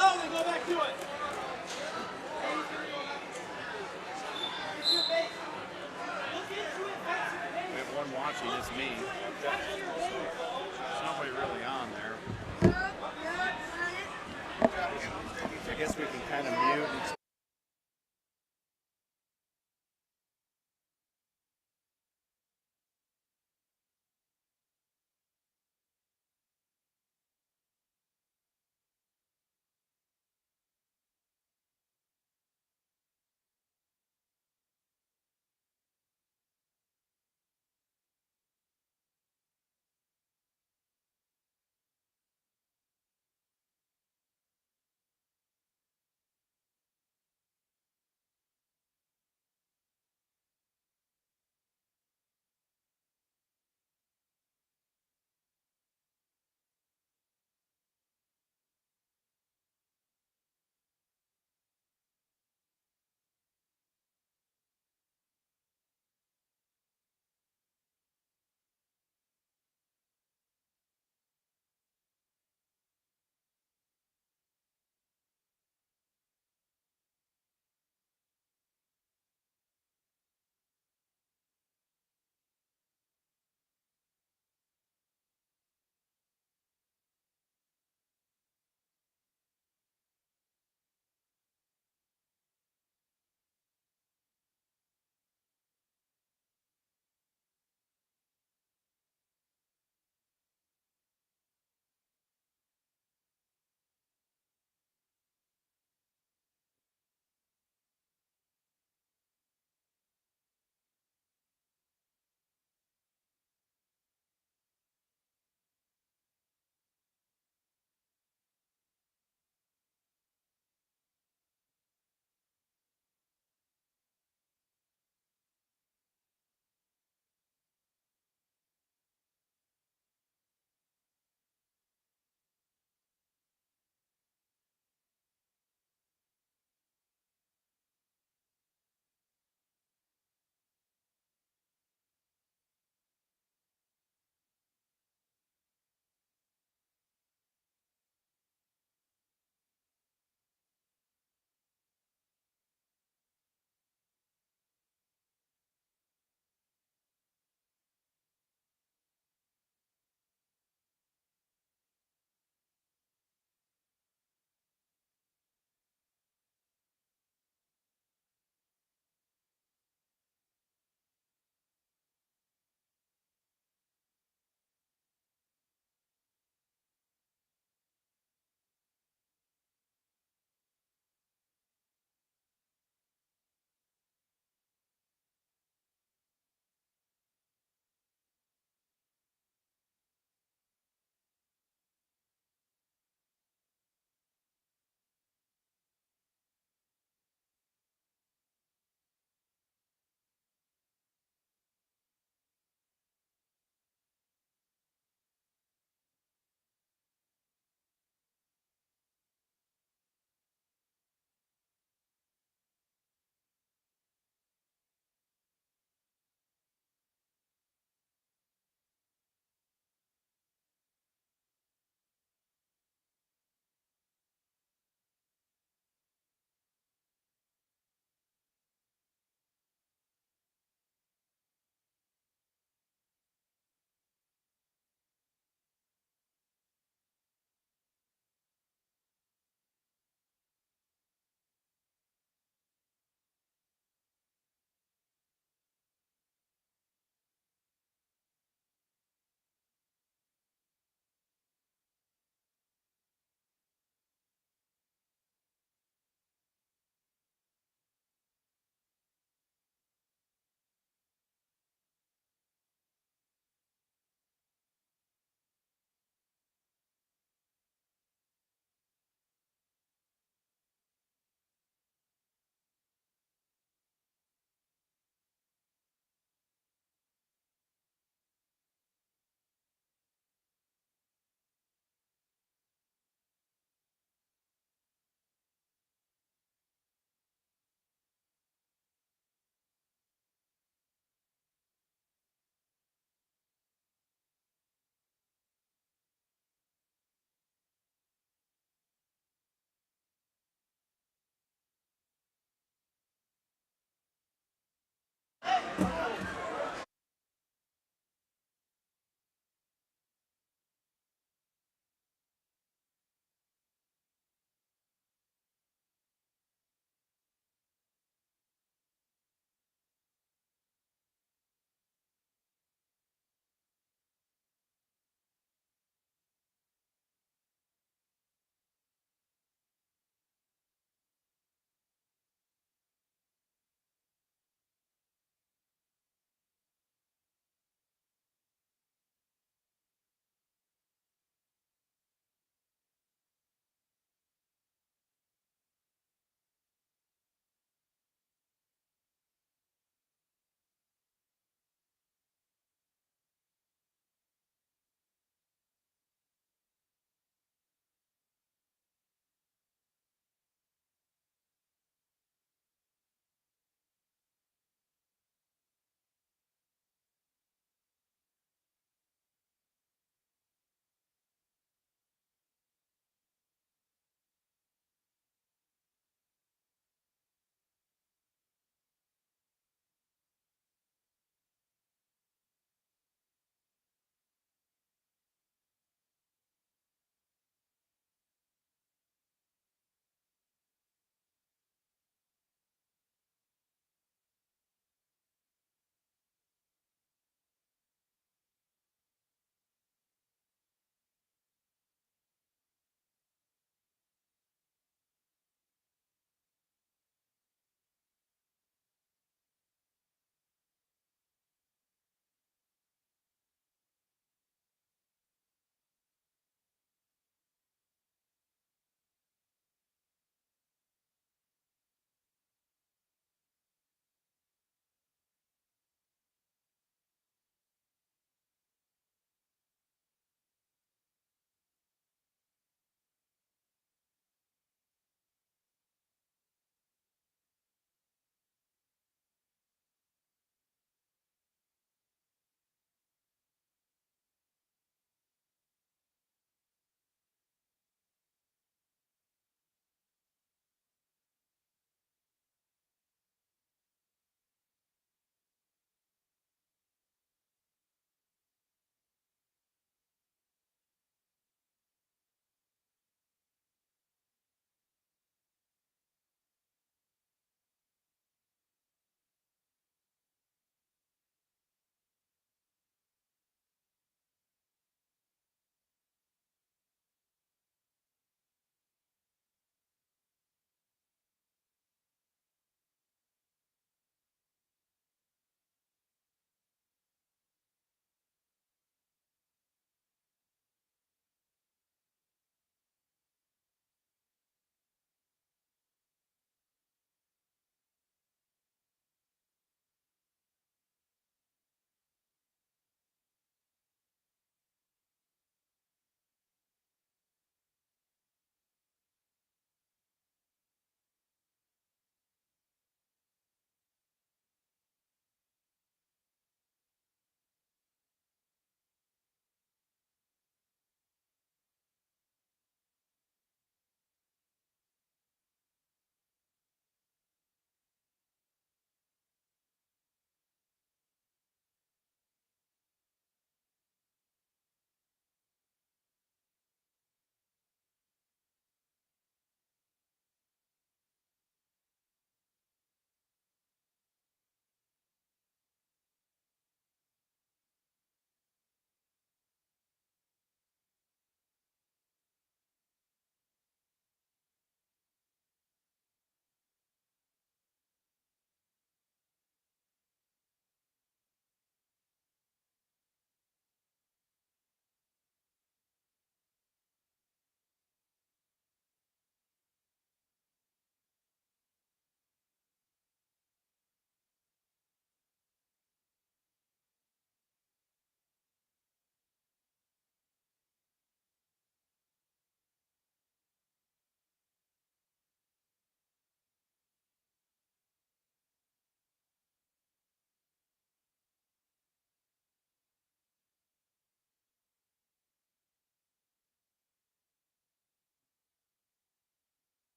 We have one watching, it's me. There's nobody really on there. I guess we can kind of mute and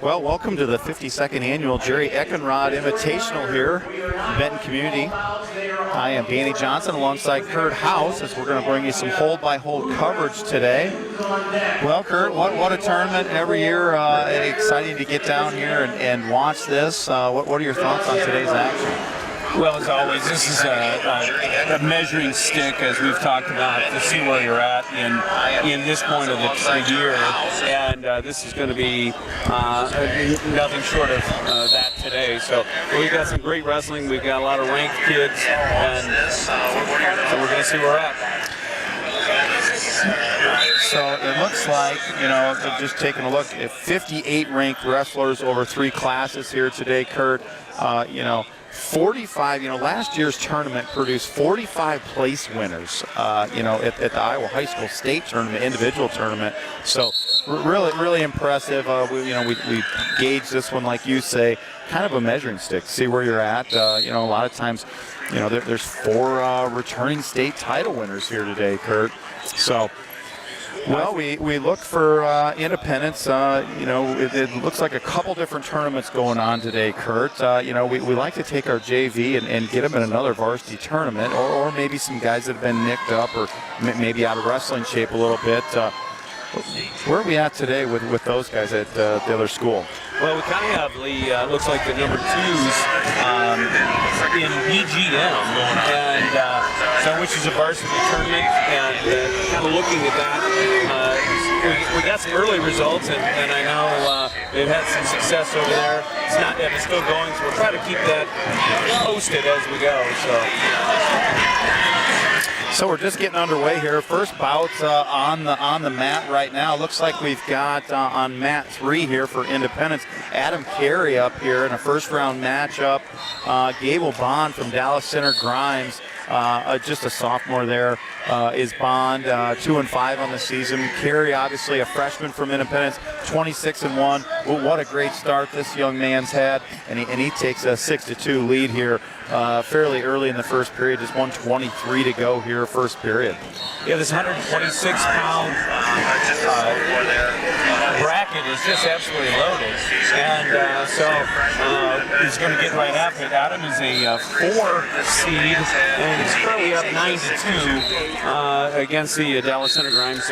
Well, welcome to the 52nd annual Jerry Eckenrod Invitational here in Benton Community. I am Danny Johnson alongside Kurt House as we're going to bring you some hold-by-hold coverage today. Well, Kurt, what a tournament every year. Exciting to get down here and watch this. What are your thoughts on today's action? Well, as always, this is a measuring stick, as we've talked about, to see where you're at in this point of the year. And this is going to be nothing short of that today. So we've got some great wrestling. We've got a lot of ranked kids, and so we're going to see where we're at. So it looks like, just taking a look at 58 ranked wrestlers over 3 classes here today, Kurt. 45, last year's tournament produced 45 place winners, at the Iowa High School State Tournament, individual tournament. So really impressive. We gauge this one, like you say, kind of a measuring stick, see where you're at. A lot of times, there's 4 returning state title winners here today, Kurt. So, well, we look for independence. It looks like a couple different tournaments going on today, Kurt. We like to take our JV and get them in another varsity tournament, or maybe some guys that have been nicked up or maybe out of wrestling shape a little bit. Where are we at today with those guys at the other school? Well, we kind of have looks like the number 2s in BGM, and so which is a varsity tournament, and kind of looking at that, we got some early results, and I know they've had some success over there. It's still going, so we'll try to keep that posted as we go. So we're just getting underway here. First bout on the mat right now. Looks like we've got on mat 3 here for Independence, Adam Carey up here in a first round matchup. Gable Bond from Dallas Center Grimes, just a sophomore there, is Bond, 2-5 on the season. Carey, obviously a freshman from Independence, 26-1. Well, what a great start this young man's had, and he takes a 6-2 lead here fairly early in the first period. Just 1:23 to go here, first period. Yeah, this 126-pound bracket is just absolutely loaded, and so he's going to get right after it. Adam is a 4 seed, and he's currently up 9-2 against the Dallas Center Grimes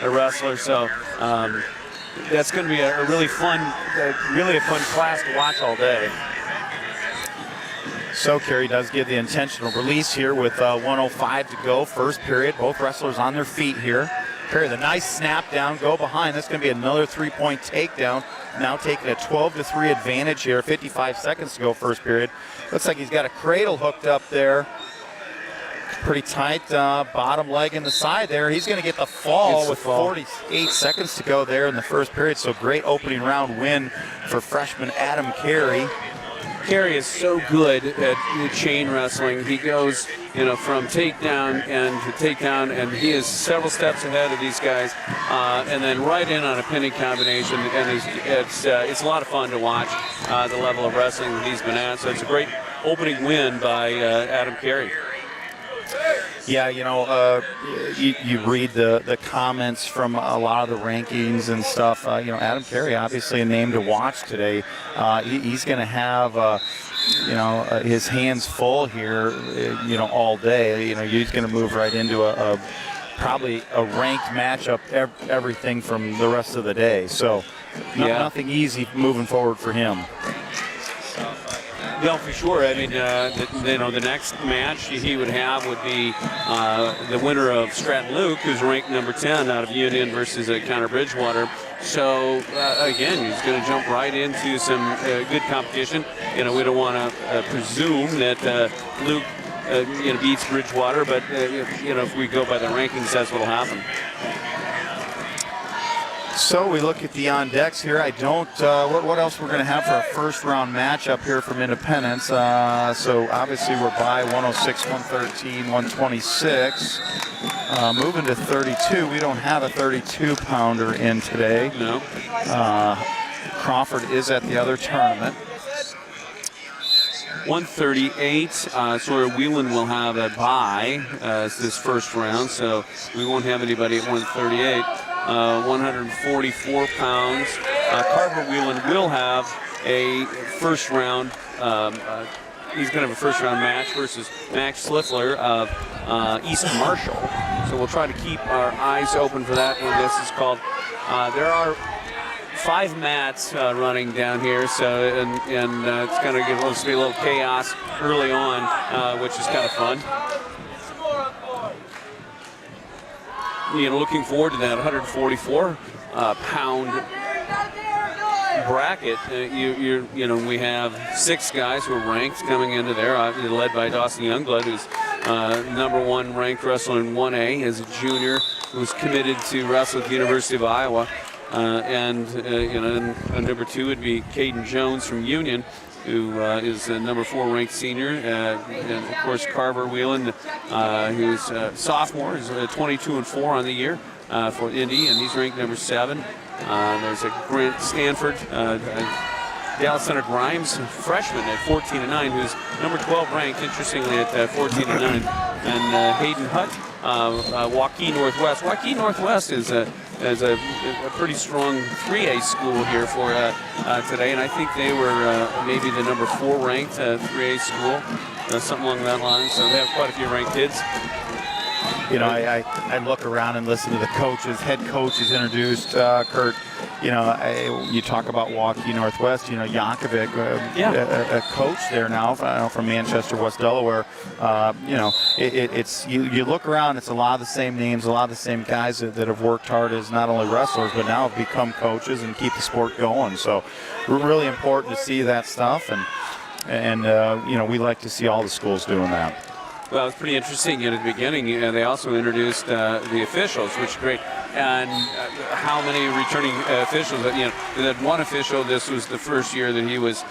wrestler. So that's going to be a really fun class to watch all day. So Carey does give the intentional release here with 1:05 to go, first period. Both wrestlers on their feet here. Carey, the nice snap down, go behind. That's going to be another 3-point takedown. Now taking a 12-3 advantage here. 55 seconds to go, first period. Looks like he's got a cradle hooked up there. Pretty tight bottom leg in the side there. He's going to get the fall with 48 seconds to go there in the first period. So great opening round win for freshman Adam Carey. Carey is so good at chain wrestling. He goes, from takedown to takedown, and he is several steps ahead of these guys, and then right in on a pinning combination. And it's a lot of fun to watch the level of wrestling that he's been at. So it's a great opening win by Adam Carey. Yeah, you read the comments from a lot of the rankings and stuff. Adam Carey, obviously a name to watch today. He's going to have, his hands full here, all day. He's going to move right into probably a ranked matchup, everything from the rest of the day. So nothing easy moving forward for him. No, for sure. I mean, the next match he would have would be the winner of Stratton Luke, who's ranked number 10 out of Union, versus Connor Bridgewater. So again, he's going to jump right into some good competition. We don't want to presume that Luke beats Bridgewater, but if we go by the rankings, that's what'll happen. So we look at the on decks here. I don't, what else we're going to have for a first round matchup here from Independence. So obviously we're by 106, 113, 126. Moving to 32. We don't have a 32 pounder in today. No. Crawford is at the other tournament. 138, Sawyer Whelan will have a bye this first round, so we won't have anybody at 138. 144 pounds. Carver Whelan will have a first round. He's going to have a first round match versus Max Sliffler of East Marshall. So we'll try to keep our eyes open for that when this is called. There are 5 mats running down here, so and it's going to give us a little chaos early on, which is kind of fun. Looking forward to that 144 pound bracket. We have 6 guys who are ranked coming into there, led by Dawson Youngblood, who's #1 ranked wrestler in 1A as a junior, who's committed to wrestle at the University of Iowa. And number 2 would be Caden Jones from Union, who is a #4 ranked senior. And of course, Carver Whelan, who's a sophomore, is 22-4 on the year for Indee, and he's ranked #7. There's a Grant Stanford, Dallas Center Grimes, freshman at 14-9, who's #12 ranked, interestingly, at 14-9. And Hayden Hutt, Waukee Northwest. Waukee Northwest is a pretty strong 3A school here for today, and I think they were maybe the #4 ranked 3A school, something along that line. So they have quite a few ranked kids. I look around and listen to the coaches. Head coach is introduced, Kurt. You talk about Waukee Northwest. Yankovic, a coach there now from Manchester, West Delaware. It's you look around. It's a lot of the same names, a lot of the same guys that have worked hard as not only wrestlers but now have become coaches and keep the sport going. So, really important to see that stuff, and we like to see all the schools doing that. Well, it's pretty interesting. At the beginning, they also introduced the officials, which is great. And how many returning officials? That one official, this was the first year that he was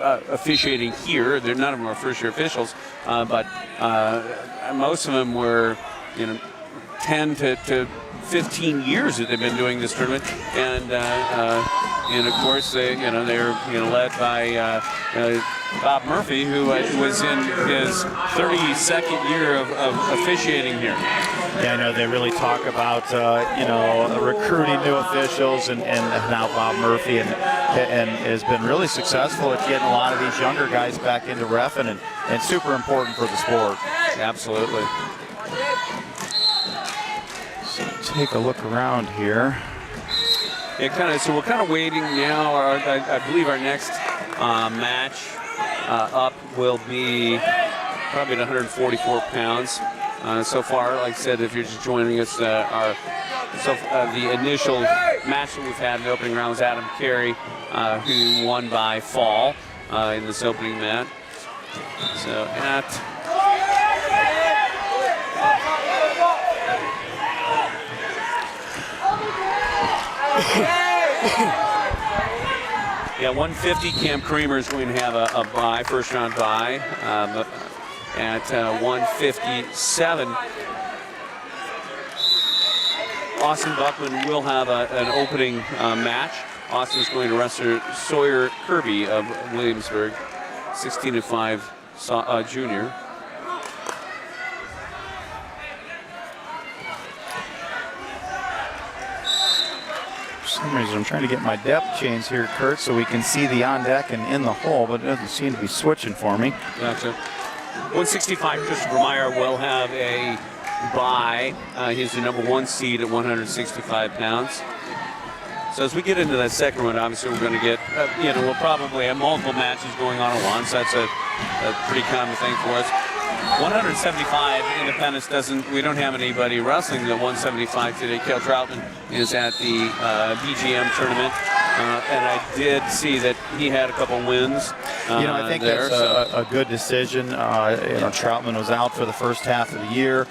officiating here. None of them are first-year officials, but most of them were, 10 to 15 years that they've been doing this tournament, and of course they're led by Bob Murphy, who was in his 32nd year of officiating here. Yeah, I know they really talk about recruiting new officials, and now Bob Murphy and has been really successful at getting a lot of these younger guys back into reffing, and super important for the sport. Absolutely. So take a look around here. So we're kind of waiting now. I believe our next match up will be probably at 144 pounds. So far, like I said, if you're just joining us, the initial match that we've had in the opening round was Adam Carey, who won by fall in this opening match. So Yeah, 150, Cam Creamer is going to have a bye, first round bye. At 157, Austin Buckman will have an opening match. Austin's going to wrestle Sawyer Kirby of Williamsburg, 16-5 junior. For some reason, I'm trying to get my depth change here, Kurt, so we can see the on deck and in the hole, but it doesn't seem to be switching for me. Gotcha. 165, Christopher Meyer will have a bye. He's the #1 seed at 165 pounds. So as we get into that second round, obviously we're going to get, we'll probably have multiple matches going on at once. That's a pretty common thing for us. 175, Independence we don't have anybody wrestling at 175 today. Kel Troutman is at the BGM tournament. And I did see that he had a couple wins. I think that's a good decision. Troutman was out for the first half of the year.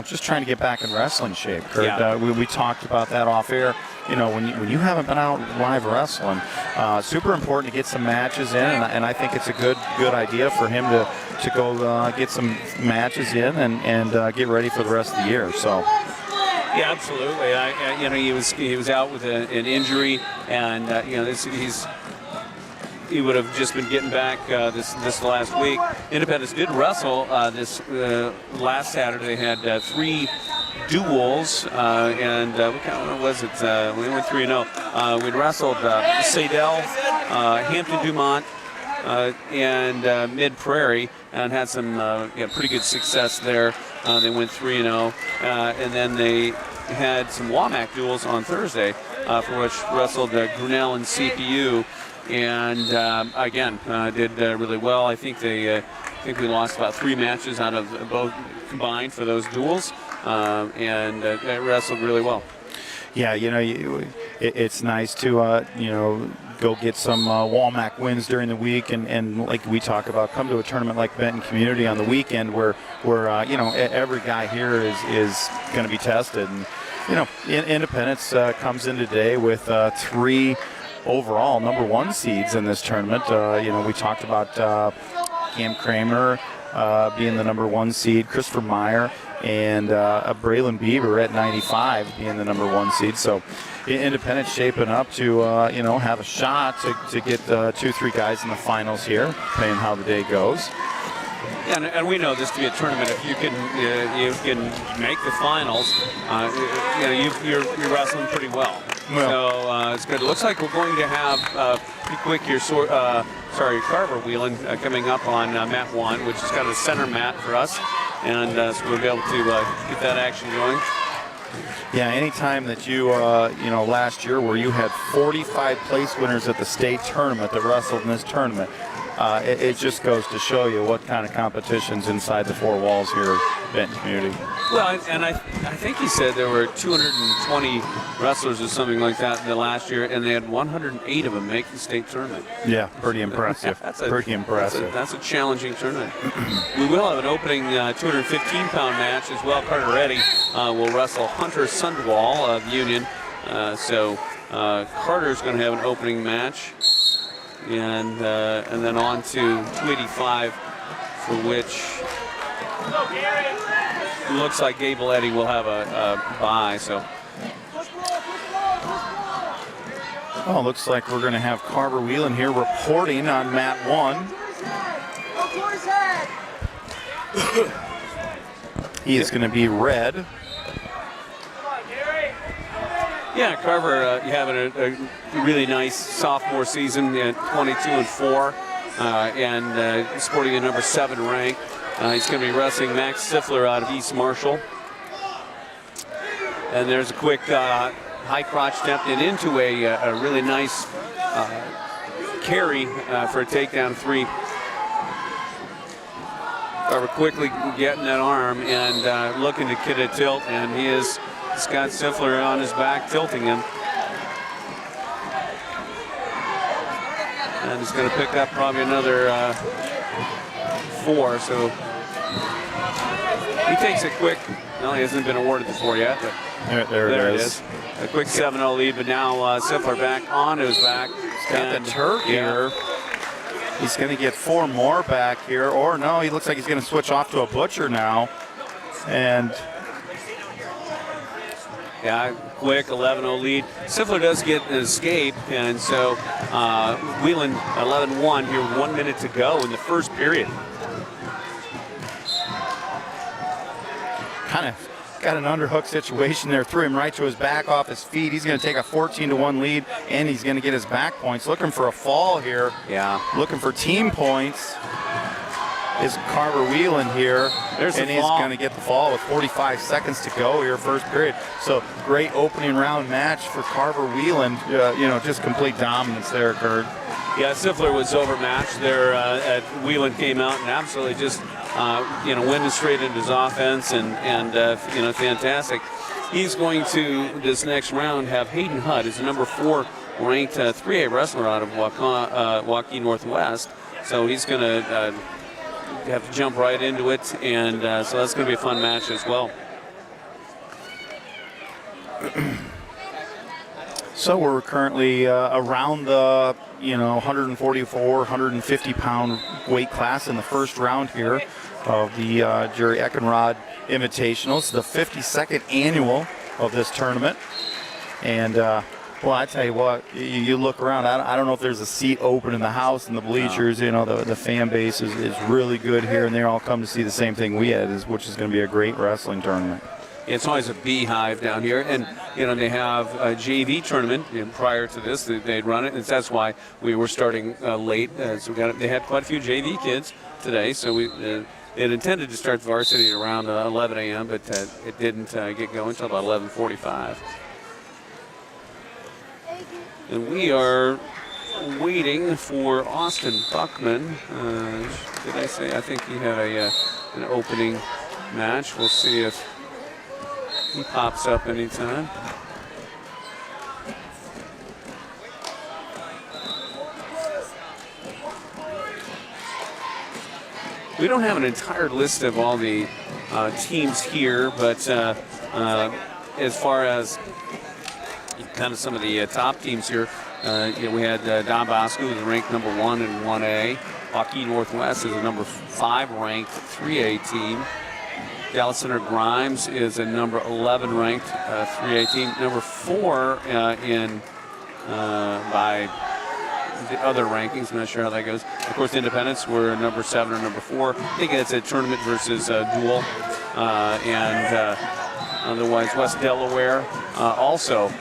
Just trying to get back in wrestling shape, Kurt. Yeah. We talked about that off air. When you haven't been out live wrestling, super important to get some matches in, and I think it's a good idea for him to go get some matches in and get ready for the rest of the year. So. Yeah, absolutely. He was out with an injury, and he would have just been getting back this last week. Independence did wrestle this last Saturday. They had 3 duels, and we kind of, what was it? We went 3-0. We wrestled Sadell, Hampton Dumont, and Mid Prairie, and had some pretty good success there. They went 3-0, and then they had some WAMAC duels on Thursday, for which wrestled Grinnell and CPU, and again did really well. I think we lost about 3 matches out of both combined for those duels, and they wrestled really well. Yeah, it's nice to go get some WAMAC wins during the week, and like we talk about, come to a tournament like Benton Community on the weekend where every guy here is going to be tested. And Independence comes in today with 3 overall number 1 seeds in this tournament. We talked about Cam Kramer being the number 1 seed, Christopher Meyer, and Braylon Bieber at 95 being the number 1 seed. So Independence shaping up to have a shot to get 2-3 guys in the finals here, depending on how the day goes. Yeah, and we know this to be a tournament. If you can make the finals, you're wrestling pretty well. So it's good. It looks like we're going to have pretty quick here. Carver Wheeling coming up on mat 1, which is kind of the center mat for us, and so we'll be able to get that action going. Yeah, anytime that last year where you had 45 place winners at the state tournament that wrestled in this tournament, it just goes to show you what kind of competition's inside the 4 walls here at Benton Community. Well, and I think he said there were 220 wrestlers or something like that in the last year, and they had 108 of them make the state tournament. Yeah, pretty impressive. Pretty impressive. That's a challenging tournament. We will have an opening 215-pound match as well. Carter Reddy will wrestle Hunter Sundwall of Union. So Carter's going to have an opening match. And then on to 285, for which looks like Gable Eddy will have a bye. So, looks like we're going to have Carver Whelan here reporting on mat 1. He is going to be red. Yeah, Carver having a really nice sophomore season at 22-4, and sporting a number 7 rank. He's going to be wrestling Max Stifler out of East Marshall. And there's a quick high crotch step into a really nice carry for a takedown 3. Carver quickly getting that arm and looking to get a tilt, and he is Scott Stifler on his back, tilting him. And he's going to pick up probably another 4. So he takes a quick, well, he hasn't been awarded the 4 yet, but there it is. A quick 7-0 lead, but now Stifler back onto his back. He's got the Turk here. He's going to get 4 more back here, or no, he looks like he's going to switch off to a Butcher now. And yeah, quick 11-0 lead. Stifler does get an escape, and so Whelan 11-1 here, 1 minute to go in the first period. Kind of got an underhook situation there, threw him right to his back off his feet. He's going to take a 14-1 lead, and he's going to get his back points. Looking for a fall here. Yeah. Looking for team points is Carver Whelan here. There's and the he's fall. going to get the fall with 45 seconds to go here, first period. So great opening round match for Carver Whelan. Just complete dominance there, Kurt. Yeah, Stifler was overmatched there. Whelan came out and absolutely just went straight into his offense and fantastic. He's going to this next round have Hayden Hutt, is the number 4 ranked 3A wrestler out of Waukee Northwest. So he's going to have to jump right into it, and so that's going to be a fun match as well. So we're currently around the 144, 150 pound weight class in the first round here of the Jerry Eckenrod Invitational. It's the 52nd annual of this tournament, and well, I tell you what, you look around, I don't know if there's a seat open in the house and the bleachers. The fan base is really good here, and they all come to see the same thing we had, which is going to be a great wrestling tournament. it's always a beehive down here. And they have a JV tournament. Prior to this, they'd run it, and that's why we were starting late. So they had quite a few JV kids today. So we it intended to start varsity around 11 a.m., but it didn't get going until about 11:45. And we are waiting for Austin Buckman. Did I say? I think he had an opening match. We'll see if he pops up anytime. We don't have an entire list of all the teams here, but as far as kind of some of the top teams here, we had Don Bosco, who's ranked number 1 in 1A. Waukee Northwest is a number 5 ranked 3A team. Dallas Center Grimes is a number 11 ranked 3A team. Number 4 by the other rankings. I'm not sure how that goes. Of course, Independence were number 7 or number 4. I think it's a tournament versus dual. And otherwise, West Delaware also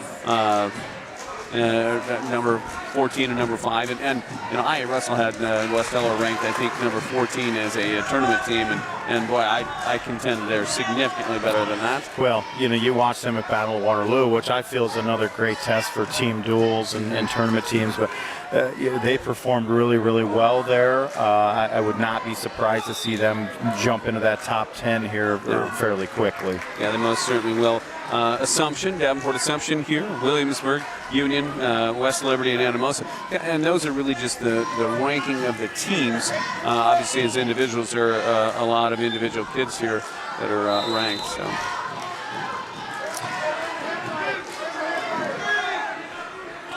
number 14 and number 5. And IA Russell had West Delaware ranked, I think, number 14 as a tournament team. And boy, I contend they're significantly better than that. Well, you watch them at Battle of Waterloo, which I feel is another great test for team duels and tournament teams. But they performed really, really well there. I would not be surprised to see them jump into that top 10 here fairly quickly. Yeah, they most certainly will. Assumption, Davenport Assumption here, Williamsburg, Union, West Liberty, and Anamosa. And those are really just the ranking of the teams. Obviously, as individuals, there are a lot of individual kids here that are ranked. So.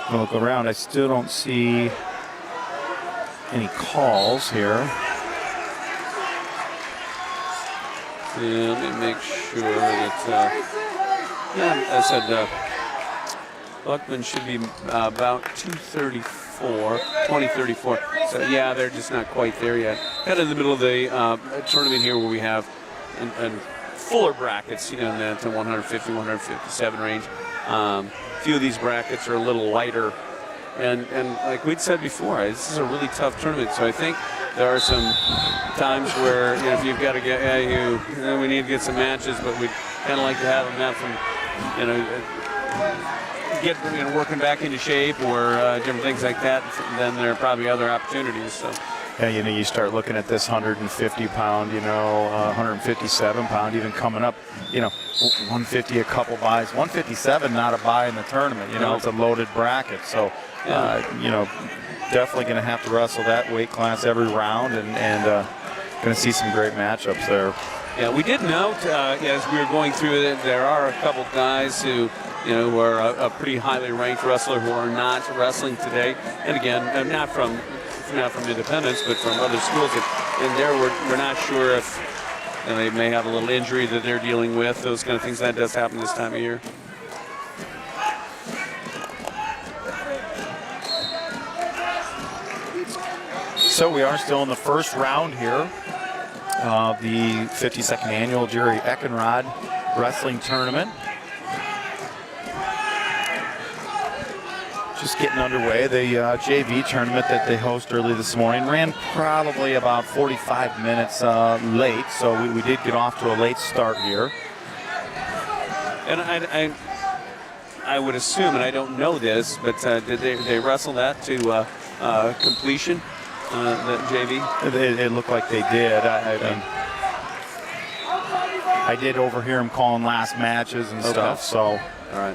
I'll look around. I still don't see any calls here. Yeah, let me make sure that. I said Buckman should be about 2034. So yeah, they're just not quite there yet. Kind of in the middle of the tournament here, where we have fuller brackets, in that 150, 157 range. A few of these brackets are a little lighter, and like we'd said before, this is a really tough tournament. So I think there are some times where if you've got to get we need to get some matches, but we'd kind of like to have them have some. Get working back into shape or different things like that, then there are probably other opportunities. So. Yeah, you start looking at this 150-pound, 157-pound, even coming up, 150 a couple buys, 157 not a buy in the tournament. It's a loaded bracket, so definitely going to have to wrestle that weight class every round, and going to see some great matchups there. Yeah, we did note as we were going through it, there are a couple guys who are a pretty highly ranked wrestler who are not wrestling today. And again, not from Independence, but from other schools. And there we're not sure if they may have a little injury that they're dealing with, those kind of things. That does happen this time of year. So we are still in the first round here. The 52nd annual Jerry Eckenrod Wrestling Tournament. Just getting underway. The JV tournament that they host early this morning ran probably about 45 minutes late, so we did get off to a late start here. And I would assume, and I don't know this, but did they wrestle that to completion? The JV? It looked like they did. I did overhear him calling last matches and stuff. So, all right.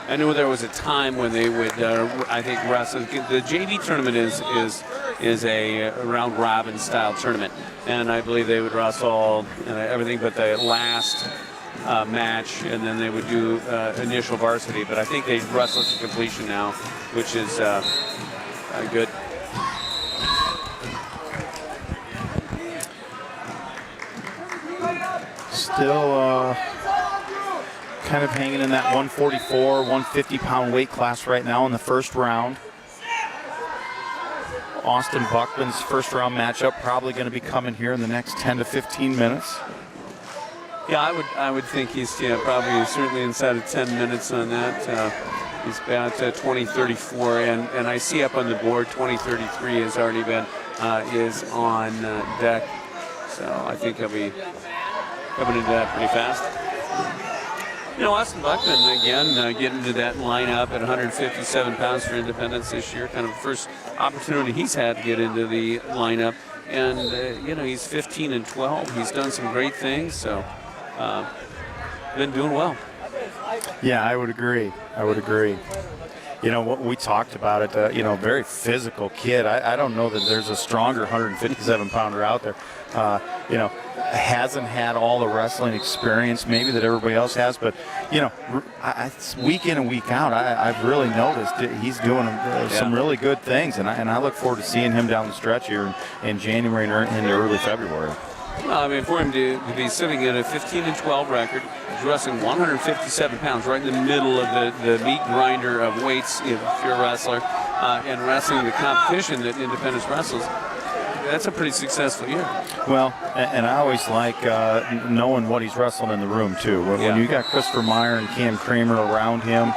I knew there was a time when they would, I think, wrestle. The JV tournament is a round robin style tournament, and I believe they would wrestle everything but the last match, and then they would do initial varsity. But I think they wrestle to completion now, which is good. Still kind of hanging in that 144, 150-pound weight class right now in the first round. Austin Buckman's first round matchup probably going to be coming here in the next 10 to 15 minutes. Yeah, I would think he's probably certainly inside of 10 minutes on that. He's about 20:34, and I see up on the board 20:33 has already been is on deck. So I think he'll be coming into that pretty fast. Austin Buckman, again, getting to that lineup at 157 pounds for Independence this year. Kind of the first opportunity he's had to get into the lineup. And, he's 15-12. He's done some great things, so been doing well. Yeah, I would agree. What we talked about it, very physical kid. I don't know that there's a stronger 157-pounder out there. Hasn't had all the wrestling experience maybe that everybody else has, but, week in and week out, I've really noticed he's doing some really good things, and I look forward to seeing him down the stretch here in January and into early February. Well, for him to be sitting at a 15-12 record, he's wrestling 157 pounds, right in the middle of the meat grinder of weights if you're a wrestler, and wrestling the competition that Independence wrestles. That's a pretty successful year. Well, and I always like knowing what he's wrestling in the room, too. When you got Christopher Meyer and Cam Kramer around him,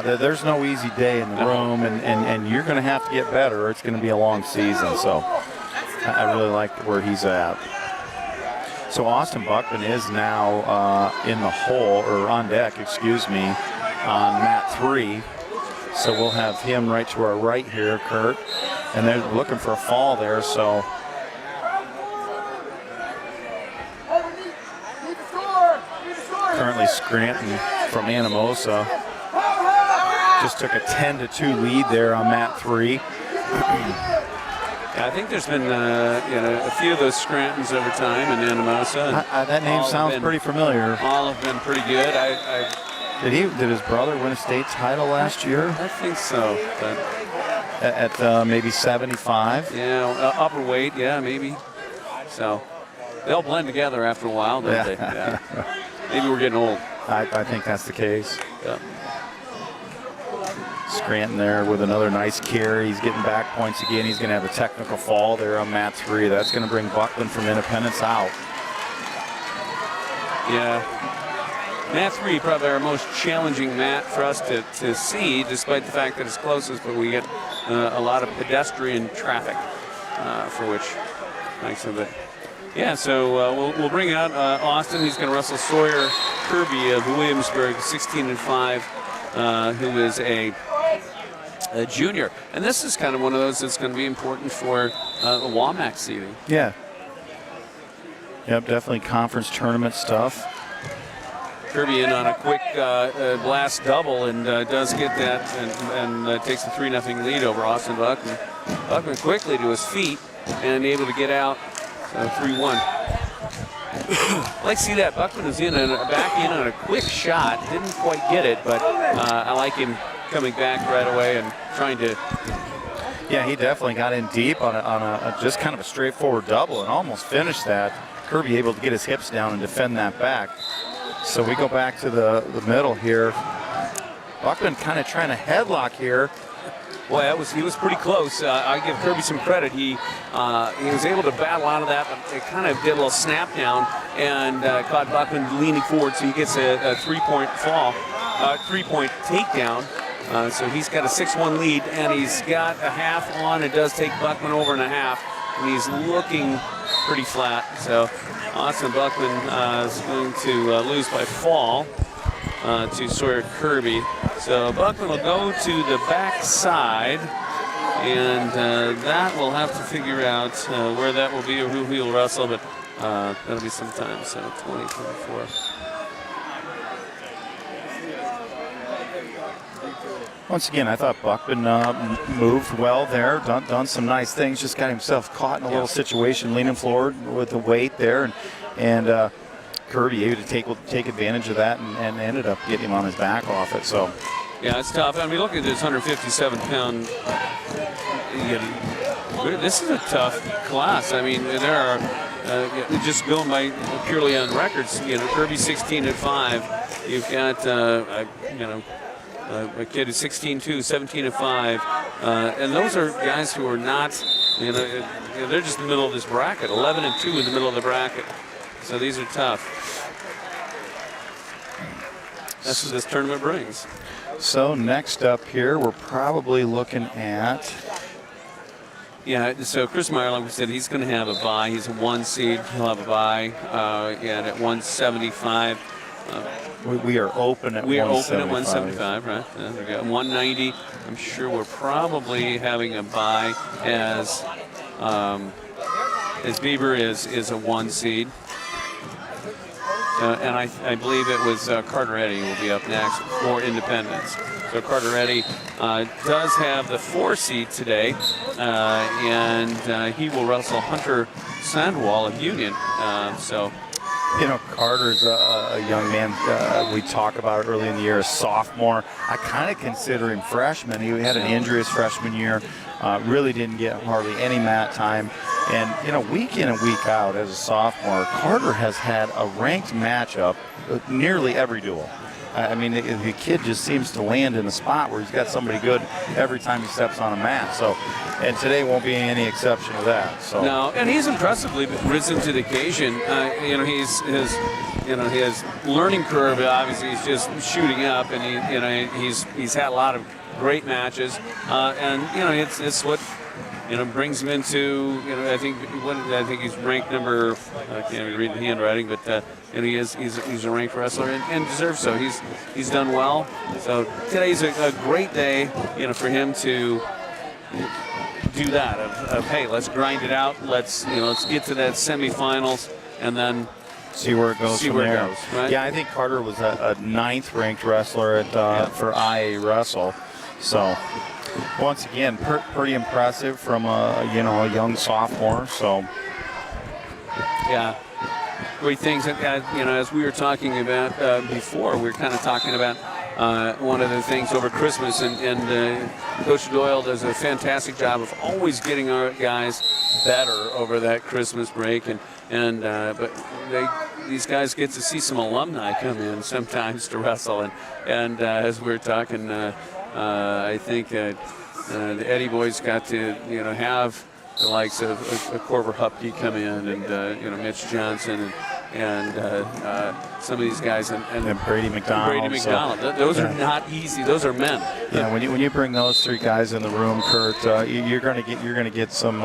there's no easy day in the room, and you're going to have to get better or it's going to be a long season. So I really like where he's at. So Austin Buckman is now in the hole, or on deck, on mat 3. So we'll have him right to our right here, Kurt. And they're looking for a fall there, so. Currently Scranton from Anamosa just took a 10-2 lead there on mat 3. I think there's been a few of those Scrantons over time in Anamosa. That name sounds pretty familiar. All have been pretty good. Did his brother win a state title last year? I think so. But at maybe 75. Yeah, upper weight, maybe. So they'll blend together after a while, don't they? Yeah. Maybe we're getting old. I think that's the case. Yeah. Scranton there with another nice carry. He's getting back points again. He's going to have a technical fall there on mat 3. That's going to bring Buckland from Independence out. Yeah. Mat 3, probably our most challenging mat for us to see, despite the fact that it's closest, but we get a lot of pedestrian traffic, for which makes it. Yeah, so we'll bring out Austin. He's going to wrestle Sawyer Kirby of Williamsburg, 16-5, who is a junior. And this is kind of one of those that's going to be important for the WAMAC seeding. Yeah. Yep, definitely conference tournament stuff. Kirby in on a quick blast double and does get that and takes the 3-0 lead over Austin Buckman. Buckman quickly to his feet and able to get out 3-1. I like to see that. Buckman is back in on a quick shot. Didn't quite get it, but I like him coming back right away and trying to. Yeah, he definitely got in deep on a just kind of a straightforward double and almost finished that. Kirby able to get his hips down and defend that back. So we go back to the middle here. Buckman kind of trying to headlock here. Boy, he was pretty close. I give Kirby some credit. He was able to battle out of that, but it kind of did a little snap down and caught Buckman leaning forward, so he gets a 3-point fall, 3-point takedown. So he's got a 6-1 lead, and he's got a half on. It does take Buckman over and a half, and he's looking pretty flat. So Austin Buckman is going to lose by fall to Sawyer Kirby. So Buckman will go to the back side, and that we'll have to figure out where that will be or who he'll wrestle, but that'll be sometime, so 2024. Once again, I thought Buckman moved well there, done some nice things, just got himself caught in a little situation, leaning forward with the weight there, and Kirby able to take advantage of that and ended up getting him on his back off it. So, yeah, it's tough. I mean, look at this 157-pound. This is a tough class. I mean, there are just going by purely on records. Kirby 16-5. You've got a kid who's 16-2, 17-5, and those are guys who are not. They're just in the middle of this bracket. 11-2 in the middle of the bracket. So these are tough. that's what this tournament brings. So next up here, we're probably looking at. Yeah, so Chris Meyer, like we said, he's going to have a bye. He's a 1 seed. He'll have a bye. And at 175. We are open at 175. We are open at 175, right? There we go. 190. I'm sure we're probably having a bye as Bieber is a 1 seed. And I believe it was Carter Eddy will be up next for Independence. So Carter Eddy does have the 4 seed today, and he will wrestle Hunter Sandwall of Union. You know, Carter's a young man. We talk about it early in the year, a sophomore. I kind of consider him freshman. He had an injury his freshman year, really didn't get hardly any mat time. And, you know, week in and week out as a sophomore, Carter has had a ranked matchup nearly every duel. I mean, the kid just seems to land in the spot where he's got somebody good every time he steps on a mat. So, and today won't be any exception to that. So. No, and he's impressively risen to the occasion. You know, his learning curve obviously is just shooting up, and he's had a lot of great matches, and you know it's what. You know, brings him into, you know, I think he's ranked number, I can't even read the handwriting, but and he's a ranked wrestler and deserves so. He's done well. So today's a great day, you know, for him to do that of hey, let's grind it out. Let's get to that semifinals and then see where it goes. Right? Yeah, I think Carter was a 9th ranked wrestler at for IA Wrestle. So. Once again, pretty impressive from a young sophomore. So, yeah, great things. As we were talking about before, we were kind of talking about one of the things over Christmas, and Coach Doyle does a fantastic job of always getting our guys better over that Christmas break, but these guys get to see some alumni come in sometimes to wrestle, and as we were talking. I think the Eddy boys got to have the likes of Corver Hupke come in, and Mitch Johnson and some of these guys and Brady McDonald. So, those are not easy. Those are men. Yeah, when you bring those 3 guys in the room, Kurt, you're going to get some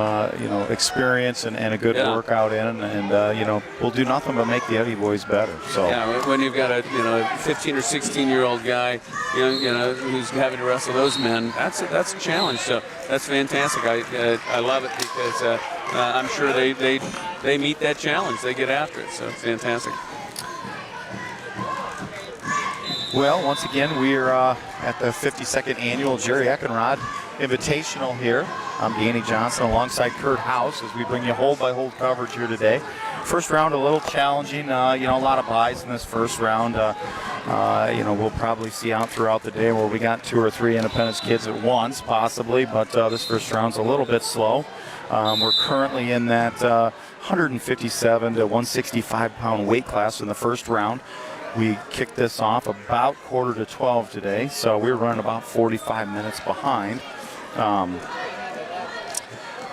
experience and a good workout in, and we'll do nothing but make the Eddy boys better. So yeah, when you've got a 15 or 16-year-old guy, who's having to wrestle those men, that's a challenge. So that's fantastic. I love it because I'm sure they meet that challenge. They get after it. So it's fantastic. Well, once again, we are at the 52nd annual Jerry Eckenrod Invitational here. I'm Danny Johnson alongside Kurt House as we bring you hold-by-hold coverage here today. First round a little challenging, a lot of buys in this first round. We'll probably see out throughout the day where we got 2 or 3 Independence kids at once, possibly, but this first round's a little bit slow. We're currently in that 157 to 165 pound weight class in the first round. We kicked this off about 11:45 today, so we're running about 45 minutes behind.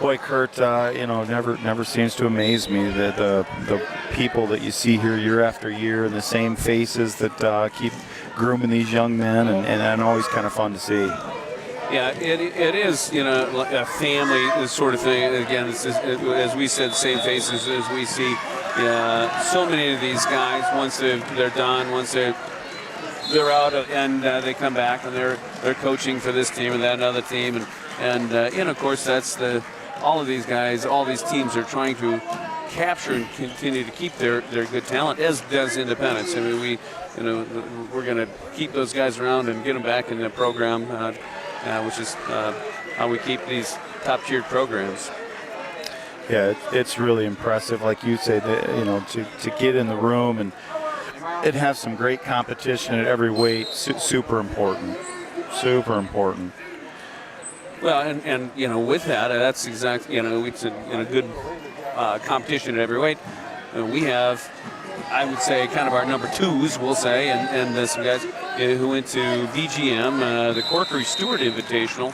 Boy, Kurt, never seems to amaze me that the people that you see here year after year and the same faces that keep grooming these young men, and always kind of fun to see. Yeah, it is, a family sort of thing. Again, as we said, same faces as we see. So many of these guys, once they're done, once they're out and they come back and they're coaching for this team and that other team, and of course that's all of these guys, all these teams are trying to capture and continue to keep their good talent, as does Independence. I mean, we're going to keep those guys around and get them back in the program, which is how we keep these top-tiered programs. Yeah, it's really impressive, like you say, that, to get in the room and have some great competition at every weight. Super important. Well, and with that, that's exactly, it's a good competition at every weight. We have, I would say, kind of our number 2s, we'll say, and some guys who went to BGM, the Corkery Stewart Invitational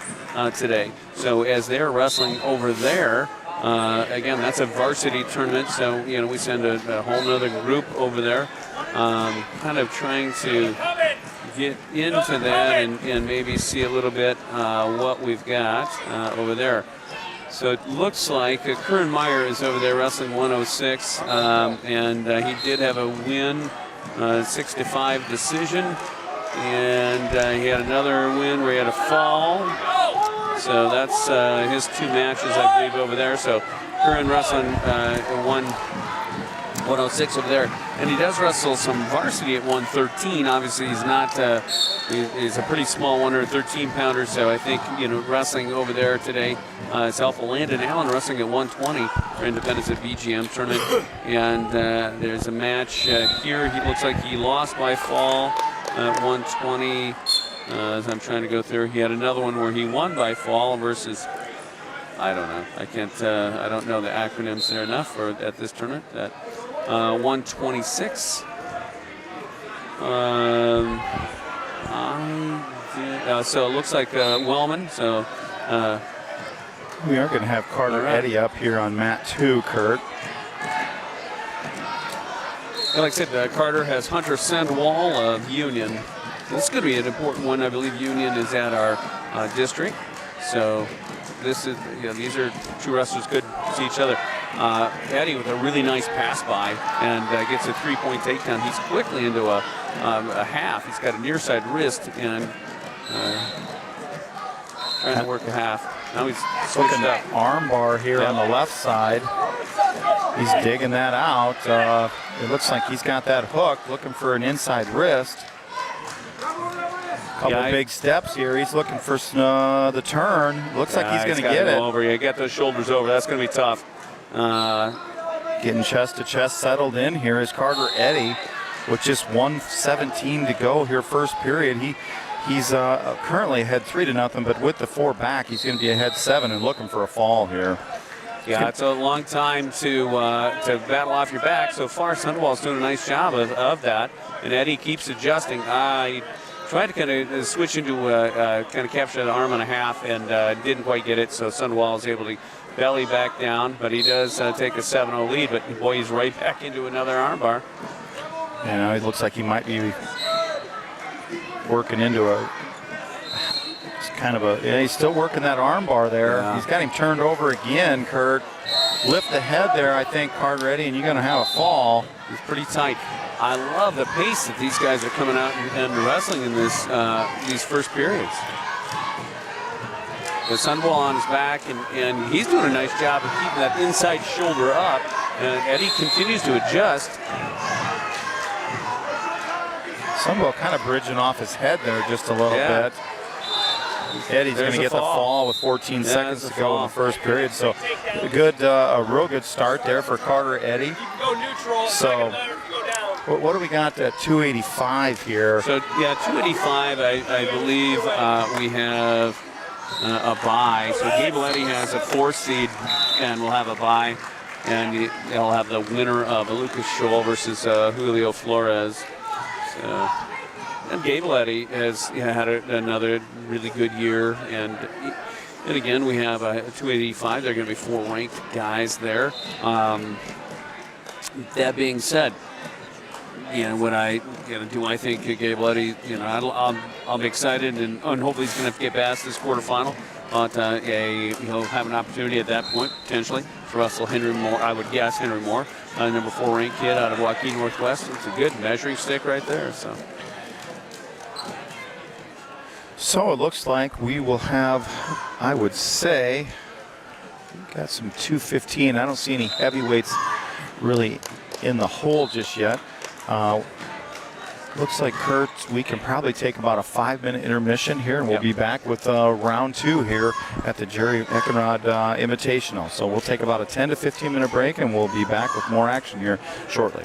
today. So as they're wrestling over there, again, that's a varsity tournament, so we send a whole nother group over there, kind of trying to get into that and maybe see a little bit what we've got over there. So it looks like Curran Meyer is over there wrestling 106, and he did have a win, 6-5 decision, and he had another win where he had a fall. So that's his 2 matches, I believe, over there. So Curran wrestling 106 over there, and he does wrestle some varsity at 113. Obviously, he's not. He's a pretty small 113 pounder, so I think wrestling over there today. It's Alpha Landon Allen wrestling at 120 for Independence at BGM tournament, and there's a match here. He looks like he lost by fall at 120. As I'm trying to go through, he had another one where he won by fall versus. I don't know. I can't. I don't know the acronyms there enough for at this tournament. That 126. So it looks like Wellman. So we are going to have Carter Eddy up here on mat 2, Kurt. Like I said, Carter has Hunter Sandwall of Union. This is going to be an important one. I believe Union is at our district. So this is, these are 2 wrestlers good to see each other. Eddie with a really nice pass by and gets a 3-point takedown. He's quickly into a half. He's got a near side wrist and trying to work a half. Now he's switching up. Arm bar here on the left side. He's digging that out. It looks like he's got that hook, looking for an inside wrist. Couple big steps here. He's looking for the turn. Looks like he's going to get it. Over. You get those shoulders over. That's going to be tough. Getting chest to chest settled in here is Carter Eddy with just 1:17 to go here, first period. He's currently ahead 3-0, but with the 4 back, he's going to be ahead 7 and looking for a fall here. Yeah, it's a long time to battle off your back. So far, Sundwall's doing a nice job of that, and Eddie keeps adjusting. He tried to kind of switch into kind of capture the arm and a half and didn't quite get it, so Sundwall is able to belly back down, but he does take a 7-0 lead, but boy, he's right back into another armbar. Yeah, it looks like he might be working into he's still working that armbar there. Yeah. He's got him turned over again, Kurt. Lift the head there, I think, Carter Eddy, and you're going to have a fall. He's pretty tight. I love the pace that these guys are coming out and wrestling in this these first periods. The Sundwall on his back, and he's doing a nice job of keeping that inside shoulder up. And Eddie continues to adjust. Sundwall kind of bridging off his head there just a little bit. Eddie's going to get the fall with 14 seconds to go in the first period. So a real good start there for Carter Eddy. So what do we got at 285 here? So yeah, 285, I believe we have a bye. So Gable Eddy has a 4 seed and we'll have a bye. And they'll have the winner of Lucas Scholl versus Julio Flores. So, and Gable Eddy has had another really good year. And again, we have a 285. There are going to be 4 ranked guys there. That being said, what do I think Gable Eddy, I'll be excited and hopefully he's going to get past this quarterfinal. But he'll have an opportunity at that point, potentially, to wrestle Henry Moore. I would guess Henry Moore, number 4 ranked kid out of Joaquin Northwest. It's a good measuring stick right there. So it looks like we will have, I would say, got some 215. I don't see any heavyweights really in the hole just yet. Looks like, Kurt, we can probably take about a 5-minute intermission here, and we'll be back with round 2 here at the Jerry Eckenrod Invitational. So we'll take about a 10 to 15-minute break, and we'll be back with more action here shortly.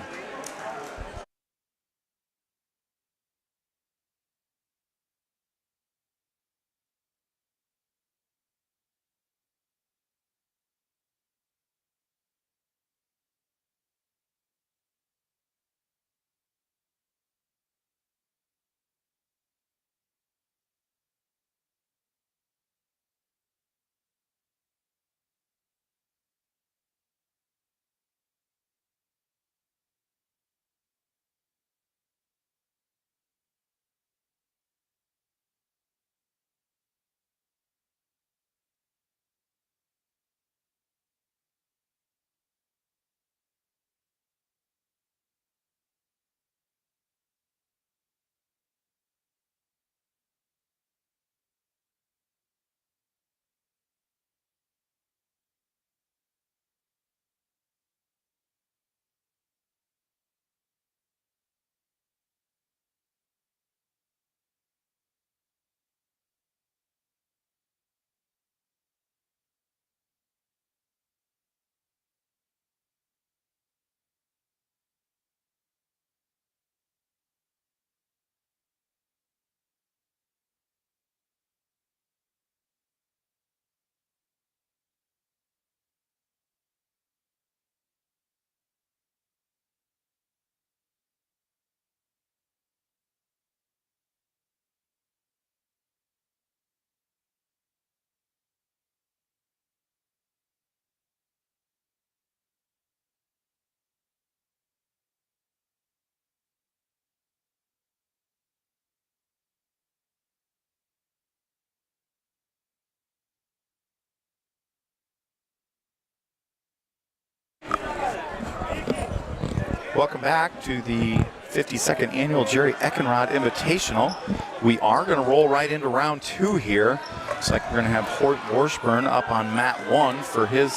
Welcome back to the 52nd annual Jerry Eckenrod Invitational. We are going to roll right into round 2 here. Looks like we're going to have Hoyt Washburn up on mat 1 for his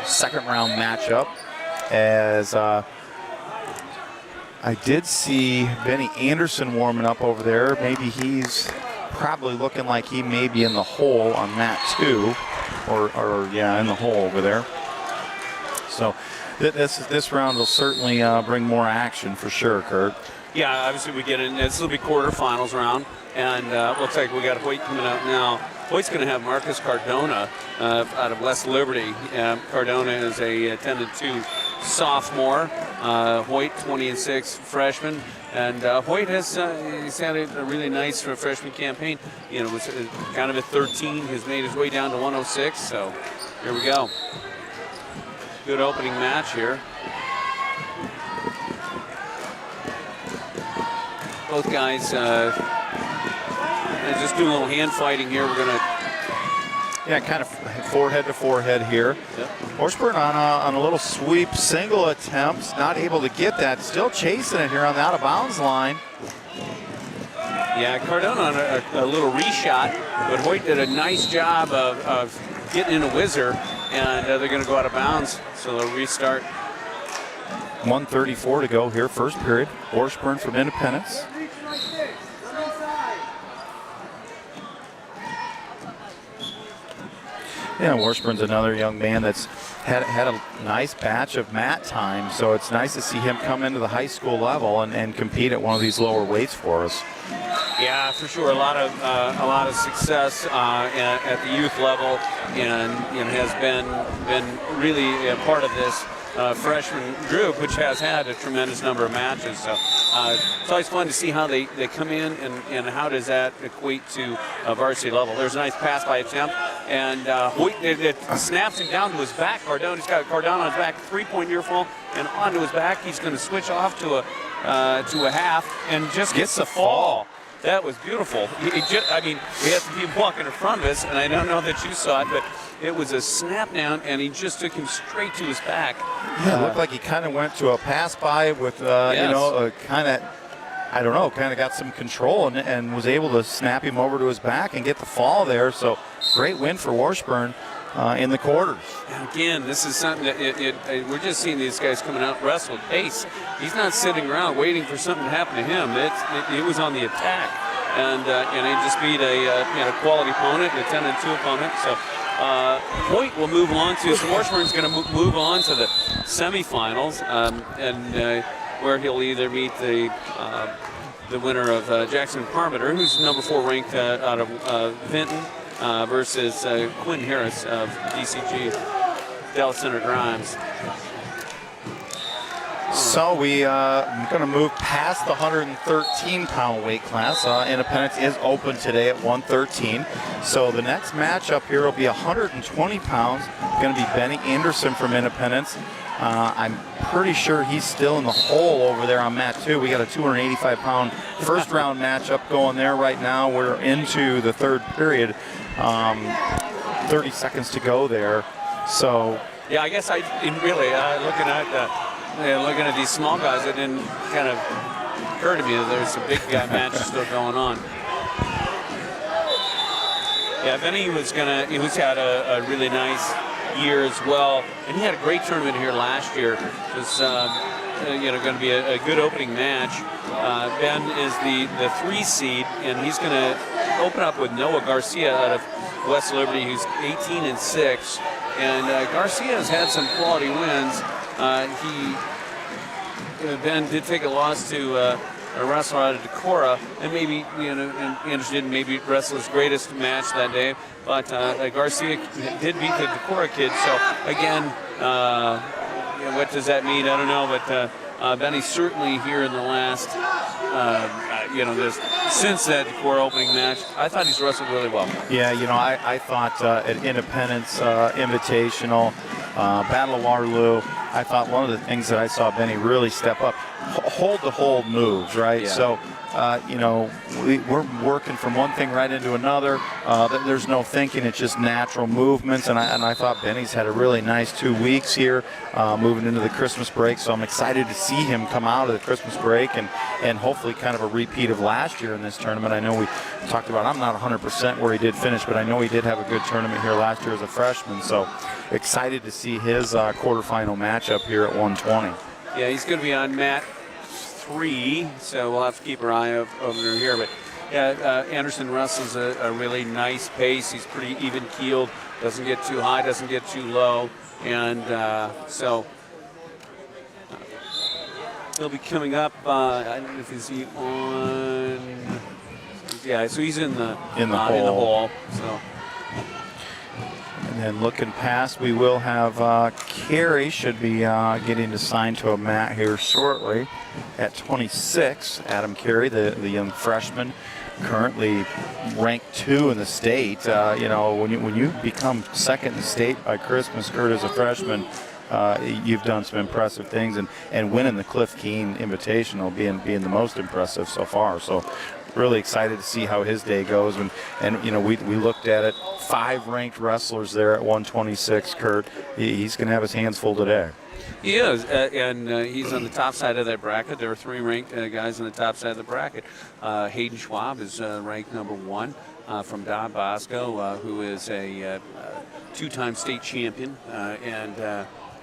second round matchup. As I did see Benny Anderson warming up over there. Maybe he's probably looking like he may be in the hole on mat 2, or yeah, in the hole over there. So this round will certainly bring more action for sure, Kurt. Yeah, obviously we get in. This will be quarterfinals round, and looks like we got Hoyt coming out now. Hoyt's going to have Marcus Cardona out of West Liberty. Cardona is a 10-2 sophomore. Hoyt 20-6 freshman, and Hoyt has he's had a really nice freshman campaign. You know, was kind of at 13. He's made his way down to 106. So here we go. Good opening match here. Both guys just doing a little hand fighting here. We're gonna, yeah, kind of forehead to forehead here. Yep. Washburn on a little sweep single attempt, not able to get that. Still chasing it here on the out of bounds line. Yeah, Cardona on a little reshot, but Hoyt did a nice job of getting in a whizzer, and they're going to go out of bounds, so they'll restart. 1:34 to go here, first period. Washburn from Independence. Yeah, Washburn's another young man that's had a nice batch of mat time, so it's nice to see him come into the high school level and compete at one of these lower weights for us. Yeah, for sure. A lot of success at the youth level, and has been really a part of this freshman group, which has had a tremendous number of matches. So it's always fun to see how they come in and how does that equate to a varsity level. There's a nice pass by attempt, and Hoyt it snaps him down to his back. He's got Cardona on his back, 3-point near fall, and onto his back. He's going to switch off to a half and just gets the fall. That was beautiful. We had some people walking in front of us, and I don't know that you saw it, but it was a snap down, and he just took him straight to his back. Yeah, it looked like he kind of went to a pass by with, Yes. kind of got some control and was able to snap him over to his back and get the fall there. So great win for Washburn in the quarters. Again, this is something that we're just seeing these guys coming out wrestle pace. He's not sitting around waiting for something to happen to him. It was on the attack, and he just beat a quality opponent, a 10-2 opponent. So Hoyt will move on to. So Washburn's going to move on to the semifinals, and where he'll either meet the winner of Jackson Parmenter, who's number 4 ranked out of Vinton. Versus Quinn Harris of DCG, Dallas Center Grimes. So we are going to move past the 113-pound weight class. Independence is open today at 113. So the next matchup here will be 120 pounds. Going to be Benny Anderson from Independence. I'm pretty sure he's still in the hole over there on mat 2. We got a 285-pound first-round matchup going there right now. We're into the third period. 30 seconds to go there. So yeah, I guess looking at these small guys, it didn't kind of occur to me that there's a big guy match still going on. Yeah, Benny who's had a really nice year as well, and he had a great tournament here last year. It was going to be a good opening match. Ben is the 3 seed, and he's going to open up with Noah Garcia out of West Liberty, who's 18-6, and Garcia has had some quality wins. Ben did take a loss to a wrestler out of Decorah, and maybe interested in maybe wrestle his greatest match that day. But Garcia did beat the Decorah kid. So again, what does that mean? I don't know. But Benny's certainly here in the last, since that Decorah opening match, I thought he's wrestled really well. yeah, I thought at Independence Invitational, Battle of Waterloo, I thought one of the things that I saw Benny really step up, hold moves, right? Yeah. So, we're working from one thing right into another. There's no thinking; it's just natural movements. And I thought Benny's had a really nice 2 weeks here, moving into the Christmas break. So I'm excited to see him come out of the Christmas break and hopefully kind of a repeat of last year in this tournament. I know we talked about I'm not 100% where he did finish, but I know he did have a good tournament here last year as a freshman. So excited to see his quarterfinal matchup here at 120. Yeah, he's going to be on mat 3, so we'll have to keep our eye over here. But yeah, Anderson wrestles a really nice pace. He's pretty even keeled, doesn't get too high, doesn't get too low, and so he'll be coming up. I don't know if he's on. Yeah, so he's in the hole. So. And then looking past, we will have Carey should be getting assigned to a mat here shortly at 26. Adam Carey, the young freshman, currently ranked 2 in the state. When you become second in the state by Christmas, Kurt, as a freshman, you've done some impressive things, and winning the Cliff Keene Invitational being the most impressive so far. So really excited to see how his day goes. And we looked at it, 5 ranked wrestlers there at 126, Kurt. He's going to have his hands full today. He is, and he's on the top side of that bracket. There are 3 ranked guys on the top side of the bracket. Hayden Schwab is ranked number 1 from Don Bosco, who is a 2-time state champion and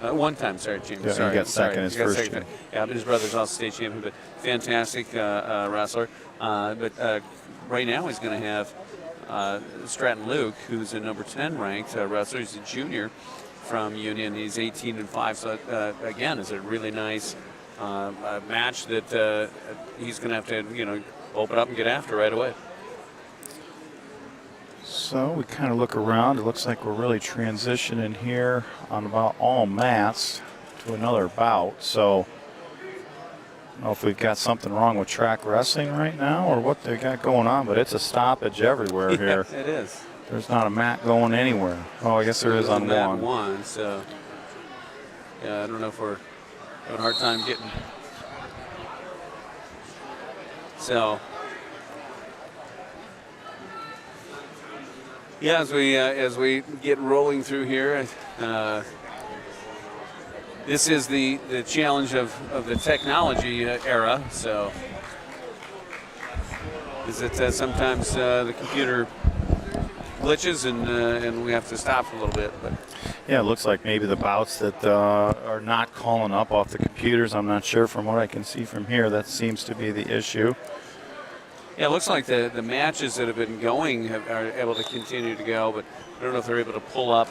1-time champion. Yeah, he got second his first year. Yeah, but his brother's also state champion, but fantastic wrestler. But right now he's going to have Stratton Luke, who's a number 10 ranked wrestler. He's a junior from Union. He's 18-5. So again, is a really nice match that he's going to have to open up and get after right away. So we kind of look around. It looks like we're really transitioning here on about all mats to another bout. So I don't know if we've got something wrong with track wrestling right now or what they got going on, but it's a stoppage everywhere here. It is. There's not a mat going anywhere. Oh, I guess there is on mat one. one. So yeah, I don't know if we're having a hard time getting. So. Yeah, as we get rolling through here, this is the challenge of the technology era. So, is that sometimes the computer glitches and we have to stop for a little bit. But yeah, it looks like maybe the bouts that are not calling up off the computers. I'm not sure. From what I can see from here, that seems to be the issue. Yeah, it looks like the matches that have been going are able to continue to go, but I don't know if they're able to pull up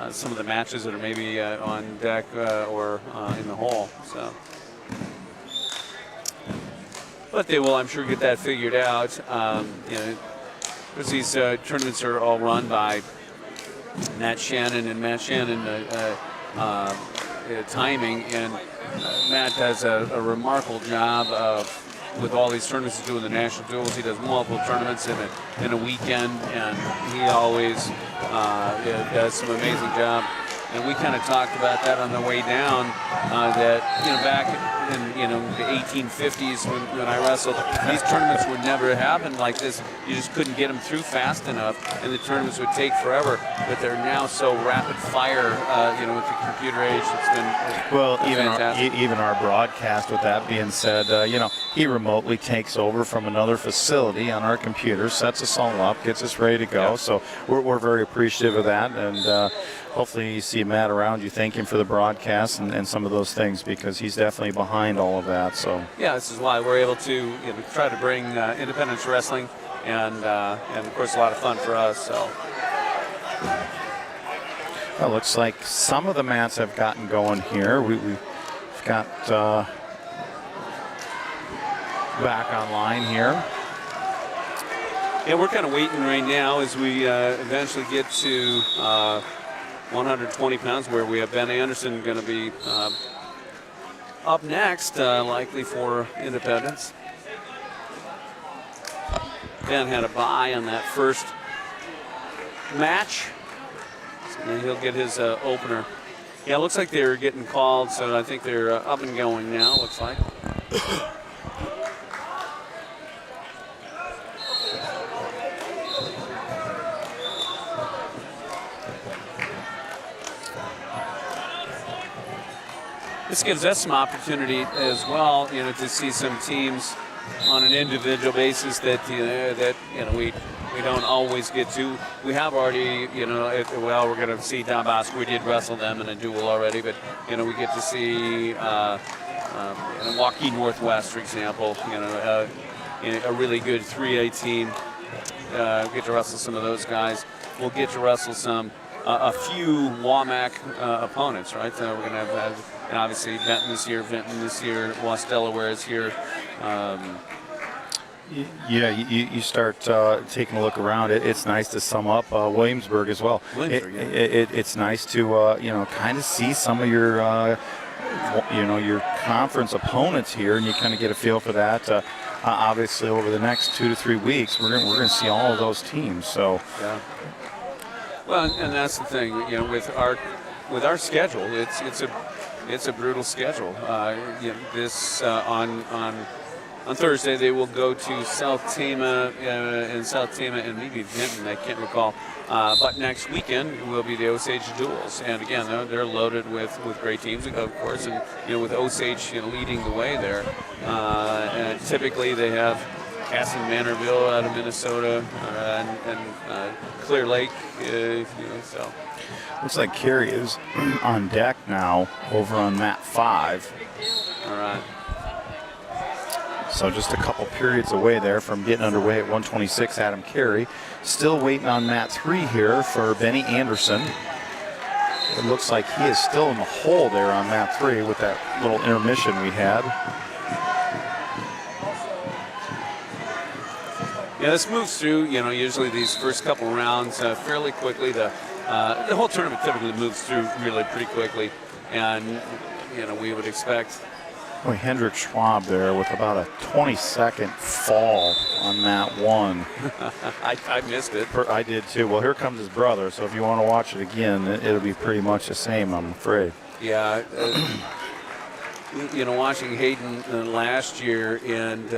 some of the matches that are maybe on deck or in the hall. So, but they will, I'm sure, get that figured out. Because these tournaments are all run by Matt Shannon, and Matt Shannon timing, and Matt does a remarkable job of. With all these tournaments he's doing the national duels, he does multiple tournaments in a weekend, and he always does some amazing job. And we kind of talked about that on the way down. That back in the 1850s when I wrestled, these tournaments would never happen like this. You just couldn't get them through fast enough, and the tournaments would take forever. But they're now so rapid fire, with the computer age. It's been even our broadcast. With that being said, he remotely takes over from another facility on our computer, sets us all up, gets us ready to go. Yep. So we're very appreciative of that, and hopefully you see Matt around. You thank him for the broadcast and some of those things, because he's definitely behind all of that. So yeah, this is why we're able to try to bring independence wrestling and of course a lot of fun for us. So. Well, it looks like some of the mats have gotten going here. We've got back online here. Yeah, we're kind of waiting right now as we eventually get to 120 pounds, where we have Ben Anderson going to be up next, likely for independence. Ben had a bye on that first match, so he'll get his opener. Yeah, it looks like they're getting called, so I think they're up and going now, looks like. This gives us some opportunity as well, to see some teams on an individual basis that we don't always get to. We have already, we're going to see Don Bosco. We did wrestle them in a duel already, but we get to see Waukee Northwest, for example. A really good 3A team. Get to wrestle some of those guys. We'll get to wrestle a few WAMAC opponents, right? We're going to have. And obviously, Vinton this year, West Delaware is here. Yeah, you start taking a look around. It's nice to sum up Williamsburg as well. It's nice to kind of see some of your your conference opponents here, and you kind of get a feel for that. Obviously, over the next 2 to 3 weeks, we're going to see all of those teams. So. Yeah. Well, and that's the thing. With our schedule, it's a brutal schedule. On Thursday they will go to South Tama and maybe Vinton, I can't recall. But next weekend will be the Osage Duels, and again they're loaded with great teams, of course, and with Osage leading the way there. And typically they have Casson Manorville out of Minnesota and Clear Lake, so. Looks like Carey is on deck now over on mat 5. All right. So just a couple periods away there from getting underway at 126. Adam Carey still waiting on mat 3 here for Benny Anderson. It looks like he is still in the hole there on mat 3 with that little intermission we had. Yeah, this moves through, usually these first couple rounds fairly quickly. The whole tournament typically moves through really pretty quickly, and we would expect. Boy, Hendrik Schwab there with about a 20-second fall on that one. I missed it. I did too. Well, here comes his brother, so if you want to watch it again, it'll be pretty much the same, I'm afraid. Yeah, watching Hayden last year, and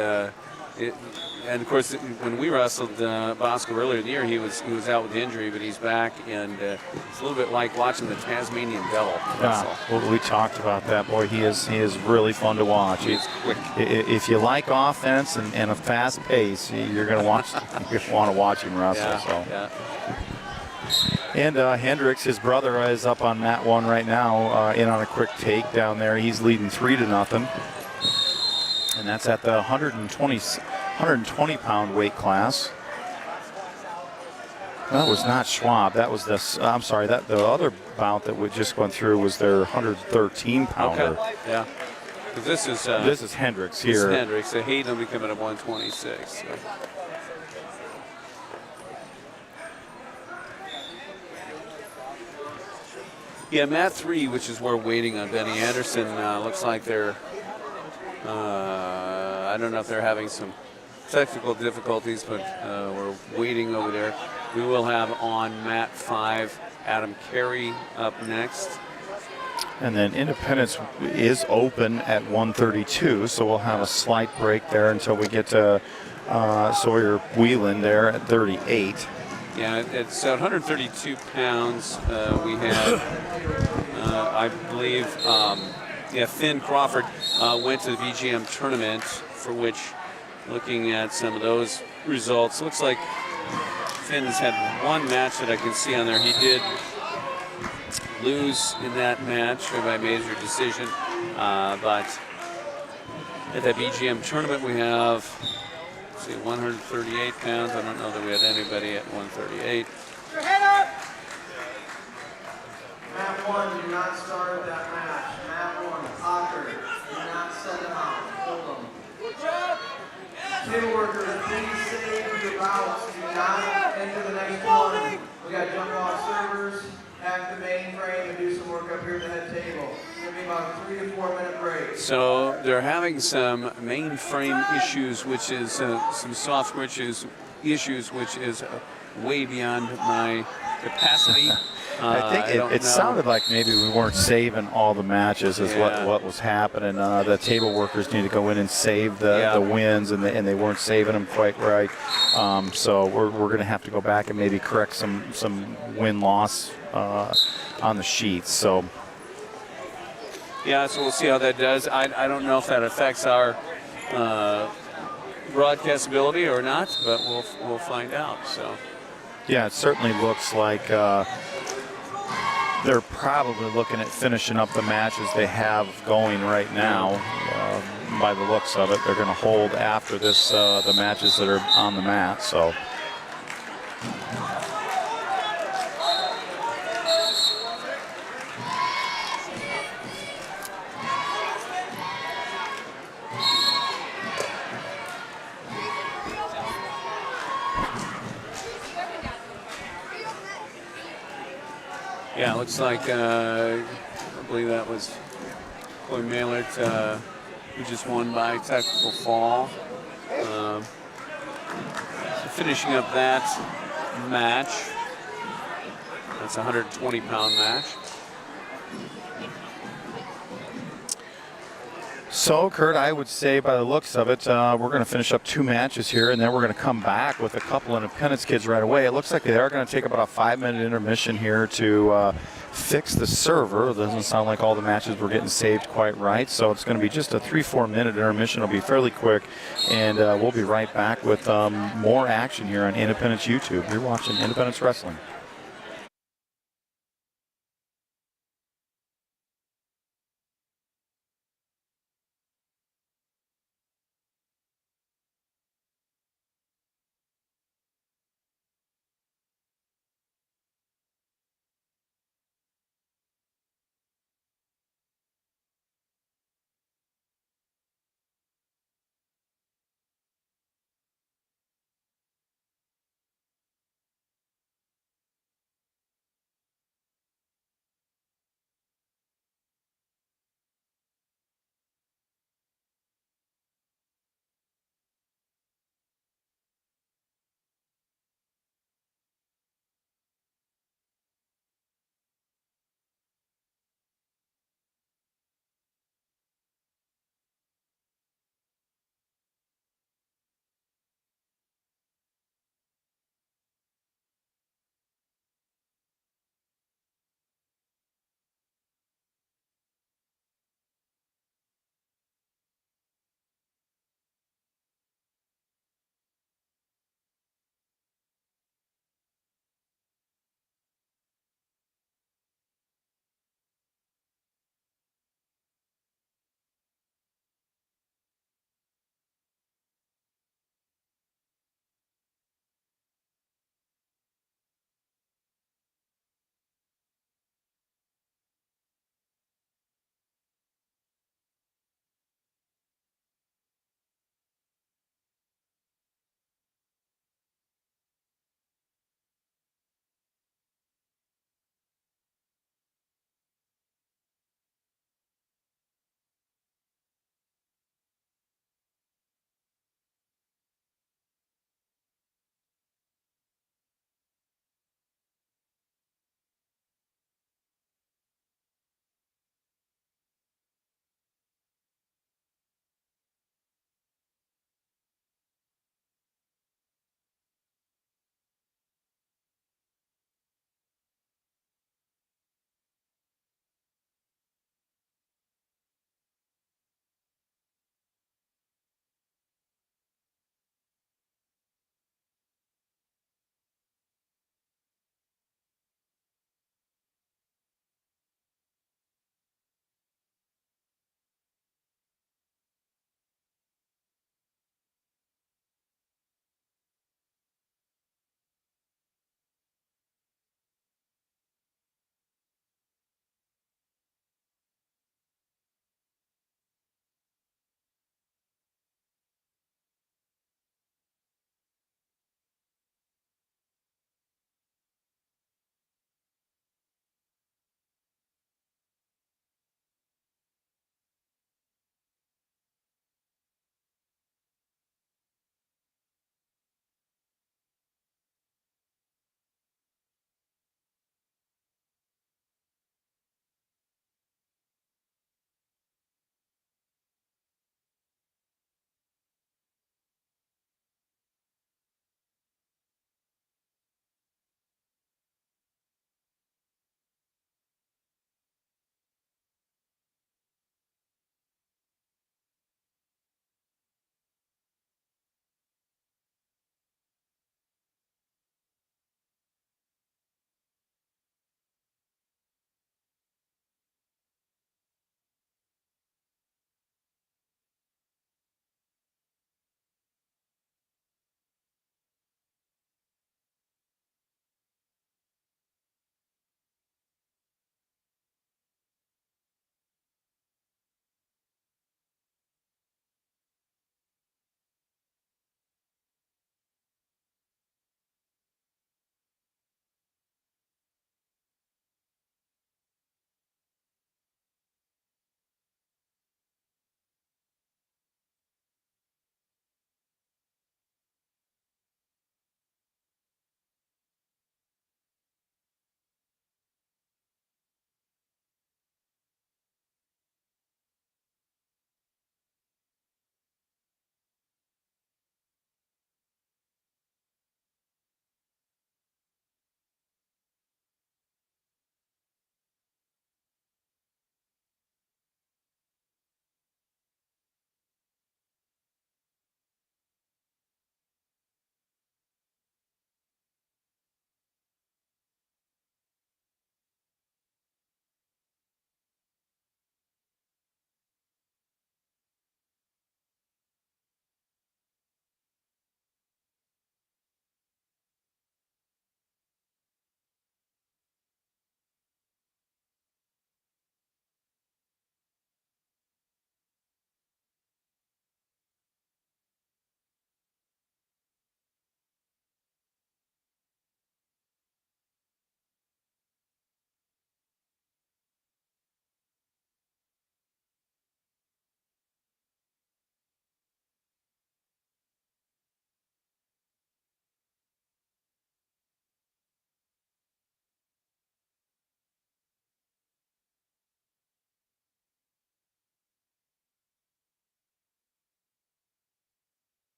of course, when we wrestled Bosco earlier in the year, he was out with injury, but he's back, and it's a little bit like watching the Tasmanian Devil wrestle. Yeah, well, we talked about that. Boy, he is really fun to watch. He's quick. If you like offense and a fast pace, you're going to want to watch him wrestle. Yeah, so. Yeah. And Hendricks, his brother, is up on mat 1 right now, in on a quick take down there. He's leading 3-0, and that's at the 120-pound weight class. That was not Schwab. That was the other bout that we just went through was their 113-pounder. Okay. Yeah. This is Hendricks here. This is Hendricks. So Hayden will be coming at 126. So. Yeah, mat 3, which is where we're waiting on Benny Anderson. Looks like they're. I don't know if they're having some technical difficulties, but we're waiting over there. We will have on mat 5 Adam Carey up next. And then Independence is open at 132, so we'll have a slight break there until we get to Sawyer Whelan there at 38. Yeah, it's 132 pounds. We have, I believe, Finn Crawford went to the BGM tournament, for which, looking at some of those results, looks like Finn's had one match that I can see on there. He did lose in that match by major decision, but at that BGM tournament we have, let's see, 138 pounds. I don't know that we had anybody at 138. Your head up! Mat 1, do not start that match. Mat 1, Ocker, do not send them out. Hold them. Good job! Table workers, please save your bouts. Do not enter the next one. We got jump off servers, hack the mainframe, and do some work up here at the head table. It's going to be about a 3 to 4 minute break. So they're having some mainframe issues, which is some software issues, which is way beyond my capacity. I think I don't it know. sounded like maybe we weren't saving all the matches is Yeah. what was happening. The table workers need to go in and save Yeah. the wins, and they weren't saving them quite right. So we're going to have to go back and maybe correct some win-loss on the sheets. So Yeah, so we'll see how that does. I don't know if that affects our broadcastability or not, but we'll find out. So yeah, it certainly looks like they're probably looking at finishing up the matches they have going right now. By the looks of it, they're going to hold after this the matches that are on the mat. So. yeah, it looks like I believe that was Chloe Maylert who just won by technical fall. So finishing up that match. That's a 120-pound match. So, Kurt, I would say by the looks of it, we're going to finish up 2 matches here, and then we're going to come back with a couple of Independence kids right away. It looks like they are going to take about a 5-minute intermission here to fix the server. It doesn't sound like all the matches were getting saved quite right, so it's going to be just a 3-4 minute intermission. It'll be fairly quick, and we'll be right back with more action here on Independence YouTube. You're watching Independence Wrestling.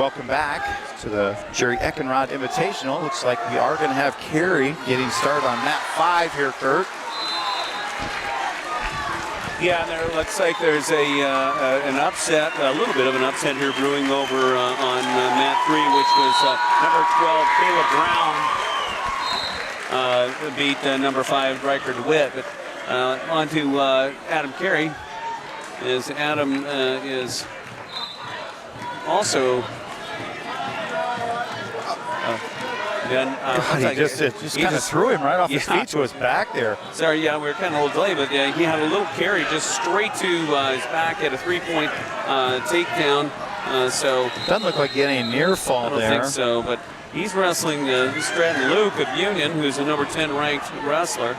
Welcome back to the Jerry Eckenrod Invitational. Looks like we are going to have Carey getting started on mat 5 here, Kurt. Yeah, there looks like there's an upset, a little bit of an upset here brewing over on mat 3, which was number 12, Caleb Brown beat number 5, Riker DeWitt. But on to Adam Carey, as Adam is also God, he just kind of threw him right off his feet to his back there. Sorry, yeah, we were kind of a little delayed, but he had a little carry just straight to his back at a 3-point takedown. So doesn't look like getting a near fall there. I don't think so, but he's wrestling Stratton Luke of Union, who's a number 10 ranked wrestler.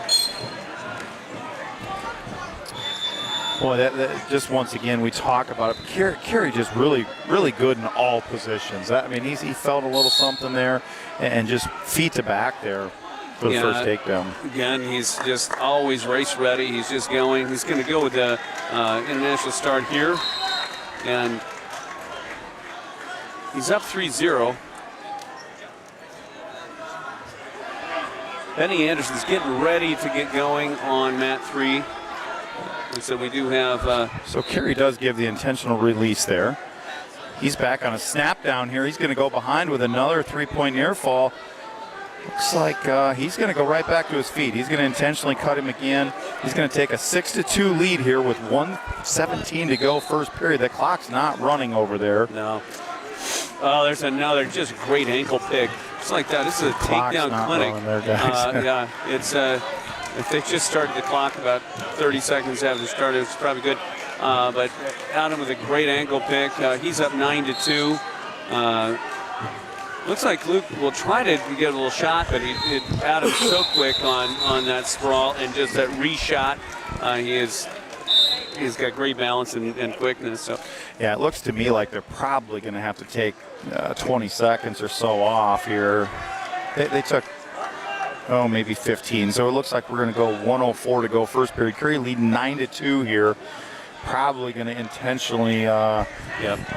Boy, that just once again we talk about it. Carey just really good in all positions. I mean, he felt a little something there, and just feet to back there for the first takedown. Again, he's just always race ready. He's just going. He's going to go with the international start here, and he's up 3-0. Benny Anderson's getting ready to get going on mat 3. So we do have. So Carey does give the intentional release there. He's back on a snap down here. He's going to go behind with another 3-point near fall. Looks like he's going to go right back to his feet. He's going to intentionally cut him again. He's going to take a 6-2 lead here with 1:17 to go first period. The clock's not running over there. No. Oh, there's another just great ankle pick. It's like that. This is a takedown clinic. There, guys. Yeah, it's. If they just started the clock about 30 seconds after it started, it's probably good. But Adam with a great ankle pick. He's up 9-2. Looks like Luke will try to get a little shot, but Adam's so quick on that sprawl and just that reshot. He's got great balance and quickness. So yeah, it looks to me like they're probably going to have to take 20 seconds or so off here. They took maybe 15. So it looks like we're going to go 1:04 to go first period. Carey leading 9-2 here. Probably going to intentionally,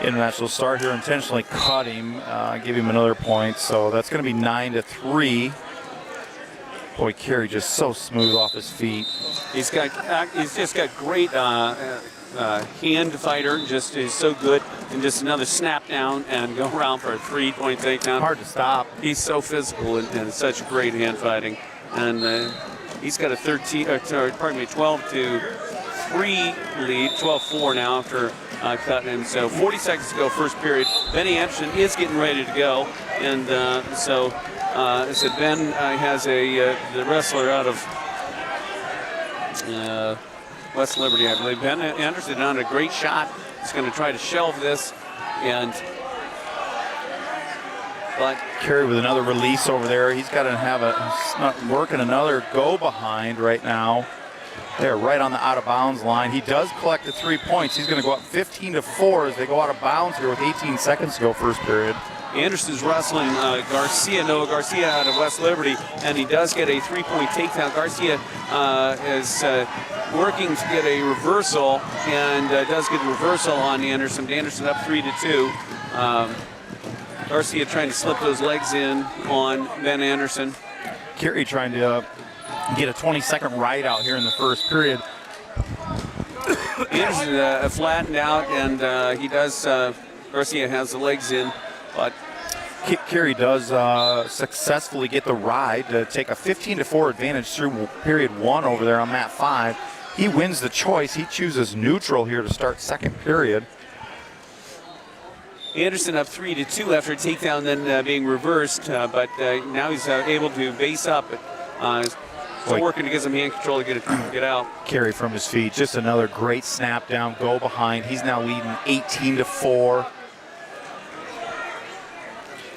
international start here, intentionally cut him, give him another point. So that's going to be 9-3. Boy, Carey just so smooth off his feet. He's just got great hand fighter. Just is so good, and just another snap down and go around for a 3-point takedown. Hard to stop. He's so physical and such great hand fighting, and he's got a 12-3 lead, 12-4 now after cutting him. So 40 seconds to go first period. Benny Anderson is getting ready to go, and so I said Ben has the wrestler out of West Liberty, I believe. Ben Anderson on a great shot. He's going to try to shelve this, but Carey with another release over there. He's got to have he's not working another go behind right now. They're right on the out of bounds line. He does collect the 3 points. He's going to go up 15-4 as they go out of bounds here with 18 seconds to go first period. Anderson's wrestling Noah Garcia out of West Liberty, and he does get a 3-point takedown. Garcia is working to get a reversal, and does get a reversal on Anderson. Anderson up 3-2. Garcia trying to slip those legs in on Ben Anderson. Carey trying to get a 20-second ride out here in the first period. Anderson flattened out, and he does. Garcia has the legs in, but Carey does successfully get the ride to take a 15-4 advantage through period 1 over there on mat 5. He wins the choice. He chooses neutral here to start second period. Anderson up 3-2 after a takedown, then being reversed, but now he's able to base up. Still working to get some hand control to get out. Carey from his feet. Just another great snap down, go behind. He's now leading 18-4.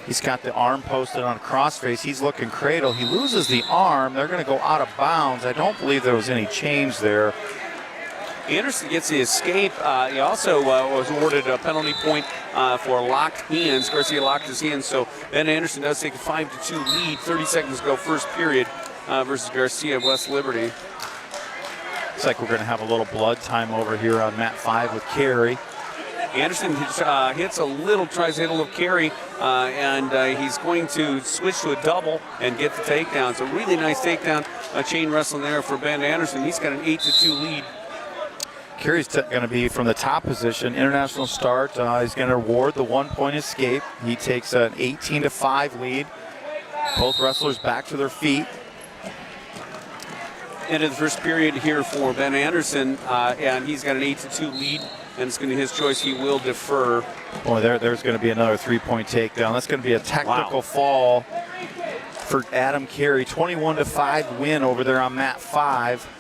He's got the arm posted on a crossface. He's looking cradle. He loses the arm. They're going to go out of bounds. I don't believe there was any change there. Anderson gets the escape. He also was awarded a penalty point for locked hands. Garcia locked his hands, so Ben Anderson does take a 5-2 lead. 30 seconds to go first period versus Garcia of West Liberty. Looks like we're going to have a little blood time over here on mat 5 with Carey. Anderson hits a little, tries to hit a little carry, and he's going to switch to a double and get the takedown. It's a really nice takedown, chain wrestling there for Ben Anderson. He's got an 8-2 lead. Carey's going to be from the top position, international start. He's going to award the 1-point escape. He takes an 18-5 lead. Both wrestlers back to their feet. End of the first period here for Ben Anderson, and he's got an 8-2 lead, and it's going to be his choice. He will defer. Boy, there's going to be another 3-point takedown. That's going to be a technical fall for Adam Carey. 21-5 win over there on mat 5.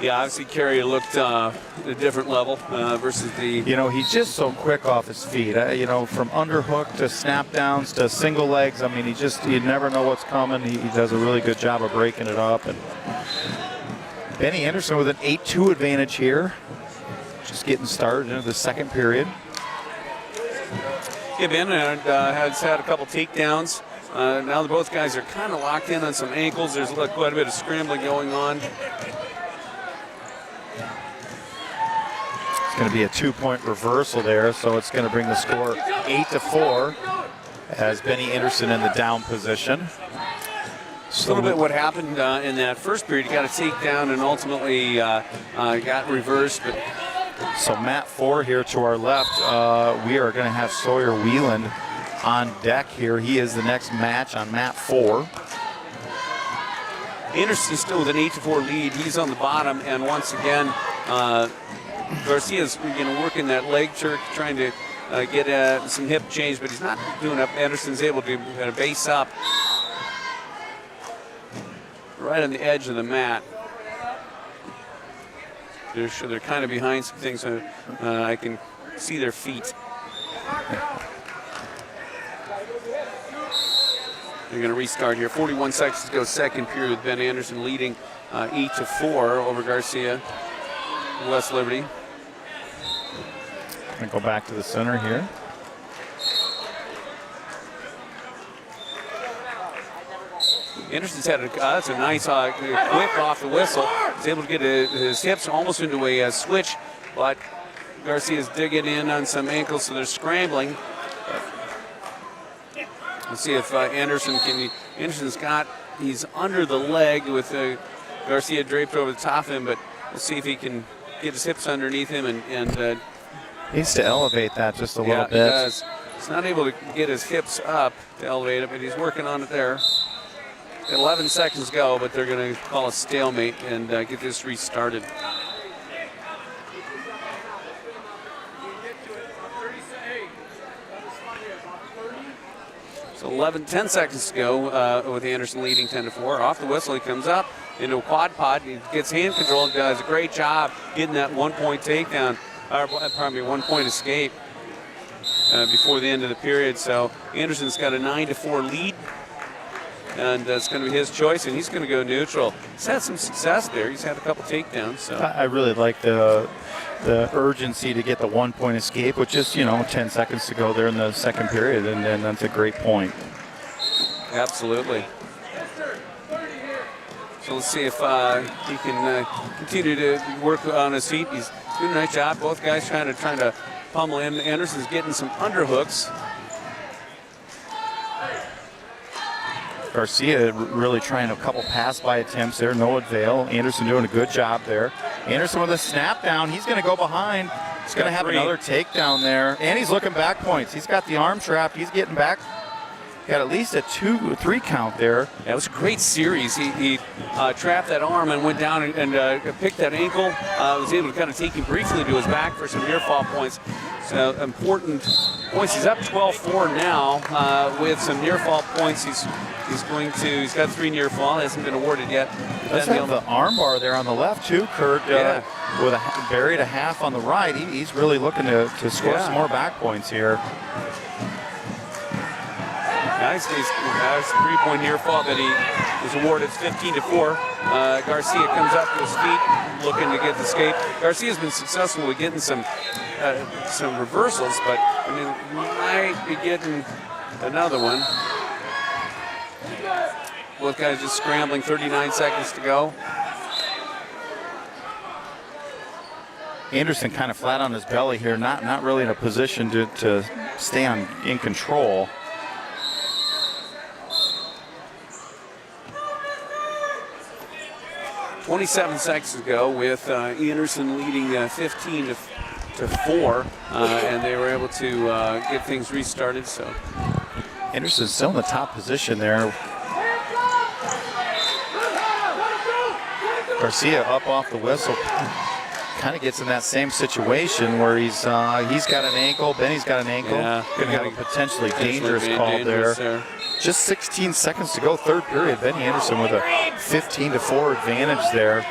Yeah, obviously Carey looked at a different level versus the... You know, he's just so quick off his feet. You know, from underhook to snap downs to single legs. I mean, you never know what's coming. He does a really good job of breaking it up. And Benny Anderson with an 8-2 advantage here. Just getting started into the second period. Yeah, Ben has had a couple takedowns. Now both guys are kind of locked in on some ankles. There's quite a bit of scrambling going on. It's going to be a 2-point reversal there, so it's going to bring the score 8-4 as Benny Anderson in the down position. A little bit what happened in that first period. He got a takedown and ultimately got reversed. But so mat 4 here to our left, we are going to have Sawyer Wheeland on deck here. He is the next match on mat 4. Anderson still with an 8-4 lead. He's on the bottom, and once again, Garcia's working that leg jerk, trying to get some hip change, but he's not doing up. Anderson's able to base up right on the edge of the mat. They're kind of behind some things, so I can see their feet. They're going to restart here. 41 seconds to go, second period with Ben Anderson leading 8-4 over Garcia. West Liberty. Going to go back to the center here. Anderson's had that's a nice quick off the whistle. He's able to get his hips almost into a switch, but Garcia's digging in on some ankles, so they're scrambling. Let's see if Anderson can. He's under the leg with Garcia draped over the top of him, but we'll see if he can get his hips underneath him and needs to elevate that just a little bit. He does. He's not able to get his hips up to elevate it, but he's working on it there. 11 seconds to go, but they're going to call a stalemate and get this restarted. So 10 seconds to go with Anderson leading 10-4. Off the whistle, he comes up into a quad pod. He gets hand control and does a great job getting that 1-point takedown, or pardon me, 1-point escape before the end of the period. So Anderson's got a 9-4 lead, and it's going to be his choice, and he's going to go neutral. He's had some success there. He's had a couple takedowns. So I really like the urgency to get the 1-point escape, which is 10 seconds to go there in the second period, and then that's a great point. Absolutely. So let's see if he can continue to work on his feet. He's doing a nice job. Both guys trying to pummel him. Anderson's getting some underhooks. Garcia really trying a couple pass-by attempts there, no avail. Anderson doing a good job there. Anderson with a snap down. He's going to go behind. He's going to have another takedown there. And he's looking back points. He's got the arm trapped. He's getting back. Got at least a 2-3 count there. That was a great series. He trapped that arm and went down and picked that ankle. Was able to kind of take him briefly to his back for some near fall points. So important points. He's up 12-4 now with some near fall points. He's got 3 near fall. Hasn't been awarded yet. Does have the arm bar there on the left too, Kurt. With buried a half on the right. He's really looking to score some more back points here. Nice 3-point near fall that he is awarded. It's 15-4. Garcia comes up to his feet, looking to get the escape. Garcia's been successful with getting some reversals, but he might be getting another one. Both guys just scrambling. 39 seconds to go. Anderson kind of flat on his belly here, not really in a position to stay in control. .27 seconds to go with Anderson leading 15 to 4, and they were able to get things restarted. So Anderson's still in the top position there. Garcia up off the whistle. Kind of gets in that same situation where he's got an ankle, Benny's got an ankle. Yeah, going to have a potentially dangerous call there. Just 16 seconds to go, third period. Benny Anderson with a 15 to 4 advantage there.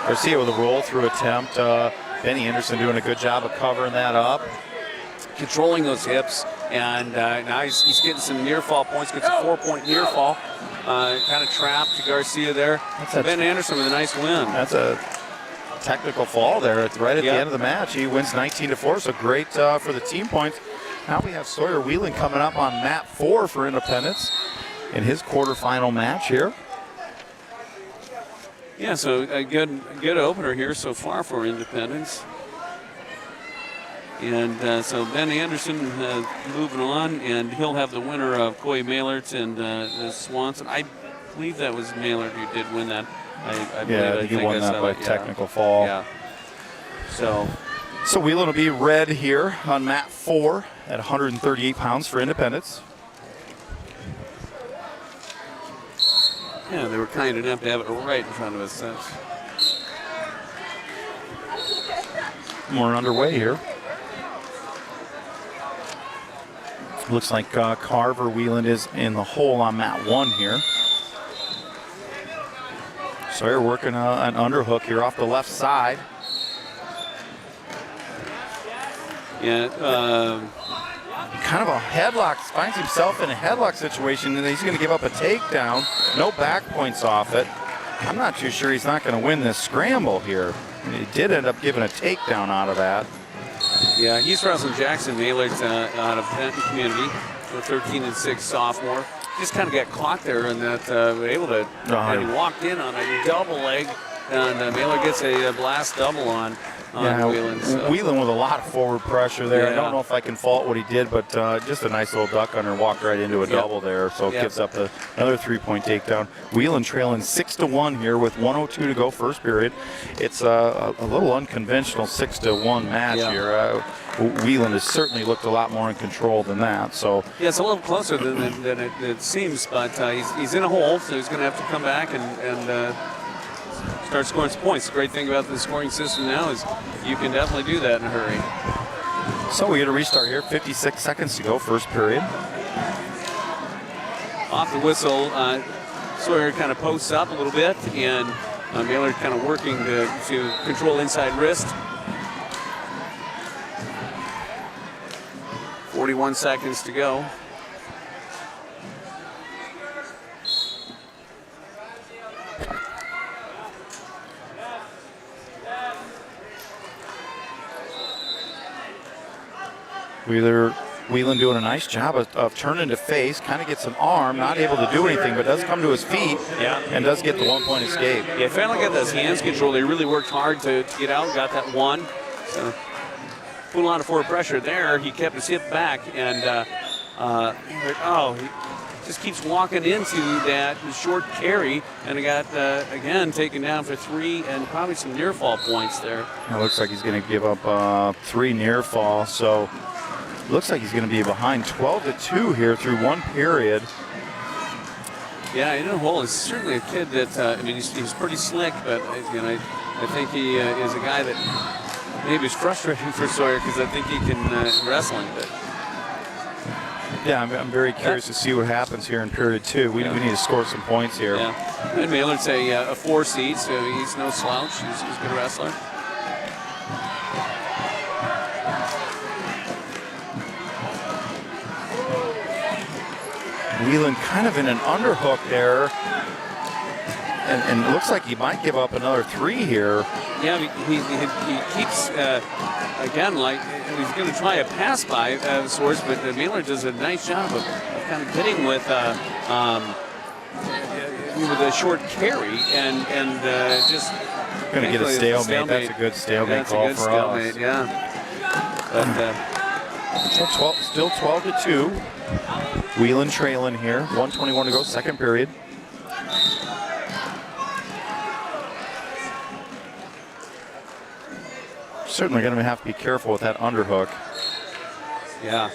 Garcia with a roll-through attempt. Benny Anderson doing a good job of covering that up. Controlling those hips, and now he's getting some near fall points, gets a 4-point near fall. Kind of trapped Garcia there. Ben Anderson with a nice win. That's a technical fall there. It's right at the end of the match. He wins 19 to 4, so great for the team points. Now we have Sawyer Whelan coming up on mat 4 for Independence in his quarterfinal match here. Yeah, so a good opener here so far for Independence. And so Ben Anderson moving on, and he'll have the winner of Coy Maylert and Swanson. I believe that was Maylert who did win that. I think he won that by technical fall. Yeah. So Whelan will be red here on mat 4 at 138 pounds for Independence. Yeah, they were kind enough to have it right in front of us. More underway here. Looks like Carver Whelan is in the hole on mat 1 here. Sawyer working an underhook here off the left side. Yeah. Kind of a headlock, finds himself in a headlock situation, and he's going to give up a takedown. No back points off it. I'm not too sure he's not going to win this scramble here. He did end up giving a takedown out of that. Yeah, he's wrestling Jackson Maylert out of Benton Community, the 13-6 sophomore. Just kind of got caught there, and that able to. And he walked in on a double leg, and Maylert gets a blast double on Whelan. So. Whelan with a lot of forward pressure there. I don't know if I can fault what he did, but just a nice little duck under, walked right into a double there. So it gives up another 3-point takedown. Whelan trailing 6-1 here with 1:02 to go first period. It's a little unconventional 6-1 match here. Whelan has certainly looked a lot more in control than that. So yeah, it's a little closer than it seems, but he's in a hole, so he's going to have to come back and start scoring some points. The great thing about the scoring system now is you can definitely do that in a hurry. So we get a restart here, 56 seconds to go, first period. Off the whistle, Sawyer kind of posts up a little bit, and Maylert kind of working to control inside wrist. 41 seconds to go. Whelan doing a nice job of turning to face, kind of gets an arm, not able to do anything, but does come to his feet and does get the 1-point escape. Yeah, finally got those hands controlled. They really worked hard to get out, got that one. So put a lot of forward pressure there. He kept his hip back, and he just keeps walking into that short carry, and he got, again, taken down for 3 and probably some near fall points there. It looks like he's going to give up 3 near fall, so looks like he's going to be behind 12-2 here through one period. Yeah, in a hole. He's certainly a kid that, he's pretty slick, but I think he is a guy that maybe is frustrating for Sawyer because I think he can wrestle a bit. Yeah, I'm very curious to see what happens here in period 2. We need to score some points here. Yeah, and Maylert's a 4 seed, so he's no slouch. He's a good wrestler. Whelan kind of in an underhook there, and it looks like he might give up another 3 here. Yeah, he keeps, again, like he's going to try a pass by Swords, but Maylert does a nice job of kind of hitting with with a short carry and just Going to get a stalemate. That's a good stalemate call for us. Yeah. But, still 12-2. Wheelan trailing here. 1:21 to go, second period. Certainly going to have to be careful with that underhook. yeah.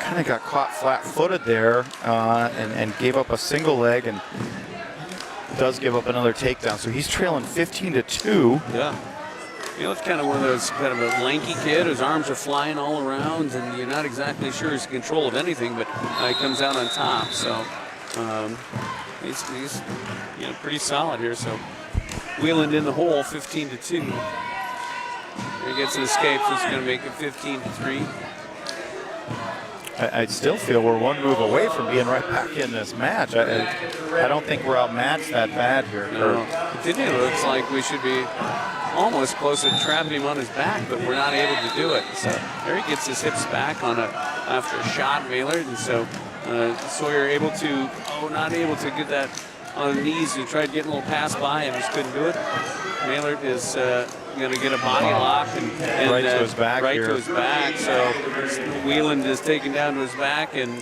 Kind of got caught flat-footed there and gave up a single leg and does give up another takedown. So he's trailing 15-2. Yeah. It's kind of one of those kind of a lanky kid whose arms are flying all around, and you're not exactly sure he's in control of anything, but he comes out on top. So he's pretty solid here. So Wheeland in the hole, 15-2. He gets an escape, so it's going to make it 15-3. I still feel we're one move away from being right back in this match. I don't think we're outmatched that bad here. No. It looks like we should be almost close to trapping him on his back, but we're not able to do it. So there he gets his hips back after a shot, Maylard, and so Sawyer not able to get that on the knees. He tried getting a little pass by and just couldn't do it. Maylard is going to get a body lock and right to his back to his back. So Wheeland is taken down to his back, and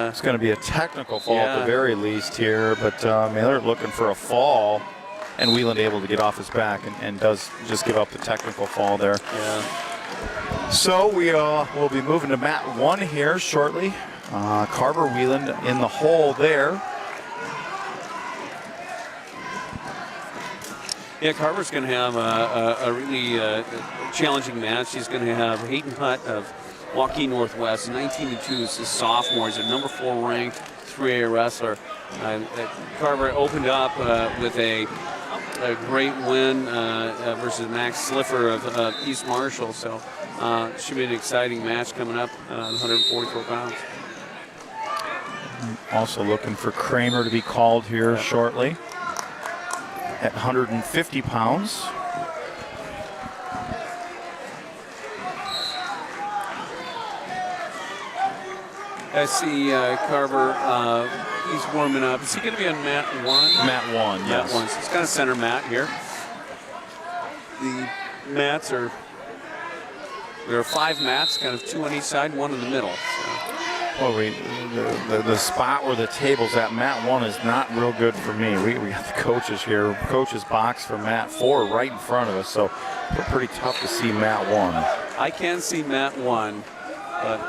it's going to be a technical fall at the very least here. But Maylard looking for a fall, and Wheeland able to get off his back and does just give up the technical fall there. Yeah. So we will be moving to mat 1 here shortly. Carver Wheeland in the hole there. Yeah, Carver's going to have a really challenging match. He's going to have Hayden Hutt of Waukee Northwest, 19-2 is his sophomore. He's a number 4 ranked 3A wrestler. Carver opened up with a great win versus Max Sliffer of East Marshall. So should be an exciting match coming up, 144 pounds. Also looking for Kramer to be called here shortly at 150 pounds. I see Carver, he's warming up. Is he going to be on mat 1? Mat 1, yes. Mat 1, so it's kind of center mat here. The mats there are 5 mats, kind of 2 on each side, 1 in the middle. So. Well, the spot where the table's at mat 1 is not real good for me. We got the coaches here. Coaches box for mat 4 right in front of us, so we're pretty tough to see mat 1. I can see mat 1, but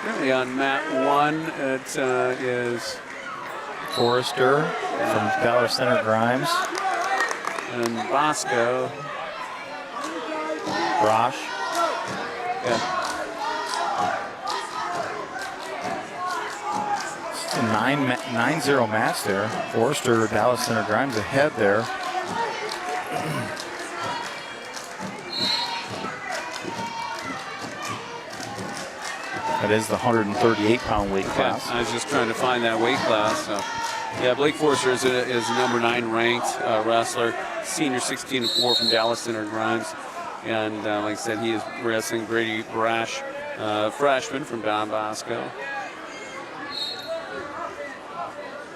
currently on mat 1 it is Forrester from Dollar Center Grimes. And Bosco. Brosh. Yeah. 9-0 match there. Forrester, Dallas Center Grimes ahead there. That is the 138-pound weight class. I was just trying to find that weight class. So. Yeah, Blake Forrester is number 9 ranked wrestler, senior 16-4 from Dallas Center Grimes. And like I said, he is wrestling Grady Brash, freshman from Don Bosco.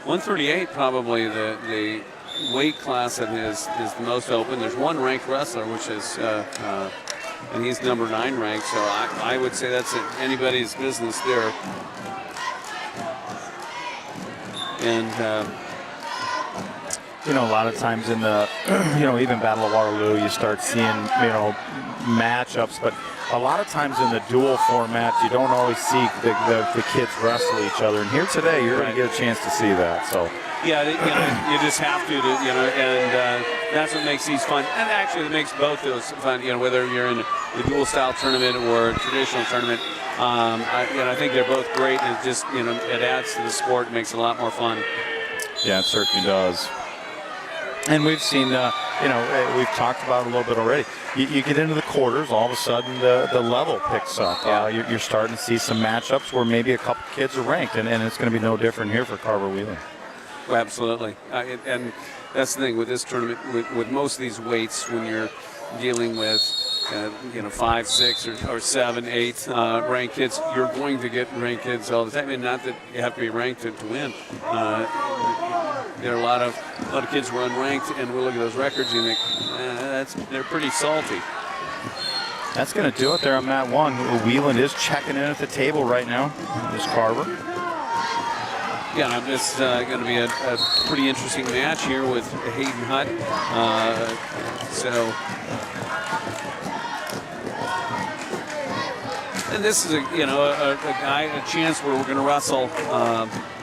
138 probably the weight class that is the most open. There's 1 ranked wrestler, which is, and he's number 9 ranked. So I would say that's anybody's business there. And a lot of times in the, even Battle of Waterloo, you start seeing, matchups. But a lot of times in the dual format, you don't always see the kids wrestle each other. And here today, you're going to get a chance to see that. So. Yeah, you just have to, and that's what makes these fun. And actually, it makes both those fun, whether you're in the dual style tournament or a traditional tournament. I think they're both great, and it just, it adds to the sport, and makes it a lot more fun. Yeah, it certainly does. And we've seen, we've talked about it a little bit already. You get into the quarters, all of a sudden the level picks up. You're starting to see some matchups where maybe a couple kids are ranked, and it's going to be no different here for Carver Wheeling. Well, absolutely. And that's the thing with this tournament, with most of these weights, when you're dealing with you know, 5, 6, or 7, 8 ranked kids. You're going to get ranked kids all the time, and not that you have to be ranked to win. There are a lot of kids who are unranked, and we look at those records and think they're pretty salty. That's going to do it there on mat 1. Wheeland is checking in at the table right now. There's Carver. Yeah, this is going to be a pretty interesting match here with Hayden Hutt. And this is a chance where we're going to wrestle,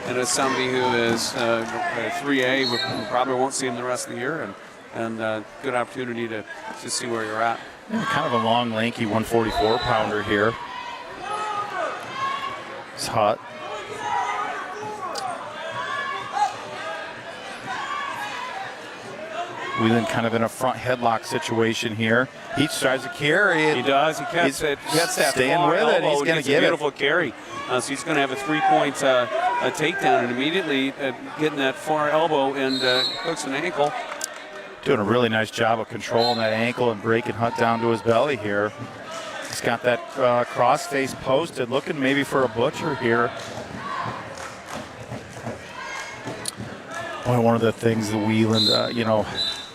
and as somebody who is 3A, we probably won't see him the rest of the year, and good opportunity to see where you're at. Yeah, kind of a long, lanky 144-pounder here. It's Hutt. Wheeland kind of in a front headlock situation here. He tries to carry it. He does. He gets that staying far with it. elbow. He's going to get it. Beautiful carry. So he's going to have a 3-point takedown, and immediately getting that far elbow and hooks an ankle. Doing a really nice job of controlling that ankle and breaking Hutt down to his belly here. He's got that cross face posted, looking maybe for a butcher here. Boy, one of the things the Wheeland,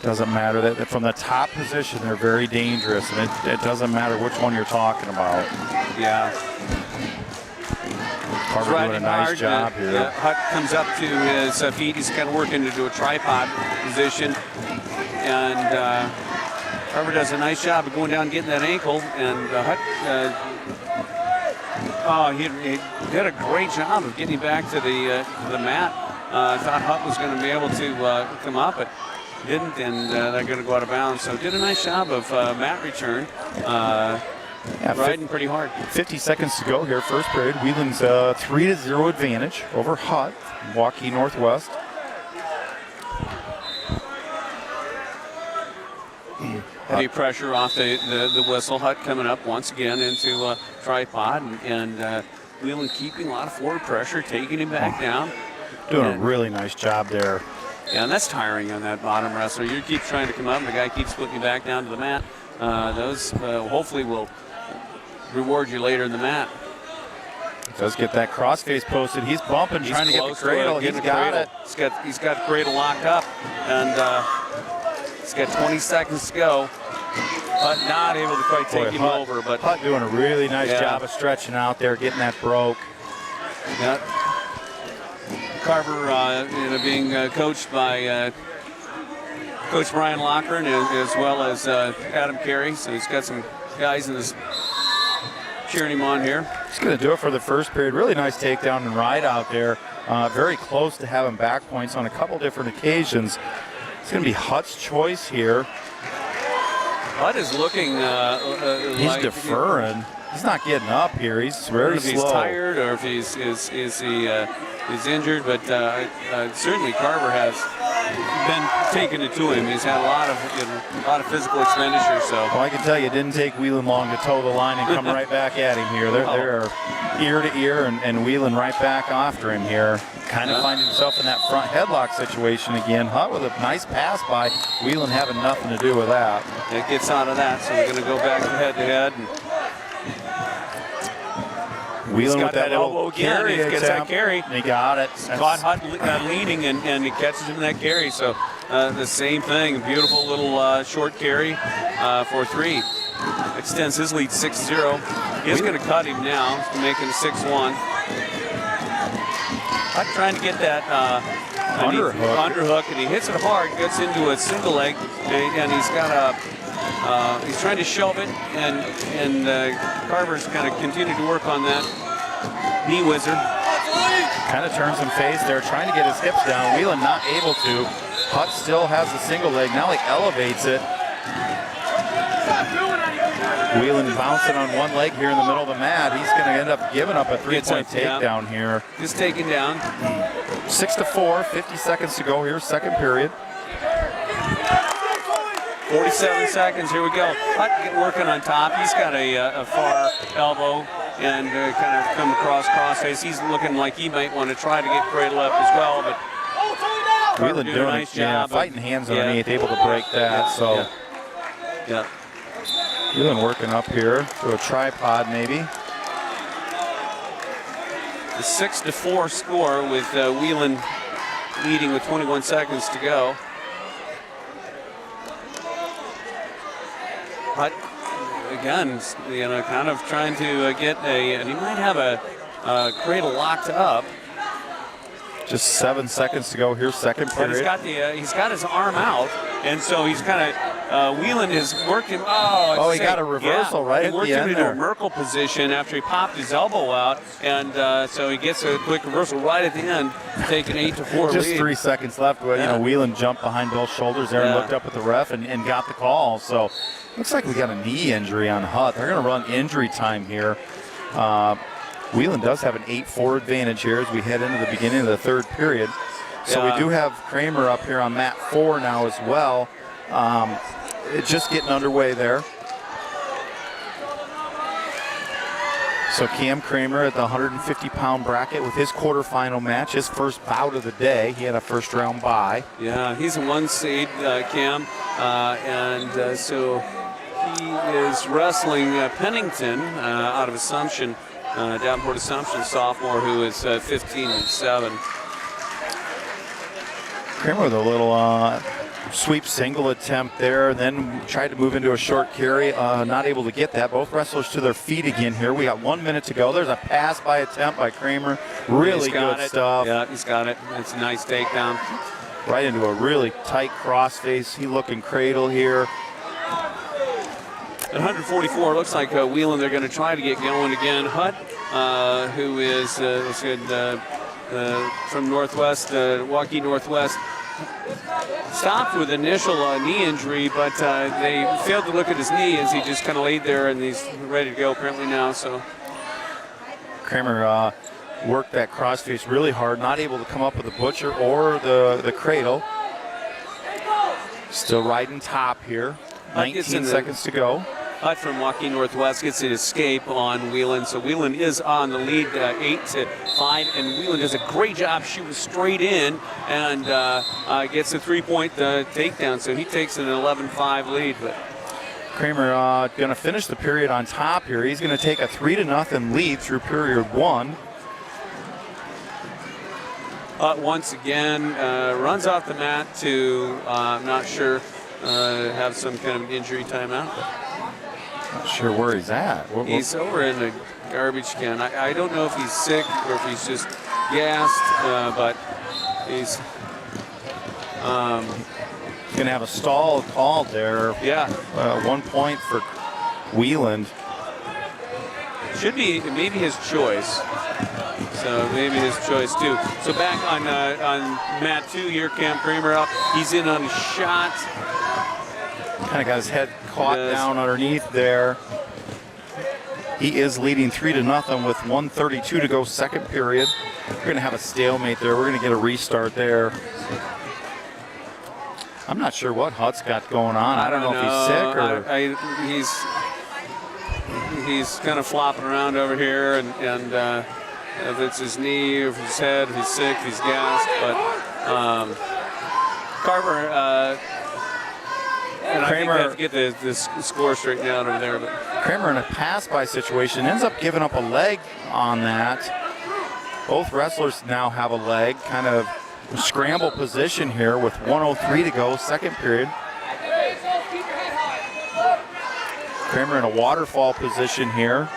doesn't matter that from the top position they're very dangerous, and it doesn't matter which one you're talking about. Yeah. Carver doing a nice job here. Hutt comes up to his feet. He's kind of working into a tripod position, and Carver does a nice job of going down and getting that ankle, and Hutt. He did a great job of getting back to the mat. I thought Hutt was going to be able to come up, but didn't, and they're going to go out of bounds. So did a nice job of mat return, riding pretty hard. 50 seconds to go here, first period. Wheeland's 3-0 advantage over Hutt, Waukee Northwest. Heavy pressure off the whistle. Hutt coming up once again into tripod, and Wheeland keeping a lot of forward pressure, taking him back down. Doing a really nice job there. Yeah, and that's tiring on that bottom wrestler. You keep trying to come up, and the guy keeps putting you back down to the mat. Those hopefully will reward you later in the mat. Does get that crossface posted. He's bumping, trying to get the cradle. He's got it. He's got the cradle locked up, and he's got 20 seconds to go. But not able to quite take him over. But Hutt doing a really nice job of stretching out there, getting that broke. Yeah. Carver being coached by Coach Brian Lochran as well as Adam Carey. So he's got some guys in this cheering him on here. He's going to do it for the first period. Really nice takedown and ride out there. Very close to having back points on a couple different occasions. It's going to be Hutt's choice here. Hutt is looking he's deferring. He's not getting up here. He's very slow. If he's tired or if he's injured, but certainly Carver has been taking it to him. He's had a lot of physical expenditure. So well, I can tell you, it didn't take Wheeland long to toe the line and come right back at him here. They're ear to ear, and Wheeland right back after him here. Kind of finding himself in that front headlock situation again. Hutt with a nice pass by Wheeland, having nothing to do with that. It gets out of that, so we're going to go back to head-to-head. Wheeland with that elbow again. He gets that carry. He got it. Caught Hutt leading, and he catches him in that carry. So the same thing. Beautiful little short carry for 3. Extends his lead 6-0. He's going to cut him now. He's making it 6-1. Hutt trying to get that underhook, and he hits it hard. Gets into a single leg, and he's got he's trying to shove it, and Carver's kind of continued to work on that knee wizard. Kind of turns him face there, trying to get his hips down. Wheeland not able to. Hutt still has the single leg, now like elevates it. Wheeland bouncing on one leg here in the middle of the mat. He's going to end up giving up a 3-point takedown here. Just taken down. 6-4, 50 seconds to go here, second period. 47 seconds, here we go. Hutt working on top. He's got a far elbow and kind of come across crossface. He's looking like he might want to try to get cradle up as well, but Wheeland doing a nice job. Fighting hands underneath, able to break that. Yeah. Whelan working up here to a tripod maybe. The 6-4 score with Whelan leading with 21 seconds to go. But again, kind of trying to get and he might have a cradle locked up. Just 7 seconds to go here, second period. But he's got his arm out, and so he's kind of Whelan is working. He got a reversal right at the end. He worked into a Merkle position after he popped his elbow out, and so he gets a quick reversal right at the end, taking 8-4 lead. Just 3 seconds left. Whelan jumped behind both shoulders there and looked up at the ref and got the call. So looks like we got a knee injury on Hutt. They're going to run injury time here. Whelan does have an 8-4 advantage here as we head into the beginning of the third period. So we do have Kramer up here on mat 4 now as well. It's just getting underway there. So Cam Kramer at the 150-pound bracket with his quarterfinal match, his first bout of the day. He had a first-round bye. Yeah, he's a 1 seed, Cam, and so he is wrestling Pennington out of Assumption. Davenport Assumption sophomore who is 15-7. Kramer with a little sweep single attempt there, then tried to move into a short carry, not able to get that. Both wrestlers to their feet again here. We got 1 minute to go. There's a pass by attempt by Kramer. Really good stuff. Yeah, he's got it. It's a nice takedown. Right into a really tight crossface. He looking cradle here. At 144, looks like Whelan, they're going to try to get going again. Hutt, who is from Northwest, Waukee Northwest, stopped with initial knee injury, but they failed to look at his knee as he just kind of laid there, and he's ready to go apparently now. So Kramer worked that crossface really hard, not able to come up with the butcher or the cradle. Still riding top here. 19 seconds to go. Hutt from Waukee Northwest gets an escape on Whelan. So Whelan is on the lead 8-5, and Whelan does a great job shooting straight in and gets a 3-point takedown. So he takes an 11-5 lead. But Kramer going to finish the period on top here. He's going to take a 3-0 lead through period 1. Hutt once again runs off the mat to, I'm not sure, have some kind of injury timeout. Not sure where he's at. He's over in the garbage can. I don't know if he's sick or if he's just gassed, but he's going to have a stall called there. Yeah. 1 point for Whelan. Should be maybe his choice. So maybe his choice too. So back on mat 2 here, Cam Kramer up. He's in on a shot. Kind of got his head caught down underneath there. He is leading 3-0 with 1:32 to go, second period. We're going to have a stalemate there. We're going to get a restart there. I'm not sure what Hutt's got going on. I don't know if he's sick or he's kind of flopping around over here, and if it's his knee, if his head, if he's sick, if he's gassed. But Carver. And Kramer, I think they have to get the score straightened out over there. But Kramer in a pass-by situation ends up giving up a leg on that. Both wrestlers now have a leg, kind of scramble position here with 1:03 to go, second period. Kramer in a waterfall position here.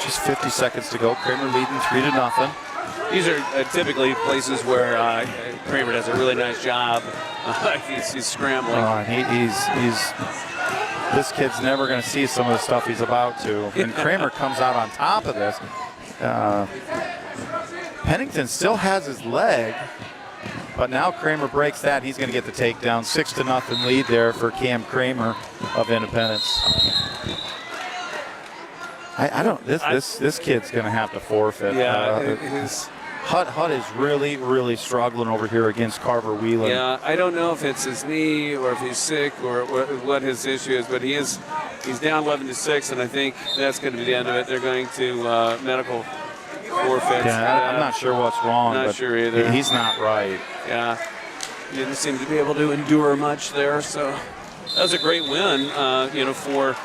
Just 50 seconds to go. Kramer leading 3-0. These are typically places where Kramer does a really nice job. He's scrambling. This kid's never going to see some of the stuff he's about to. And Kramer comes out on top of this. Pennington still has his leg, but now Kramer breaks that. He's going to get the takedown. 6-0 lead there for Cam Kramer of Independence. This kid's going to have to forfeit. Yeah, Hutt is really struggling over here against Carver Whelan. Yeah, I don't know if it's his knee or if he's sick or what his issue is, but he's down 11-6, and I think that's going to be the end of it. They're going to medical forfeit. Yeah, I'm not sure what's wrong. Not but sure either. He's not right. Yeah. didn't seem to be able to endure much there. So that was a great win, for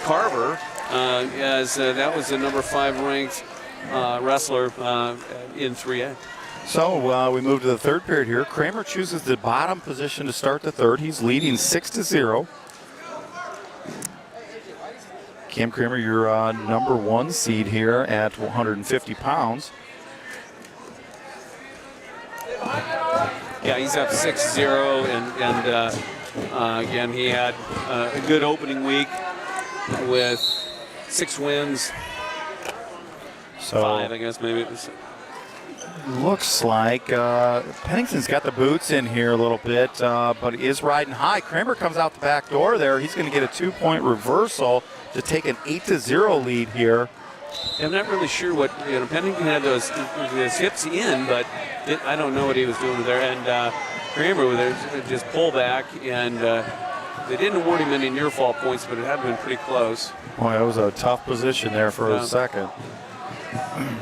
Carver, as that was the number 5 ranked wrestler in 3A. So we move to the third period here. Kramer chooses the bottom position to start the third. He's leading 6-0. Cam Kramer, your number 1 seed here at 150 pounds. Yeah, he's up 6-0, and again, he had a good opening week with 6 wins, So 5, I guess, maybe. It was. looks like Pennington's got the boots in here a little bit, but he is riding high. Kramer comes out the back door there. He's going to get a 2-point reversal to take an 8-0 lead here. I'm not really sure what, Pennington had his hips in, but I don't know what he was doing there. And Kramer with just pull back, and they didn't award him any near fall points, but it had been pretty close. Boy, that was a tough position there for a second.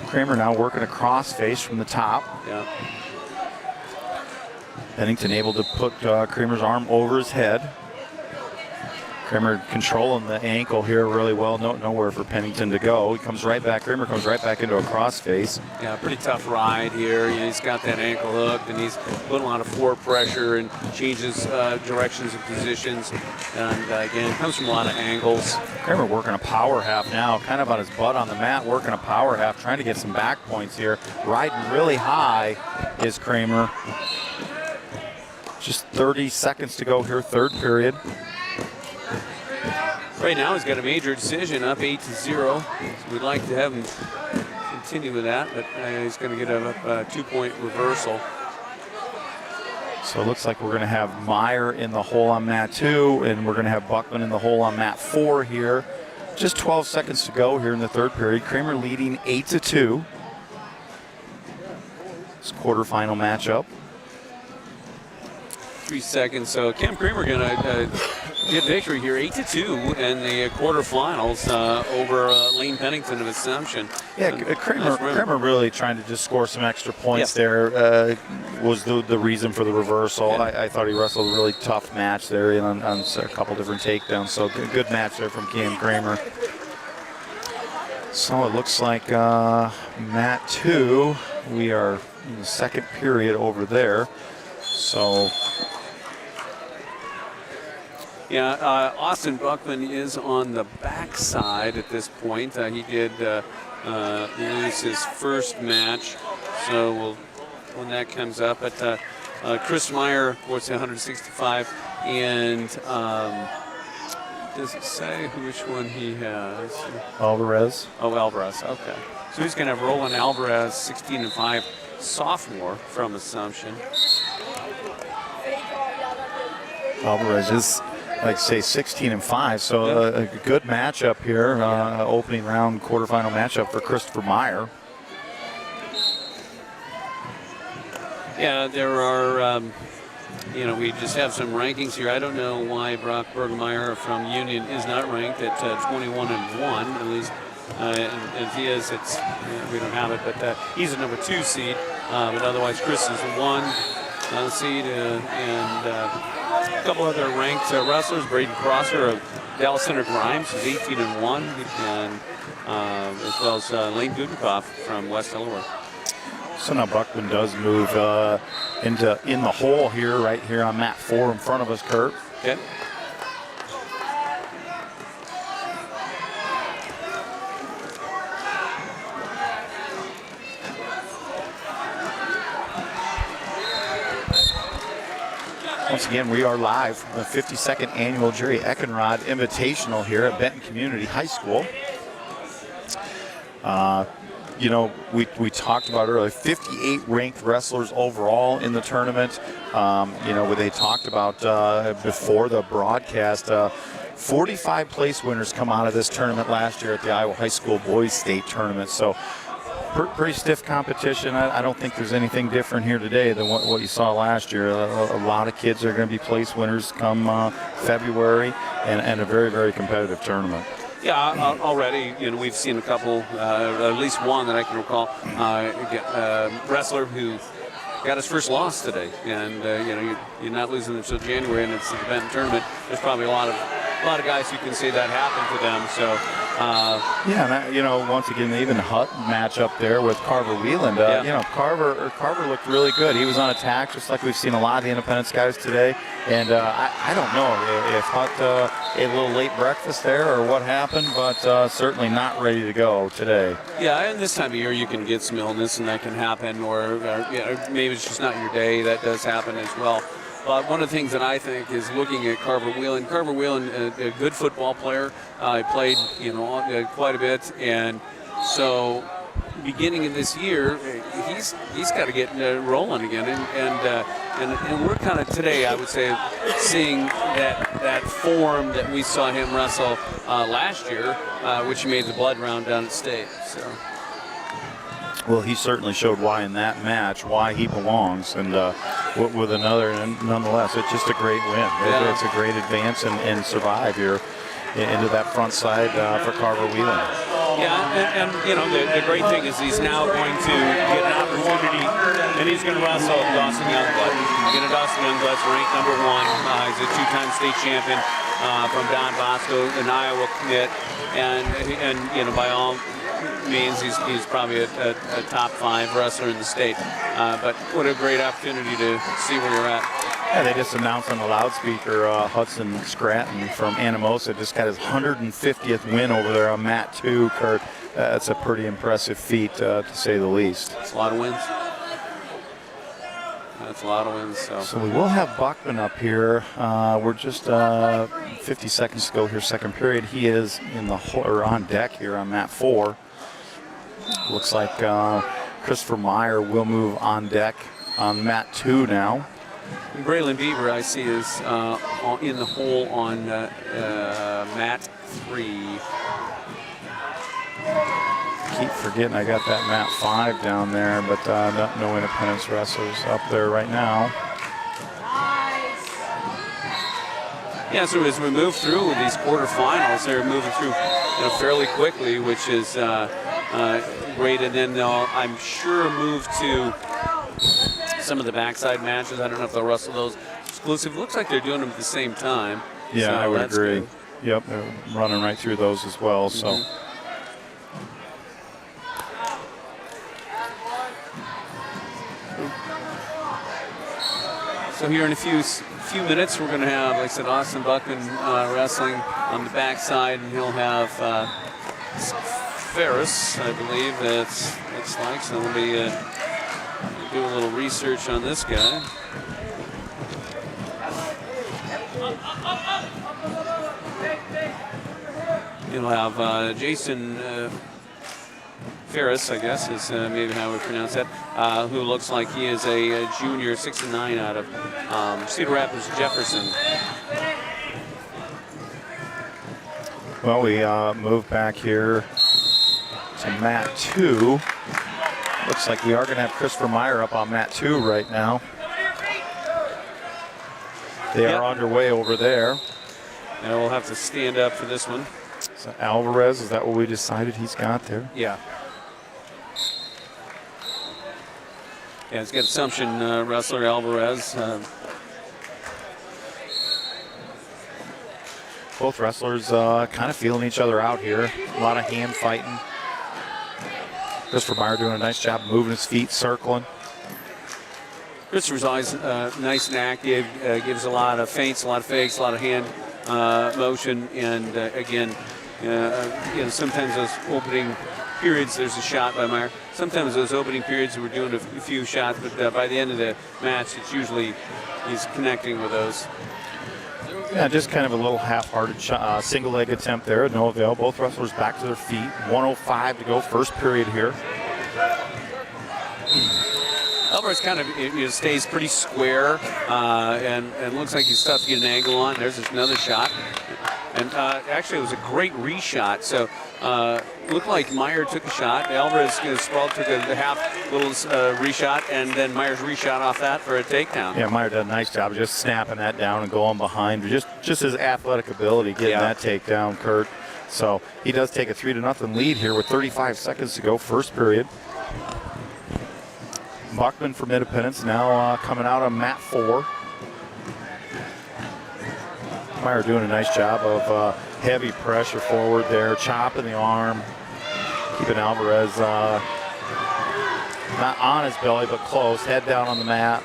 Kramer now working a cross face from the top. Yeah. Pennington able to put Kramer's arm over his head. Kramer controlling the ankle here really well. Nowhere for Pennington to go. He comes right back. Kramer comes right back into a cross face. Yeah, pretty tough ride here. He's got that ankle hooked, and he's putting a lot of forward pressure and changes directions and positions. And again, comes from a lot of angles. Kramer working a power half now, kind of on his butt on the mat, working a power half, trying to get some back points here. Riding really high is Kramer. Just 30 seconds to go here, third period. Right now he's got a major decision, up 8-0. So we'd like to have him continue with that, but he's going to get a 2-point reversal. So it looks like we're going to have Meyer in the hole on mat 2, and we're going to have Buckman in the hole on mat 4 here. Just 12 seconds to go here in the third period. Kramer leading 8-2. It's quarterfinal matchup. 3 seconds. So Cam Kramer going to get victory here, 8-2 in the quarterfinals over Lane Pennington of Assumption. Yeah, Kramer really trying to just score some extra points there was the reason for the reversal. Yeah. I thought he wrestled a really tough match there on a couple different takedowns. So good match there from Cam Kramer. So it looks like mat 2, we are in the second period over there. So. Yeah, Austin Buckman is on the backside at this point. He did lose his first match, so when that comes up. But Chris Meyer, of course, 165, and does it say which one he has? Alvarez. Oh, Alvarez. Okay, so he's going to have Roland Alvarez, 16-5, sophomore from Assumption. Alvarez is, like say, 16-5, so a good matchup here. Opening round quarterfinal matchup for Christopher Meyer. Yeah, there are, we just have some rankings here. I don't know why Brock Bergmeyer from Union is not ranked at 21-1, at least. If he is, we don't have it, but he's a number 2 seed. But otherwise, Chris is the 1 seed, and a couple other ranked wrestlers. Braden Crosser of Dallas Center Grimes is 18-1, and as well as Lane Gudenkoff from West Delaware. So now Buckman does move in the hole here, right here on mat 4 in front of us, Kurt. Okay. Once again, we are live from the 52nd annual Jerry Eckenrod Invitational here at Benton Community High School. We talked about earlier, 58 ranked wrestlers overall in the tournament. They talked about before the broadcast, 45 place winners come out of this tournament last year at the Iowa High School Boys State Tournament. So pretty stiff competition. I don't think there's anything different here today than what you saw last year. A lot of kids are going to be place winners come February, and a very, very competitive tournament. Yeah, already, we've seen a couple, at least one that I can recall, wrestler who got his first loss today, and you're not losing until January, and it's the Benton tournament. There's probably a lot of guys who can say that happened to them. So yeah, and once again, even Hutt match up there with Carver Wieland. Carver looked really good. He was on attack, just like we've seen a lot of the Independence guys today. And I don't know if Hutt ate a little late breakfast there or what happened, but certainly not ready to go today. Yeah, and this time of year you can get some illness, and that can happen, or maybe it's just not your day. That does happen as well. But one of the things that I think is looking at Carver Wieland. Carver Wieland, a good football player. He played, quite a bit, and so beginning of this year, he's got to get rolling again, and we're kind of today, I would say, seeing that form that we saw him wrestle last year, which he made the blood round down at state. So. Well, he certainly showed why in that match, why he belongs, and with another, and nonetheless, it's just a great win. Yeah. It's a great advance and survive here into that front side for Carver Wieland. Yeah, and the great thing is he's now going to get an opportunity, and he's going to wrestle Dawson Youngblood. Dawson Youngblood's ranked number 1. He's a 2-time state champion from Don Bosco, an Iowa commit, and by all means he's probably a top 5 wrestler in the state. But what a great opportunity to see where you're at. Yeah, they just announced on the loudspeaker Hudson Scranton from Anamosa just got his 150th win over there on Mat 2, Kurt. That's a pretty impressive feat, to say the least. That's a lot of wins. That's a lot of wins. So we will have Bachman up here. We're just 50 seconds to go here, second period. He is on deck here on Mat 4. Looks like Christopher Meyer will move on deck on Mat 2 now. Braylon Beaver, I see, is in the hole on Mat 3. Keep forgetting I got that Mat 5 down there, but no Independence wrestlers up there right now. Yeah, so as we move through these quarterfinals, they're moving through fairly quickly, which is great. And then they'll, I'm sure, move to some of the backside matches. I don't know if they'll wrestle those exclusive. Looks like they're doing them at the same time. Yeah, so I would agree. Good. Yep, they're running right through those as well. So. So here in a few minutes, we're going to have, like I said, Austin Buckman wrestling on the backside, and he'll have Ferris, I believe. Looks like. So we'll be do a little research on this guy. You'll have Jason Ferris, I guess, is maybe how we pronounce that, who looks like he is a junior, 6'9", out of Cedar Rapids, Jefferson. Well, we move back here to Mat 2. Looks like we are going to have Christopher Meyer up on Mat 2 right now. They are underway over there. And we'll have to stand up for this one. So Alvarez, is that what we decided he's got there? Yeah. Yeah, it's got Assumption wrestler Alvarez. Both wrestlers kind of feeling each other out here. A lot of hand fighting. Christopher Meyer doing a nice job moving his feet, circling. Christopher's always nice and active, gives a lot of feints, a lot of fakes, a lot of hand motion, and again, sometimes those opening periods, there's a shot by Meyer. Sometimes those opening periods, we're doing a few shots, but by the end of the match, it's usually he's connecting with those. Yeah, just kind of a little half-hearted single leg attempt there. No avail. Both wrestlers back to their feet. 1:05 to go, first period here. Alvarez kind of stays pretty square, and looks like he's tough to get an angle on. There's another shot. And actually, it was a great reshot. So looked like Meyer took a shot. Alvarez sprawled, took a half little reshot, and then Meyer's reshot off that for a takedown. Yeah, Meyer did a nice job just snapping that down and going behind. Just his athletic ability getting that takedown, Kurt. So he does take a 3-0 lead here with 35 seconds to go, first period. Buckman from Independence now coming out on mat 4. Meyer doing a nice job of heavy pressure forward there, chopping the arm, keeping Alvarez not on his belly but close, head down on the mat.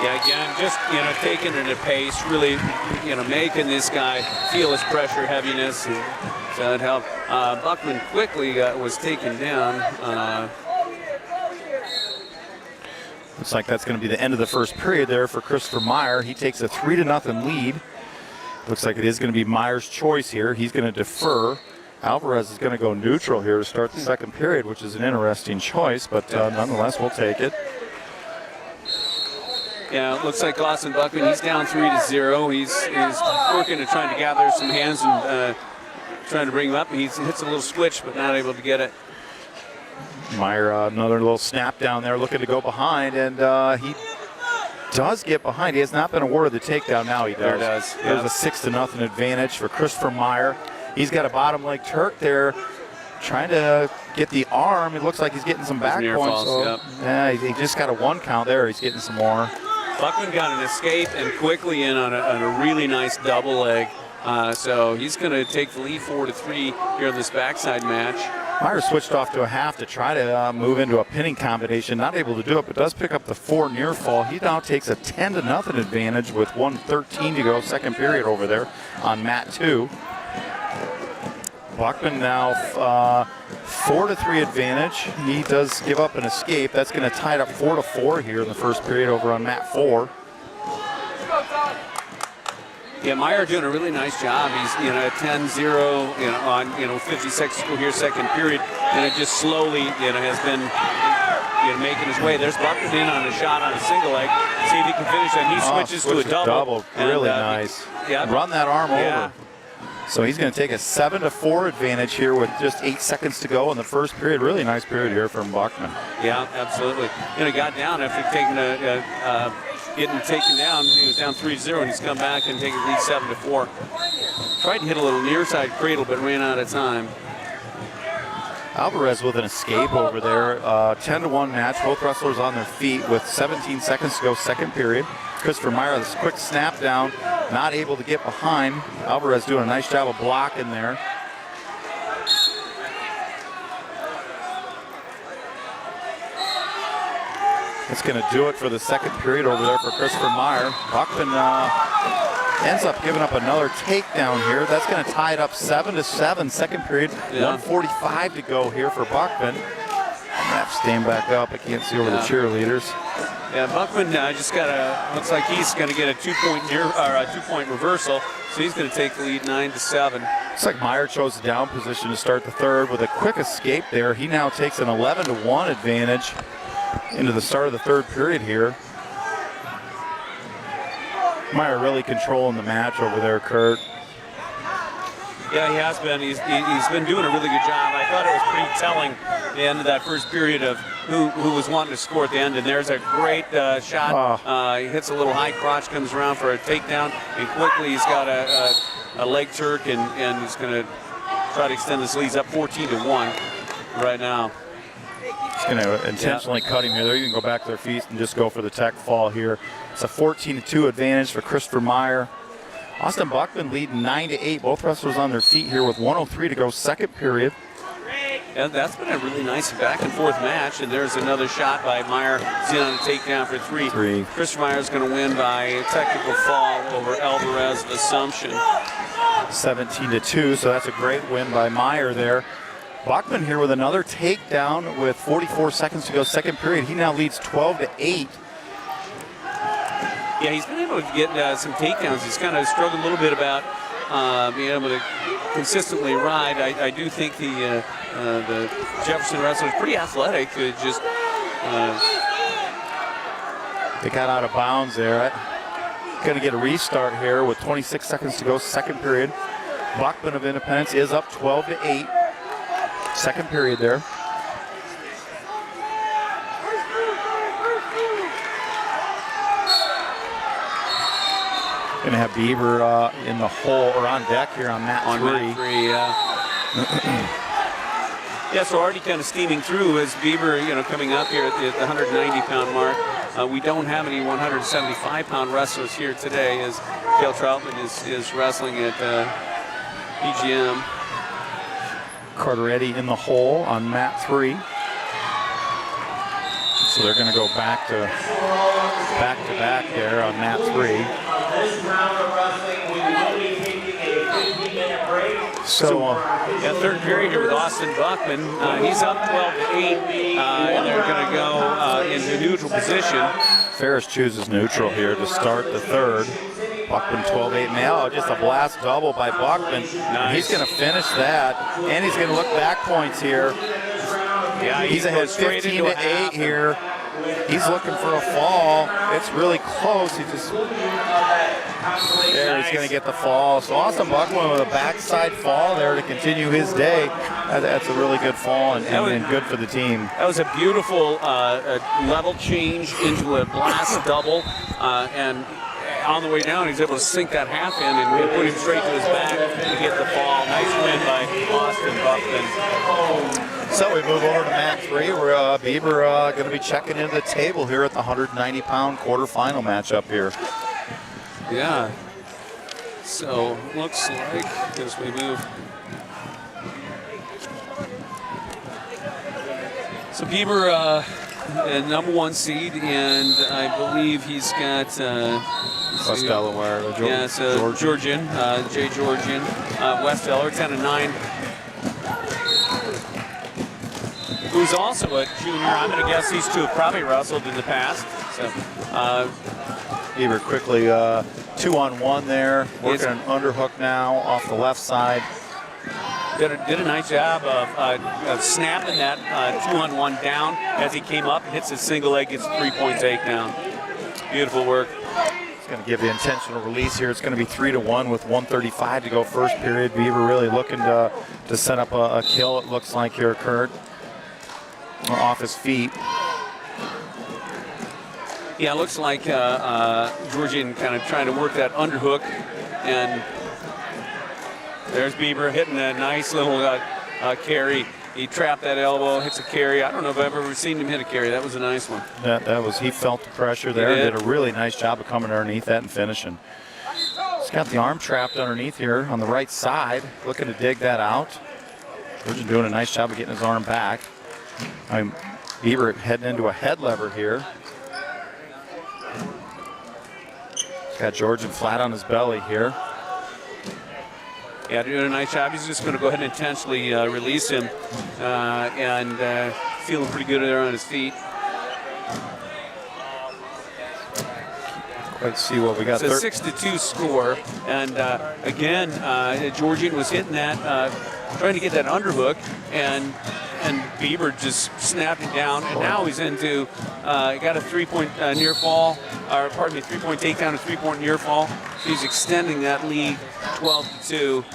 Yeah, again, just, taking it at pace, really, making this guy feel his pressure, heaviness, and so it helped. Buckman quickly was taken down. Looks like that's going to be the end of the first period there for Christopher Meyer. He takes a 3-0 lead. Looks like it is going to be Meyer's choice here. He's going to defer. Alvarez is going to go neutral here to start the second period, which is an interesting choice, but nonetheless, we'll take it. Yeah, it looks like Austin Buckman, he's down 3-0. He's working to trying to gather some hands and trying to bring him up. He hits a little switch, but not able to get it. Meyer, another little snap down there, looking to go behind, and he does get behind. He has not been awarded the takedown. Now he does. There does. There's a 6-0 advantage for Christopher Meyer. He's got a bottom leg Turk there, trying to get the arm. It looks like he's getting some back points. So, yeah, he just got a 1 count there. He's getting some more. Buckman got an escape and quickly in on a really nice double leg. So he's going to take the lead 4-3 here in this backside match. Meyer switched off to a half to try to move into a pinning combination. Not able to do it, but does pick up the 4 near fall. He now takes a 10-0 advantage with 1:13 to go, second period over there on mat 2. Buckman now 4-3 advantage. He does give up an escape. That's going to tie it up 4-4 here in the first period over on mat 4. Yeah, Meyer doing a really nice job. He's at 10-0 on 50 seconds to go here, second period, and it just slowly has been making his way. There's Buckman in on a shot on a single leg. See if he can finish that. He switches to a double. Really nice. Yeah, run that arm over. So he's going to take a 7-4 advantage here with just 8 seconds to go in the first period. Really nice period here from Buckman. Yeah, absolutely. Got down after taking getting taken down. He was down 3-0, and he's come back and taken the lead 7-4. Tried to hit a little near side cradle, but ran out of time. Alvarez with an escape over there. 10-1 match. Both wrestlers on their feet with 17 seconds to go, second period. Christopher Meyer, this quick snap down, not able to get behind. Alvarez doing a nice job of blocking there. That's going to do it for the second period over there for Christopher Meyer. Buckman ends up giving up another takedown here. That's going to tie it up 7-7, second period. 1:45 to go here for Buckman. I'm going to have to stand back up. I can't see over the cheerleaders. Yeah, Buckman just got looks like he's going to get a 2-point reversal, so he's going to take the lead 9-7. Looks like Meyer chose the down position to start the third with a quick escape there. He now takes an 11-1 advantage into the start of the third period here. Meyer really controlling the match over there, Kurt. Yeah, he has been. He's been doing a really good job. I thought it was pretty telling at the end of that first period of who was wanting to score at the end. And there's a great shot. He hits a little high crotch, comes around for a takedown, and quickly he's got a leg Turk, and he's going to try to extend this lead up 14-1 right now. He's going to intentionally cut him here. They're going to go back to their feet and just go for the tech fall here. It's a 14-2 advantage for Christopher Meyer. Austin Buckman leading 9-8. Both wrestlers on their feet here with 1:03 to go, second period. And that's been a really nice back and forth match. And there's another shot by Meyer. He's in on a takedown for 3. Christopher Meyer's going to win by a technical fall over Alvarez of Assumption. 17-2. So that's a great win by Meyer there. Buckman here with another takedown with 44 seconds to go, second period. He now leads 12-8. Yeah, he's been able to get some takedowns. He's kind of struggled a little bit about being able to consistently ride. I do think the Jefferson wrestler is pretty athletic. They got out of bounds there. Going to get a restart here with 26 seconds to go, second period. Buckman of Independence is up 12-8. Second period there. Going to have Beaver in the hole or on deck here on mat 3. Mat 3, yeah. Yeah, so already kind of steaming through as Bieber, coming up here at the 190-pound mark. We don't have any 175-pound wrestlers here today as Gail Troutman is wrestling at PGM. Carteretti in the hole on mat 3. So they're going to go back to back there on mat 3. This round of wrestling, we will be taking a 15-minute break. So third period here with Austin Buckman. He's up 12-8, and they're going to go into neutral position. Ferris chooses neutral here to start the third. Buckman 12-8 male. Just a blast double by Buckman. Nice. He's going to finish that, and he's going to look back points here. Yeah, He's ahead 15-8 here. He's looking for a fall. It's really close. He's going to get the fall. So Austin Buckman with a backside fall there to continue his day. That's a really good fall and good for the team. That was a beautiful level change into a blast double, and on the way down, he's able to sink that half in and put him straight to his back to get the fall. Nice win by Austin Buckman. So we move over to mat 3 where Bieber going to be checking into the table here at the 190-pound quarterfinal matchup here. Yeah. So looks like as we move. So Bieber, number 1 seed, and I believe he's got West Delaware. Georgian, Jay Georgian, West Delaware, 10-9. Who's also a junior. I'm going to guess these two have probably wrestled in the past. So, Bieber quickly 2-on-1 there, working an underhook now off the left side. Did a nice job of snapping that 2-on-1 down as he came up and hits his single leg, gets a 3-point takedown. Beautiful work. It's going to give the intentional release here. It's going to be 3-1 with 1:35 to go first period. Bieber really looking to set up a kill, it looks like here, Kurt. Off his feet. Yeah, it looks like Georgian kind of trying to work that underhook, and there's Bieber hitting a nice little carry. He trapped that elbow, hits a carry. I don't know if I've ever seen him hit a carry. That was a nice one. That was, he felt the pressure there. Did a really nice job of coming underneath that and finishing. He's got the arm trapped underneath here on the right side, looking to dig that out. Georgian doing a nice job of getting his arm back. Bieber heading into a head lever here. He's got Georgian flat on his belly here. Yeah, doing a nice job. He's just going to go ahead and intentionally release him and feeling pretty good there on his feet. Let's see what we got. It's a 6-2 score, and again, Georgian was hitting that, trying to get that underhook, and Bieber just snapped it down, and now he's into, got a 3-point near fall, or pardon me, 3-point takedown, a 3-point near fall. So he's extending that lead 12-2.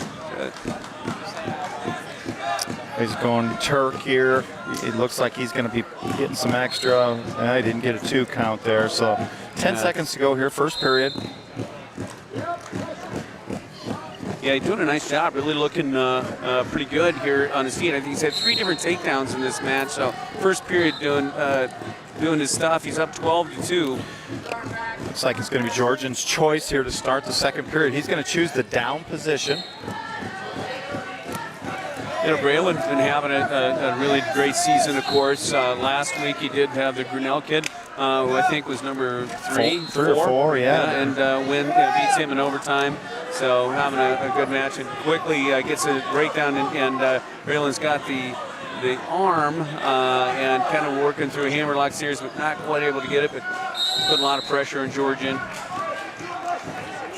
He's going Turk here. It looks like he's going to be getting some extra. He didn't get a 2 count there, so 10 seconds to go here, first period. Yeah, he's doing a nice job, really looking pretty good here on his feet. I think he's had 3 different takedowns in this match, so first period doing his stuff. He's up 12-2. Looks like it's going to be Georgian's choice here to start the second period. He's going to choose the down position. Braylon's been having a really great season, of course. Last week he did have the Grinnell kid, who I think was number 3 or 4, yeah. And beats him in overtime. So having a good match, and quickly gets a breakdown, and Braylon's got the arm and kind of working through a hammerlock series, but not quite able to get it, but put a lot of pressure on Georgian.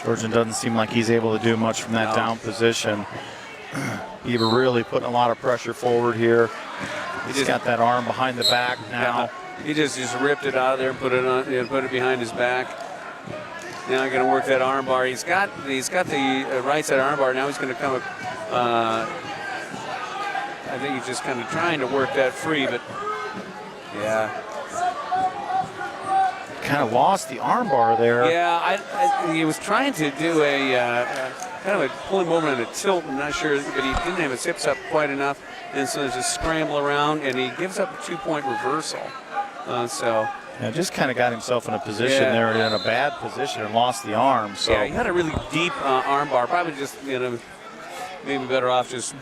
Georgian doesn't seem like he's able to do much from that down position. Bieber really putting a lot of pressure forward here. He's got that arm behind the back now. He just ripped it out of there and put it behind his back. Now going to work that arm bar. He's got the right side arm bar. Now he's going to come. I think he's just kind of trying to work that free, but yeah. Kind of lost the arm bar there. Yeah, he was trying to do a kind of pull him over on a tilt. I'm not sure, but he didn't have his hips up quite enough. And so there's a scramble around, and he gives up a 2-point reversal. Yeah, just kind of got himself in a position there, in a bad position, and lost the arm. So yeah, he had a really deep arm bar. Probably just, maybe better off just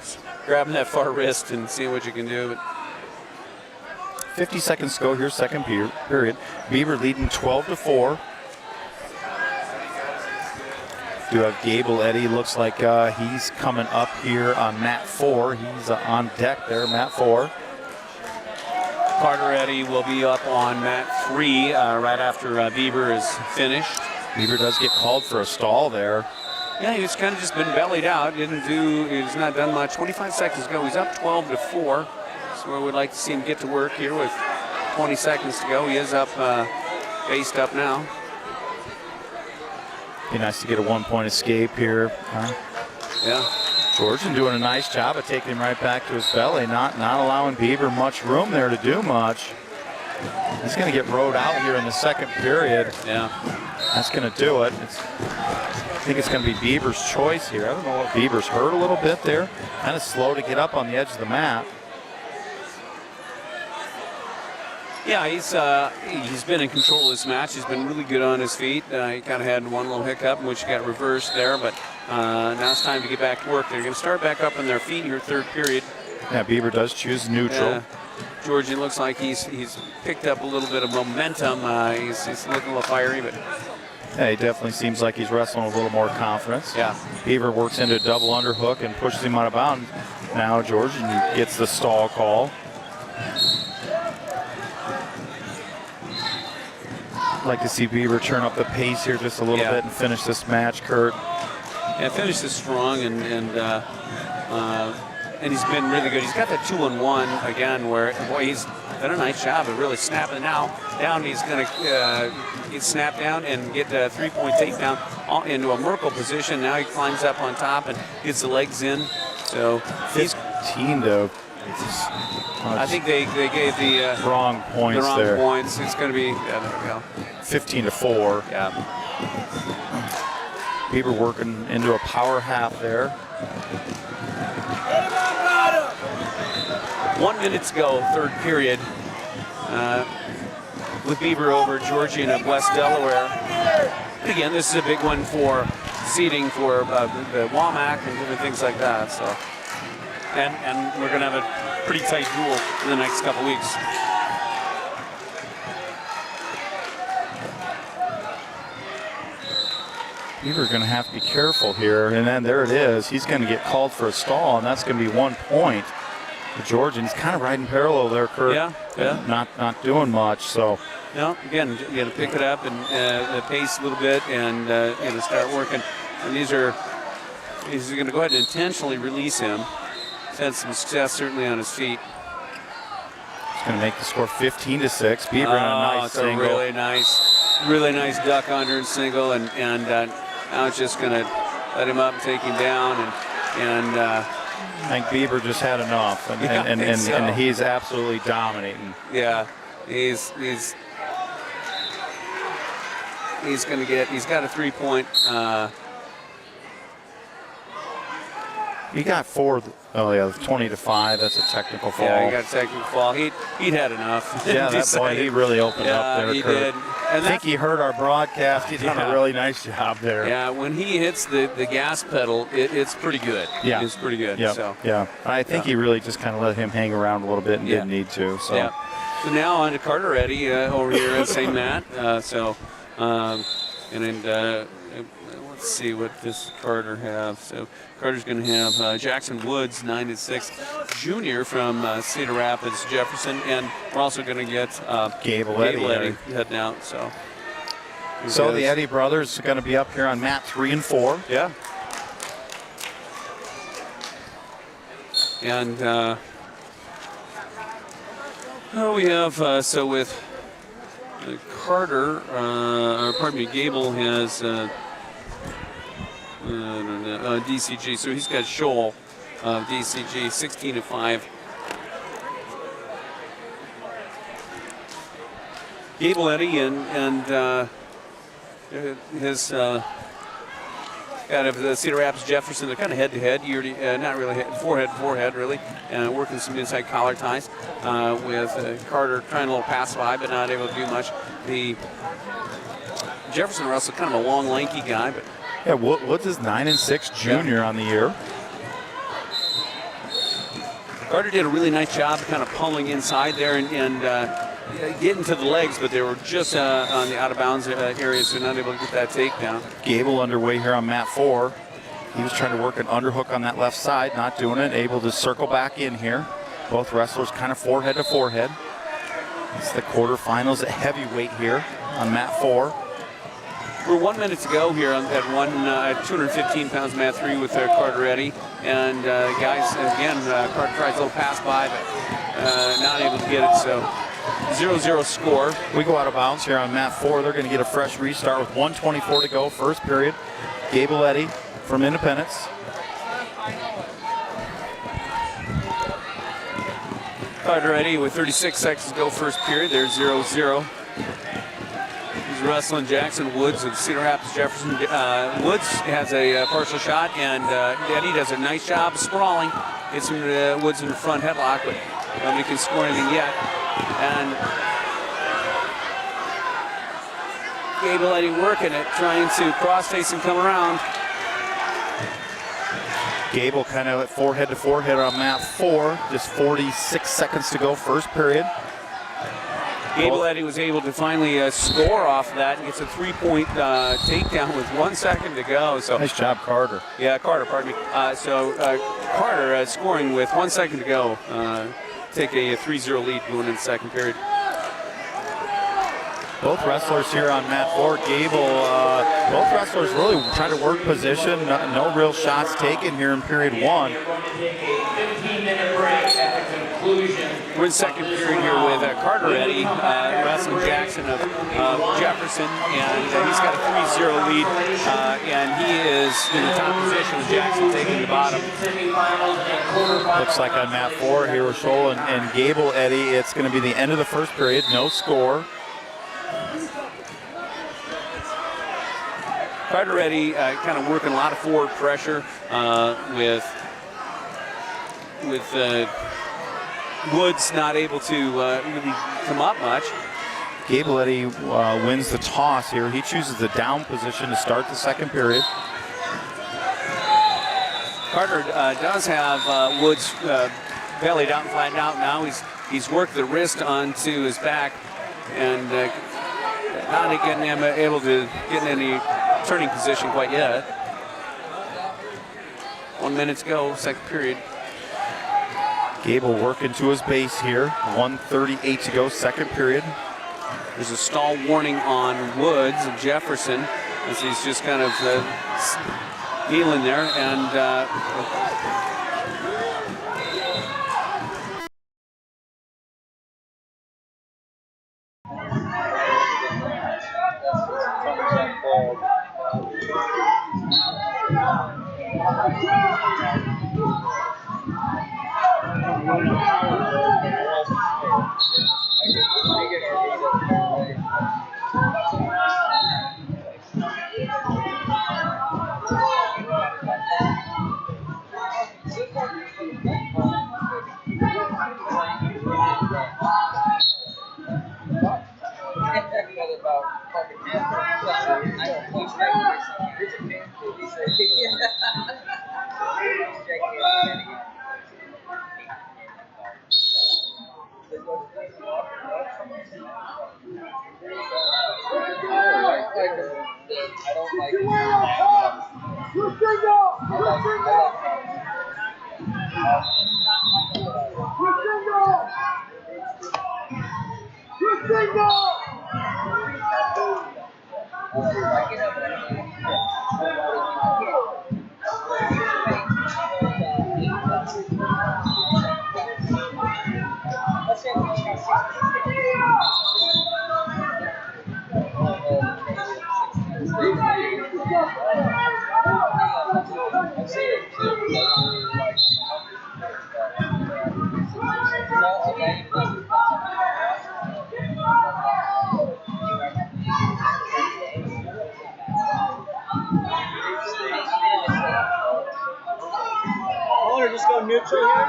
grabbing that far wrist and seeing what you can do. But 50 seconds to go here, second period. Beaver leading 12-4. Do have Gable Eddy. Looks like he's coming up here on mat 4. He's on deck there, mat 4. Carter Eddy will be up on mat 3 right after Beaver is finished. Beaver does get called for a stall there. Yeah, he's kind of just been bellied out. He's not done much. 25 seconds to go. He's up 12-4. So we'd like to see him get to work here with 20 seconds to go. He is up, faced up now. Be nice to get a 1-point escape here. Yeah. Georgian doing a nice job of taking him right back to his belly, not allowing Beaver much room there to do much. He's going to get rode out here in the second period. Yeah. That's going to do it. I think it's going to be Beaver's choice here. I don't know if Beaver's hurt a little bit there. Kind of slow to get up on the edge of the mat. Yeah, he's been in control of this match. He's been really good on his feet. He kind of had one little hiccup in which he got reversed there, but now it's time to get back to work. They're going to start back up on their feet here, third period. Yeah, Beaver does choose neutral. Georgian looks like he's picked up a little bit of momentum. He's looking a little fiery, but yeah, he definitely seems like he's wrestling with a little more confidence. Yeah. Beaver works into a double underhook and pushes him out of bounds. Now Georgian gets the stall call. I'd like to see Beaver turn up the pace here just a little bit and finish this match, Kurt. Yeah, finished this strong and he's been really good. He's got the 2-on-1 again, where boy, he's done a nice job of really snapping now down. He's going to get snapped down and get a 3-point takedown into a Merkle position. Now he climbs up on top and gets the legs in. So 15 to. I think they gave the wrong points the wrong there. points. It's going to be there we go. 15-4. Yeah. Beaver working into a power half there. 1 minute to go, third period. With Beaver over Georgian of West Delaware. And again, this is a big one for seeding for the WAMAC and different things like that. So, and we're going to have a pretty tight duel in the next couple weeks. Beaver going to have to be careful here, and then there it is. He's going to get called for a stall, and that's going to be 1 point. The Georgian's kind of riding parallel there, Kurt. Yeah. Not doing much. So. No, again, you got to pick it up and the pace a little bit, and start working. And he's going to go ahead and intentionally release him. He's had some success certainly on his feet. He's going to make the score 15-6. Beaver in a nice it's single. a really nice duck under and single, and now it's just going to let him up and take him down, and I think Beaver just had enough, and he's absolutely dominating. Yeah, he's got a 3-point. He got 4. Oh yeah, 20-5. That's a technical fall. Yeah, he got a technical fall. He'd had enough. Yeah, that boy, he really opened up there. He Kurt. did. And I think he heard our broadcast. He done a really nice job there. Yeah, when he hits the gas pedal, it's pretty good. Yeah, it's pretty good. Yeah, so. yeah. I think he really just kind of let him hang around a little bit and didn't need to. So. Yeah. So now on to Carter Eddy over here at St. Matt. Let's see what this Carter have. So Carter's going to have Jackson Woods, 9-6, junior from Cedar Rapids, Jefferson, and we're also going to get Gable Eddy heading out. So the Eddy brothers are going to be up here on mat 3 and 4. Yeah. And we have with Carter, Gable has DCG, so he's got Shoal DCG 16-5. Gable Eddy and his got out of the Cedar Rapids Jefferson. They're kind of head-to-head, not really forehead, really, working some inside collar ties with Carter trying a little pass by, but not able to do much. The Jefferson Russell, kind of a long, lanky guy, but yeah, Woods is 9-6 junior on the year. Carter did a really nice job of kind of pulling inside there and getting to the legs, but they were just on the out-of-bounds area, so not able to get that takedown. Gable underway here on mat 4. He was trying to work an underhook on that left side, not doing it, able to circle back in here. Both wrestlers kind of forehead to forehead. It's the quarterfinals at heavyweight here on mat 4. We're 1 minute to go here at 215 pounds mat 3 with Carter Eddy. And guys, again, Carter tries a little pass by, but not able to get it, so 0-0 score. We go out of bounds here on mat 4. They're going to get a fresh restart with 1:24 to go, first period. Gable Eddy from Independence. Carter Eddy with 36 seconds to go, first period. There's 0-0. He's wrestling Jackson Woods of Cedar Rapids Jefferson. Woods has a partial shot, and Eddy does a nice job sprawling. Gets him to Woods in the front headlock, but nobody can score anything yet. And Gable Eddy working it, trying to cross-face and come around. Gable kind of forehead to forehead on mat 4. Just 46 seconds to go, first period. Gable Eddy was able to finally score off of that and gets a 3-point takedown with 1 second to go. So nice job, Carter. Yeah, Carter, pardon me. Carter scoring with 1 second to go. Take a 3-0 lead going in the second period. Both wrestlers here on mat 4. Gable, both wrestlers really trying to work position. No real shots taken here in period 1. 15-minute break at the conclusion. We're in second period here with Carter Eddy wrestling Jackson of Jefferson, and he's got a 3-0 lead, and he is in the top position with Jackson taking the bottom. Looks like on mat 4 here with Scholl and Gable Eddy, it's going to be the end of the first period, no score. Carter Eddy kind of working a lot of forward pressure with Woods not able to really come up much. Gable Eddy wins the toss here. He chooses the down position to start the second period. Carter does have Woods belly down, flattened out now. He's worked the wrist onto his back and not getting him able to get in any turning position quite yet. 1 minute to go, second period. Gable working to his base here. 1:38 to go, second period. There's a stall warning on Woods of Jefferson as he's just kind of kneeling there, and go neutral here.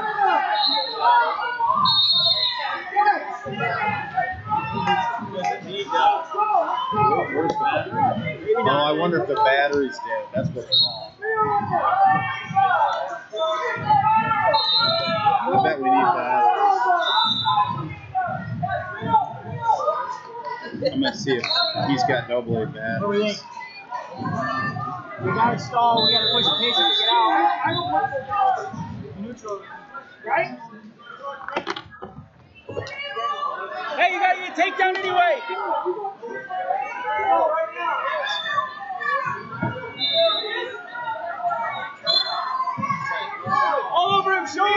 Does it need Oh, I wonder if the battery's dead. That's what's wrong. I bet we need batteries. I'm gonna see if he's got AA batteries. We gotta stall, we gotta push the patient to get out. Neutral. Right? Hey, you gotta get a takedown anyway! All over him, show him!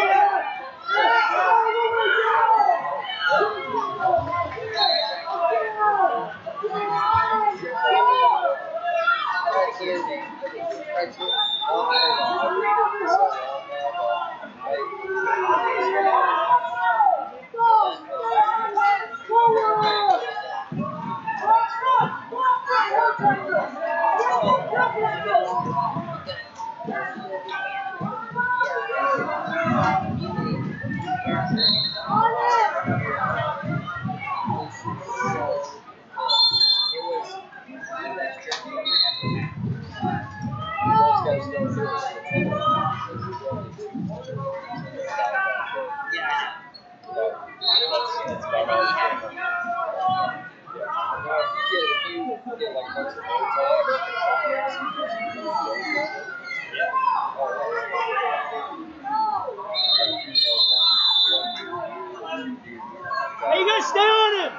Hey, you guys stay on him!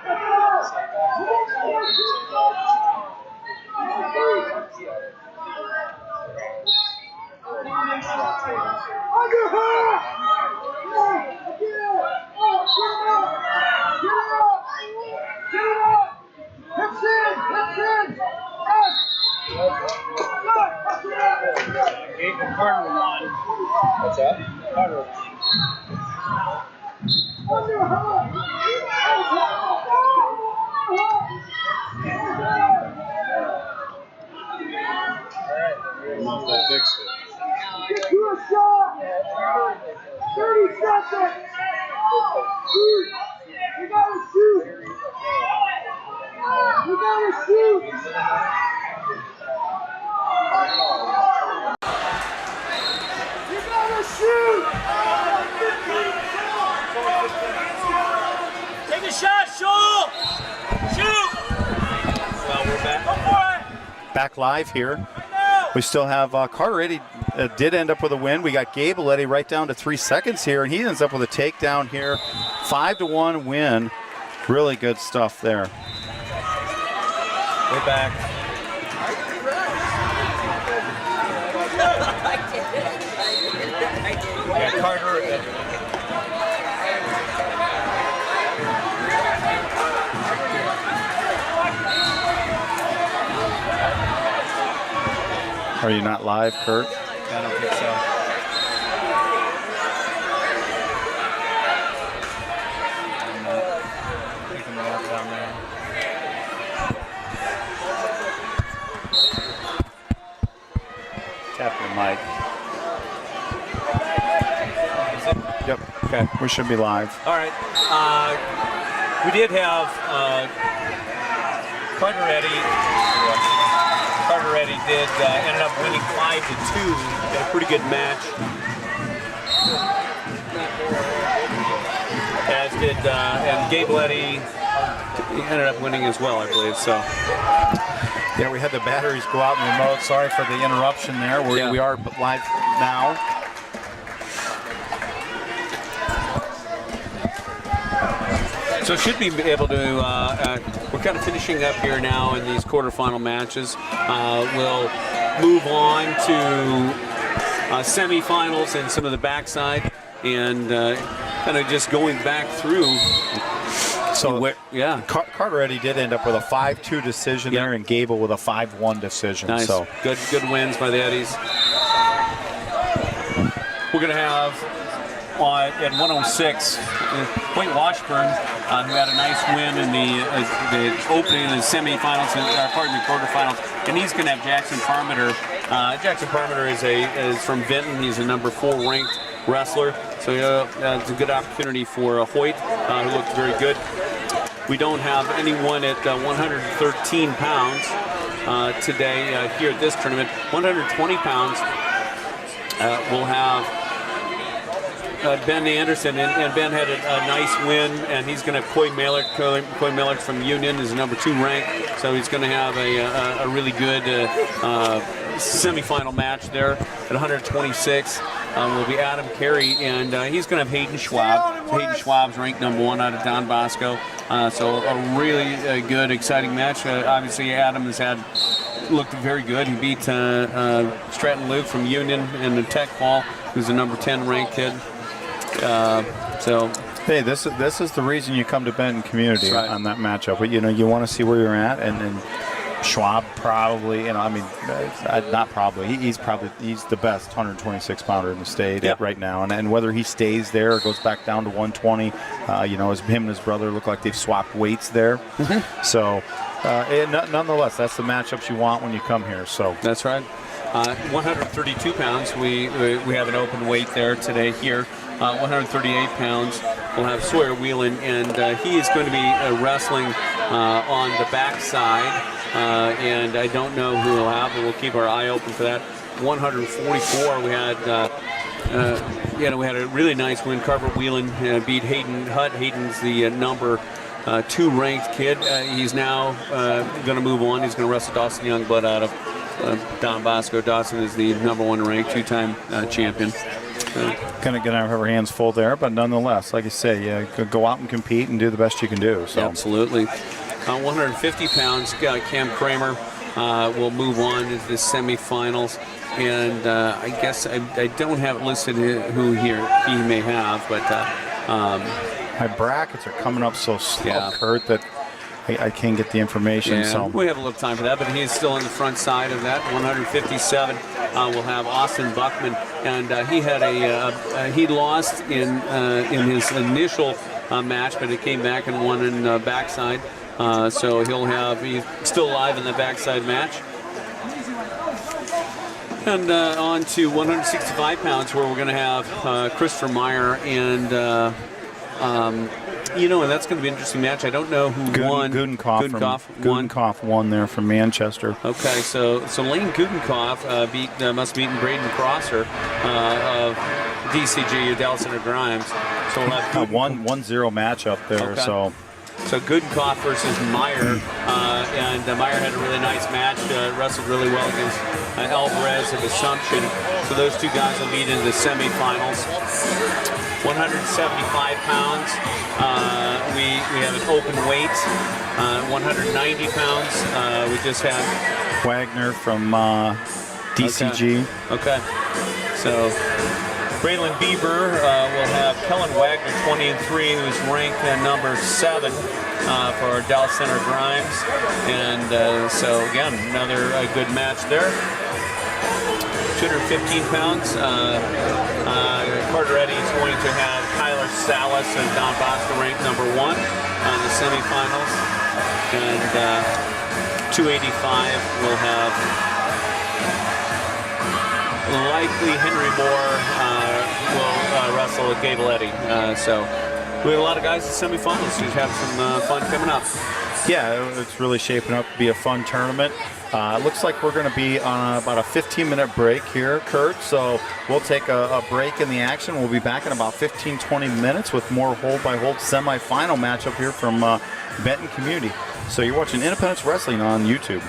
What's that? I don't know if that fixed it. Do a shot! 30 seconds! Shoot! You gotta shoot! You gotta shoot! You gotta shoot! Take a shot, Shoal! Shoot! Well, we're back. Go for it! Back live here. We still have Carter Eddy did end up with a win. We got Gable Eddy right down to 3 seconds here, and he ends up with a takedown here. 5-1 win. Really good stuff there. We're back. Yeah, Carter. Are you not live, Kurt? I don't think so. Taking the mark down there. Tap your mic. Yep. Okay. We should be live. All right. We did have Carter Eddy did ended up winning 5-2. Had a pretty good match. As did and Gable Eddy ended up winning as well, I believe. So. Yeah, we had the batteries go out in the remote. Sorry for the interruption there. We are live now. So should be able to, we're kind of finishing up here now in these quarterfinal matches. We'll move on to semifinals and some of the backside, and kind of just going back through. So yeah, Carter Eddy did end up with a 5-2 decision there, and Gable with a 5-1 decision. Nice. So Good wins by the Eddies. We're going to have at 106, Wayne Washburn, who had a nice win in the opening and the semifinals, the quarterfinals, and he's going to have Jackson Parmenter. Jackson Parmenter is from Vinton. He's a number 4 ranked wrestler. So it's a good opportunity for Hoyt, who looked very good. We don't have anyone at 113 pounds today here at this tournament. 120 pounds we'll have Ben Anderson, and Ben had a nice win, and he's going to have Coy Mallard. Coy Mallard from Union is number 2 ranked, so he's going to have a really good semifinal match there at 126. Will be Adam Carey, and he's going to have Hayden Schwab. Hayden Schwab's ranked number 1 out of Don Bosco, so a really good, exciting match. Obviously, Adam has looked very good. He beat Stratton Luke from Union in the Tech Ball, who's a number 10 ranked kid. Hey, this is the reason you come to Benton Community on that matchup. But you want to see where you're at, and Schwab probably, not probably. He's the best 126 pounder in the state right now, and whether he stays there or goes back down to 120, as him and his brother look like they've swapped weights there. Mm-hmm. So, nonetheless, that's the matchups you want when you come here. So that's right. 132 pounds. We have an open weight there today here. 138 pounds. We'll have Sawyer Whelan, and he is going to be wrestling on the backside. And I don't know who he'll have, but we'll keep our eye open for that. 144. We had a really nice win. Carver Whelan beat Hayden Hutt. Hayden's the number 2 ranked kid. He's now going to move on. He's going to wrestle Dawson Youngblood out of Don Bosco. Dawson is the number 1 ranked 2-time champion. Gonna have her hands full there, but nonetheless, like I say, go out and compete and do the best you can do. So absolutely. 150 pounds, Cam Kramer will move on into the semifinals, and I guess I don't have it listed who he may have, but my brackets are coming up so slow, Kurt, that I can't get the information. Yeah, so we have a little time for that, but he's still on the front side of that. 157. We'll have Austin Buckman, and he lost in his initial match, but he came back and won in backside. So he's still alive in the backside match. And on to 165 pounds, where we're going to have Christopher Meyer and. And that's going to be an interesting match. I don't know who won. Gudenkoff won there from Manchester. Okay, so Lane Gudenkoff must have beaten Braden Crosser of DCG, Dallas Center Grimes. So we'll have 1-0 matchup there. Okay. So Gudenkoff versus Meyer, and Meyer had a really nice match, wrestled really well against Alvarez of Assumption. So those two guys will meet in the semifinals. 175 pounds, we have an open weight. 190 pounds, we just had Wagner from DCG. Okay. So Braylon Bieber will have Kellen Wagner, 20-3, who's ranked number 7 for Dallas Center Grimes. And so, again, another good match there. 215 pounds. Carter Eddy is going to have Tyler Salas and Don Bosco ranked number 1 on the semifinals. And 285 will have likely Henry Moore will wrestle with Gable Eddy. So we have a lot of guys in semifinals who have some fun coming up. Yeah, it's really shaping up to be a fun tournament. It looks like we're going to be on about a 15-minute break here, Kurt. So we'll take a break in the action. We'll be back in about 15-20 minutes with more hold-by-hold semifinal matchup here from Benton Community. So you're watching Independence Wrestling on YouTube.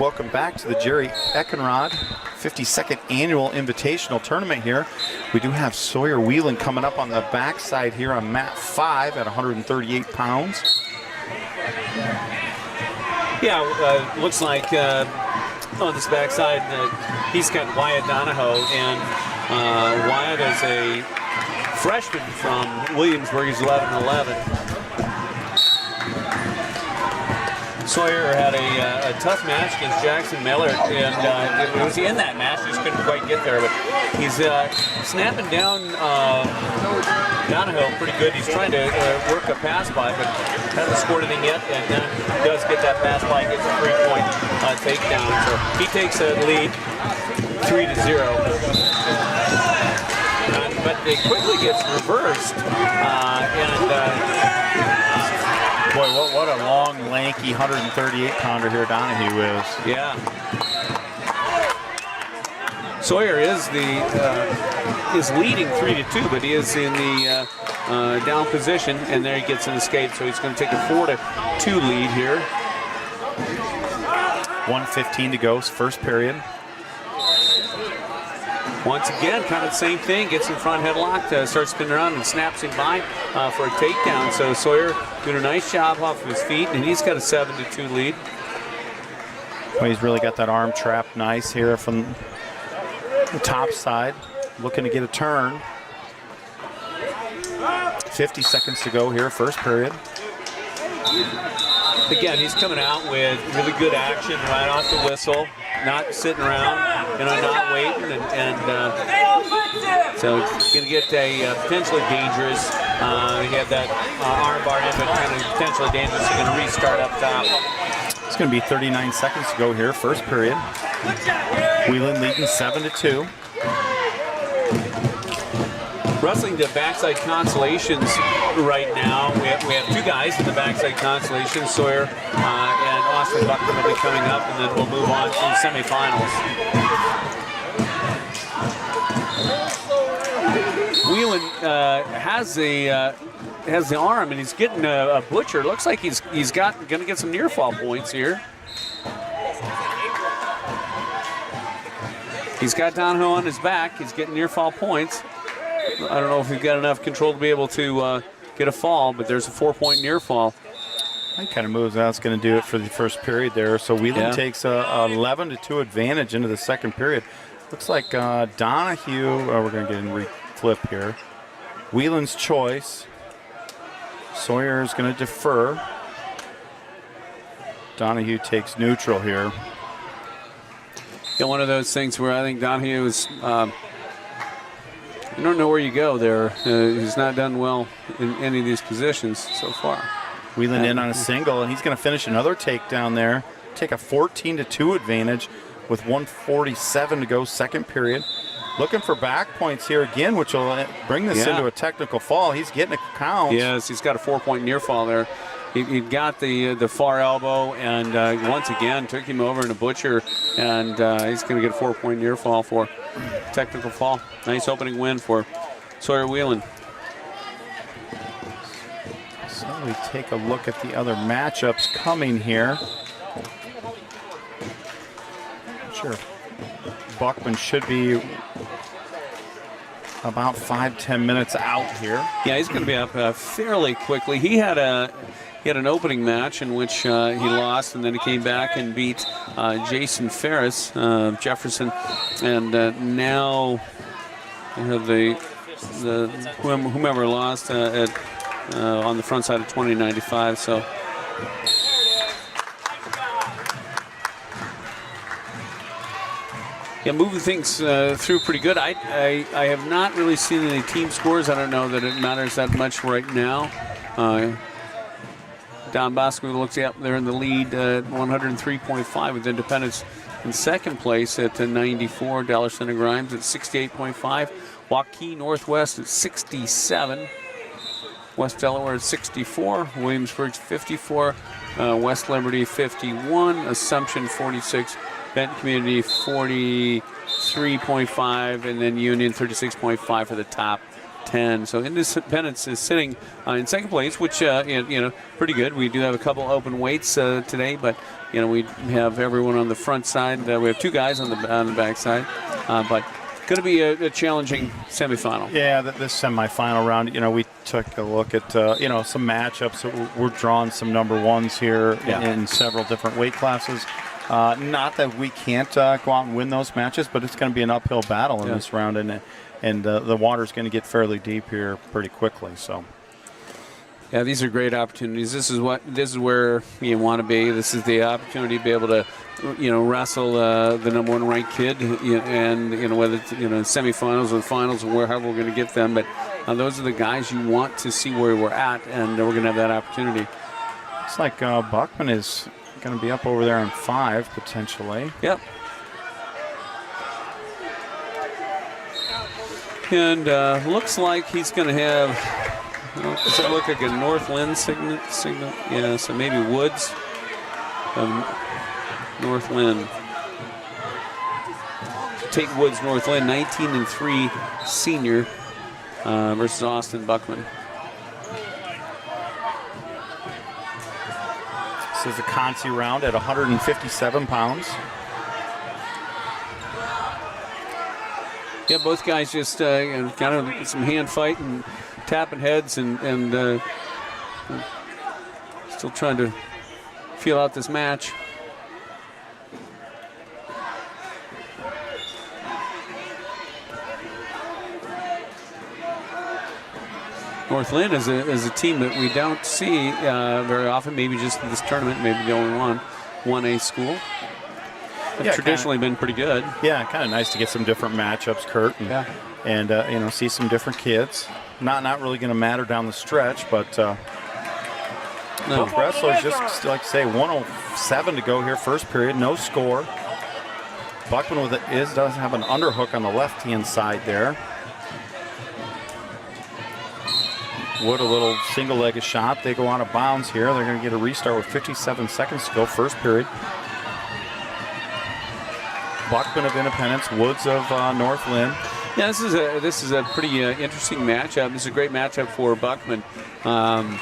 Welcome back to the Jerry Eckenrod 52nd Annual Invitational Tournament here. We do have Sawyer Whelan coming up on the backside here on mat 5 at 138 pounds. Yeah, looks like on this backside he's got Wyatt Donahoe, and Wyatt is a freshman from Williamsburg. He's 11-11. Sawyer had a tough match against Jackson Miller, and it was in that match, just couldn't quite get there, but he's snapping down Donahoe pretty good. He's trying to work a pass by, but hasn't scored anything yet, and then does get that pass by, gets a 3-point takedown. So he takes a lead 3-0. But it quickly gets reversed, Boy, what a long, lanky 138-pounder here Donahue is. Yeah. Sawyer is leading 3-2, but he is in the down position, and there he gets an escape. So he's going to take a 4-2 lead here. 1:15 to go, first period. Once again, kind of the same thing. Gets in front headlock, starts spinning around and snaps him by for a takedown. So Sawyer doing a nice job off of his feet, and he's got a 7-2 lead. Well, he's really got that arm trapped nice here from the top side. Looking to get a turn. 50 seconds to go here, first period. Again, he's coming out with really good action right off the whistle. Not sitting around, not waiting, and so going to get a potentially dangerous. He had that arm bar in, but kind of potentially dangerous. He's going to restart up top. It's going to be 39 seconds to go here, first period. Whelan leading 7-2. Wrestling to backside consolations right now. We have two guys in the backside consolations, Sawyer and Austin Buckman will be coming up, and then we'll move on to the semifinals. Whelan has the arm, and he's getting a butcher. Looks like he's going to get some near fall points here. He's got Donahoe on his back. He's getting near fall points. I don't know if he's got enough control to be able to get a fall, but there's a 4-point near fall. That kind of moves out. It's going to do it for the first period there. So Whelan takes a 11-2 advantage into the second period. Looks like Donahue, we're going to get in reflip here. Whelan's choice. Sawyer is going to defer. Donahue takes neutral here. Yeah, one of those things where I think Donahue is, you don't know where you go there. He's not done well in any of these positions so far. Whelan in on a single, and he's going to finish another takedown there. Take a 14-2 advantage with 1:47 to go, second period. Looking for back points here again, which will bring this into a technical fall. He's getting a count. Yes, he's got a 4-point near fall there. He got the far elbow, and once again took him over in a butcher, and he's going to get a 4-point near fall for technical fall. Nice opening win for Sawyer Whelan. So we take a look at the other matchups coming here. Sure. Buckman should be about 5-10 minutes out here. Yeah, he's going to be up fairly quickly. He had an opening match in which he lost, and then he came back and beat Jason Ferris, Jefferson, and now we have whomever lost on the front side of 2095. So. Yeah, moving things through pretty good. I have not really seen any team scores. I don't know that it matters that much right now. Don Bosco looks up there in the lead at 103.5 with Independence in second place at 94. Dallas Center Grimes at 68.5. Waukee Northwest at 67. West Delaware at 64. Williamsburg 54. West Liberty 51. Assumption 46. Benton Community 43.5, and then Union 36.5 for the top 10. So Independence is sitting in second place, which pretty good. We do have a couple open weights today, but we have everyone on the front side. We have 2 guys on the back side, but going to be a challenging semifinal. Yeah, this semifinal round, we took a look at, some matchups. We're drawing some number ones here in several different weight classes. Not that we can't go out and win those matches, but it's going to be an uphill battle in this round, and the water's going to get fairly deep here pretty quickly. So. Yeah, these are great opportunities. This is where you want to be. This is the opportunity to be able to, wrestle the number 1 ranked kid, and whether it's semifinals or finals or wherever we're going to get them. But those are the guys you want to see where we're at, and we're going to have that opportunity. Looks like Buckman is going to be up over there on 5 potentially. Yep. And looks like he's going to have. Does that look like a Northland signal? Yeah, so maybe Woods of Northland. Take Woods Northland, 19-3 senior versus Austin Buckman. This is a Conti round at 157 pounds. Yeah, both guys just kind of some hand fight and tapping heads and still trying to feel out this match. Northland is a team that we don't see very often, maybe just in this tournament, maybe the only one, 1A school. They've traditionally been pretty good. Yeah, kind of nice to get some different matchups, Kurt, and see some different kids. Not really going to matter down the stretch, but both wrestlers just like say 1:07 to go here, first period, no score. Buckman does have an underhook on the left-hand side there. Wood a little single-legged shot. They go out of bounds here. They're going to get a restart with 57 seconds to go, first period. Buckman of Independence, Woods of Northland. Yeah, this is a pretty interesting matchup. This is a great matchup for Buckman, and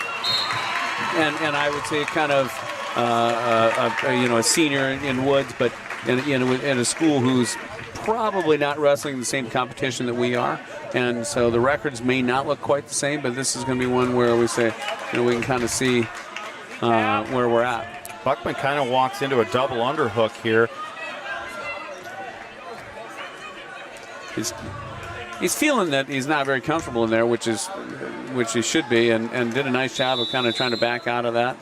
I would say kind of a senior in Woods, but in a school who's probably not wrestling the same competition that we are, and so the records may not look quite the same. But this is going to be one where we say, we can kind of see where we're at. Buckman kind of walks into a double underhook here. He's feeling that he's not very comfortable in there, which he should be, and did a nice job of kind of trying to back out of that.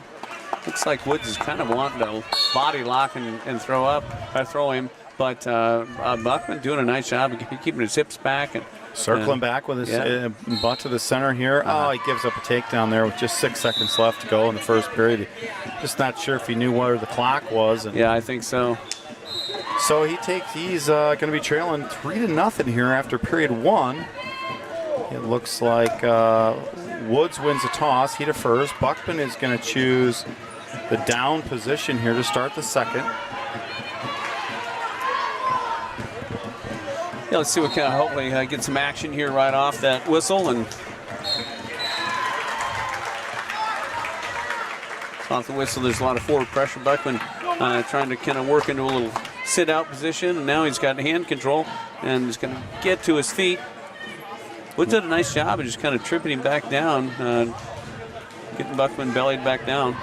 Looks like Woods is kind of wanting to body lock and throw him, but Buckman doing a nice job of keeping his hips back and circling back with his butt to the center here. Oh, he gives up a takedown there with just 6 seconds left to go in the first period. Just not sure if he knew where the clock was. Yeah, I think so. So he's going to be trailing 3-0 here after period 1. It looks like Woods wins the toss. He defers. Buckman is going to choose the down position here to start the second. Yeah, let's see what kind of hopefully get some action here right off that whistle, and off the whistle. There's a lot of forward pressure. Buckman trying to kind of work into a little sit-out position, and now he's got hand control and he's going to get to his feet. Woods did a nice job of just kind of tripping him back down, getting Buckman bellied back down.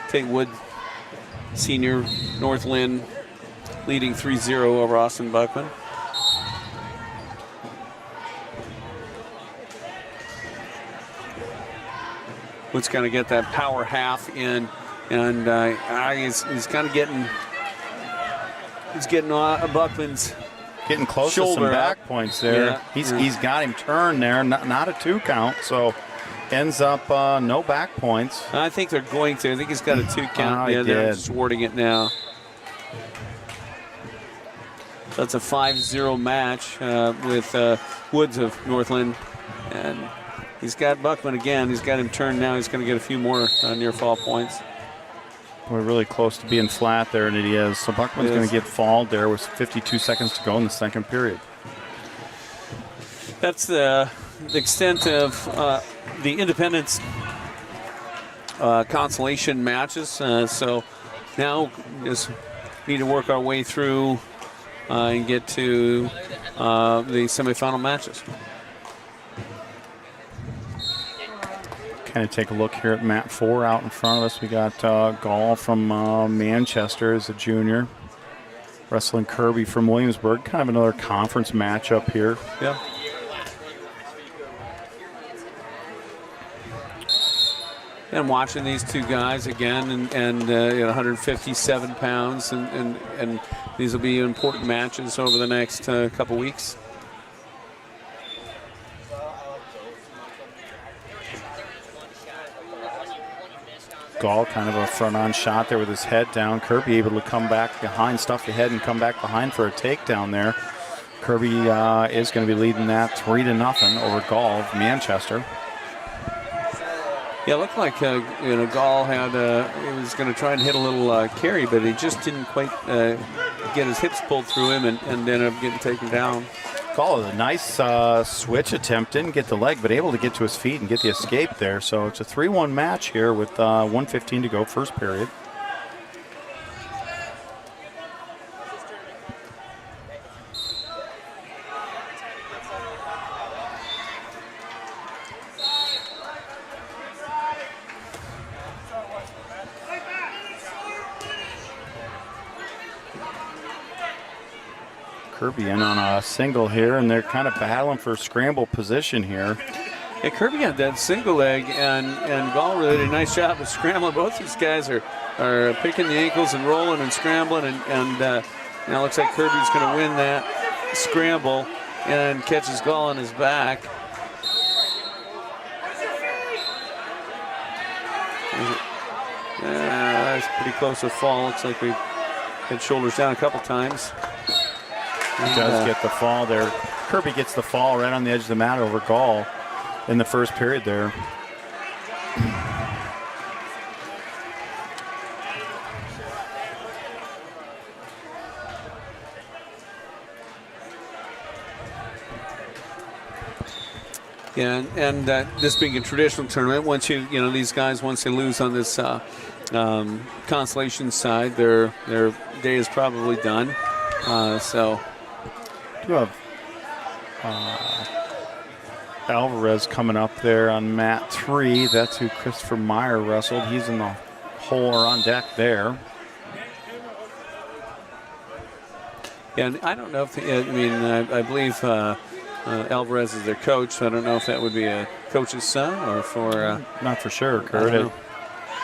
Tate Wood, senior, Northland, leading 3-0 over Austin Buckman. Wood's going to get that power half in. And he's kind of getting Buckman's getting close shoulder to some back points there. Yeah, he's got him turned there, not a 2 count, so ends up no back points. I think they're going to. I think he's got a 2 count. They're just awarding it now. That's a 5-0 match with Woods of Northland, and he's got Buckman again. He's got him turned now. He's going to get a few more near fall points. We're really close to being flat there, and it is. So Buckman's going to get fouled there with 52 seconds to go in the second period. that's the extent of the Independence consolation matches. So now just need to work our way through and get to the semifinal matches. Kind of take a look here at mat 4 out in front of us. We got Gall from Manchester as a junior, wrestling Kirby from Williamsburg. Kind of another conference matchup here. Yeah. And watching these two guys again, and 157 pounds, and these will be important matches over the next couple weeks. Gall kind of a front-on shot there with his head down. Kirby able to come back behind, stuff the head, and come back behind for a takedown there. Kirby is going to be leading that 3-0 over Gall of Manchester. Yeah, it looked like Gall had he was going to try and hit a little carry, but he just didn't quite get his hips pulled through him, and ended up getting taken down. Gall, a nice switch attempt, didn't get the leg, but able to get to his feet and get the escape there. So it's a 3-1 match here with 1:15 to go, first period. Kirby in on a single here, and they're kind of battling for scramble position here. Yeah, Kirby had that single leg, and Gall really did a nice job of scrambling. Both these guys are picking the ankles and rolling and scrambling, and now it looks like Kirby's going to win that scramble and catches Gall on his back. That's pretty close to fall. Looks like we had shoulders down a couple times. He does get the fall there. Kirby gets the fall right on the edge of the mat over Gall in the first period there. Yeah, and this being a traditional tournament, once these guys, once they lose on this consolation side, their day is probably done. So. Do have Alvarez coming up there on mat 3. That's who Christopher Meyer wrestled. He's in the hole or on deck there. Yeah, and I don't know if I believe Alvarez is their coach, so I don't know if that would be a coach's son or for. Not for sure, Kurt.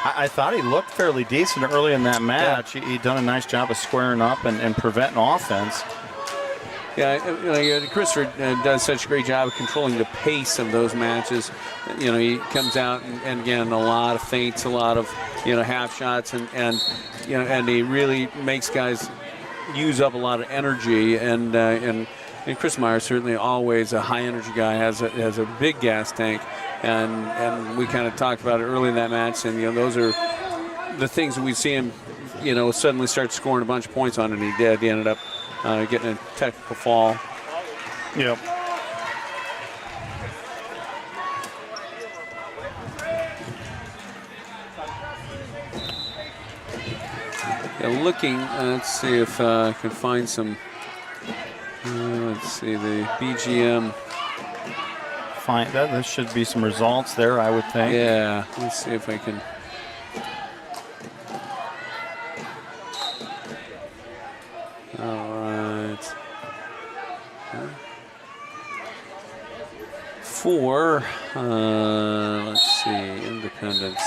I thought he looked fairly decent early in that match. Yeah. He'd done a nice job of squaring up and preventing offense. Yeah, Christopher does such a great job of controlling the pace of those matches. He comes out and again, a lot of feints, a lot of half shots, and he really makes guys use up a lot of energy. And Chris Meyer certainly always a high energy guy, has a big gas tank, and we kind of talked about it early in that match, and those are the things that we see him suddenly start scoring a bunch of points on, and he did. He ended up getting a technical fall. Yep. Yeah, looking, let's see if I can find some, let's see, the BGM. Fine, there should be some results there, I would think. Yeah, let's see if I can. For, let's see, Independence.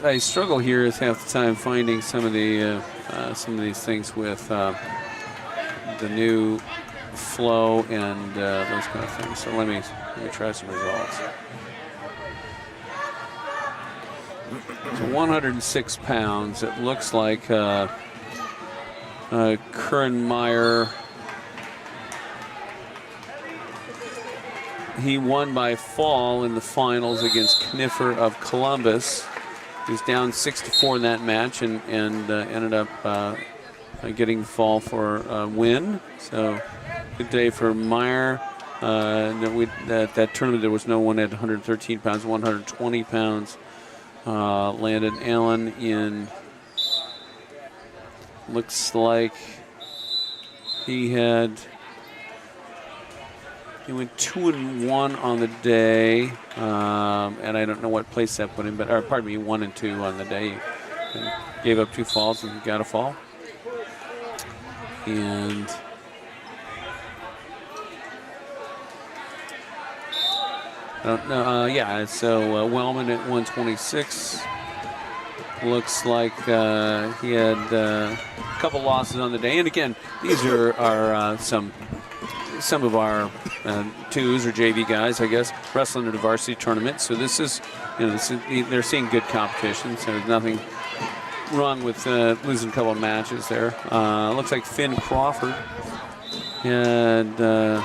I struggle here is half the time finding some of these things with the new flow and those kind of things. So let me try some results. So 106 pounds. It looks like Curran Meyer, he won by fall in the finals against Kniffer of Columbus. He was down 6-4 in that match and ended up getting the fall for a win. So good day for Meyer. That tournament, there was no one at 113 pounds, 120 pounds. Landon Allen in, looks like he went 2-1 on the day, and I don't know what place that put him, but, or pardon me, 1 and 2 on the day. And gave up 2 falls and got a fall. And I don't know, yeah, so Wellman at 126. Looks like he had a couple losses on the day. And again, these are some of our twos or JV guys, I guess, wrestling at a varsity tournament. So this is, they're seeing good competition. So there's nothing wrong with losing a couple of matches there. Looks like Finn Crawford had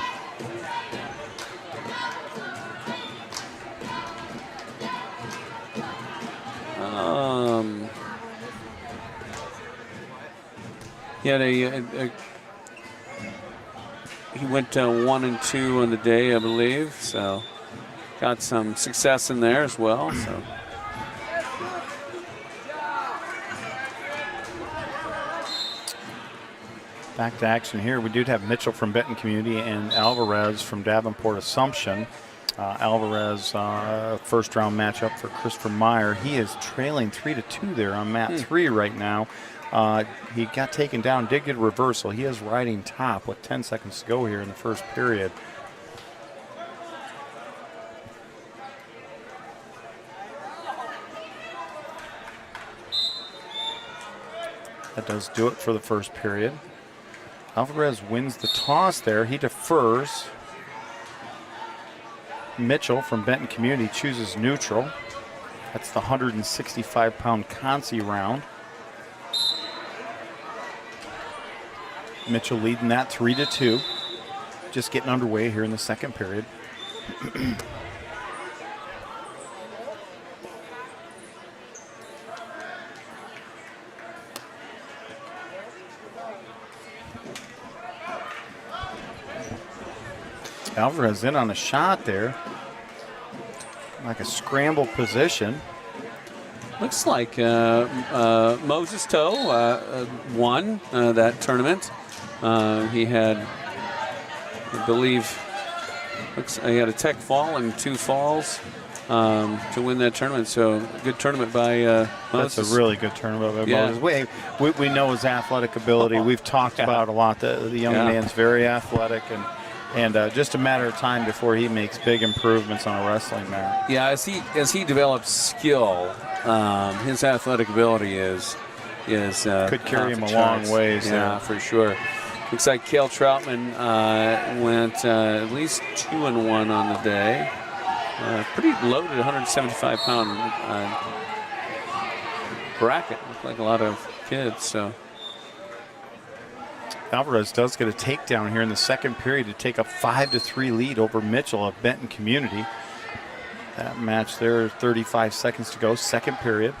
he went 1 and 2 on the day, I believe. So got some success in there as well. So. Back to action here. We do have Mitchell from Benton Community and Alvarez from Davenport Assumption. Alvarez, first round matchup for Christopher Meyer. He is trailing 3-2 there on mat 3 right now. He got taken down, did get a reversal. He is riding top with 10 seconds to go here in the first period. That does do it for the first period. Alvarez wins the toss there. He defers. Mitchell from Benton Community chooses neutral. That's the 165-pound Consi round. Mitchell leading that 3-2. Just getting underway here in the second period. Alvarez in on a shot there. Like a scramble position. Looks like Moses Toe won that tournament. He had, I believe, he had a tech fall and 2 falls to win that tournament. So good tournament by Moses. That's a really good tournament by Moses. We know his athletic ability. We've talked about a lot. The young man's very athletic, and just a matter of time before he makes big improvements on a wrestling mat. Yeah, as he develops skill, his athletic ability could carry him a long ways. Yeah, for sure. Looks like Cale Troutman went at least 2-1 on the day. Pretty loaded, 175-pound bracket. Looked like a lot of kids. So. Alvarez does get a takedown here in the second period to take a 5-3 lead over Mitchell of Benton Community. That match there, 35 seconds to go, second period.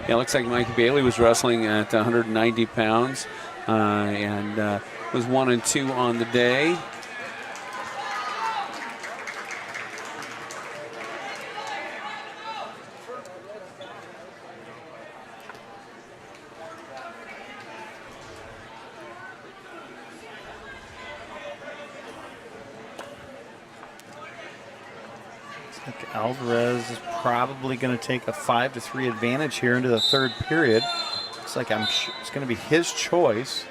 Yeah, it looks like Mikey Bailey was wrestling at 190 pounds and was 1 and 2 on the day. Alvarez is probably going to take a 5-3 advantage here into the third period. Looks like it's going to be his choice.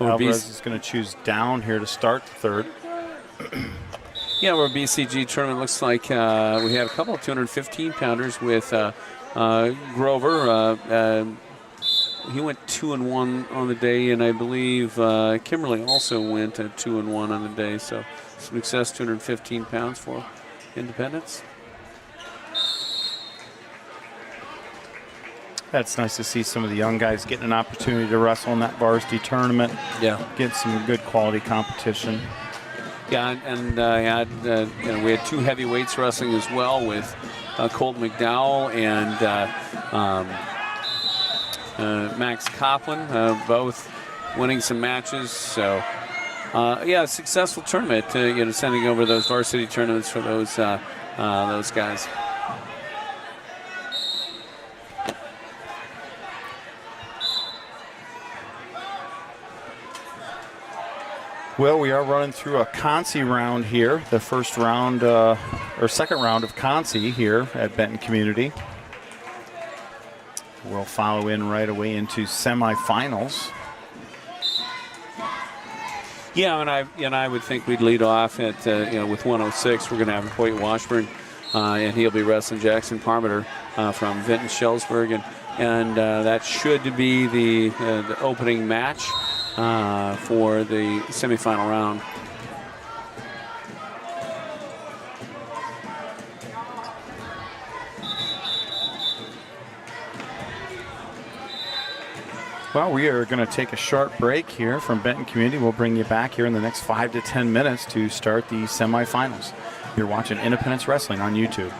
Alvarez is going to choose down here to start the third. Yeah, we're a BCG tournament. Looks like we had a couple of 215-pounders with Grover. He went 2-1 on the day, and I believe Kimberly also went at 2-1 on the day. So success, 215 pounds for Independence. That's nice to see some of the young guys getting an opportunity to wrestle in that varsity tournament. Yeah, get some good quality competition. Yeah, and we had 2 heavyweights wrestling as well with Colton McDowell and Max Coplin, both winning some matches. So, yeah, successful tournament. Sending over those varsity tournaments for those guys. Well, we are running through a Concy round here, the first round or second round of Concy here at Benton Community. We'll follow in right away into semifinals. Yeah, and I would think we'd lead off at with 106. We're going to have Hoyt Washburn, and he'll be wrestling Jackson Parmenter from Vinton Schellsburg, and that should be the opening match for the semifinal round. Well, we are going to take a short break here from Benton Community. We'll bring you back here in the next 5 to 10 minutes to start the semifinals. You're watching Independence Wrestling on YouTube.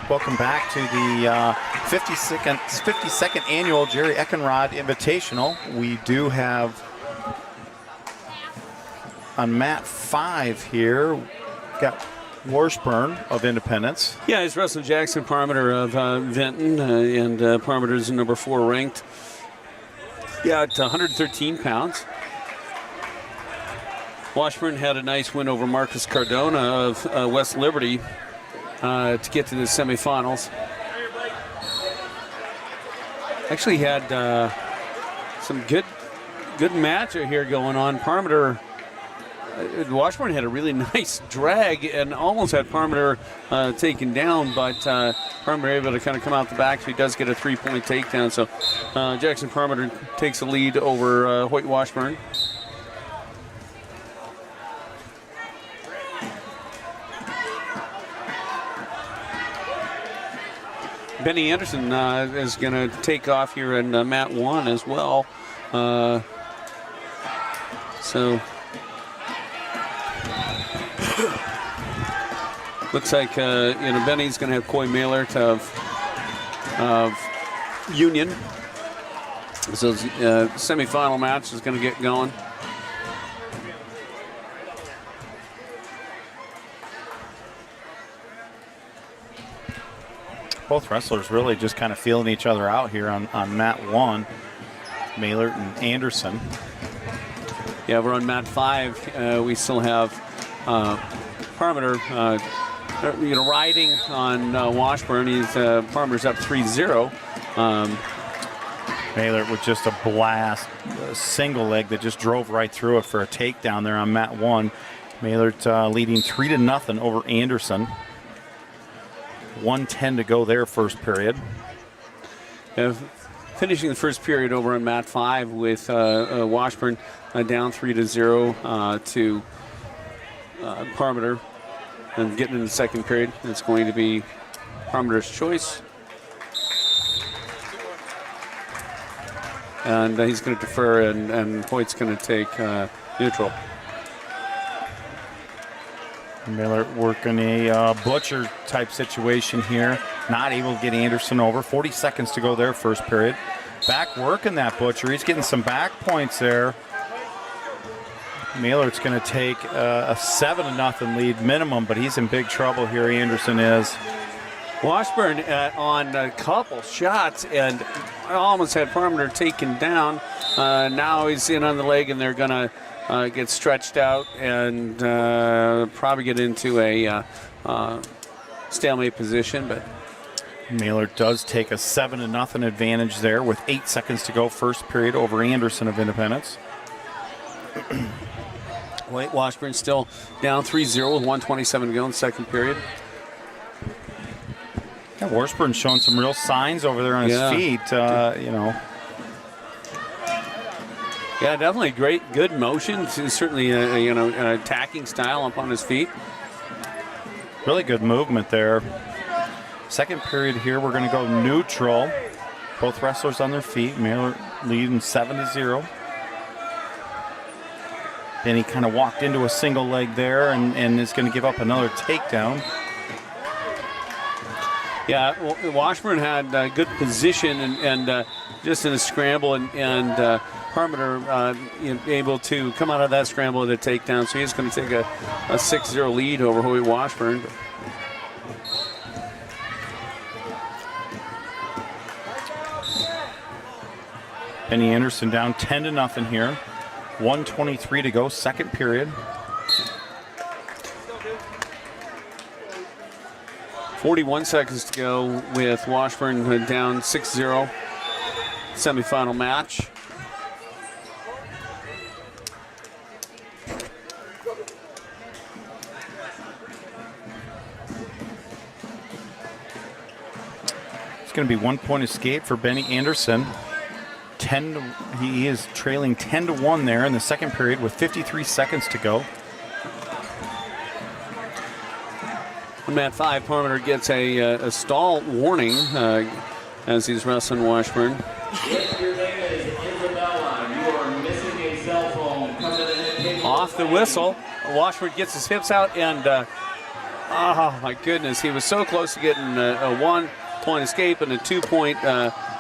Welcome back to the 52nd annual Jerry Eckenrod Invitational. We do have on mat 5 here, got Washburn of Independence. Yeah, he's wrestling Jackson Parmenter of Vinton, and Parmenter is number 4 ranked. Yeah, at 113 pounds. Washburn had a nice win over Marcus Cardona of West Liberty to get to the semifinals. Actually had some good match here going on. Parmenter, Washburn had a really nice drag and almost had Parmenter taken down, but Parmenter able to kind of come out the back, so he does get a 3-point takedown. So Jackson Parmenter takes the lead over Hoyt Washburn. Benny Anderson is going to take off here in mat 1 as well. So looks like Benny's going to have Coy Maylert of Union. So semifinal match is going to get going. Both wrestlers really just kind of feeling each other out here on mat 1, Maylert and Anderson. Yeah, we're on mat 5. We still have Parmenter, riding on Washburn. Parmenter's up 3-0. Maylert with just a blast, a single leg that just drove right through it for a takedown there on mat 1. Maylert leading 3-0 over Anderson. 1:10 to go there, first period. Finishing the first period over on mat 5 with Washburn down 3-0 to Parmenter. And getting in the second period, it's going to be Parmenter's choice. And he's going to defer, and Hoyt's going to take neutral. Maylert working a butcher type situation here. Not able to get Anderson over. 40 seconds to go there, first period. Back working that butcher. He's getting some back points there. Mailert's going to take a 7-0 lead minimum, but he's in big trouble here, Anderson is. Washburn on a couple shots and almost had Parmenter taken down. Now he's in on the leg, and they're going to get stretched out and probably get into a stalemate position. But Maylert does take a 7-0 advantage there with 8 seconds to go, first period, over Anderson of Independence. Washburn still down 3-0 with 1:27 to go in the second period. Yeah, Washburn showing some real signs over there on his feet, Yeah, definitely good motion. Certainly, an attacking style up on his feet. Really good movement there. Second period here, we're going to go neutral. Both wrestlers on their feet. Maylert leading 7-0. Then he kind of walked into a single leg there and is going to give up another takedown. Yeah, Washburn had good position and just in a scramble, and Parmenter able to come out of that scramble with a takedown. So he's going to take a 6-0 lead over Hoyt Washburn. Benny Anderson down 10-0 here. 1:23 to go, second period. 41 seconds to go with Washburn down 6-0. Semifinal match. It's going to be 1 point escape for Benny Anderson. He is trailing 10-1 there in the second period with 53 seconds to go. On mat 5, Parmenter gets a stall warning as he's wrestling Washburn. Off the whistle, Washburn gets his hips out and Oh, my goodness. He was so close to getting a 1-point escape and a 2-point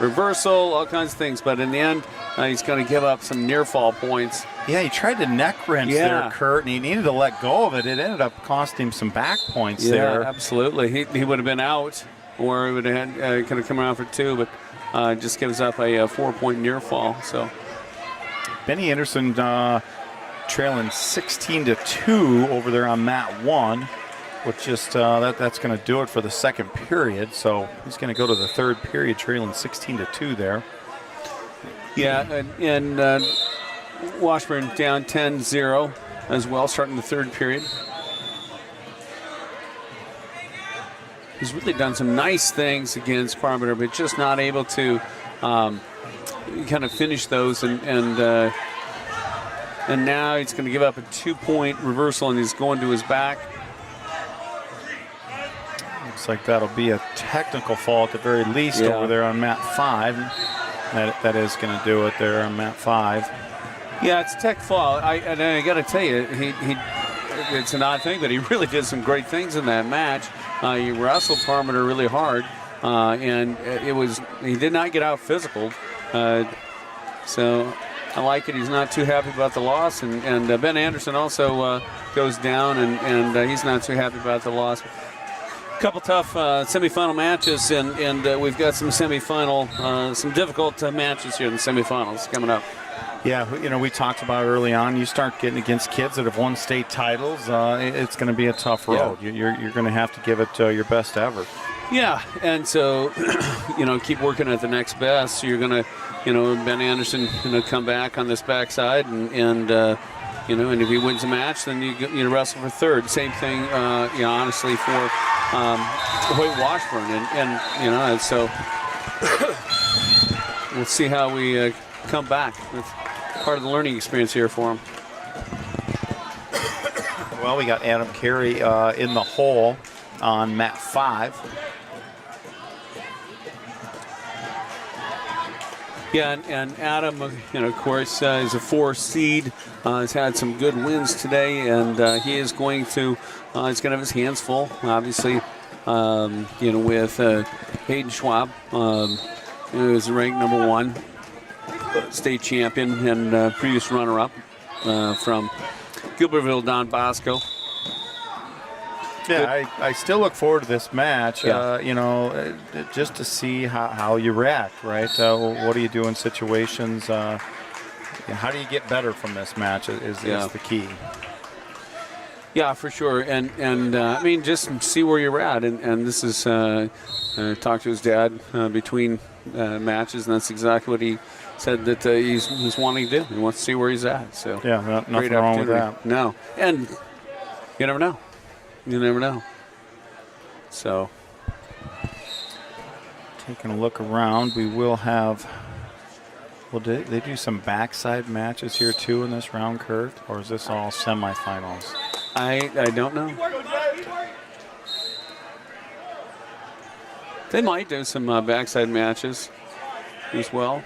reversal, all kinds of things. But in the end, he's going to give up some near fall points. Yeah, he tried to neck wrench there, Kurt, and he needed to let go of it. It ended up costing him some back points there. Yeah, absolutely. He would have been out, or he would have had, could have come around for 2, but just gives up a 4-point near fall. So Benny Anderson trailing 16-2 over there on mat 1, which just that's going to do it for the second period. So he's going to go to the third period trailing 16-2 there. Yeah, and Washburn down 10-0 as well, starting the third period. He's really done some nice things against Parmenter, but just not able to kind of finish those. And now he's going to give up a 2-point reversal, and he's going to his back. Looks like that'll be a technical fall at the very least over there on mat 5. That is going to do it there on mat 5. Yeah, it's a tech fall. And I got to tell you, it's an odd thing, but he really did some great things in that match. He wrestled Parmenter really hard, and he did not get out physical. So I like it. He's not too happy about the loss, and Ben Anderson also goes down, and he's not too happy about the loss. A couple tough semifinal matches, and we've got some some difficult matches here in the semifinals coming up. Yeah, we talked about early on, you start getting against kids that have won state titles, it's going to be a tough road. Yeah. You're going to have to give it your best effort. Yeah, and so, keep working at the next best. So you're going to, Ben Anderson, come back on this backside, and and if he wins a match, then you wrestle for third. Same thing, honestly, for Hoyt Washburn, and so we'll see how we come back. That's part of the learning experience here for him. Well, we got Adam Carey in the hole on mat 5. Yeah, and Adam, of course, is a 4 seed. Has had some good wins today, and he is going to he's going to have his hands full, obviously, with Hayden Schwab, who is ranked number 1. State champion and previous runner-up from Gilbertville Don Bosco. Yeah, I still look forward to this match, just to see how you react, right? What do you do in situations? How do you get better from this match is the key. Yeah, for sure. And I mean, just see where you're at. And this is talk to his dad between matches, and that's exactly what he said that he's wanting to do. He wants to see where he's at. So yeah, nothing wrong with that. No, and you never know. You never know. So taking a look around, we will have. Well, did they do some backside matches here too in this round, Kurt, or is this all semifinals? I don't know. They might do some backside matches as well.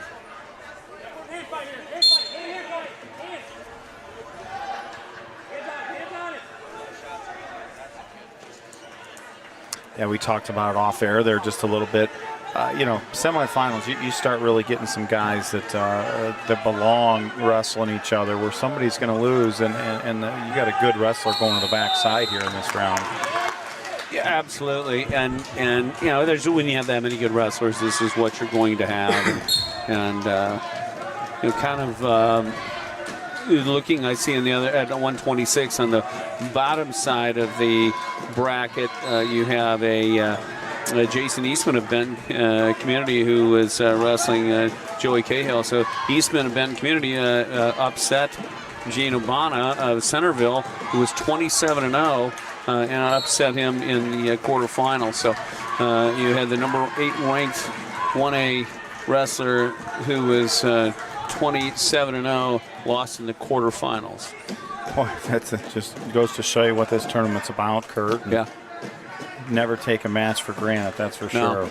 Yeah, we talked about it off air there just a little bit. Semifinals, you start really getting some guys that belong wrestling each other, where somebody's going to lose, and you got a good wrestler going to the backside here in this round. Yeah, absolutely. And there's when you have that many good wrestlers, this is what you're going to have, and kind of. Looking, I see at 126 on the bottom side of the bracket, you have a Jason Eastman of Benton Community who is wrestling Joey Cahill. So Eastman of Benton Community upset Gene Obana of Centerville, who was 27-0, and upset him in the quarterfinals. So you had the number 8 ranked 1A wrestler who was 27-0, lost in the quarterfinals. Boy, just goes to show you what this tournament's about, Kurt. Yeah. Never take a match for granted, that's for sure.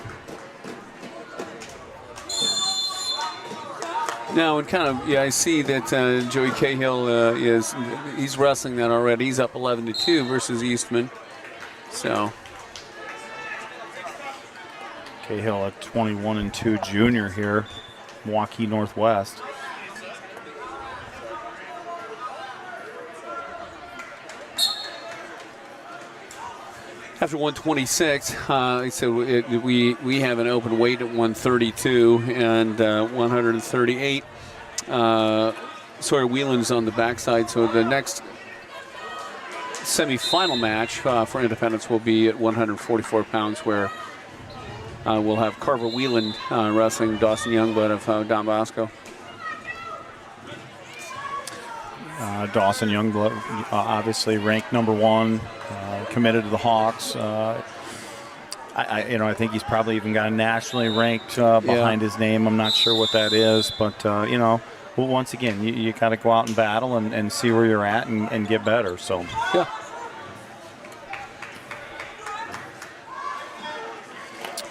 Now, and kind of, I see that Joey Cahill he's wrestling that already. He's up 11-2 versus Eastman. So. Cahill, a 21-2 junior here, Milwaukee Northwest. After 126, so we have an open weight at 132 and 138. Sawyer Whelan's on the backside, so the next semifinal match for Independence will be at 144 pounds, where we'll have Carver Whelan wrestling Dawson Youngblood of Don Bosco. Dawson Youngblood, obviously ranked #1, committed to the Hawks. I think he's probably even got a nationally ranked behind his name. I'm not sure what that is, but well, once again, you got to go out and battle and see where you're at and get better. So yeah.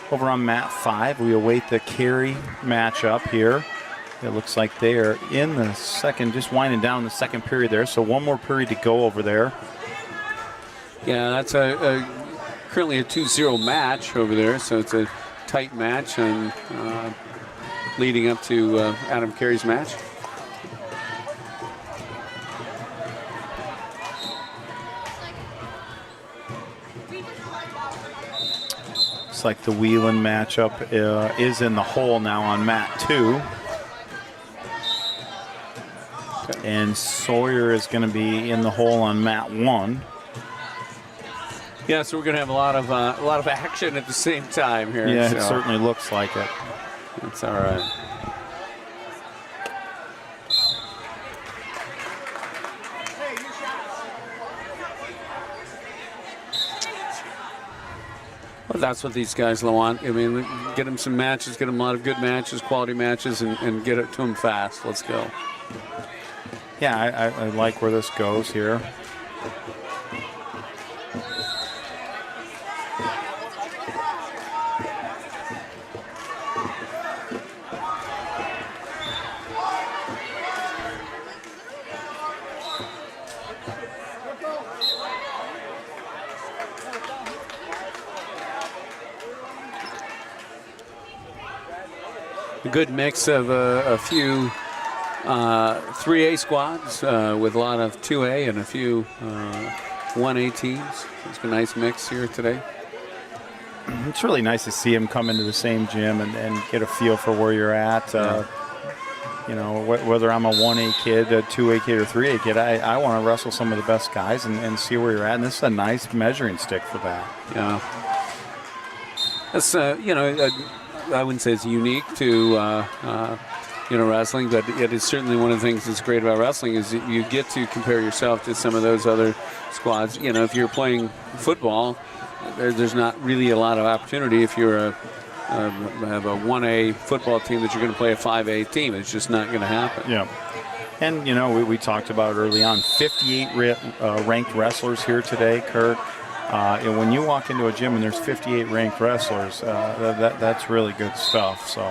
Over on mat 5, we await the Cary matchup here. It looks like they are in the second, just winding down the second period there. So one more period to go over there. Yeah, that's currently a 2-0 match over there. So it's a tight match and leading up to Adam Cary's match. Looks like the Whelan matchup is in the hole now on mat 2. And Sawyer is going to be in the hole on mat 1. Yeah, so we're going to have a lot of action at the same time here. Yeah, so. It certainly looks like it. That's all right. Well, that's what these guys want. I mean, get them some matches, get them a lot of good matches, quality matches, and get it to them fast. Let's go. Yeah, I like where this goes here. A good mix of a few 3A squads with a lot of 2A and a few 1A teams. It's a nice mix here today. It's really nice to see them come into the same gym and get a feel for where you're at. You know, whether I'm a 1A kid, a 2A kid, or 3A kid, I want to wrestle some of the best guys and see where you're at. And this is a nice measuring stick for that. Yeah. That's, you know, I wouldn't say it's unique to wrestling, but it is certainly one of the things that's great about wrestling is that you get to compare yourself to some of those other squads. You know, if you're playing football, there's not really a lot of opportunity. If you're have a 1A football team that you're going to play a 5A team, it's just not going to happen. Yeah. And, you know, we talked about early on, 58 ranked wrestlers here today, Kurt. And when you walk into a gym and there's 58 ranked wrestlers, that's really good stuff. So,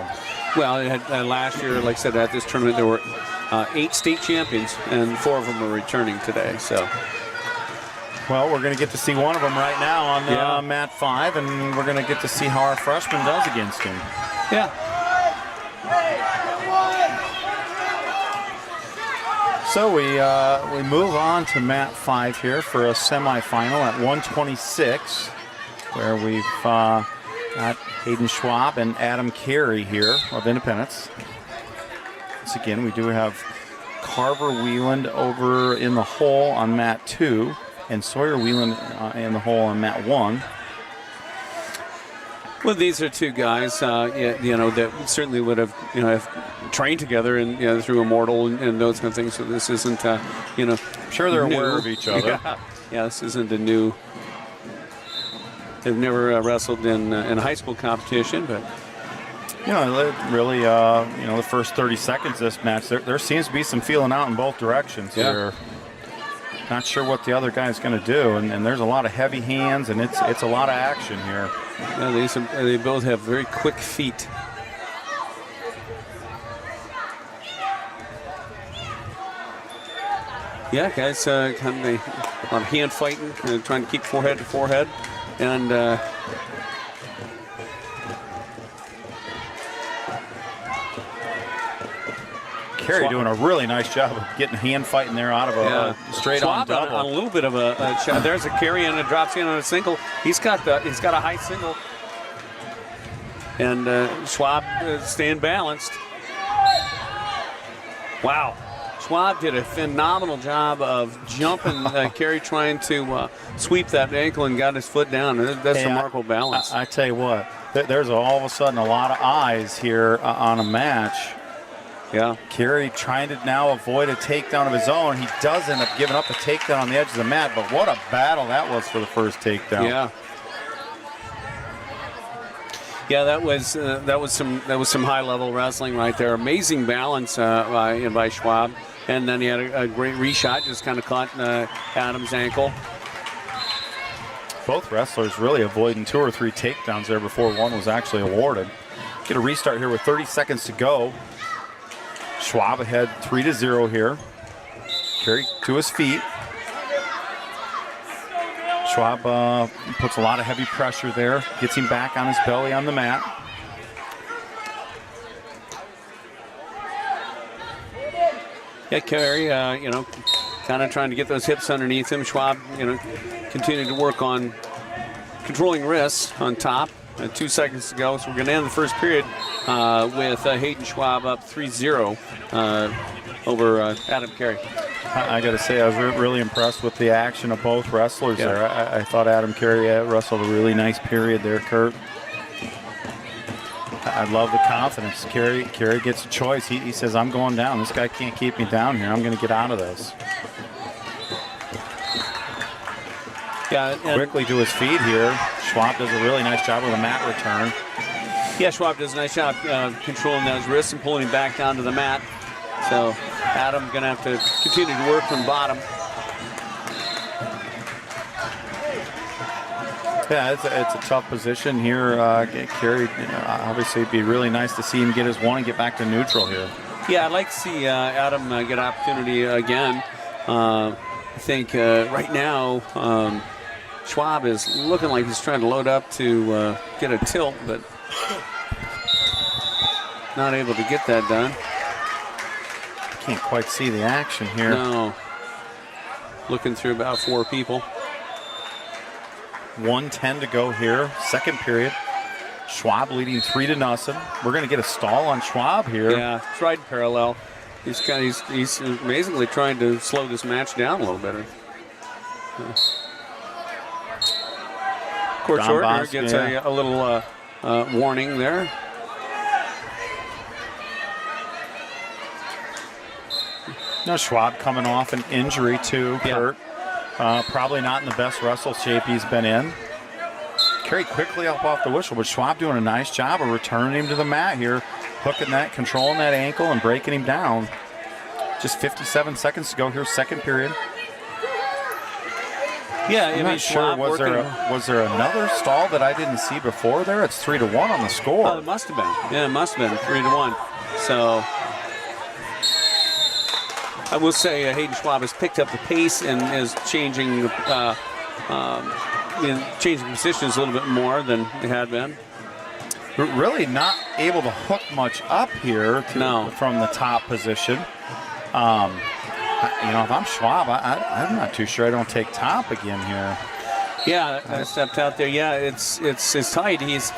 well, last year, like I said, at this tournament, there were 8 state champions, and 4 of them are returning today. So, well, we're going to get to see one of them right now on mat 5, and we're going to get to see how our freshman does against him. Yeah. So we move on to mat 5 here for a semifinal at 126, where we've got Hayden Schwab and Adam Cary here of Independence. Once again, we do have Carver Whelan over in the hole on mat 2, and Sawyer Whelan in the hole on mat 1. Well, these are two guys, that certainly would have, have trained together and through Immortal and those kind of things. So this isn't, I'm sure they're new. aware of each other. Yeah, this isn't a new. They've never wrestled in high school competition, but really, the first 30 seconds of this match, there seems to be some feeling out in both directions here. Not sure what the other guy's going to do, and there's a lot of heavy hands, and it's a lot of action here. Yeah, they both have very quick feet. Yeah, guys, kind of a lot of hand fighting, trying to keep forehead to forehead. And Carey doing a really nice job of getting hand fighting there out of a straight on Schwab double. on a little bit of a shot. There's a carry and it drops in on a single. He's got a high single. And Schwab staying balanced. Wow. Schwab did a phenomenal job of jumping Carey, trying to sweep that ankle and got his foot down. That's remarkable balance. I tell you what, there's all of a sudden a lot of eyes here on a match. Yeah. Carey trying to now avoid a takedown of his own. He does end up giving up a takedown on the edge of the mat, but what a battle that was for the first takedown. Yeah. Yeah, that was some high level wrestling right there. Amazing balance by Schwab, and then he had a great reshot, just kind of caught Adam's ankle. Both wrestlers really avoiding 2 or 3 takedowns there before one was actually awarded. Get a restart here with 30 seconds to go. Schwab ahead 3-0 here. Carey to his feet. Schwab puts a lot of heavy pressure there, gets him back on his belly on the mat. Yeah, Carey, kind of trying to get those hips underneath him. Schwab, continuing to work on controlling wrists on top. 2 seconds to go, so we're going to end the first period with Hayden Schwab up 3-0 over Adam Carey. I got to say, I was really impressed with the action of both wrestlers there. I thought Adam Carey wrestled a really nice period there, Kurt. I love the confidence. Carey gets a choice. He says, I'm going down. This guy can't keep me down here. I'm going to get out of this. Yeah, quickly to his feet here. Schwab does a really nice job with a mat return. Yeah, Schwab does a nice job controlling those wrists and pulling him back down to the mat. So Adam going to have to continue to work from bottom. Yeah, it's a tough position here. Carey, obviously, it'd be really nice to see him get his one and get back to neutral here. Yeah, I'd like to see Adam get an opportunity again. I think right now Schwab is looking like he's trying to load up to get a tilt, but not able to get that done. Can't quite see the action here. No. Looking through about 4 people. 1:10 to go here, second period. Schwab leading 3-0. We're going to get a stall on Schwab here. Yeah, it's right parallel. He's amazingly trying to slow this match down a little bit. Court shortener gets a little warning there. Now Schwab coming off an injury too, Kurt. Probably not in the best wrestle shape he's been in. Carey quickly up off the whistle, but Schwab doing a nice job of returning him to the mat here, hooking that, controlling that ankle and breaking him down. Just 57 seconds to go here, second period. Yeah, I'm not sure. Was there another stall that I didn't see before there? It's 3-1 on the score. Oh, it must have been. Yeah, it must have been 3-1. So I will say Hayden Schwab has picked up the pace and is changing changing positions a little bit more than it had been. Really not able to hook much up here from the top position. If I'm Schwab, I'm not too sure I don't take top again here. Yeah, I stepped out there. Yeah, it's tight. He's,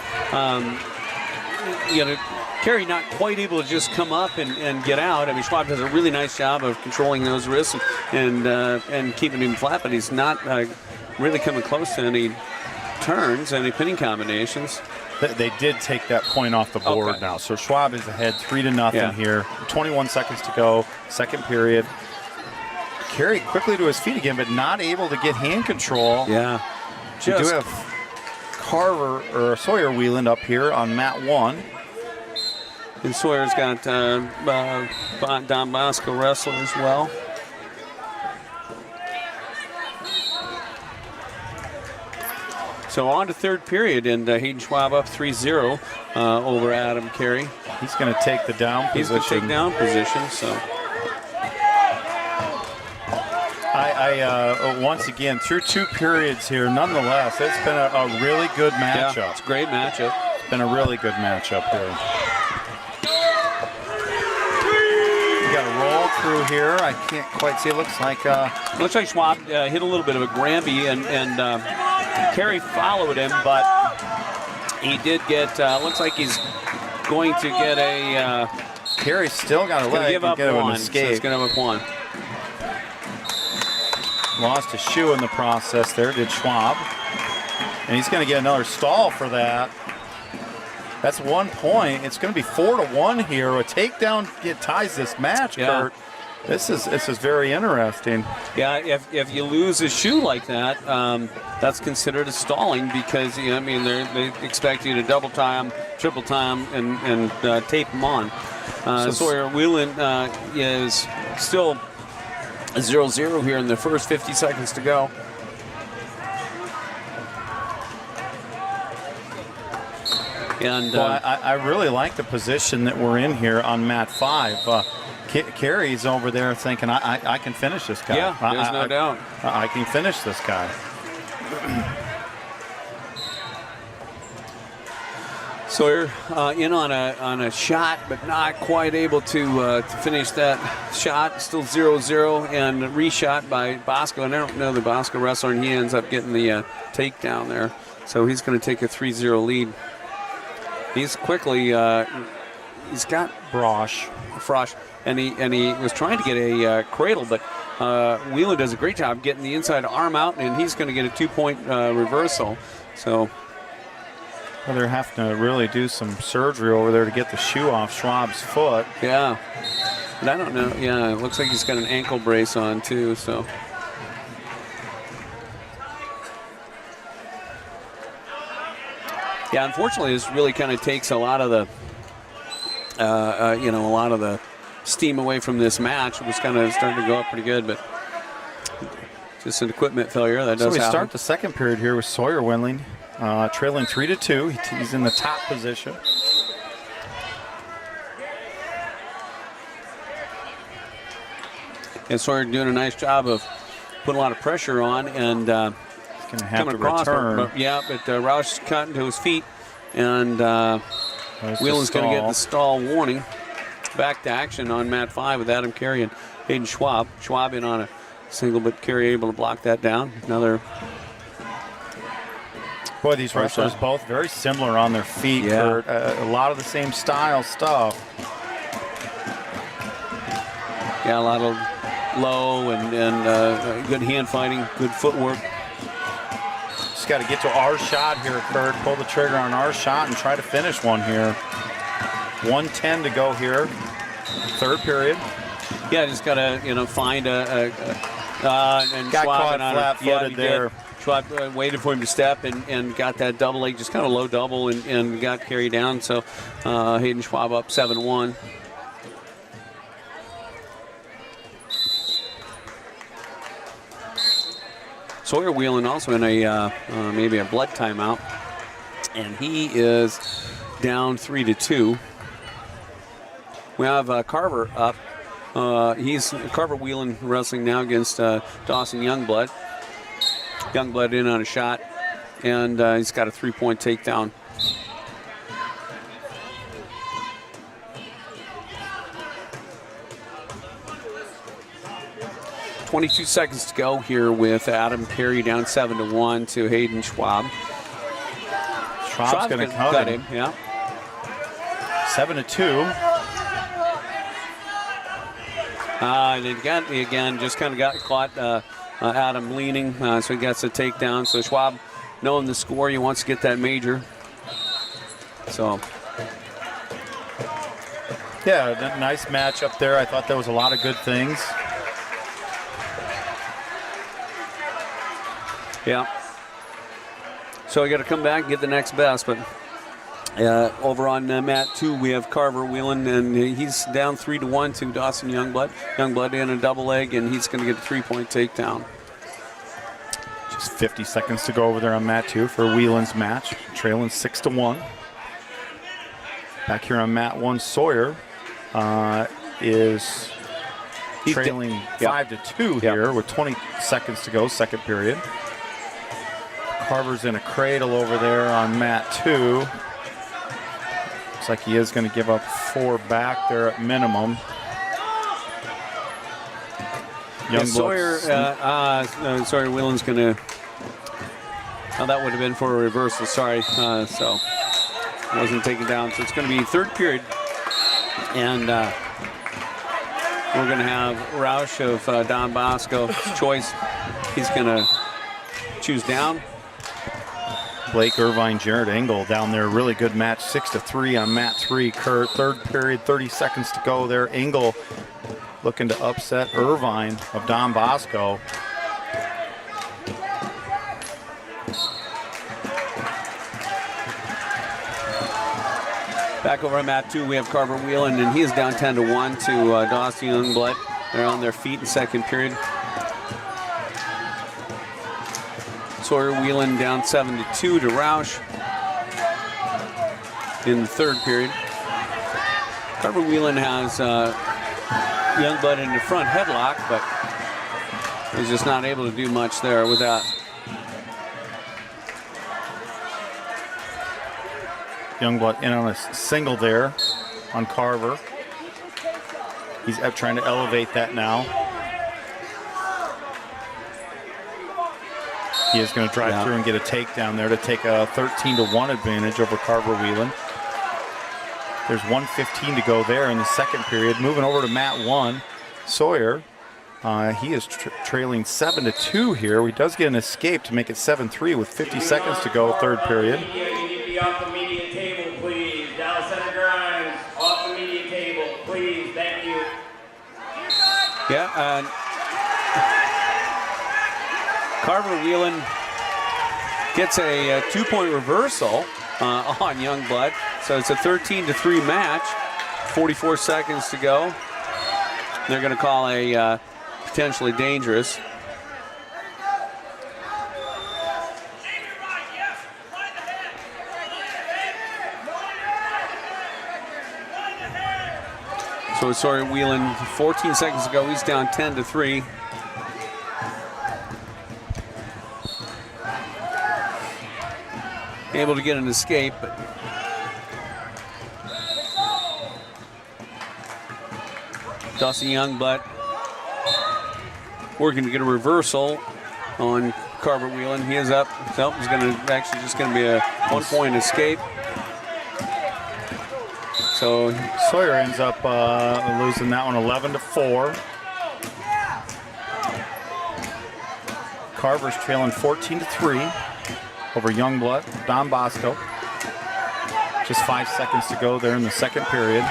Carey not quite able to just come up and get out. I mean, Schwab does a really nice job of controlling those wrists and keeping him flat, but he's not really coming close to any turns, any pinning combinations. They did take that point off the board now. So Schwab is ahead 3-0 here. 21 seconds to go, second period. Carey quickly to his feet again, but not able to get hand control. Yeah. We do have Sawyer Wieland up here on mat 1. And Sawyer's got Don Bosco wrestler as well. So on to third period, and Hayden Schwab up 3-0 over Adam Carey. He's going to take the down position. He's going to take down position, so. once again, through 2 periods here, nonetheless, it's been a really good matchup. Yeah, it's a great matchup. It's been a really good matchup here. We got a roll through here. I can't quite see. It looks like Schwab hit a little bit of a Granby, and Carey followed him, but he did get. Looks like he's going to get a. Carey's still got a leg. Give up get one. an escape. So he's going to give up one. Lost a shoe in the process there, did Schwab. And he's going to get another stall for that. That's 1 point. It's going to be 4-1 here. A takedown ties this match, Kurt. This is very interesting. Yeah, if you lose a shoe like that, that's considered a stalling because they expect you to double time, triple time, and tape them on. Sawyer Whelan is still 0-0 here in the first 50 seconds to go. And I really like the position that we're in here on mat 5. Carey's over there thinking, I can finish this guy. Yeah, there's no doubt. I can finish this guy. Sawyer in on a shot, but not quite able to finish that shot. Still 0-0 and reshot by Bosco. And I don't know the Bosco wrestler, and he ends up getting the takedown there. So he's going to take a 3-0 lead. He's quickly, he's got Frosch, and he was trying to get a cradle, but Wheeler does a great job getting the inside arm out, and he's going to get a 2-point reversal. So. Well, they're having to really do some surgery over there to get the shoe off Schwab's foot. Yeah, but I don't know. Yeah, it looks like he's got an ankle brace on too. So. Yeah, unfortunately, this really kind of takes a lot of the, a lot of the steam away from this match. It was kind of starting to go up pretty good, but just an equipment failure that does happen. So we start the second period here with Sawyer Windling. Trailing 3-2. He's in the top position. And Sawyer doing a nice job of putting a lot of pressure on and he's going to have coming to across. return. But Roush caught into his feet, and Whelan's going to get the stall warning. Back to action on mat 5 with Adam Carey and Hayden Schwab. Schwab in on a single, but Carey able to block that down. Another. Boy, these wrestlers both very similar on their feet. Yeah. A lot of the same style stuff. Yeah, a lot of low and good hand fighting, good footwork. Just got to get to our shot here, Kurt. Pull the trigger on our shot and try to finish one here. 1:10 to go here, third period. Yeah, just got to find and got Schwab caught flat-footed there. Schwab waited for him to step and got that double leg, just kind of low double, and got carried down. So Hayden Schwab up 7-1. Sawyer Whelan also in a maybe a blood timeout, and he is down 3-2. We have Carver up. He's Carver Whelan wrestling now against Dawson Youngblood. Youngblood in on a shot, and he's got a 3-point takedown. .22 seconds to go here with Adam Carey down 7-1 to Hayden Schwab. Schwab's going to cut him. Yeah. 7-2. And again, just kind of got caught Adam leaning, so he gets a takedown. So Schwab, knowing the score, he wants to get that major. So. Yeah, nice match up there. I thought there was a lot of good things. Yeah. So we got to come back and get the next best, but over on mat 2 we have Carver Whelan, and he's down 3-1 to Dawson Youngblood. Youngblood in a double leg, and he's going to get a 3-point takedown. Just 50 seconds to go over there on mat 2 for Whelan's match, trailing 6-1. Back here on mat 1, Sawyer is trailing 5-2 here with 20 seconds to go, second period. Carver's in a cradle over there on mat 2. Looks like he is going to give up 4 back there at minimum. Sawyer Whelan's going to. Oh, that would have been for a reversal. Sorry, so wasn't taken down. So it's going to be third period, and we're going to have Roush of Don Bosco's choice. He's going to choose down. Blake Irvine, Jared Engel down there. Really good match, 6-3 on mat 3. Kurt, third period, 30 seconds to go there. Engel looking to upset Irvine of Don Bosco. Back over on mat 2, we have Carver Whelan, and he is down 10-1 to Dawson Youngblood. They're on their feet in second period. Sawyer Whelan down 7-2 to Roush in the third period. Carver Whelan has Youngblood in the front headlock, but he's just not able to do much there with that. Youngblood in on a single there on Carver. He's trying to elevate that now. He is going to drive through and get a takedown there to take a 13-1 advantage over Carver Whelan. There's 1:15 to go there in the second period. Moving over to mat 1, Sawyer. He is trailing 7-2 here. He does get an escape to make it 7-3 with 50 seconds to go, third period. Off the media table, please. Dallas Center Grimes, off the media table, please. Thank you. Yeah, Carver Whelan gets a 2-point reversal on Youngblood. So it's a 13-3 match. 44 seconds to go. They're going to call a potentially dangerous. So Sawyer Whelan, 14 seconds to go. He's down 10-3. Able to get an escape, but Dawson Youngblood working to get a reversal on Carver Whelan. He is up. So he's going to actually just going to be a 1-point escape. So Sawyer ends up losing that one 11-4. Carver's trailing 14-3 over Youngblood, Don Bosco. Just 5 seconds to go there in the second period.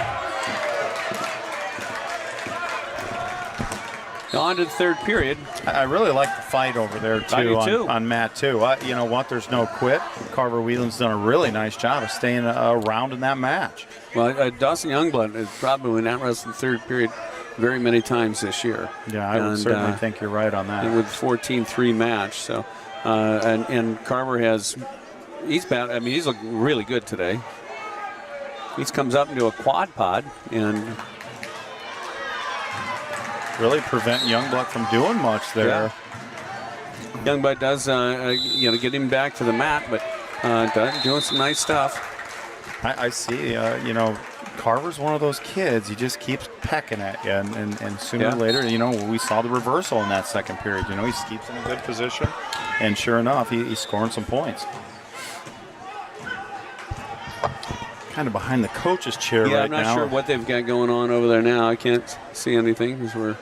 On to the third period. I really like the fight over there too on mat 2. You know what? There's no quit. Carver Whelan's done a really nice job of staying around in that match. Well, Dawson Youngblood has probably not wrestled the third period very many times this year. Yeah, I would certainly think you're right on that. With 14-3 match. So, and Carver he's looking really good today. He comes up into a quad pod and really prevent Youngblood from doing much there. Yeah. Youngblood does, get him back to the mat, but doing some nice stuff. I see, Carver's one of those kids. He just keeps pecking at you, and sooner or later, we saw the reversal in that second period. He keeps in a good position, and sure enough, he's scoring some points. Kind of behind the coach's chair right now. Yeah, I'm not sure what they've got going on over there now. I can't see anything because we're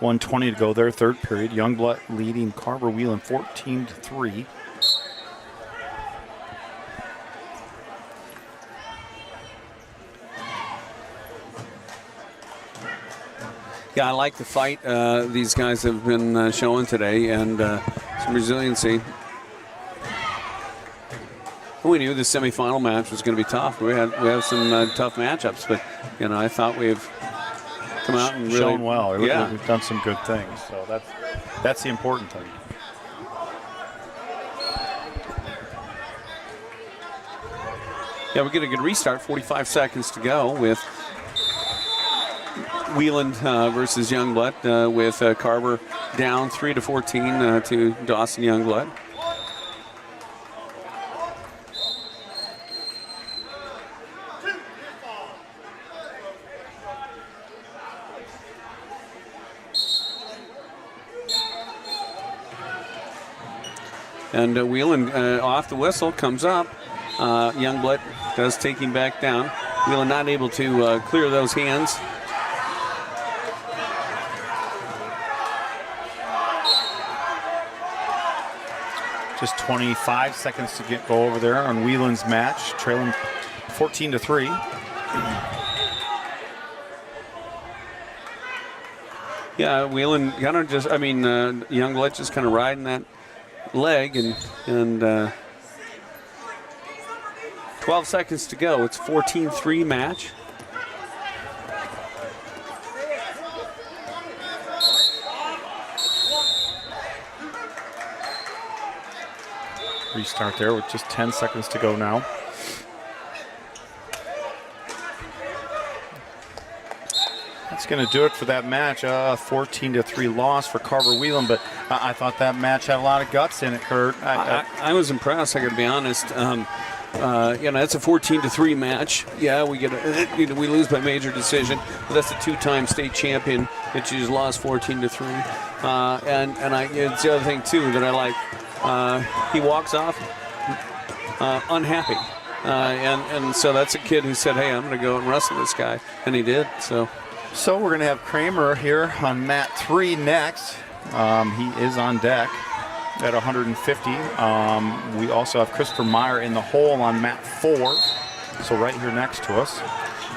1:20 to go there, third period. Youngblood leading Carver Whelan 14-3. Yeah, I like the fight these guys have been showing today, and some resiliency. We knew the semifinal match was going to be tough. We have some tough matchups, but I thought we've come out and really shown well. Yeah, we've done some good things. So that's the important thing. Yeah, we get a good restart. 45 seconds to go with Wheeland versus Youngblood with Carver down 3-14 to Dawson Youngblood. And Wheeland off the whistle comes up. Youngblood does take him back down. Wheeland not able to clear those hands. Just 25 seconds to go over there on Wheeland's match, trailing 14-3. Yeah, Wheeland kind of just, Youngblood just kind of riding that leg, and 12 seconds to go. It's 14-3 match. Restart there with just 10 seconds to go now. That's going to do it for that match. 14-3 loss for Carver Wheeland, but I thought that match had a lot of guts in it, Kurt. I was impressed, I got to be honest. It's a 14-3 match. Yeah, we lose by major decision, but that's a two-time state champion that you just lost 14-3. It's the other thing too that I like. He walks off unhappy, and so that's a kid who said, "Hey, I'm going to go and wrestle this guy," and he did. So we're going to have Kramer here on mat 3 next. He is on deck at 150. We also have Christopher Meyer in the hole on mat 4, so right here next to us.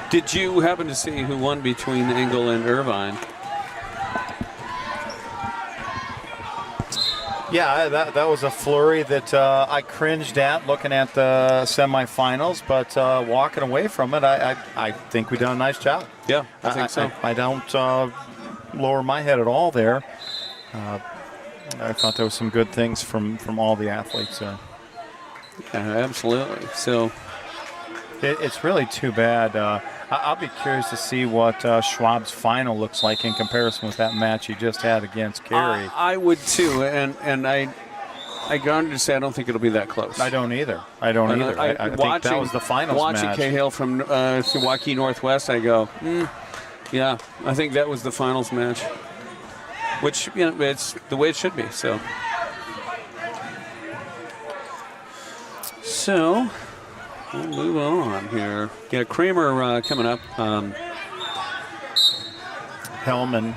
Did you happen to see who won between Engel and Irvine? Yeah, that was a flurry that I cringed at looking at the semifinals, but walking away from it, I think we done a nice job. Yeah, I think so. I don't lower my head at all there. I thought there was some good things from all the athletes there. Yeah, absolutely. So it's really too bad. I'll be curious to see what Schwab's final looks like in comparison with that match he just had against Cary. I would too, and I got to say I don't think it'll be that close. I don't either. I think that was the finals watching match. Cahill from Waukee Northwest, I go, yeah, I think that was the finals match, which it's the way it should be. So we'll move on here. Yeah, Kramer coming up. Hellman.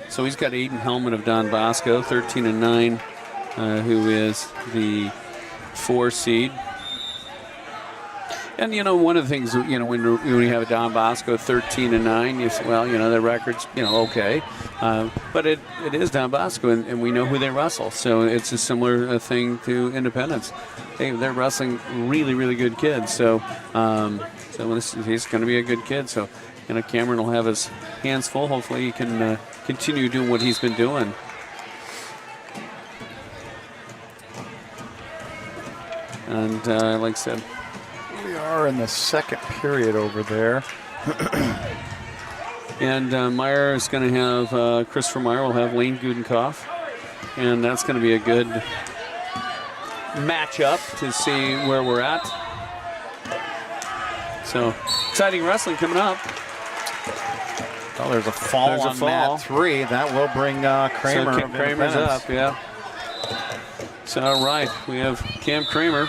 So he's got Aiden Hellman of Don Bosco, 13-9, who is the 4 seed. And one of the things when you have a Don Bosco 13-9, you say, well, the record's okay, but it is Don Bosco, and we know who they wrestle. So it's a similar thing to Independence. They're wrestling really, really good kids. So he's going to be a good kid. So Cameron will have his hands full. Hopefully he can continue doing what he's been doing. And like I said, we are in the second period over there. And Meyer is going to have, Christopher Meyer will have Lane Gudenkoff. And that's going to be a good matchup to see where we're at. So, exciting wrestling coming up. Oh, there's a fall on mat 3. That will bring Kramer. So Kramer's up, yeah. So, all right, we have Cam Kramer.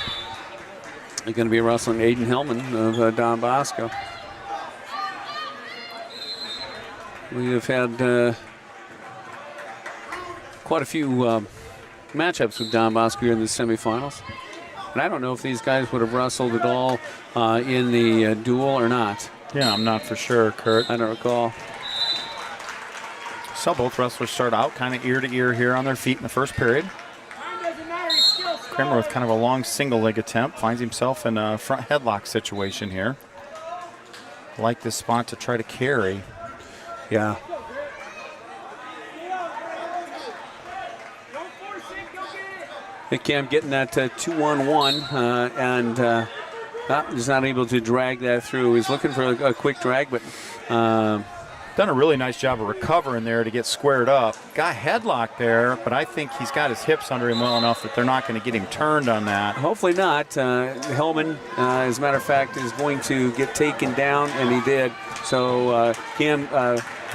They're going to be wrestling Aiden Hellman of Don Bosco. We have had quite a few matchups with Don Bosco here in the semifinals. And I don't know if these guys would have wrestled at all in the duel or not. Yeah, I'm not for sure, Kurt. I don't recall. So both wrestlers start out kind of ear to ear here on their feet in the first period. Kramer with kind of a long single leg attempt finds himself in a front headlock situation here. Like this spot to try to carry. Yeah. Hey, Cam getting that 2-1-1 and He's not able to drag that through. He's looking for a quick drag, but Done a really nice job of recovering there to get squared up. Got headlocked there, but I think he's got his hips under him well enough that they're not going to get him turned on that. hopefully not. Hellman, as a matter of fact, is going to get taken down, and he did. So Cam.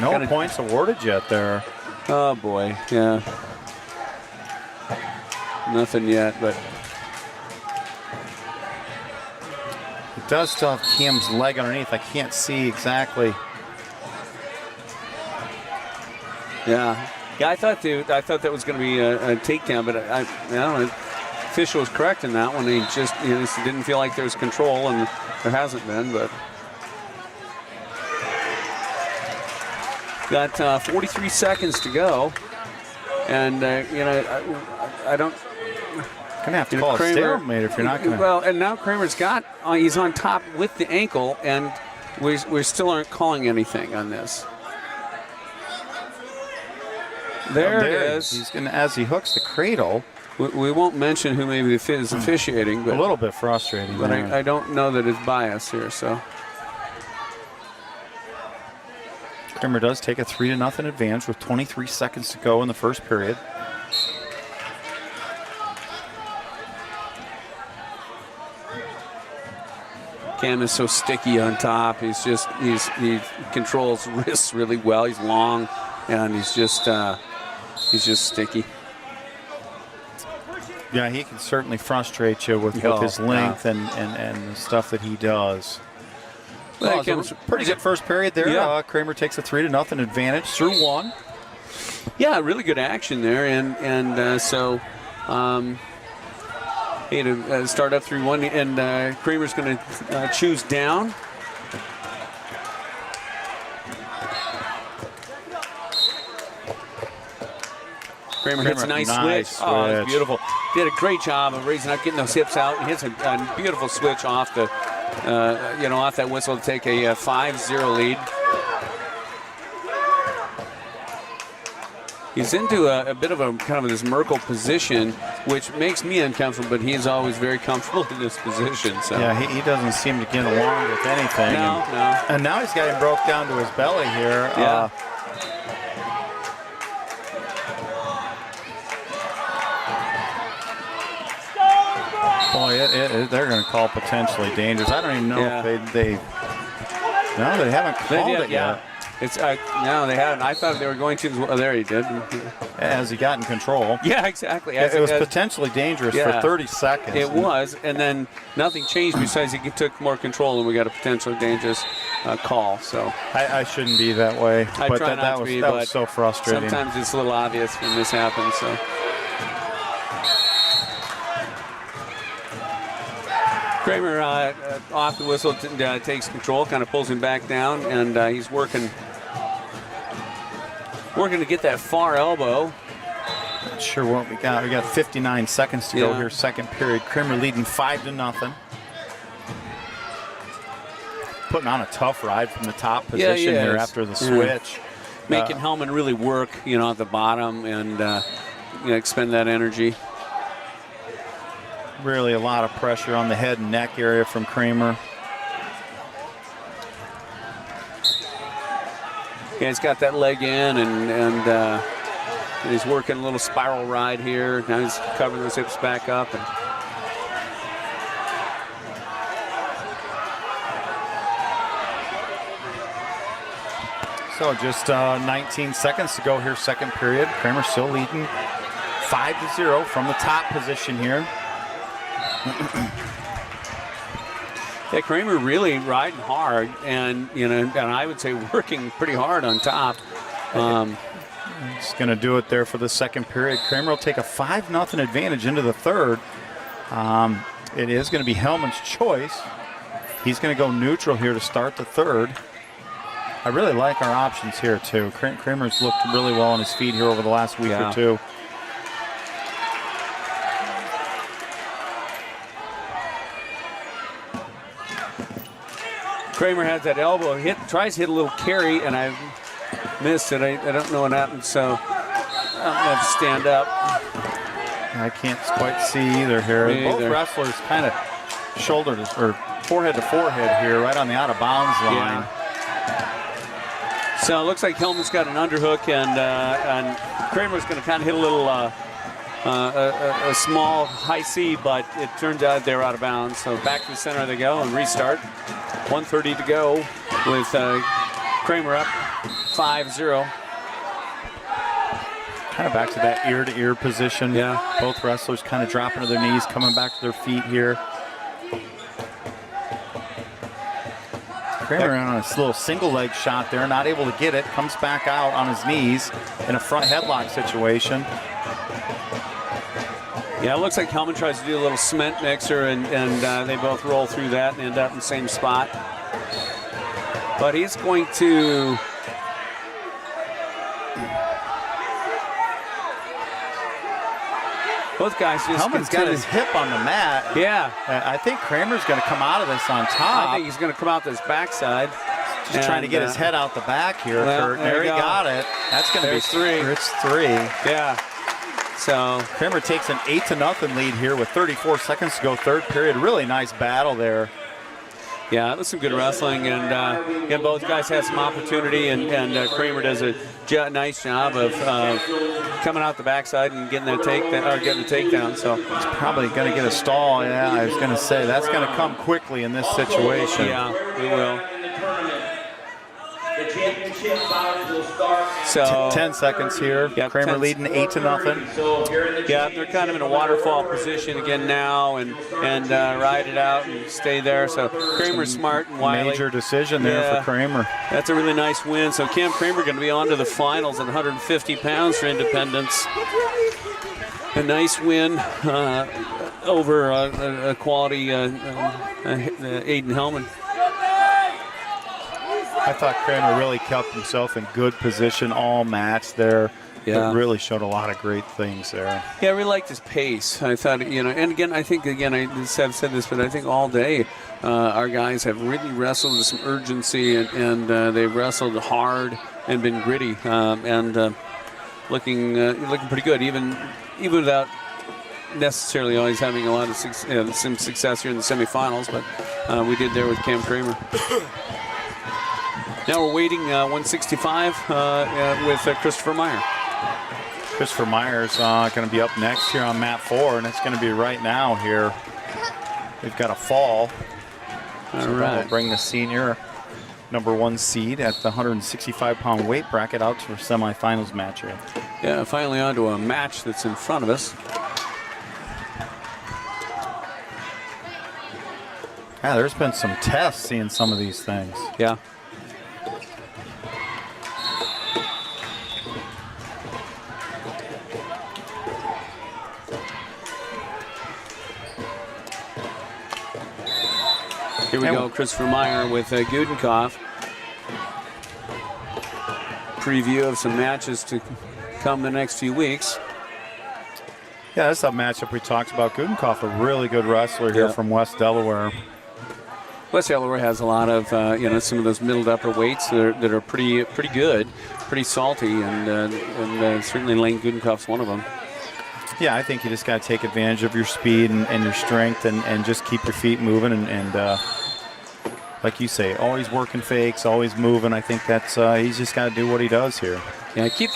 No points awarded yet there. Oh boy, yeah. Nothing yet, but It does still have Cam's leg underneath. I can't see exactly. yeah. I thought that was going to be a takedown, but I don't know. Official was correct in that one. He just didn't feel like there was control, and there hasn't been. But got 43 seconds to go, and I don't. Gonna have to call a stalemate if you're not gonna. Well, and now Kramer's he's on top with the ankle, and we still aren't calling anything on this. There it is. He's gonna, as he hooks the cradle. We won't mention who maybe is officiating, but a little bit frustrating. But I don't know that it's biased here, so. Kramer does take a 3-0 advantage with 23 seconds to go in the first period. Cam is so sticky on top. He controls wrists really well. He's long, and he's just sticky. Yeah, he can certainly frustrate you with his length and the stuff that he does. Well, it was a pretty good first period there. Yeah. Kramer takes a 3-0 advantage through one. Yeah, really good action there, and so he had to start up 3-1, and Kramer's going to choose down. Kramer hits a nice switch. Oh, it's beautiful. Did a great job of raising up, getting those hips out, and hits a beautiful switch off the, off that whistle to take a 5-0 lead. He's into a bit of a kind of this Merkel position, which makes me uncomfortable, but he's always very comfortable in this position. So yeah, he doesn't seem to get along with anything. No. And now he's got him broke down to his belly here. Yeah. Boy, they're going to call potentially dangerous. I don't even know if they haven't called it yet. No, they haven't. I thought they were going to. Oh, there he did. As he got in control. Yeah, exactly. It was potentially dangerous for 30 seconds. It was, and then nothing changed besides he took more control, and we got a potentially dangerous call. So I shouldn't be that way, but that was so frustrating. Sometimes it's a little obvious when this happens. So. Kramer off the whistle takes control, kind of pulls him back down, and he's working to get that far elbow. Not sure what we got. We got 59 seconds to go here, second period. Kramer leading 5-0. Putting on a tough ride from the top position here after the switch. Making Hellman really work, at the bottom and expend that energy. Really a lot of pressure on the head and neck area from Kramer. Yeah, he's got that leg in, and he's working a little spiral ride here. Now he's covering those hips back up. And so just 19 seconds to go here, second period. Kramer still leading 5-0 from the top position here. Yeah, Kramer really riding hard, and I would say working pretty hard on top. He's going to do it there for the second period. Kramer will take a 5-0 advantage into the third. It is going to be Hellman's choice. He's going to go neutral here to start the third. I really like our options here too. Kramer's looked really well on his feet here over the last week or two. Kramer has that elbow tries to hit a little carry, and I missed it. I don't know what happened, so I'm going to have to stand up. I can't quite see either here. Both wrestlers kind of shouldered or forehead to forehead here, right on the out of bounds line. Yeah. So it looks like Hellman's got an underhook, and Kramer's going to kind of hit a little a small high C, but it turns out they're out of bounds. So back to the center they go and restart. 1:30 to go with Kramer up 5-0. Kind of back to that ear-to-ear position. Yeah. Both wrestlers kind of dropping to their knees, coming back to their feet here. Kramer on a little single leg shot there, not able to get it, comes back out on his knees in a front headlock situation. Yeah, it looks like Hellman tries to do a little cement mixer, and they both roll through that and end up in the same spot. But he's going to... Both guys just Hellman's got his hip on the mat. Yeah. I think Kramer's going to come out of this on top. I think he's going to come out this backside. Just trying to get his head out the back here, well, Kurt. There he got it. That's going to be 3. It's 3. Yeah. So Kramer takes an 8-0 lead here with 34 seconds to go, third period. Really nice battle there. yeah, it was some good wrestling, and both guys had some opportunity, and Kramer does a nice job of coming out the backside and getting that getting the takedown. So He's probably going to get a stall. Yeah, I was going to say that's going to come quickly in this situation. yeah, we will. The championship bouts will start. So 10 seconds here. Yeah, Kramer 10. leading 8-0. So if you're in the yeah, they're kind of in a waterfall position again now, and ride it out and stay there. So Kramer's smart and wily. Major decision there Yeah. for Kramer. That's a really nice win. So Cam Kramer going to be on to the finals at 150 pounds for Independence. A nice win over a quality Aiden Hellman. I thought Kramer really kept himself in good position all match there. Yeah. It really showed a lot of great things there. Yeah, I really liked his pace. I thought, and again, I think, I said this, but I think all day our guys have really wrestled with some urgency, and they've wrestled hard and been gritty, and looking pretty good, even without necessarily always having a lot of some success here in the semifinals, but we did there with Cam Kramer. Now we're waiting 165 with Christopher Meyer. Christopher Meyer's going to be up next here on mat 4, and it's going to be right now here. We've got a fall. All So right. that'll bring the senior #1 seed at the 165-pound weight bracket out to a semifinals match here. Yeah, finally onto a match that's in front of us. Yeah, there's been some tests seeing some of these things. Yeah. Here we go, Christopher Meyer with Gudenkoff. Preview of some matches to come the next few weeks. Yeah, that's that matchup we talked about. Gudenkoff, a really good wrestler here from West Delaware. West Delaware has a lot of, some of those middle to upper weights that are pretty good, pretty salty, and certainly Lane Gudenkoff's one of them. Yeah, I think you just got to take advantage of your speed and your strength and just keep your feet moving and like you say, always working fakes, always moving. I think that's he's just got to do what he does here. Yeah, keep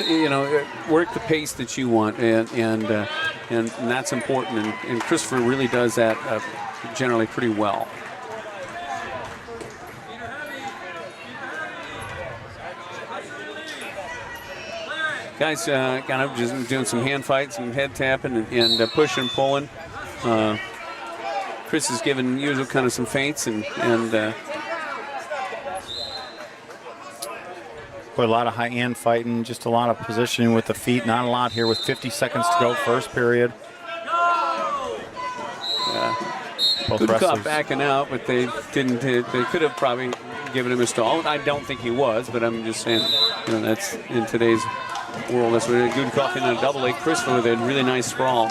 work the pace that you want, and that's important. And Christopher really does that generally pretty well. Guys, kind of just doing some hand fights, some head tapping, and pushing and pulling. Chris is giving usual kind of some feints and Boy, a lot of high-end fighting, just a lot of positioning with the feet. Not a lot here with 50 seconds to go, first period. Both Gudenkoff wrestlers. backing out, but they didn't. They could have probably given him a stall. I don't think he was, but I'm just saying, that's in today's world. That's what Gudenkoff in a double leg. Christopher with a really nice sprawl,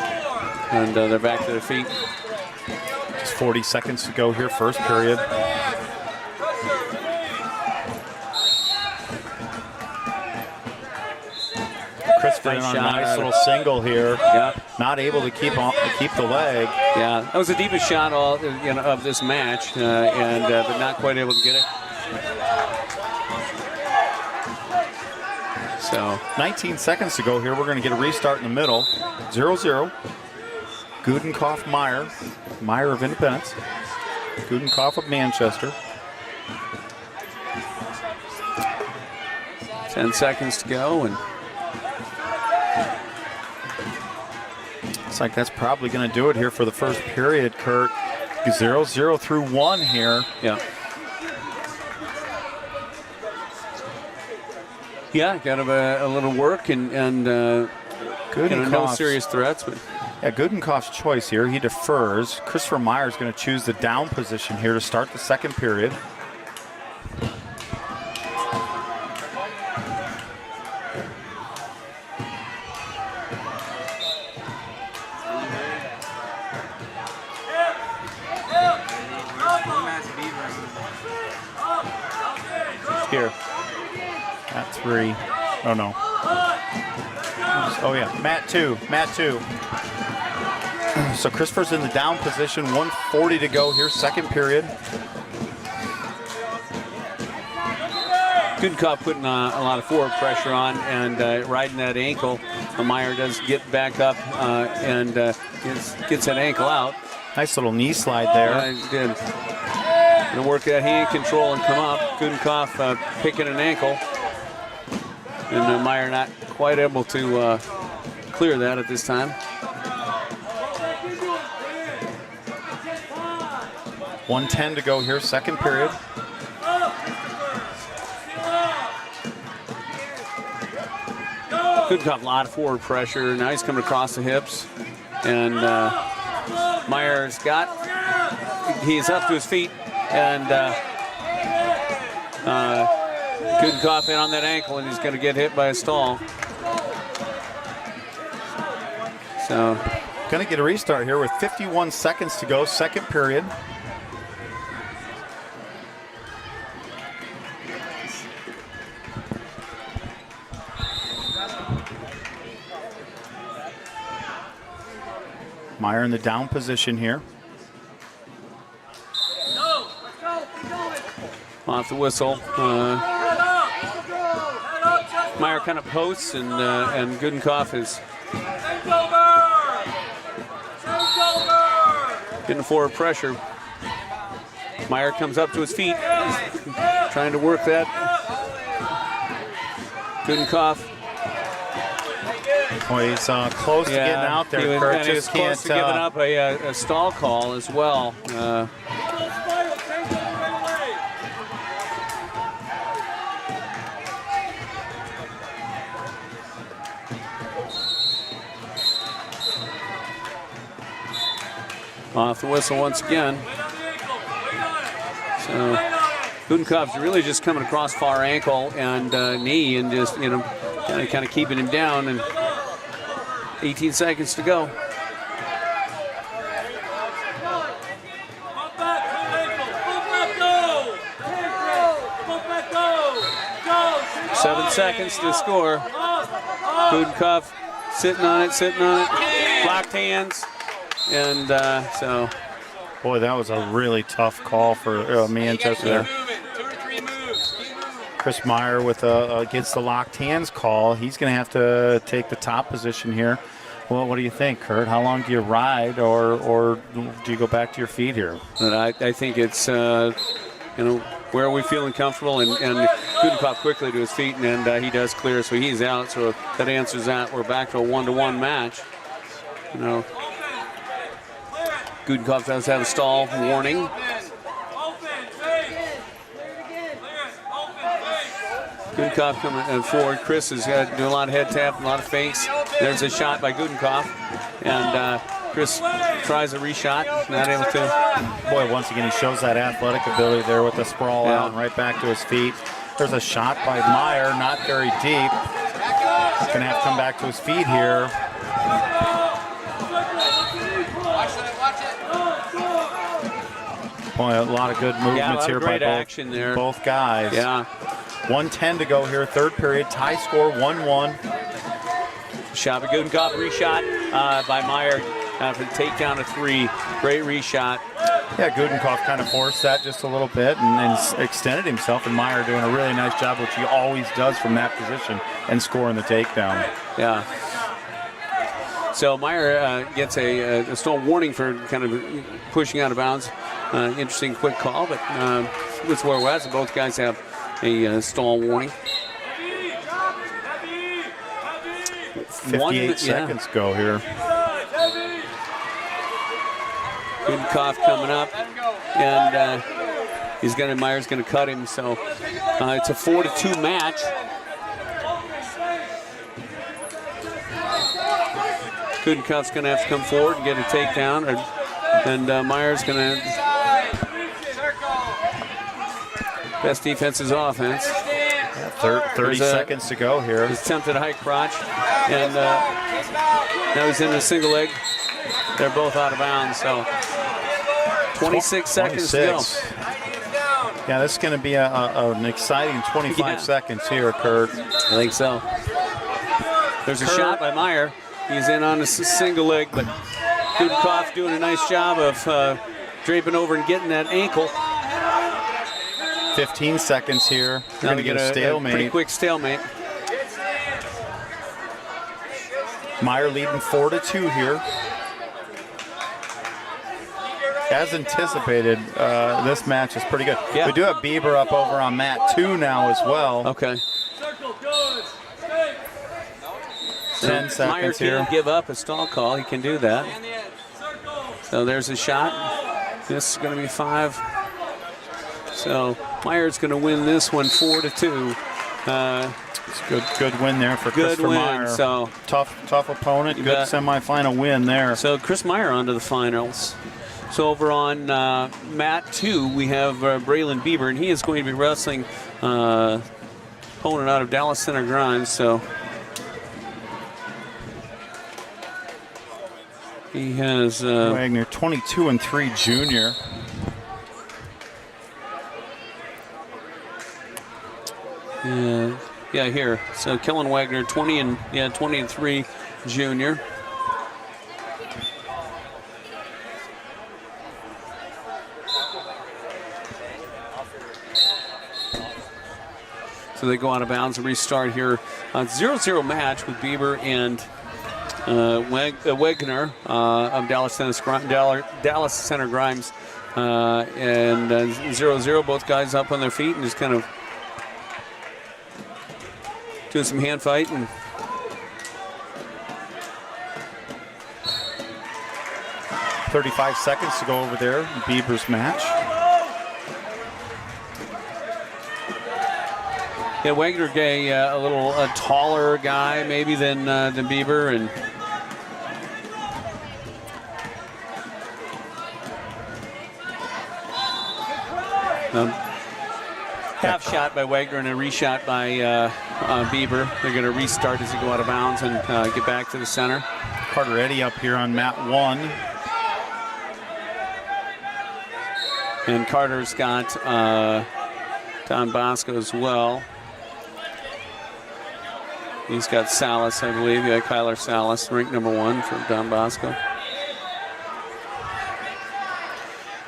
and they're back to their feet. Just 40 seconds to go here, first period. Christopher Nice on a shot. nice little single here. Yeah. Not able to keep the leg. Yeah, that was the deepest shot of this match, but not quite able to get it. So 19 seconds to go here. We're going to get a restart in the middle. 0-0. Gudenkauf Meyer. Meyer of Independence. Gudenkauf of Manchester. 10 seconds to go, and looks like that's probably going to do it here for the first period, Kurt. 0-0 through 1 here. yeah. Yeah, got a little work and no Gudenkauf's- serious threats, but Yeah, Gudenkauf's choice here. He defers. Christopher Meyer is going to choose the down position here to start the second period. Here. At 3. Oh, no. Oh, yeah. Matt 2. So Christopher's in the down position. 1:40 to go here, second period. Gudenkauf putting a lot of forward pressure on and riding that ankle. Meyer does get back up and gets that ankle out. Nice little knee slide there. He did. Gonna work that hand control and come up. Gudenkauf picking an ankle. And Meyer not quite able to clear that at this time. 1:10 to go here, second period. Gudenkauf, a lot of forward pressure. Now he's coming across the hips. And Meyer's he's up to his feet. And Gudenkauf in on that ankle, and he's going to get hit by a stall. So, Going to get a restart here with 51 seconds to go, second period. Meyer in the down position here. off the whistle. Meyer kind of posts, and Gudenkauf is getting forward pressure. Meyer comes up to his feet, trying to work that. Gudenkauf. Boy, he's close to getting out there. He was, Kurt and he was just close can't to giving up a stall call as well. Off the whistle once again. So Gudenkauf's really just coming across far ankle and knee, and just kind of keeping him down. And 18 seconds to go. Seven seconds to score. Gudenkauf sitting on it, locked hands. And so, boy, that was a really tough call for Manchester there. Chris Meyer with gets the locked hands call. He's going to have to take the top position here. Well, what do you think, Kurt? How long do you ride, or do you go back to your feet here? But I think it's where are we feeling comfortable, and Gudenkauf quickly to his feet, and he does clear, so he's out. So that answers that. We're back to a 1-to-1 match. Gudenkauf does have a stall warning. Gudenkauf coming forward. Chris has got to do a lot of head tap, a lot of feints. There's a shot by Gudenkauf, and Chris tries a reshot, not able to. Boy, once again, he shows that athletic ability there with the sprawl out and right back to his feet. There's a shot by Meyer, not very deep. He's going to have to come back to his feet here. Boy, a lot of good movements here by both guys. Yeah. 1:10 to go here, third period. Tie score 1-1. Shot by Gudenkopf, reshot by Meyer for the takedown of 3. Great reshot. Yeah, Gudenkopf kind of forced that just a little bit and extended himself, and Meyer doing a really nice job, which he always does from that position, and scoring the takedown. Yeah. So Meyer gets a stall warning for kind of pushing out of bounds. Interesting quick call, but that's where we're at. So both guys have a stall warning. 58 seconds go here. Gudenkopf coming up, and Meyer's gonna cut him. So it's a 4-2 match. Gudenkopf's gonna have to come forward and get a takedown, and Meyer's gonna. Best defense is offense. Yeah, 30 seconds to go here. He's attempted a high crotch, and now he's in a single leg. They're both out of bounds, so 26 seconds to go. Yeah, this is going to be an exciting 25 seconds here, Kurt. I think so. There's a shot by Meyer. He's in on a single leg, but Gudenkopf doing a nice job of draping over and getting that ankle. 15 seconds here. We're going to get a stalemate. Pretty quick stalemate. Meyer leading 4-2 here. As anticipated, this match is pretty good. Yeah. We do have Bieber up over on mat 2 now as well. Okay. 10 seconds Meyer here. can't give up a stall call. He can do that. So there's a shot. This is going to be 5. So Meyer's going to win this one 4-2. It's a good win there for Christopher Meyer. So tough opponent. Good semifinal win there. So Chris Meyer onto the finals. So over on mat 2, we have Braylon Bieber, and he is going to be wrestling opponent out of Dallas Center Grimes. So he has Wagner, 22-3 junior. Yeah, here. So Kellen Wagner, 20-3 junior. So they go out of bounds and restart here. 0-0 match with Bieber and Wagner of Dallas Center Grimes. And 0-0, both guys up on their feet and just kind of doing some hand fighting. .35 seconds to go over there. Bieber's match. Yeah, Wagner a little taller guy maybe than Bieber, and half shot by Wagner and a reshot by Bieber. They're going to restart as they go out of bounds and get back to the center. Carter Eddy up here on mat 1. And Carter's got Don Bosco as well. He's got Salas, I believe. Yeah, Kyler Salas, ranked number 1 for Don Bosco.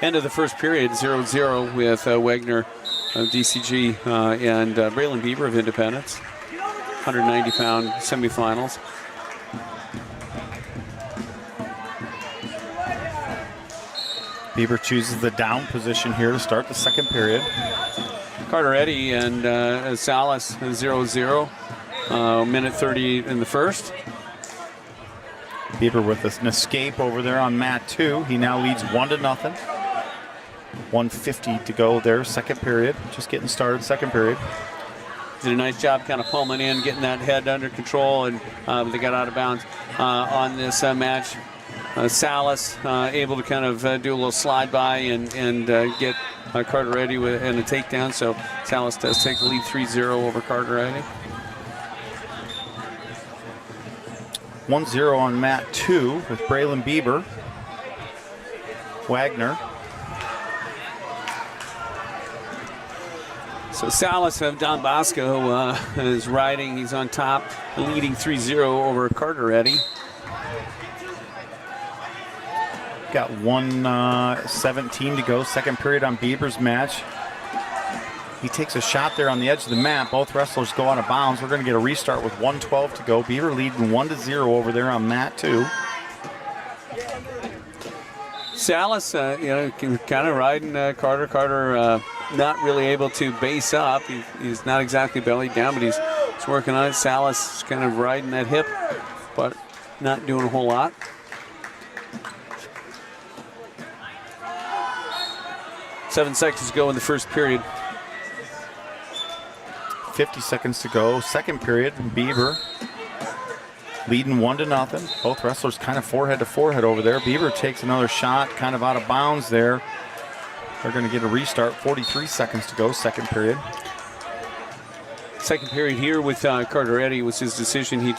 End of the first period, 0-0 with Wagner of DCG and Braylon Bieber of Independence. 190-pound semifinals. Bieber chooses the down position here to start the second period. Carter Eddy and Salas 0-0. Minute 30 in the first. Bieber with an escape over there on mat 2. He now leads 1-0. 1:50 to go there, second period. Just getting started, second period. Did a nice job kind of pulling in, getting that head under control, and they got out of bounds on this match. Salas able to kind of do a little slide by and get Carter Eddy and a takedown. So Salas does take the lead 3-0 over Carter Eddy. 1-0 on mat 2 with Braylon Bieber. So Salas of Don Bosco is riding. He's on top, leading 3-0 over Carteret. Got 1:17 to go, second period on Bieber's match. He takes a shot there on the edge of the mat. Both wrestlers go out of bounds. We're going to get a restart with 1:12 to go. Bieber leading 1-0 over there on mat 2. Salas, can kind of riding Carter. Carter not really able to base up. He's not exactly bellied down, but he's working on it. Salas is kind of riding that hip, but not doing a whole lot. Seven seconds to go in the first period. 50 seconds to go, second period. Bieber leading 1-0. Both wrestlers kind of forehead to forehead over there. Bieber takes another shot, kind of out of bounds there. They're going to get a restart. 43 seconds to go, second period. Second period here with Carteret was his decision. He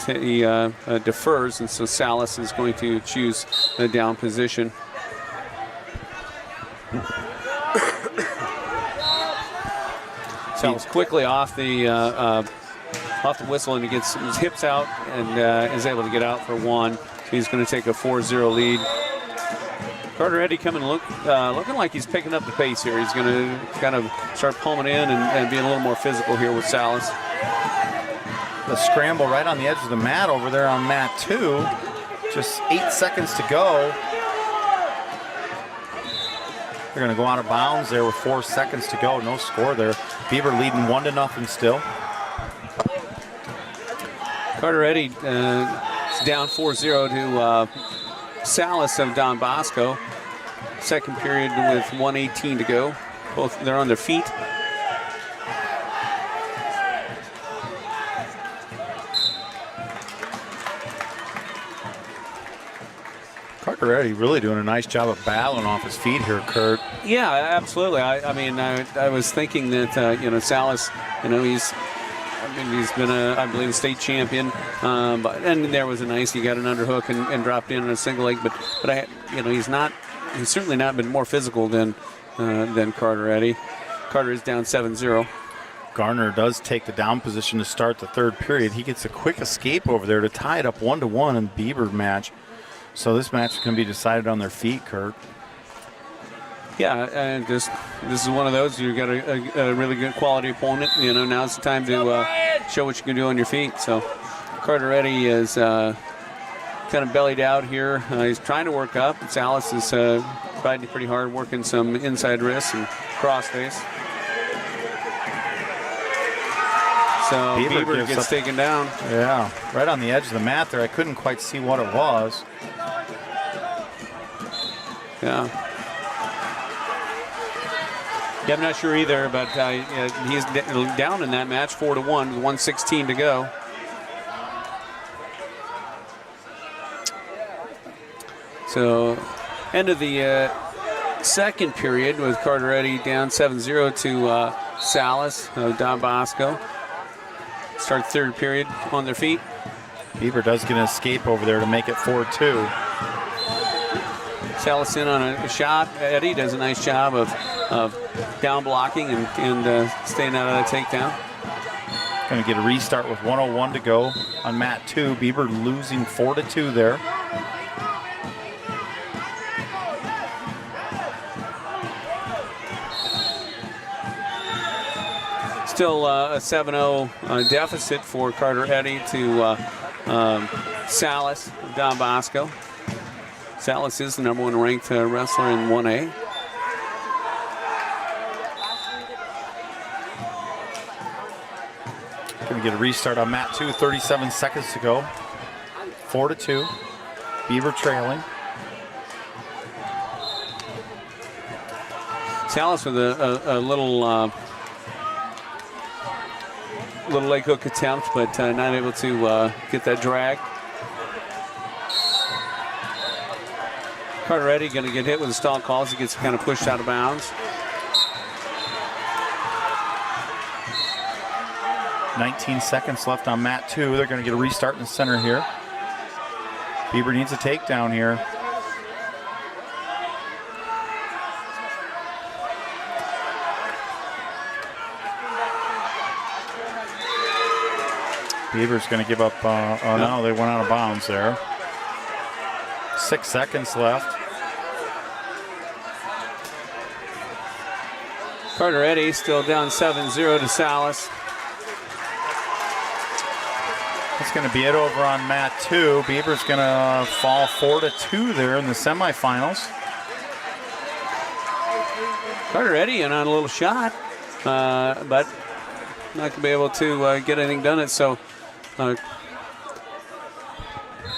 defers, and so Salas is going to choose the down position. Salas quickly off the whistle, and he gets his hips out and is able to get out for one. He's going to take a 4-0 lead. Carteret coming looking like he's picking up the pace here. He's going to kind of start pulling in and being a little more physical here with Salas. The scramble right on the edge of the mat over there on mat 2. Just 8 seconds to go. They're going to go out of bounds there with 4 seconds to go. No score there. Bieber leading 1-0 still. Carteret is down 4-0 to Salas of Don Bosco. Second period with 1:18 to go. Both they're on their feet. Carteret really doing a nice job of battling off his feet here, Kurt. Yeah, absolutely. I was thinking that Salas, he's been I believe a state champion, and there was he got an underhook and dropped in on a single leg, but he's certainly not been more physical than Carteret. Carter is down 7-0. Garner does take the down position to start the third period. He gets a quick escape over there to tie it up 1-1 in Bieber match. So this match can be decided on their feet, Kurt. Yeah, and this is one of those. You've got a really good quality opponent. Now's the time to show what you can do on your feet. So Carteret is kind of bellied out here. He's trying to work up. Salas is riding pretty hard, working some inside wrists and crossface. So Bieber gets taken down. Yeah, right on the edge of the mat there. I couldn't quite see what it was. Yeah, I'm not sure either, but he's down in that match 4-1 with 1:16 to go. So, end of the second period with Carteret down 7-0 to Salas of Don Bosco. Start third period on their feet. Bieber does get an escape over there to make it 4-2. Salas in on a shot. Eddie does a nice job of down blocking and staying out of the takedown. Going to get a restart with 1:01 to go on mat 2. Bieber losing 4-2 there. Still a 7-0 deficit for Carteret to Salas of Don Bosco. Salas is the number 1 ranked wrestler in 1A. Going to get a restart on mat 2, 37 seconds to go. 4-2. Bieber trailing. Salas with a little leg hook attempt, but not able to get that drag. Carteret going to get hit with a stall call as he gets kind of pushed out of bounds. 19 seconds left on mat 2. They're going to get a restart in the center here. Bieber needs a takedown here. Beaver's going to give up. Oh, no, they went out of bounds there. 6 seconds left. Carter Eddy still down 7-0 to Salas. That's going to be it over on mat 2. Beaver's going to fall 4-2 there in the semifinals. Carter Eddy in on a little shot, but not going to be able to get anything done. So they're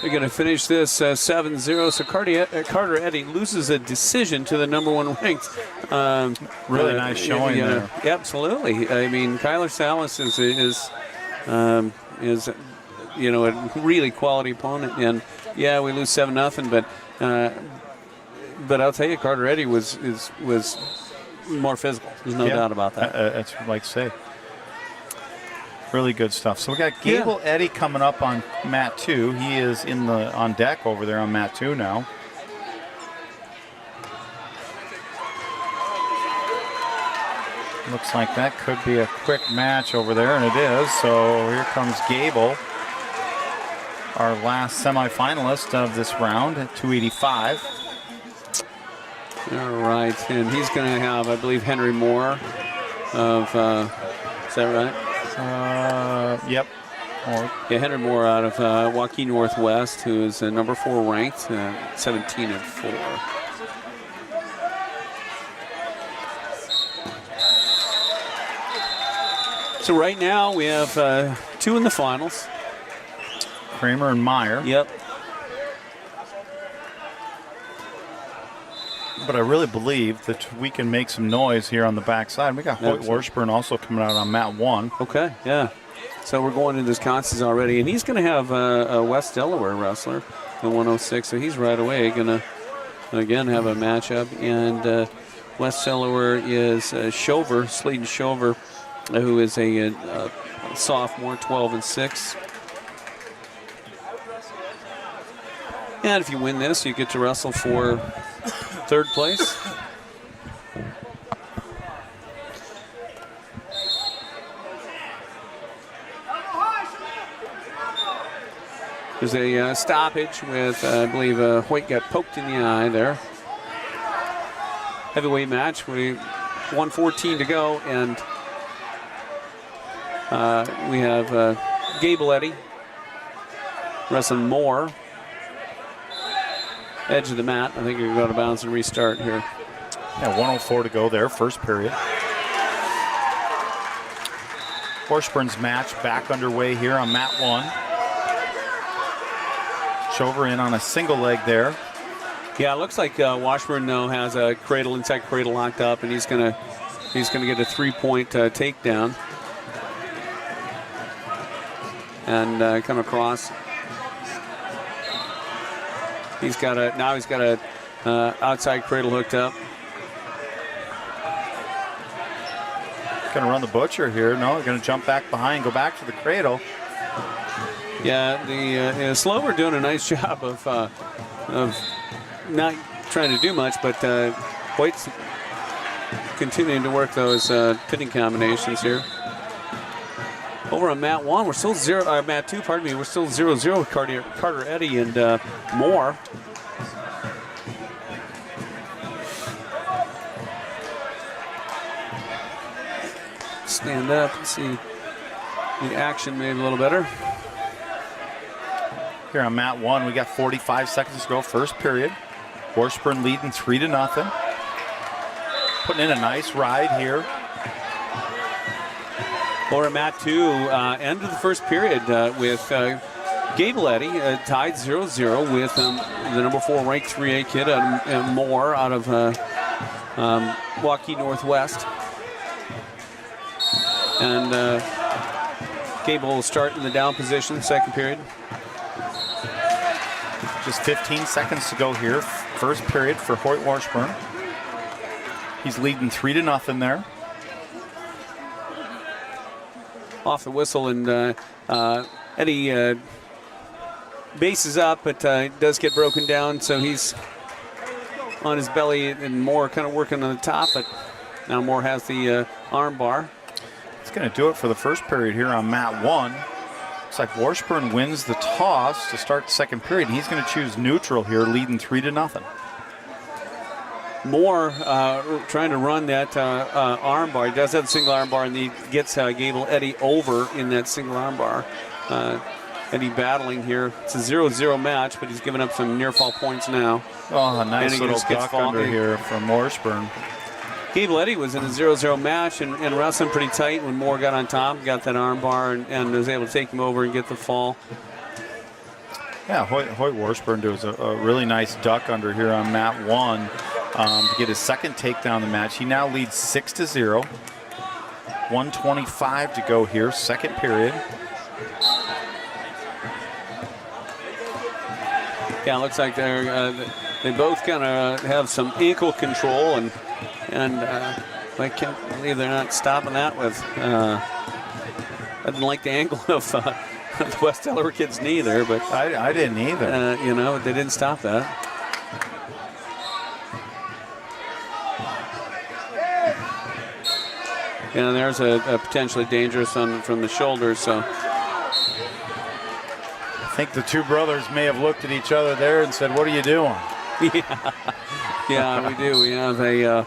going to finish this 7-0. So Carter Eddy loses a decision to the number 1 ranked. Really nice showing there. Yeah, absolutely. I mean, Kyler Salas is a really quality opponent, and yeah, we lose 7-0, but I'll tell you, Carter Eddy was more physical. There's no doubt about that. That's what I'd like to say. Really good stuff. So we got Gable Eddy coming up on mat 2. He is on deck over there on mat 2 now. Looks like that could be a quick match over there, and it is. So here comes Gable, our last semifinalist of this round at 285. All right, and he's going to have, I believe, Henry Moore of, is that right? Yep. Yeah, Henry Moore out of Joaquin Northwest, who is number 4 ranked, 17-4. So right now we have 2 in the finals. Kramer and Meyer. Yep. But I really believe that we can make some noise here on the backside. We got Hoyt Washburn also coming out on mat 1. Okay, yeah. So we're going into Wisconsin's already, and he's going to have a West Delaware wrestler, the 106. So he's right away going to, again, have a matchup. And West Delaware is Sleaton Shover, who is a sophomore, 12-6. And if you win this, you get to wrestle for 3rd place. There's a stoppage with, I believe, Hoyt got poked in the eye there. Heavyweight match. 1:14 to go, and we have Gable Eddy wrestling Moore. Edge of the mat. I think you're going to go to bounds and restart here. Yeah, 1:04 to go there, first period. Washburn's match back underway here on mat 1. Shover in on a single leg there. Yeah, it looks like Washburn though has a inside cradle locked up, and he's gonna get a 3-point takedown and come across. He's got a outside cradle hooked up. Going to run the butcher here. No, they're going to jump back behind, go back to the cradle. Yeah, the Slover doing a nice job of not trying to do much, but Hoyt's continuing to work those pinning combinations here. Over on mat 1, we're still mat 2, pardon me, we're still 0-0 with Carter Eddy and Moore. Stand up and see the action maybe a little better. Here on mat 1, we got 45 seconds to go, first period. Washburn leading 3-0. Putting in a nice ride here. Over at mat 2, end of the first period with Gable Eddy tied 0-0 with the number 4 ranked 3A kid Moore out of Joaquin Northwest. And Gable will start in the down position, second period. Just 15 seconds to go here, first period for Hoyt Washburn. He's leading 3-0 there. Off the whistle, and Eddy bases up, but does get broken down, so he's on his belly, and Moore kind of working on the top, but now Moore has the arm bar. It's going to do it for the first period here on mat 1. Looks like Washburn wins the toss to start the second period. He's going to choose neutral here, leading 3-0. Moore trying to run that arm bar. He does have a single arm bar, and he gets Gable Eddy over in that single arm bar. Eddy battling here. It's a 0-0 match, but he's given up some near fall points now. Oh, a nice and little duck under here from Washburn. Gable Eddy was in a 0-0 match and wrestling pretty tight when Moore got on top, got that arm bar, and was able to take him over and get the fall. Yeah, Hoyt Washburn does a really nice duck under here on mat 1 to get his second takedown in the match. He now leads 6-0. 1:25 to go here, second period. Yeah, it looks like they both kind of have some ankle control, and I can't believe they're not stopping that with. I didn't like the angle of the West Delaware kid's knee there, but I didn't either. you know, they didn't stop that. And there's a potentially dangerous one from the shoulder, so. I think the two brothers may have looked at each other there and said, "What are you doing?" Yeah, we do. We have a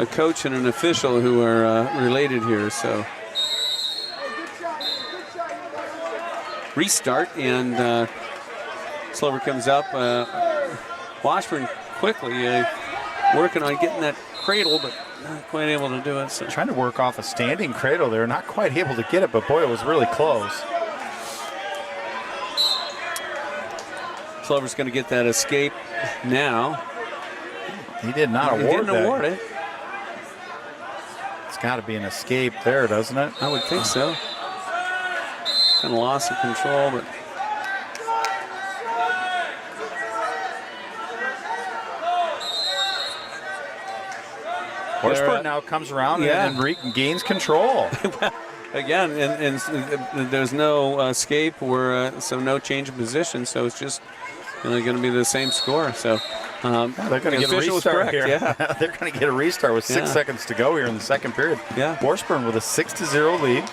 coach and an official who are related here, so. Restart, and Slover comes up. Washburn quickly working on getting that cradle, but not quite able to do it. So. Trying to work off a standing cradle there, not quite able to get it, but boy, it was really close. Slover's going to get that escape now. He did not award that. He didn't award it. It's got to be an escape there, doesn't it? I would think so. Kind of loss of control, but. Washburn now comes around and regains control. Again, and there's no escape or so no change of position, so it's just going to be the same score. So they're going to get a restart here. Yeah. They're going to get a restart with 6 seconds to go here in the second period. Yeah. Washburn with a 6-0 lead.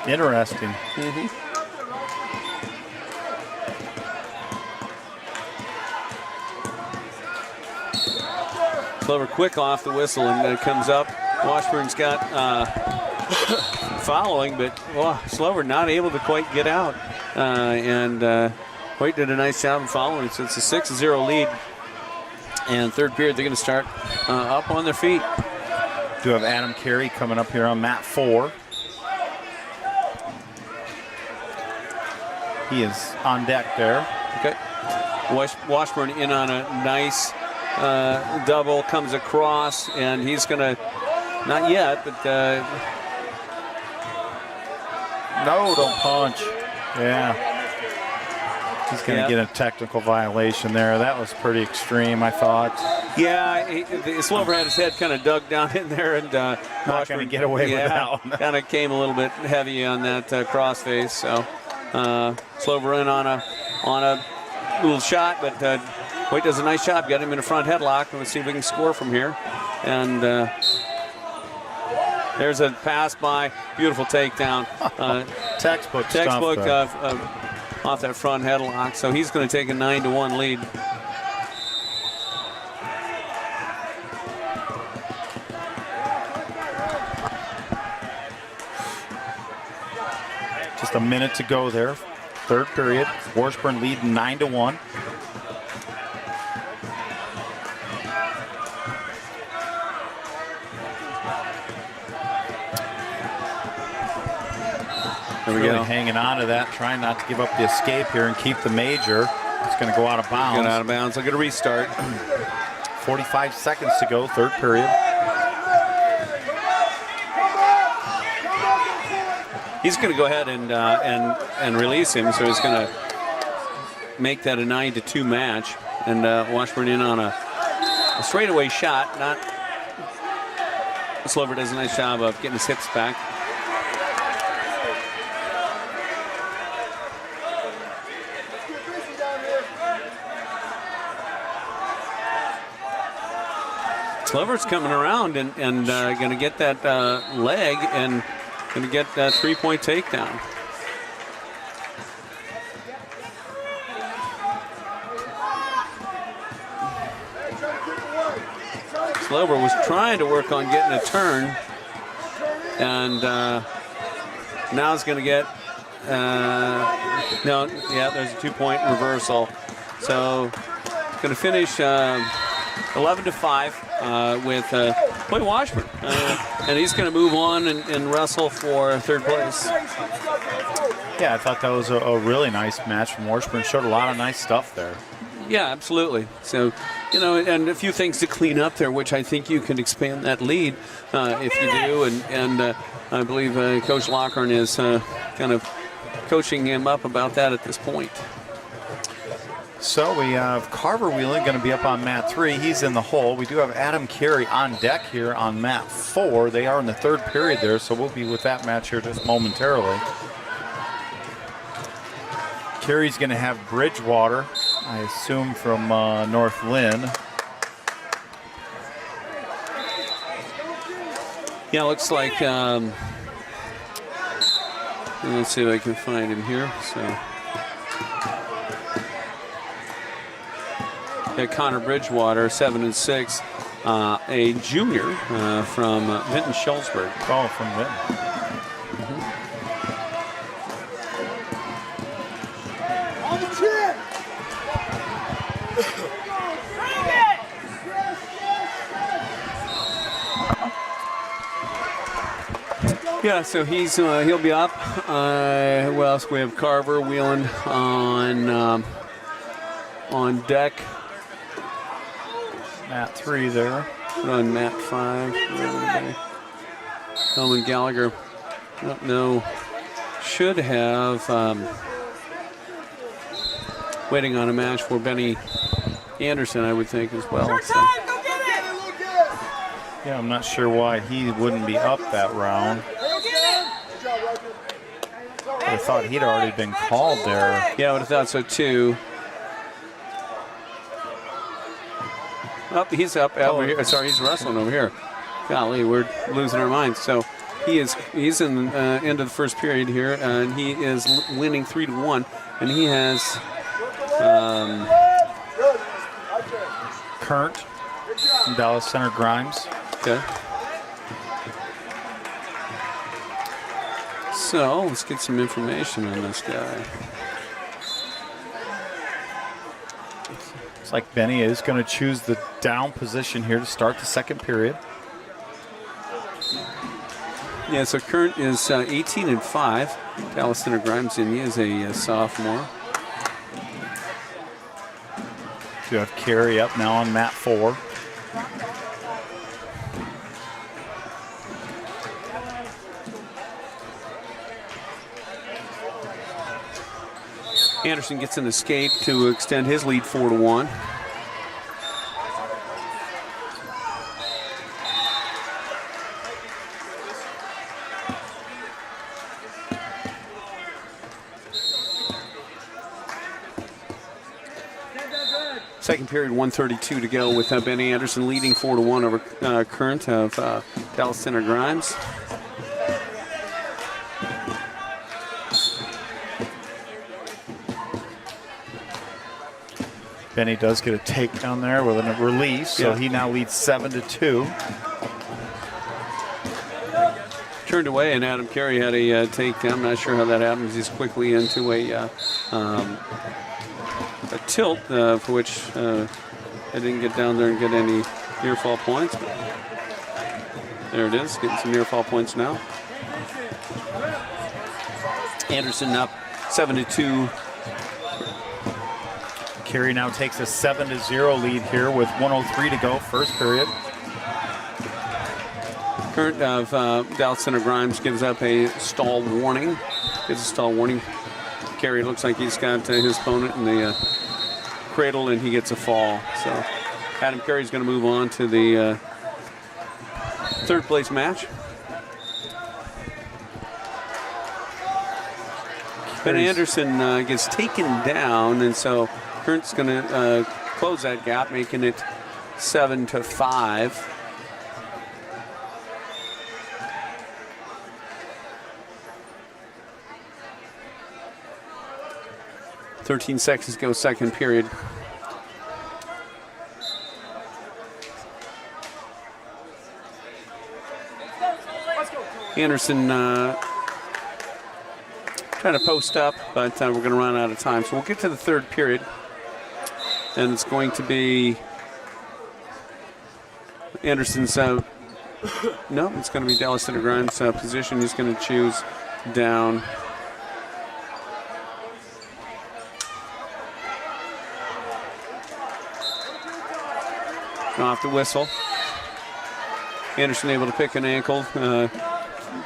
Interesting. Slover quick off the whistle and comes up. Washburn's got following, but Slover not able to quite get out. Hoyt did a nice job of following, so it's a 6-0 lead. And third period, they're going to start up on their feet. Do have Adam Carey coming up here on mat 4. He is on deck there. Okay. Washburn in on a nice double, comes across, and he's going to, not yet, but. No, don't punch. Yeah. He's going to get a technical violation there. That was pretty extreme, I thought. Yeah, Slover had his head kind of dug down in there, and not going to get away with that one. Kind of came a little bit heavy on that crossface. So Slover in on a little shot, but Hoyt does a nice job. Got him in a front headlock, and let's see if we can score from here. And there's a pass by, beautiful takedown. Textbook off that front headlock. So he's going to take a 9-1 lead. Just a minute to go there. Third period. Washburn lead 9-1. There we really go. Hanging on to that, trying not to give up the escape here and keep the major. It's going to go out of bounds. Get out of bounds. I'll get a restart. 45 seconds to go, third period. He's going to go ahead and release him, so he's going to make that a 9-2 match. And Washburn in on a straightaway shot. Not Slover does a nice job of getting his hips back. Slover's coming around and going to get that leg and going to get that 3-point takedown. Slover was trying to work on getting a turn, and now it's going to get there's a 2-point reversal. So going to finish 11-5 with Boy Washburn, and he's going to move on and wrestle for third place. Yeah, I thought that was a really nice match from Washburn. Showed a lot of nice stuff there. Yeah, absolutely. So, and a few things to clean up there, which I think you can expand that lead if you do. And I believe Coach Lockhorn is kind of coaching him up about that at this point. So we have Carver Wheeling going to be up on mat 3. He's in the hole. We do have Adam Carey on deck here on mat 4. They are in the third period there, so we'll be with that match here just momentarily. Carey's going to have Bridgewater, I assume from North Lynn. Yeah, looks like, let's see if I can find him here. So, yeah, Connor Bridgewater, 7-6, a junior from Vinton Schulzberg. Oh, from Vinton. Yeah, so he'll be up. Who else? We have Carver Wheeling on deck. Mat 3 there. On mat 5. Coleman Gallagher. I don't know. Should have waiting on a match for Benny Anderson, I would think, as well. So. Yeah, I'm not sure why he wouldn't be up that round. I thought he'd already been called there. Yeah, I would have thought so too. Oh, he's up over here. Sorry, he's wrestling over here. Golly, we're losing our minds. So he's in the end of the first period here, and he is winning 3-1, and he has Current from Dallas Center Grimes. Okay. So let's get some information on this guy. Looks like Benny is going to choose the down position here to start the second period. Yeah, so Current is 18-5. Dallas Center Grimes in. He is a sophomore. You have Carey up now on mat 4. Anderson gets an escape to extend his lead 4-1. Second period, 1:32 to go with Benny Anderson leading 4-1 over Current of Dallas Center Grimes. Benny does get a takedown there with a release, so he now leads 7-2. Turned away, and Adam Carey had a takedown. I'm not sure how that happens. He's quickly into a tilt, for which I didn't get down there and get any near fall points. There it is, getting some near fall points now. Anderson up 7-2. Carey now takes a 7-0 lead here with 1:03 to go, first period. Current of Dallas Center Grimes gives up a stall warning. Gives a stall warning. Carey looks like he's got his opponent in the cradle, and he gets a fall. So Adam Carey's going to move on to the third place match. Ben Anderson gets taken down, and so Current's going to close that gap, making it 7-5. 13 seconds to go, second period. Anderson trying to post up, but we're going to run out of time. So we'll get to the third period, and it's going to be Anderson's, no, it's going to be Dallas Center Grimes' position. He's going to choose down. Off the whistle. Anderson able to pick an ankle,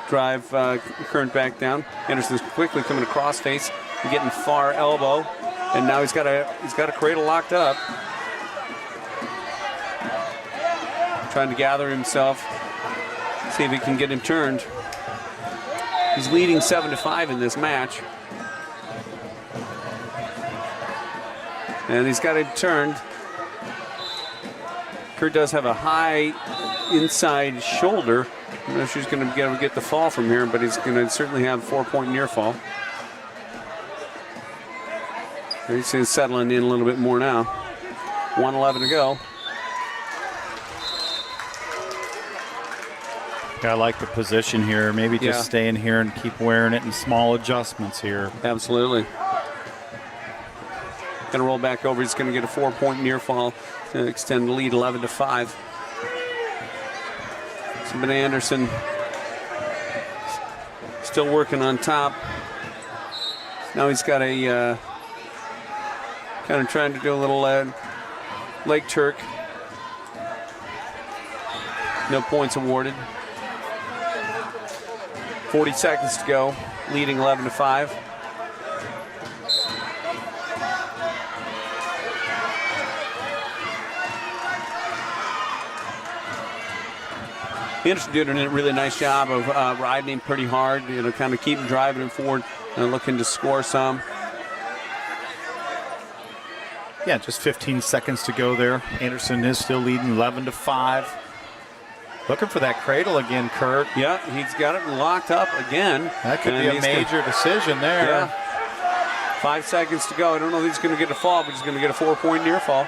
drive Current back down. Anderson's quickly coming across face, getting far elbow, and now he's got a cradle locked up. Trying to gather himself, see if he can get him turned. He's leading 7-5 in this match. And he's got him turned. Kurt does have a high inside shoulder. I'm not sure he's going to be able to get the fall from here, but he's going to certainly have a 4-point near fall. He's settling in a little bit more now. 1:11 to go. I like the position here. Maybe just stay in here and keep wearing it in small adjustments here. Absolutely. Going to roll back over. He's going to get a 4-point near fall to extend the lead 11-5. So Ben Anderson still working on top. Now he's got a kind of trying to do a little leg Turk. No points awarded. 40 seconds to go, leading 11-5. Anderson did a really nice job of riding him pretty hard, kind of keeping driving him forward and looking to score some. Yeah, just 15 seconds to go there. Anderson is still leading 11-5. Looking for that cradle again, Kurt. Yeah, he's got it locked up again. That could be a major decision there. Yeah. 5 seconds to go. I don't know if he's going to get a fall, but he's going to get a 4-point near fall.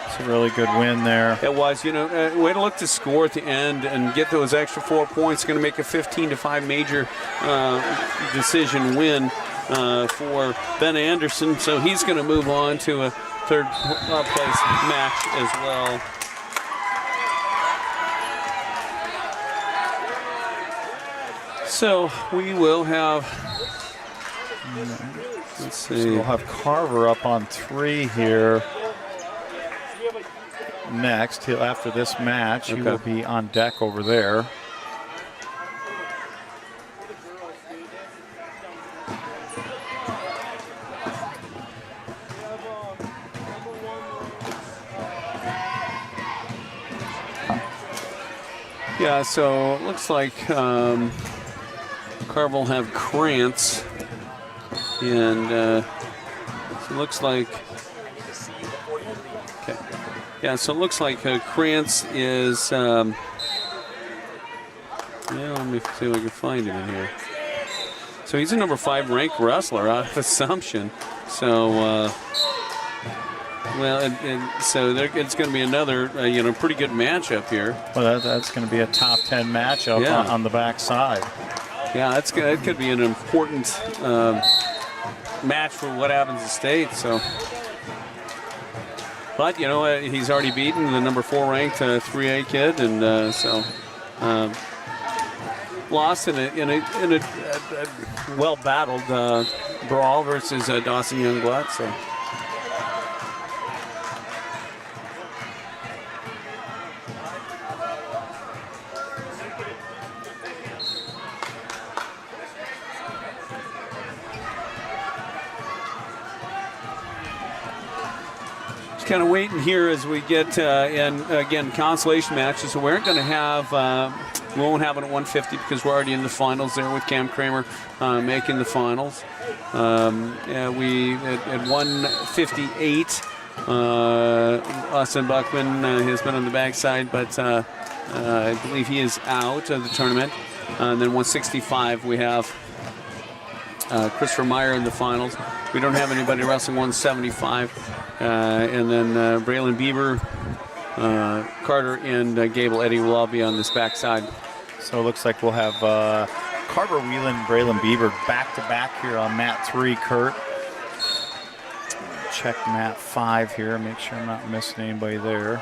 It's a really good win there. It was, way to look to score at the end and get those extra 4 points. Going to make a 15-5 major decision win for Ben Anderson. So he's going to move on to a third place match as well. So we will have, let's see. We'll have Carver up on 3 here. Next, after this match, he will be on deck over there. Yeah, so it looks like Carver will have Krantz, and it looks like, okay. Yeah, so it looks like Krantz is, let me see if I can find him in here. So he's a number 5 ranked wrestler out of Assumption. So, so it's going to be another, pretty good matchup here. Well, that's going to be a top 10 matchup on the backside. Yeah, it could be an important match for what happens at state. So, but he's already beaten the number 4 ranked 3A kid, and so lost in a well battled brawl versus Dawson Youngblood. So. Kind of waiting here as we get in again consolation matches. So we aren't going to have, we won't have it at 150 because we're already in the finals there with Cam Kramer making the finals. We at 158, Austin Buckman has been on the backside, but I believe he is out of the tournament. And then 165 we have Christopher Meyer in the finals. We don't have anybody wrestling 175. And then Braylon Bieber, Carter, and Gable Eddy will all be on this backside. So it looks like we'll have Carver Whelan and Braylon Bieber back-to-back here on mat 3, Kurt. Check mat 5 here, make sure I'm not missing anybody there.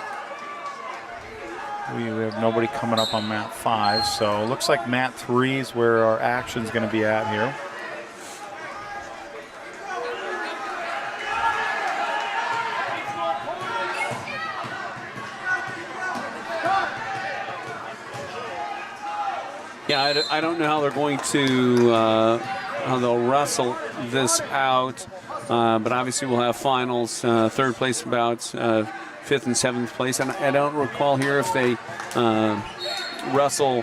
We have nobody coming up on mat 5, so it looks like mat 3 is where our action's going to be at here. Yeah, I don't know how they're going to, how they'll wrestle this out, but obviously we'll have finals, third place bouts, fifth and seventh place. And I don't recall here if they wrestle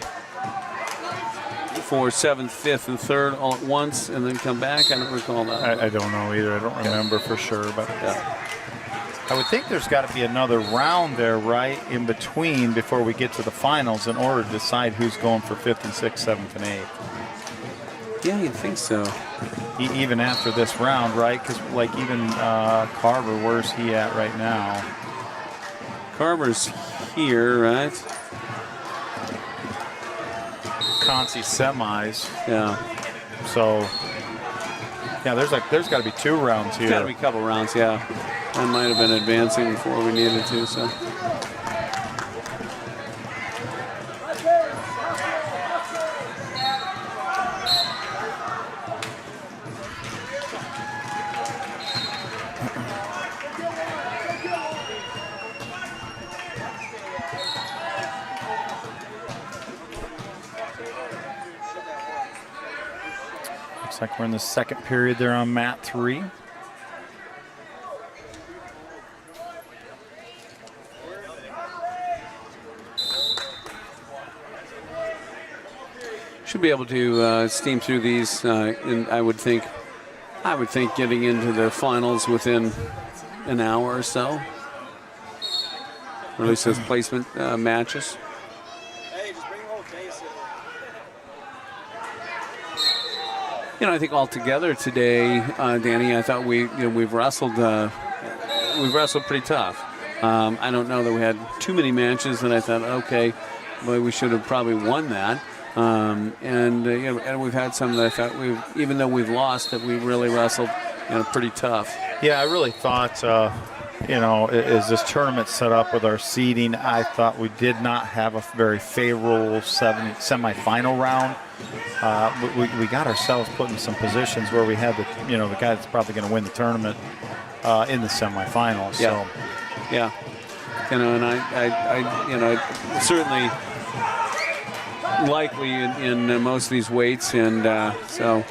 for seventh, fifth, and third all at once and then come back. I don't recall that. I don't know either. I don't remember for sure, but I would think there's got to be another round there, right, in between before we get to the finals in order to decide who's going for 5th and 6th, 7th, and 8th. Yeah, you'd think so. Even after this round, right? Because, like, even Carver, where's he at right now? Carver's here, right? Concy semis. Yeah. So, yeah, there's got to be 2 rounds here. Got to be a couple rounds, yeah. I might have been advancing before we needed to, so. Looks like we're in the second period there on mat 3. Should be able to steam through these, and I would think getting into the finals within an hour or so. Or at least those placement matches. You know, I think altogether today, Danny, I thought we've wrestled pretty tough. I don't know that we had too many matches that I thought, okay, boy, we should have probably won that. And we've had some that I thought even though we've lost, that we really wrestled, pretty tough. Yeah, I really thought, as this tournament set up with our seeding, I thought we did not have a very favorable semifinal round. We got ourselves put in some positions where we had the guy that's probably going to win the tournament in the semifinals. Yeah. So. Yeah. And I certainly likely in most of these weights, and so.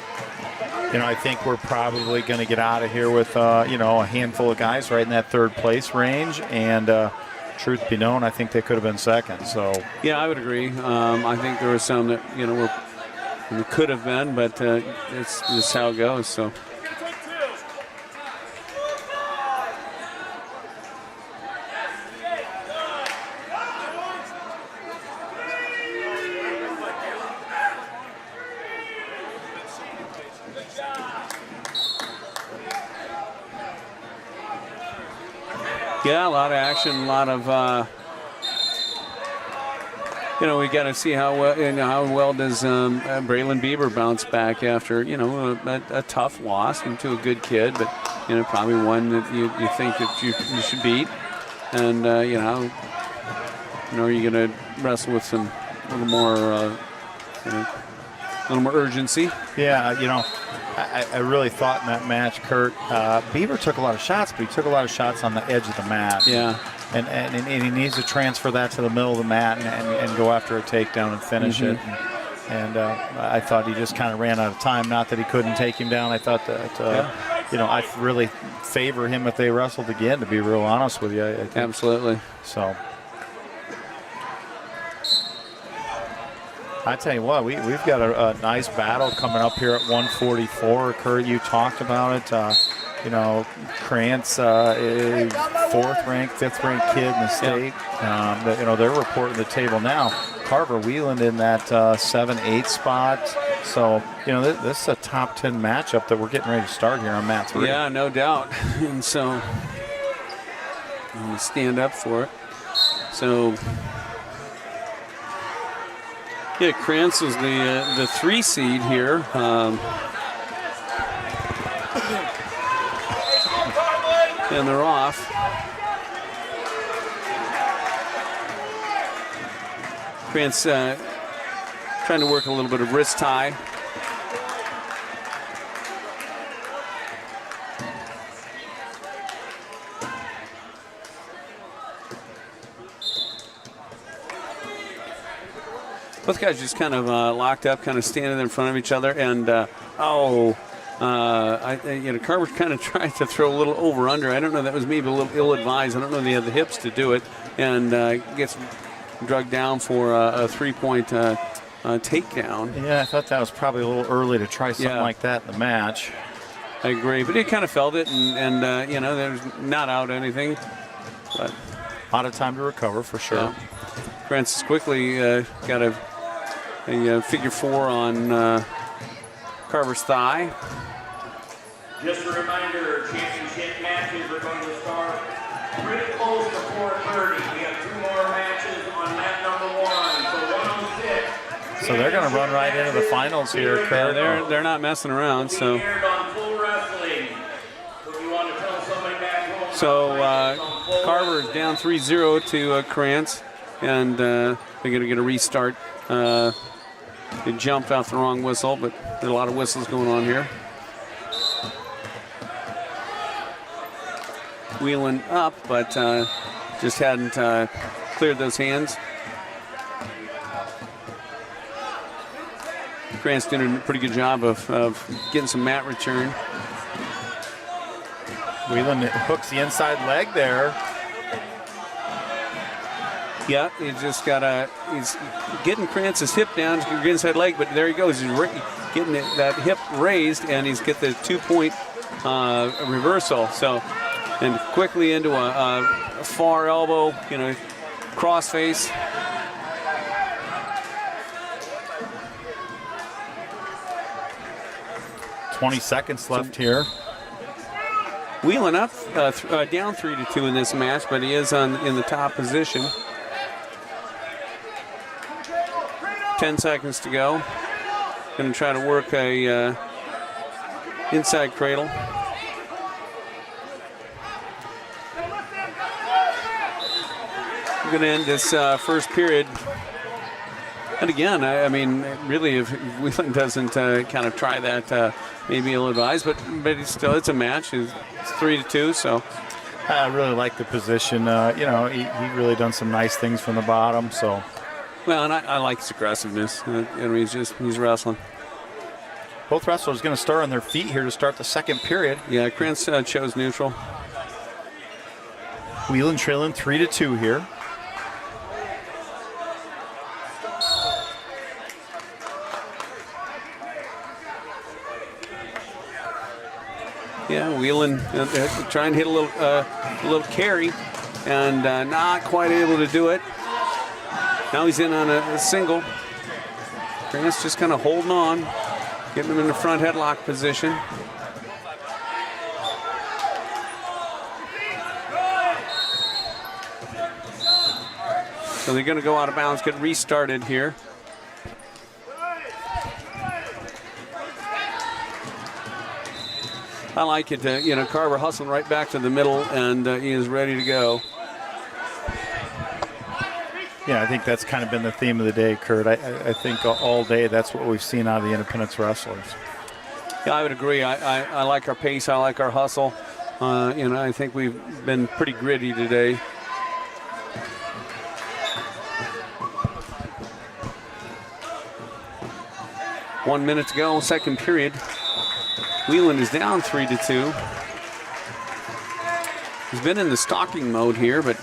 I think we're probably going to get out of here with, a handful of guys right in that third place range. And truth be known, I think they could have been second. So. Yeah, I would agree. I think there were some that, we could have been, but it's just how it goes. So. Yeah, a lot of action, a lot of, we got to see how well does Braylon Bieber bounce back after, a tough loss to a good kid, but, probably one that you think that you should beat. And, are you going to wrestle with a little more urgency? Yeah, I really thought in that match, Kurt, Bieber took a lot of shots, but he took a lot of shots on the edge of the mat. Yeah. And he needs to transfer that to the middle of the mat and go after a takedown and finish it. And I thought he just kind of ran out of time. Not that he couldn't take him down. I thought that, I really favor him if they wrestled again, to be real honest with you. I think. Absolutely. So. I tell you what, we've got a nice battle coming up here at 144. Kurt, you talked about it. Krantz, fourth ranked, fifth ranked kid in the state. They're reporting the table now. Carver Whelan in that 7-8 spot. So, you know, this is a top 10 matchup that we're getting ready to start here on mat 3. Yeah, no doubt. And so I'm going to stand up for it. So, yeah, Krantz is the 3 seed here. And they're off. Krantz trying to work a little bit of wrist tie. Both guys just kind of locked up, kind of standing in front of each other, and Carver kind of tried to throw a little over/under. I don't know, that was maybe a little ill-advised. I don't know they had the hips to do it, and gets drugged down for a 3-point takedown. Yeah, I thought that was probably a little early to try something like that in the match. I agree, but he kind of felt it, and there's not out anything, but a lot of time to recover for sure. Yeah. Francis quickly got a figure 4 on Carver's thigh. Just a reminder, championship matches are going to start pretty close to 4:30. We have 2 more matches on mat number 1, so 106. So they're going to run right into the finals here, Kurt. They're not messing around. So Carver is down 3-0 to Krantz, and they're going to get a restart. They jumped off the wrong whistle, but there are a lot of whistles going on here. Wheeling up, but just hadn't cleared those hands. Krantz did a pretty good job of getting some mat return. Whelan hooks the inside leg there. Yeah, he's getting Krantz's hip down, inside leg, but there he goes. He's getting that hip raised, and he's get the 2-point reversal. So, and quickly into a far elbow, cross face. $20 seconds left here. Wheeling up, down 3-2 in this match, but he is in the top position. 10 seconds to go. Going to try to work a inside cradle. We're going to end this first period. And again, I mean, really, if Whelan doesn't kind of try that, maybe he'll advise. But it's a match. It's 3-2. So I really like the position. He really done some nice things from the bottom. So. Well, and I like his aggressiveness. He's wrestling. Both wrestlers going to start on their feet here to start the second period. Yeah, Krantz chose neutral. Whelan trailing 3-2 here. Yeah, Whelan trying to hit a little carry, and not quite able to do it. Now he's in on a single. Krantz just kind of holding on, getting him in the front headlock position. So they're going to go out of bounds, get restarted here. I like it. Carver hustling right back to the middle, and he is ready to go. Yeah, I think that's kind of been the theme of the day, Kurt. I think all day that's what we've seen out of the Independence wrestlers. Yeah, I would agree. I like our pace. I like our hustle. I think we've been pretty gritty today. One minute to go, second period. Whelan is down 3-2. He's been in the stalking mode here, but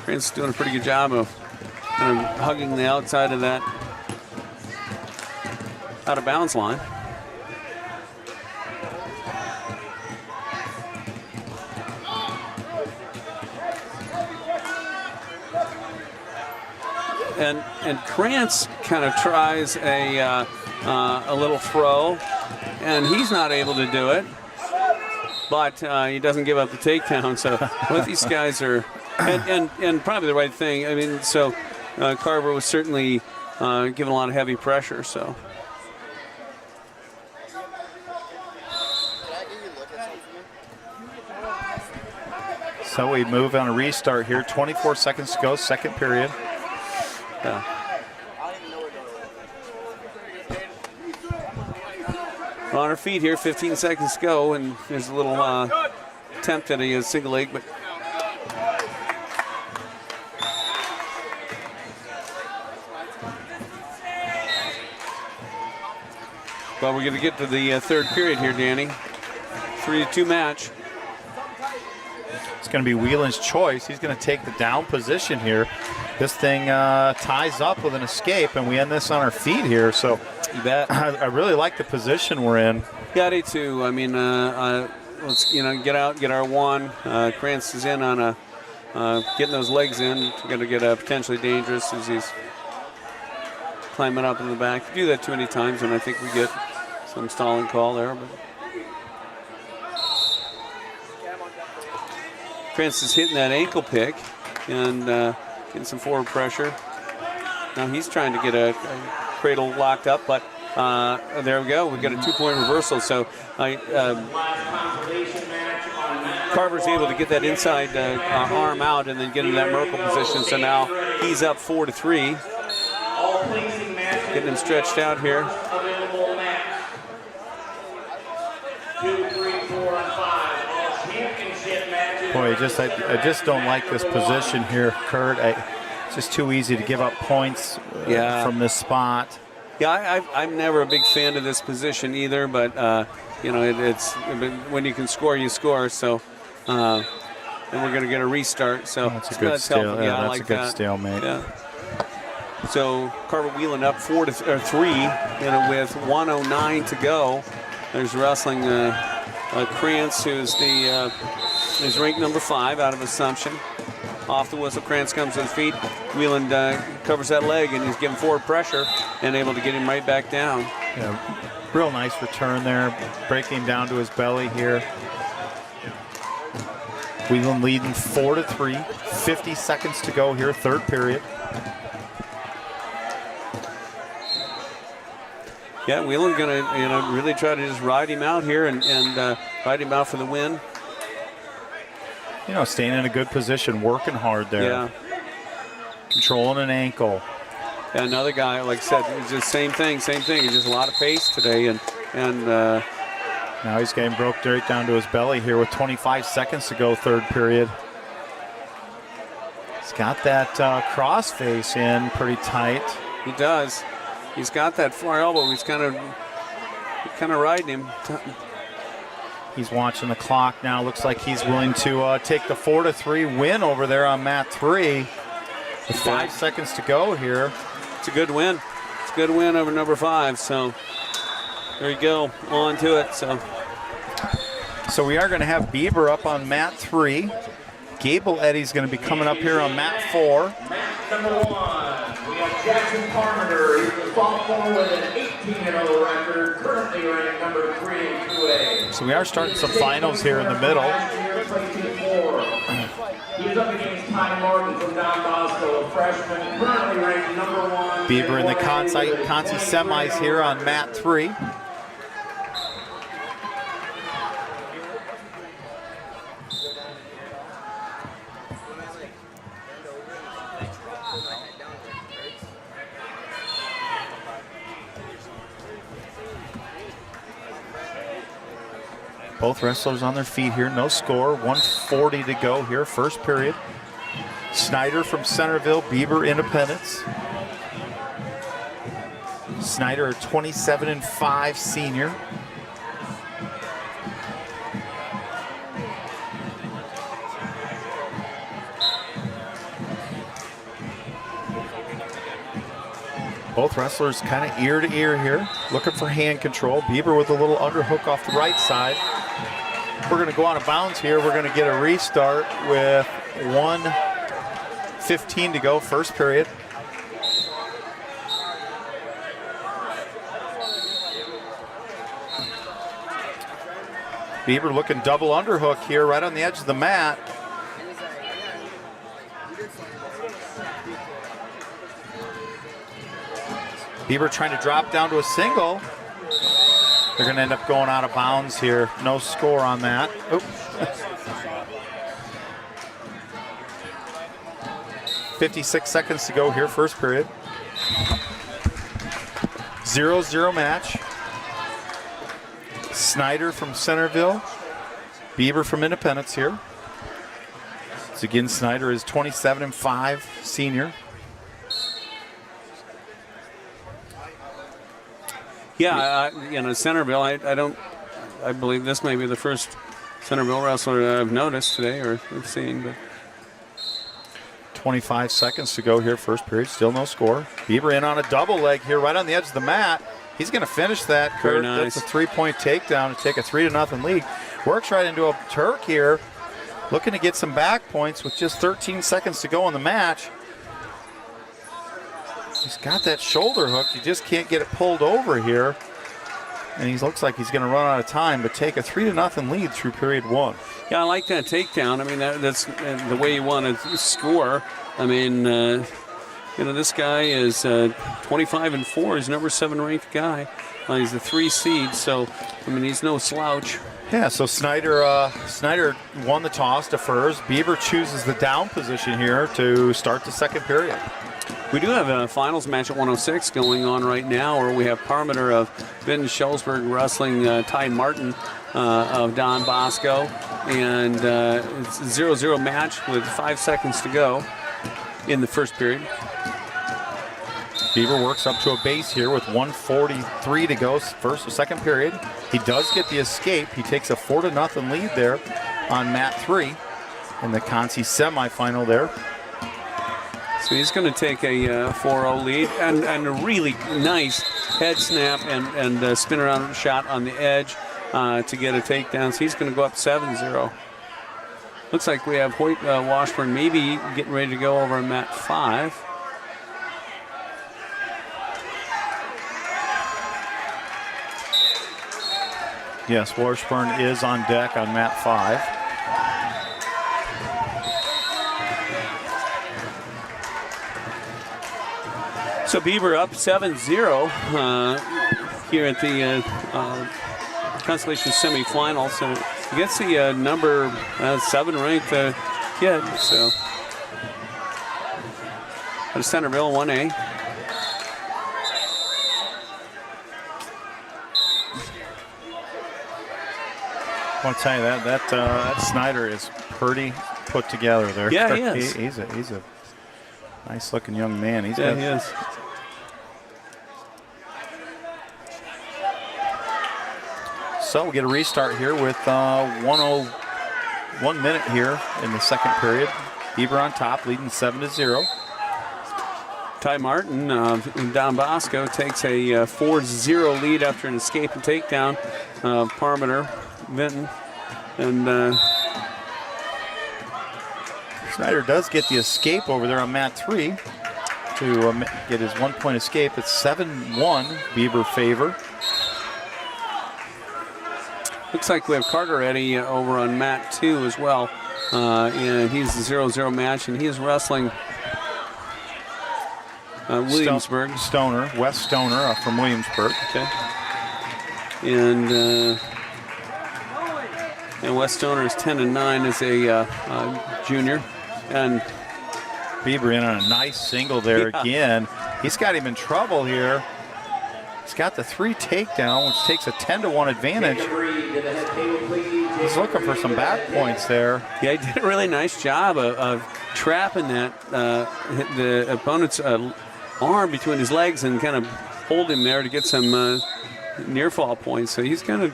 Krantz is doing a pretty good job of kind of hugging the outside of that out of bounds line. And Krantz kind of tries a a little throw, and he's not able to do it. But he doesn't give up the takedown. So both these guys are, and probably the right thing. I mean, so Carver was certainly given a lot of heavy pressure. So. So we move on a restart here. 24 seconds to go, second period. Yeah. We're on our feet here, 15 seconds to go, and there's a little attempt at a single leg, but well, we're going to get to the third period here, Danny. 3-2 match. It's going to be Whelan's choice. He's going to take the down position here. This thing ties up with an escape, and we end this on our feet here. So you bet. I really like the position we're in. Yeah, I do too. I mean, let's get out, get our one. Krantz is in on getting those legs in. Going to get potentially dangerous as he's climbing up in the back. You do that too many times, and I think we get some stalling call there. But Krantz is hitting that ankle pick and getting some forward pressure. Now he's trying to get a cradle locked up, but there we go. We've got a 2-point reversal. So Carver's able to get that inside arm out and then get into that Merkle position. So now he's up 4-3. Getting him stretched out here. 2, 3, 4, and 5. All championship matches. Boy, I just don't like this position here, Kurt. It's just too easy to give up points from this spot. Yeah, I'm never a big fan of this position either, but it's when you can score, you score. So, and we're going to get a restart. So that's a good stalemate. Yeah, that's a good stalemate. Yeah. So Carver Whelan up 4-3, with 1:09 to go. There's wrestling Krantz, who's is ranked number 5 out of Assumption. Off the whistle, Krantz comes to his feet. Whelan covers that leg, and he's giving forward pressure and able to get him right back down. Yeah, real nice return there, breaking him down to his belly here. Whelan leading 4-3, 50 seconds to go here, third period. Yeah, Whelan gonna really try to just ride him out here and ride him out for the win. Staying in a good position, working hard there. Yeah. Controlling an ankle. Yeah, another guy, like I said, it's just same thing. It's just a lot of pace today, and now he's getting broke right down to his belly here with 25 seconds to go, third period. He's got that crossface in pretty tight. He does. He's got that far elbow. He's kind of riding him. He's watching the clock now. Looks like he's willing to take the 4-3 win over there on mat 3. With 5 seconds to go here. It's a good win. It's a good win over number 5. So there you go. On to it. So we are going to have Bieber up on mat 3. Gable Eddy's going to be coming up here on mat 4. Match number 1. We have Jackson Parmenter. He's a sophomore with an 18-0 record, currently ranked number 3 in 2A. So we are starting some finals here in the middle. He's up against Ty Martin from Don Bosco, a freshman, currently ranked number 1. Bieber in the Conci semis here on mat 3. Both wrestlers on their feet here, no score, 1:40 to go here, first period. Snyder from Centerville, Bieber Independence. Snyder, a 27-5 senior. Both wrestlers kind of ear to ear here, looking for hand control. Bieber with a little underhook off the right side. We're going to go out of bounds here. We're going to get a restart with 1:15 to go, first period. Bieber looking double underhook here right on the edge of the mat. Bieber trying to drop down to a single. They're going to end up going out of bounds here. No score on that. Oop. 56 seconds to go here, first period. 0-0 match. Snyder from Centerville. Bieber from Independence here. So again, Snyder is 27-5 senior. Yeah, Centerville, I believe this may be the first Centerville wrestler that I've noticed today or have seen. But 25 seconds to go here, first period. Still no score. Bieber in on a double leg here right on the edge of the mat. He's going to finish that. Very nice. That's a 3-point takedown to take a 3-0 lead. Works right into a Turk here. Looking to get some back points with just 13 seconds to go in the match. He's got that shoulder hook. You just can't get it pulled over here. And he looks like he's going to run out of time, but take a 3-0 lead through period 1. Yeah, I like that takedown. I mean, that's the way you want to score. I mean, this guy is 25-4. He's number 7 ranked guy. He's the 3 seed, so I mean, he's no slouch. Yeah, so Snyder won the toss, defers. Bieber chooses the down position here to start the second period. We do have a finals match at 106 going on right now, where we have Parmenter of Vinton Schellsburg wrestling Ty Martin of Don Bosco. And it's a 0-0 match with 5 seconds to go in the first period. Bieber works up to a base here with 1:43 to go, first or second period. He does get the escape. He takes a 4-0 lead there on mat 3 in the Conci semifinal there. So he's going to take a 4-0 lead and a really nice head snap and spin around shot on the edge to get a takedown. So he's going to go up 7-0. Looks like we have Hoyt Washburn maybe getting ready to go over on mat 5. Yes, Washburn is on deck on mat 5. So Bieber up 7-0 here at the Constellation semifinal. So he gets the number 7 ranked kid. So out of Centerville, 1A. I want to tell you that Snyder is pretty put together there. Yeah, he is. He's a nice looking young man. He is. So we get a restart here with 1 minute here in the second period. Bieber on top, leading 7-0. Ty Martin Don Bosco takes a 4-0 lead after an escape and takedown of Parmenter, Vinton, and Snyder does get the escape over there on mat 3 to get his 1-point escape. It's 7-1 Bieber favor. Looks like we have Carter Eddy over on mat 2 as well. And he's the 0-0 match, and he is wrestling Williamsburg. Wes Stoner from Williamsburg. Okay. And Wes Stoner is 10-9 as a junior. And Bieber in on a nice single there again. He's got him in trouble here. He's got the 3 takedown, which takes a 10-1 advantage. He's looking for some back points there. Yeah, he did a really nice job of trapping that the opponent's arm between his legs and kind of hold him there to get some near fall points. So he's kind of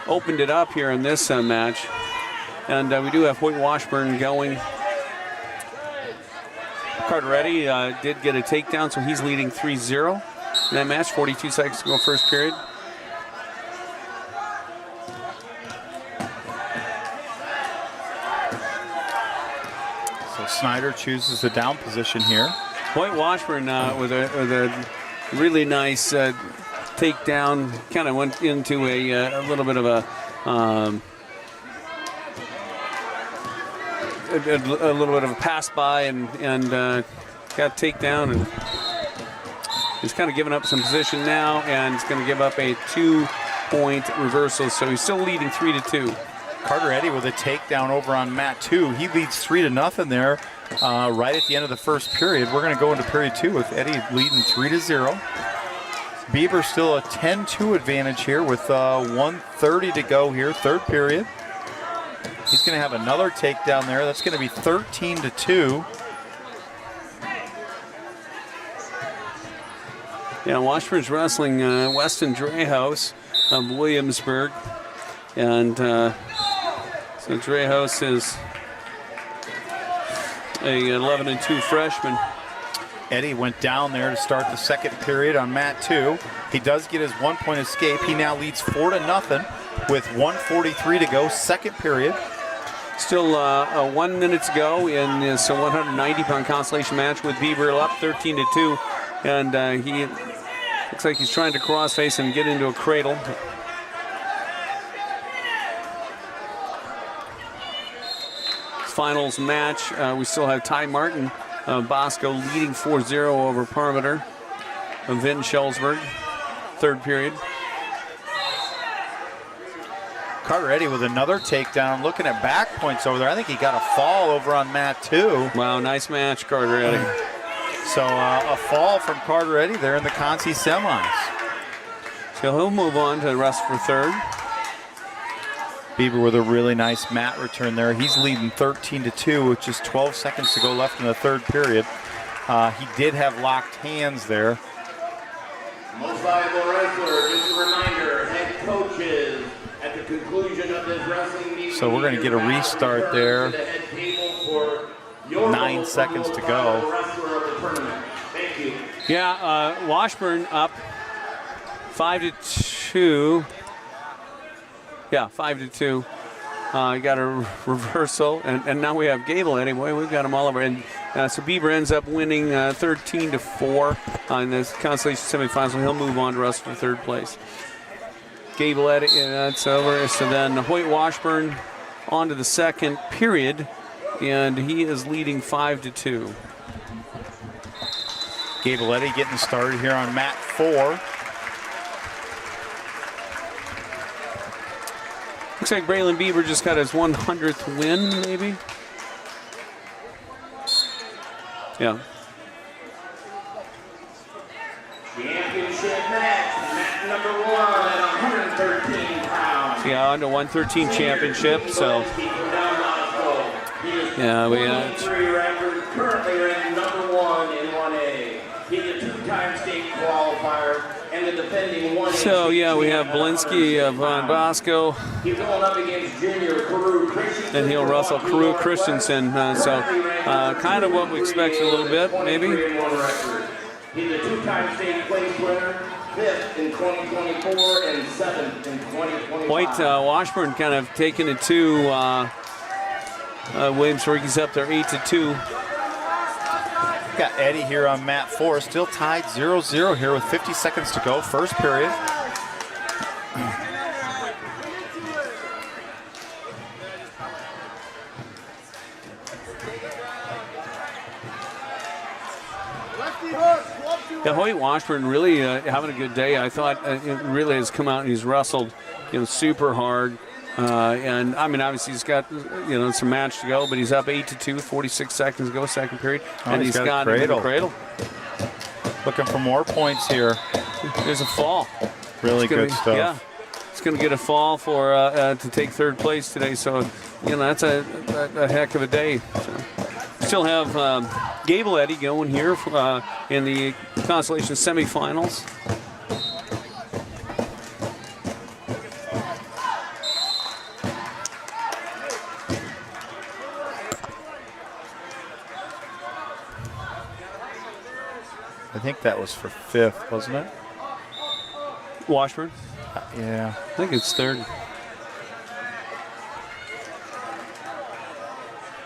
opened it up here in this match. And we do have Hoyt Washburn going. Carter Eddy did get a takedown, so he's leading 3-0 in that match. 42 seconds to go first period. So Snyder chooses the down position here. Hoyt Washburn with a really nice takedown. Kind of went into a little bit of a little bit of a pass by and got takedown, and he's kind of giving up some position now, and he's going to give up a 2-point reversal. So he's still leading 3-2. Carter Eddy with a takedown over on mat 2. He leads 3-0 there right at the end of the first period. We're going to go into period 2 with Eddy leading 3-0. Beaver still a 10-2 advantage here with 1:30 to go here, third period. He's going to have another takedown there. That's going to be 13-2. Yeah, Washburn's wrestling Weston Dreyhouse of Williamsburg. And so Dreyhouse is a 11-2 freshman. Eddy went down there to start the second period on mat 2. He does get his 1-point escape. He now leads 4-0 with 1:43 to go, second period. Still 1 minute to go in this 190-pound consolation match with Beaver up 13-2. And he looks like he's trying to cross-face and get into a cradle. Finals match, we still have Ty Martin, Bosco leading 4-0 over Parmenter of Vinton Schellsburg, third period. Carter Eddy with another takedown, looking at back points over there. I think he got a fall over on mat 2. Wow, nice match, Carter Eddy. So a fall from Carter Eddy there in the Consi semis. So he'll move on to the rest for third. Beaver with a really nice mat return there. He's leading 13-2 with just 12 seconds to go left in the third period. He did have locked hands there. Most valuable wrestler, just a reminder, head coaches at the conclusion of this wrestling meeting. So we're going to get a restart there. 9 seconds to go. Thank you. Yeah, Washburn up 5-2. Yeah, 5-2. Got a reversal, and now we have Gable anyway. We've got them all over. And so Beaver ends up winning 13-4 in this consolation semifinals. He'll move on to us for third place. Gable, that's over. So then Hoyt Washburn on to the second period, and he is leading 5-2. Gable Eddy getting started here on mat 4. Looks like Braylon Beaver just got his 100th win, maybe. Yeah. Championship match number 1 at 113 pounds. Yeah, on to 113 championship. So, yeah, we record, currently ranked number 1 in 1A. He's a 2-time state qualifier and the defending 1A. So, yeah, we have Belinsky of Bosco. He's going up against junior Carew Christensen. And he'll wrestle Carew Christensen. So, kind of what we expected a little bit, maybe. He's a 2-time state place winner, 5th in 2024 and 7th in 2025. White Washburn kind of taking it to Williamsburg. He's up there 8-2. Got Eddy here on mat 4, still tied 0-0 here with 50 seconds to go, first period. Yeah, Hoyt Washburn really having a good day. I thought it really has come out and he's wrestled, super hard. And I mean, obviously he's got some match to go, but he's up 8-2, 46 seconds to go, second period, and he's got it in the cradle. Looking for more points here. There's a fall. Really good stuff. Yeah, it's going to get a fall for to take third place today. So that's a heck of a day. So, still have Gable Eddy going here in the consolation semifinals. I think that was for 5th, wasn't it? Washburn? Yeah. I think it's 3rd.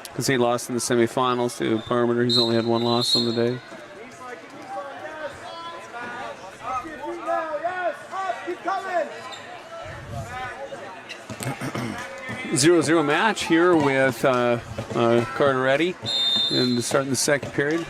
Because he lost in the semifinals to Parmenter. He's only had 1 loss on the day. 0-0 match here with Carter Eddy in starting the second period.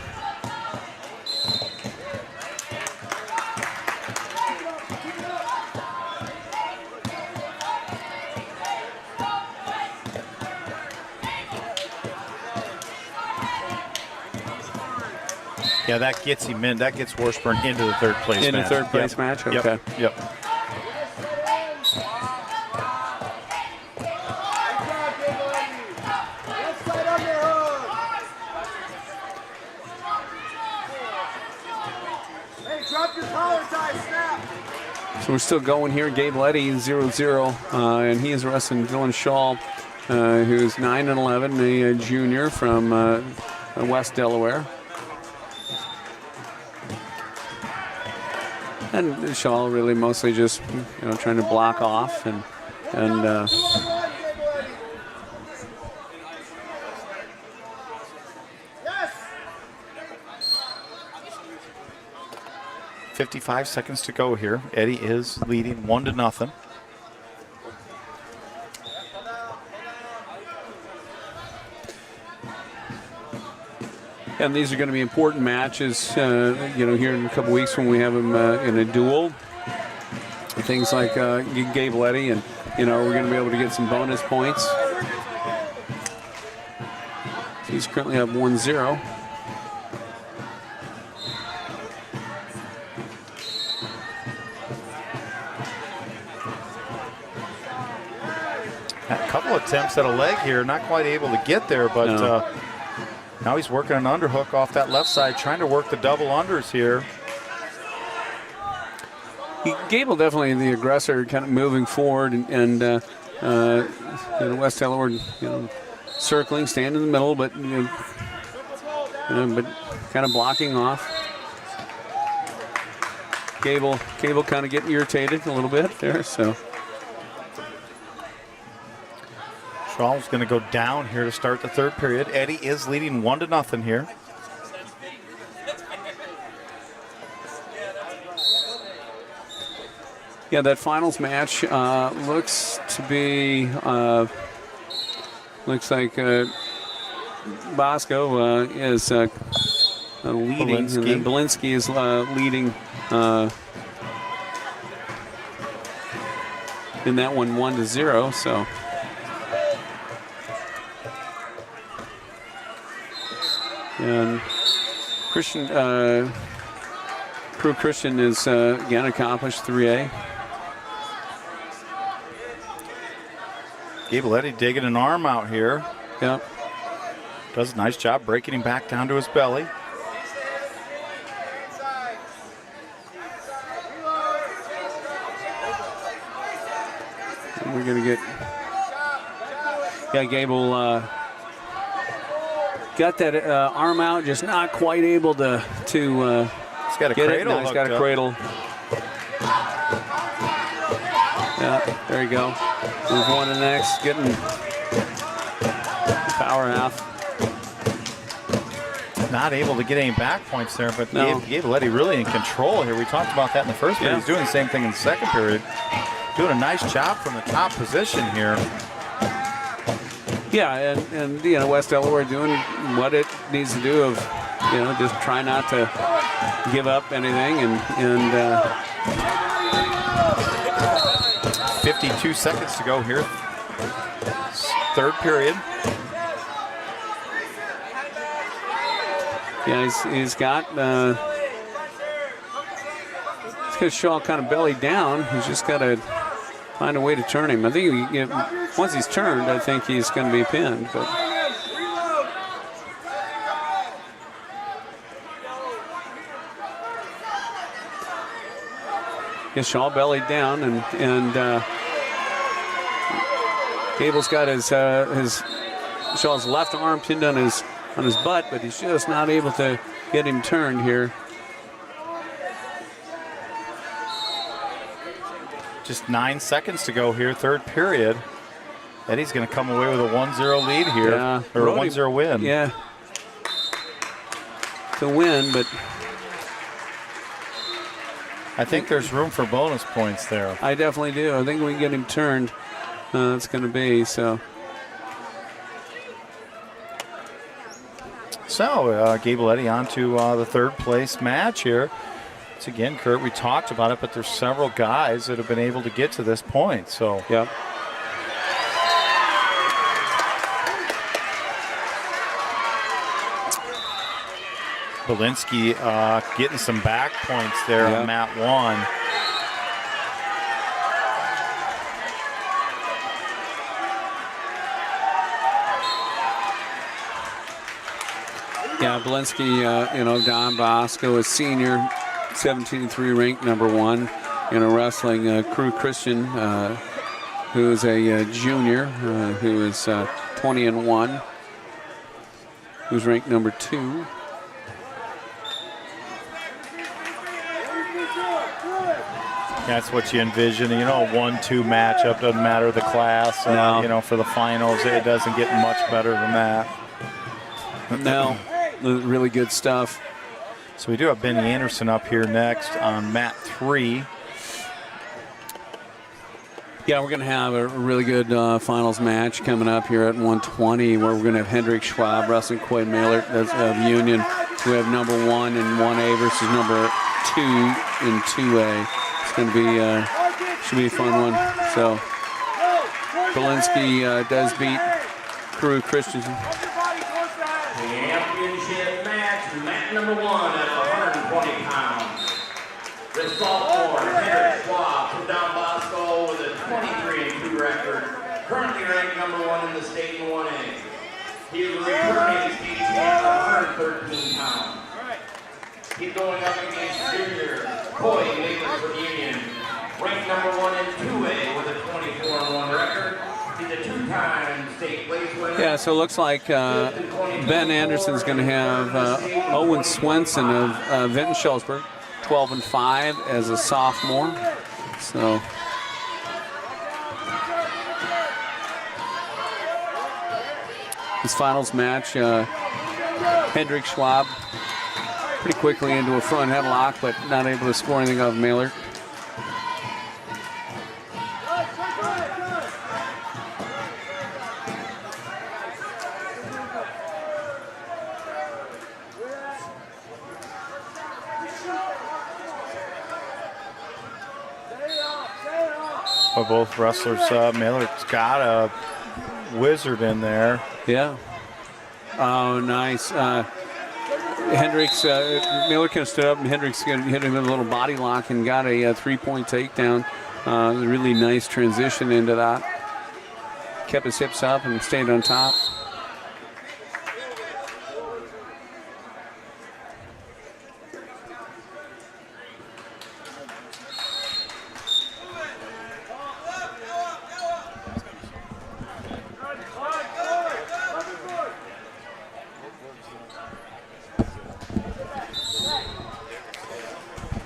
Yeah, that gets him in. That gets Washburn into the third place In match. the third place match? Okay. Yep. 'Snap! So we're still going here. Gabe Letty 0-0, and he is wrestling Dylan Shaw, who's 9-11, a junior from West Delaware. And Shaw really mostly just trying to block off and 55 seconds to go here. Eddy is leading 1-0. And these are going to be important matches, here in a couple weeks when we have them in a duel. Things like Gabe Letty, and we're going to be able to get some bonus points. He's currently up 1-0. A couple attempts at a leg here, not quite able to get there, but now he's working an underhook off that left side, trying to work the double unders here. Gable definitely the aggressor, kind of moving forward, and West Delaware, circling, standing in the middle, but but kind of blocking off. Gable kind of getting irritated a little bit there, so. Shaw's going to go down here to start the third period. Eddy is leading 1-0 here. Yeah, that finals match looks to be looks like Bosco is leading, Belinsky. and then Belinsky is leading in that one 1-0. So. And Christian, Crew Christian is again accomplished 3A. Gabe Letty digging an arm out here. Yep. Does a nice job breaking him back down to his belly. And we're going to get, Gable got that arm out, just not quite able to He's got a get cradle. it. No, he's got a cradle. Yeah, there you go. Move one to the next, getting power half. Not able to get any back points there, but No. Gabe Letty really in control here. We talked about that in the first period. Yeah. He's doing the same thing in the second period. Doing a nice job from the top position here. Yeah, and West Delaware doing what it needs to do of, just try not to give up anything, and 52 seconds to go here. Third period. yeah, he's got Shaw kind of belly down. He's just got to find a way to turn him. I think once he's turned, I think he's going to be pinned. But Shaw bellied down, and Gable's got his Shaw's left arm pinned on his butt, but he's just not able to get him turned here. Just 9 seconds to go here, third period. Eddy's going to come away with a 1-0 lead here, Yeah, or a Brody- 1-0 win. Yeah, to win, but I think there's room for bonus points there. I definitely do. I think we can get him turned. That's going to be so. So Gabletti on to the third place match here. Once again, Kurt, we talked about it, but there's several guys that have been able to get to this point. So Yep. Belinsky getting some back points there on mat 1. Yeah, Belinsky, Don Bosco, a senior, 17-3 ranked number 1. Wrestling Crew Christian, who is a junior, who is 20-1, who's ranked number 2. That's what you envision, a 1-2 matchup. Doesn't matter the class. No. For the finals, it doesn't get much better than that. No, really good stuff. So we do have Benny Anderson up here next on mat 3. Yeah, we're going to have a really good finals match coming up here at 120, where we're going to have Hendrik Schwab wrestling Coy Mailer of Union. We have number 1 in 1A versus number 2 in 2A. It's going to be should be a fun one. So Belinsky does beat Crew Christian. Championship match, mat number 1 at 120 pounds. The sophomore, Hendrik Schwab from Don Bosco with a 23-2 record, currently ranked number 1 in the state in 1A. He is a returning state champ at 113 pounds. He's going up against junior Coy Mailer from Union, ranked number 1 in 2A with a 24-1 record. He's a 2-time state place winner. Yeah, so it looks like Ben Anderson's going to have Owen Swenson of Vinton Schellsburg, 12-5 as a sophomore. So this finals match, Hendrik Schwab pretty quickly into a front headlock, but not able to score anything off Mailer. Well, both wrestlers, Mailer's got a wizard in there. Yeah. Oh, nice. Hendricks, Mailer kind of stood up, and Hendricks hit him with a little body lock and got a 3-point takedown. Really nice transition into that. Kept his hips up and stayed on top.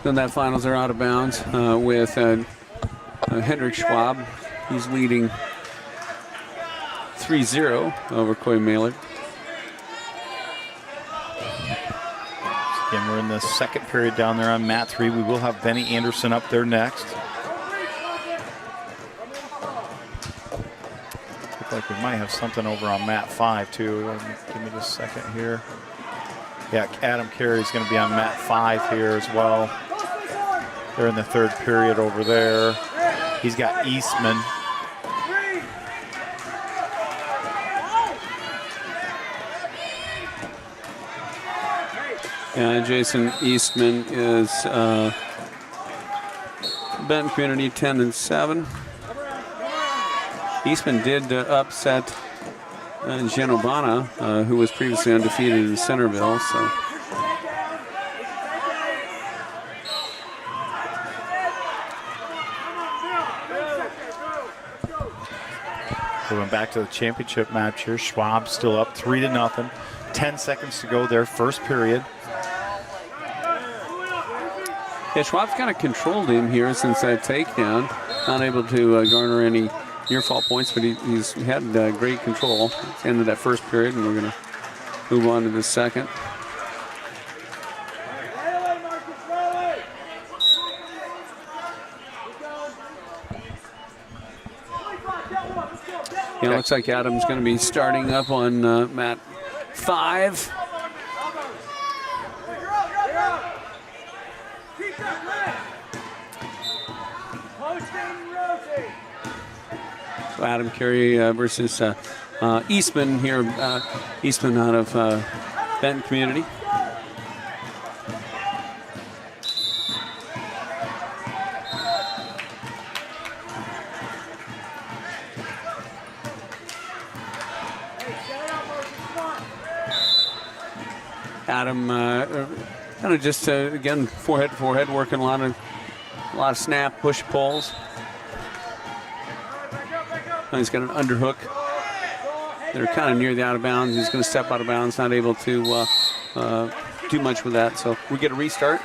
Then that finals are out of bounds with Hendrik Schwab. He's leading 3-0 over Coy Mailer. Again, we're in the second period down there on mat 3. We will have Benny Anderson up there next. Look like we might have something over on mat 5 too. Give me just a second here. Yeah, Adam Carey's going to be on mat 5 here as well. They're in the third period over there. He's got Eastman. Yeah, Jason Eastman is Benton Community 10-7. Eastman did upset Genobana, who was previously undefeated in Centerville. So. Going back to the championship match here. Schwab still up 3-0. 10 seconds to go there, first period. Yeah, Schwab's kind of controlled him here since that takedown. Not able to garner any near-fall points, but he's had great control. It's the end of that first period, and we're going to move on to the second. Yeah, it looks like Adam's going to be starting up on mat 5. So Adam Carey versus Eastman here. Eastman out of Benton Community. Adam kind of just again forehead to forehead, working a lot of snap, push, pulls. He's got an underhook. They're kind of near the out of bounds. He's going to step out of bounds, not able to do much with that. So we get a restart.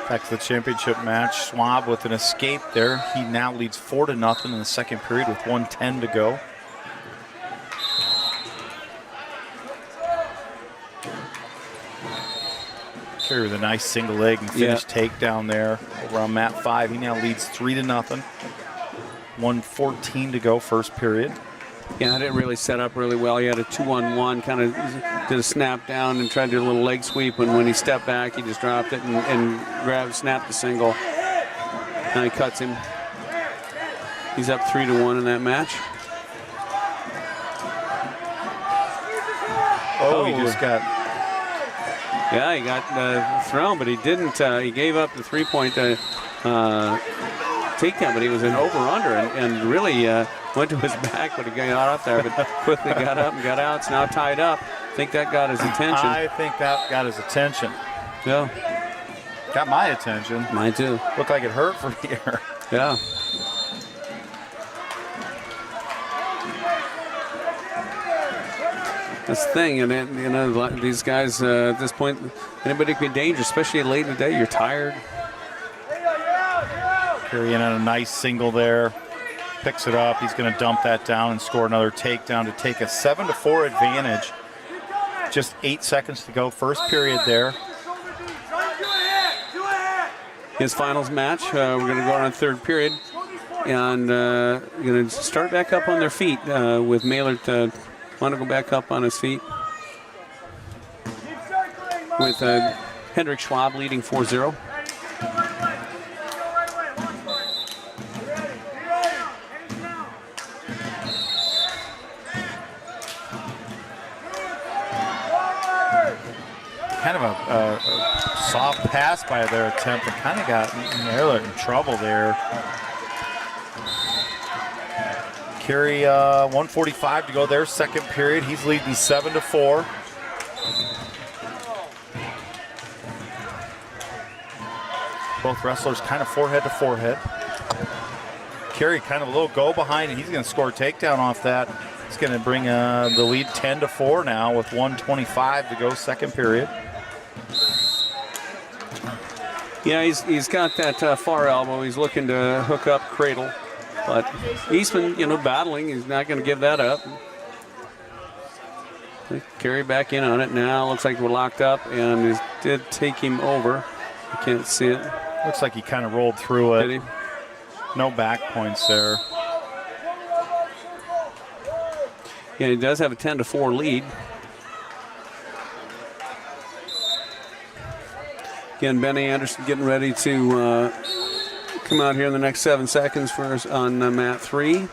Back to the championship match. Schwab with an escape there. He now leads 4-0 in the second period with 1:10 to go. Carey with a nice single leg and finish takedown there over on mat 5. He now leads 3-0. 1:14 to go, first period. Yeah, I didn't really set up really well. He had a 2-on-1, kind of did a snap down and tried to do a little leg sweep. And when he stepped back, he just dropped it and snapped the single. Now he cuts him. He's up 3-1 in that match. He just got... Yeah, he got thrown, but he didn't. He gave up the 3-point takedown, but he was an over-under and really went to his back when he got out there, but quickly got up and got out. It's now tied up. I think that got his attention. I think that got his attention. Yeah. Got my attention. Mine too. Looked like it hurt from here. Yeah. That's the thing, and you know, these guys at this point, anybody can be dangerous, especially late in the day. You're tired. Carey in on a nice single there. Picks it up. He's going to dump that down and score another takedown to take a 7-4 advantage. Just 8 seconds to go. First period there. His finals match. We're going to go on third period. And going to start back up on their feet with Maylard want to go back up on his feet. With Hendrik Schwab leading 4-0. Kind of a soft pass by their attempt and kind of got Maylard in trouble there. Carey, 1:45 to go there, second period. He's leading 7-4. Both wrestlers kind of forehead to forehead. Carey kind of a little go behind, and he's going to score a takedown off that. It's going to bring the lead 10-4 now with 1:25 to go, second period. Yeah, he's got that far elbow. He's looking to hook up cradle. But Eastman, you know, battling. He's not going to give that up. Carey back in on it now. Looks like we're locked up, and it did take him over. I can't see it. Looks like he kind of rolled through it. Did he? No back points there. Yeah, he does have a 10-4 lead. Again, Benny Anderson getting ready to come out here in the next 7 seconds for us on mat 3.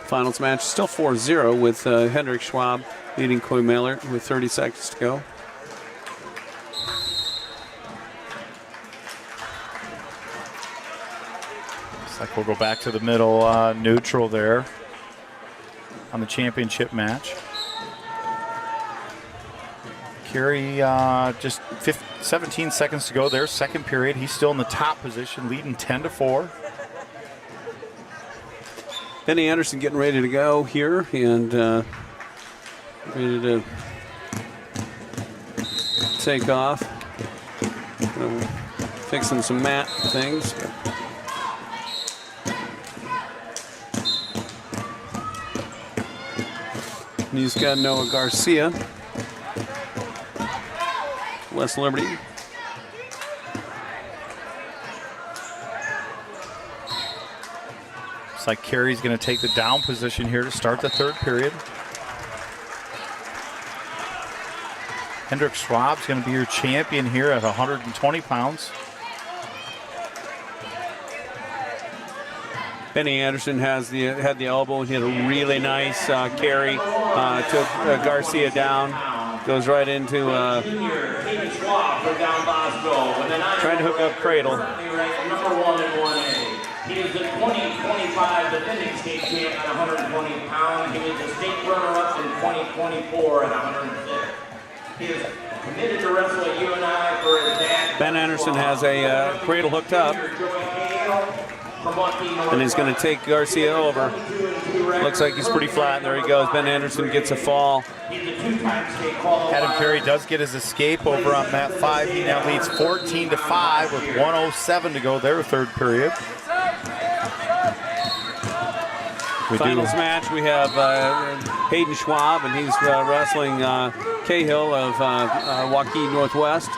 Finals match still 4-0 with Hendrik Schwab leading Coy Maylard with 30 seconds to go. Looks like we'll go back to the middle neutral there on the championship match. Carey, just 17 seconds to go there, second period. He's still in the top position, leading 10-4. Benny Anderson getting ready to go here and ready to take off. Fixing some mat things. And he's got Noah Garcia. West Liberty. Looks like Carey's going to take the down position here to start the third period. Hendrik Schwab's going to be your champion here at 120 pounds. Benny Anderson had the elbow. He had a really nice carry. Took Garcia down. Goes right into trying to hook up cradle. Number 1 in 1A. He is the 2025 defending state champ at 120 pounds. He was the state runner-up in 2024 at 106. He is committed to wrestle at UNI for his dad. Ben Anderson has a cradle hooked up. And he's going to take Garcia over. Looks like he's pretty flat. There he goes. Ben Anderson gets a fall. Adam Carey does get his escape over on mat 5. He now leads 14-5 with 1:07 to go their third period. Finals match, we have Hayden Schwab, and he's wrestling Cahill of Waukee Northwest.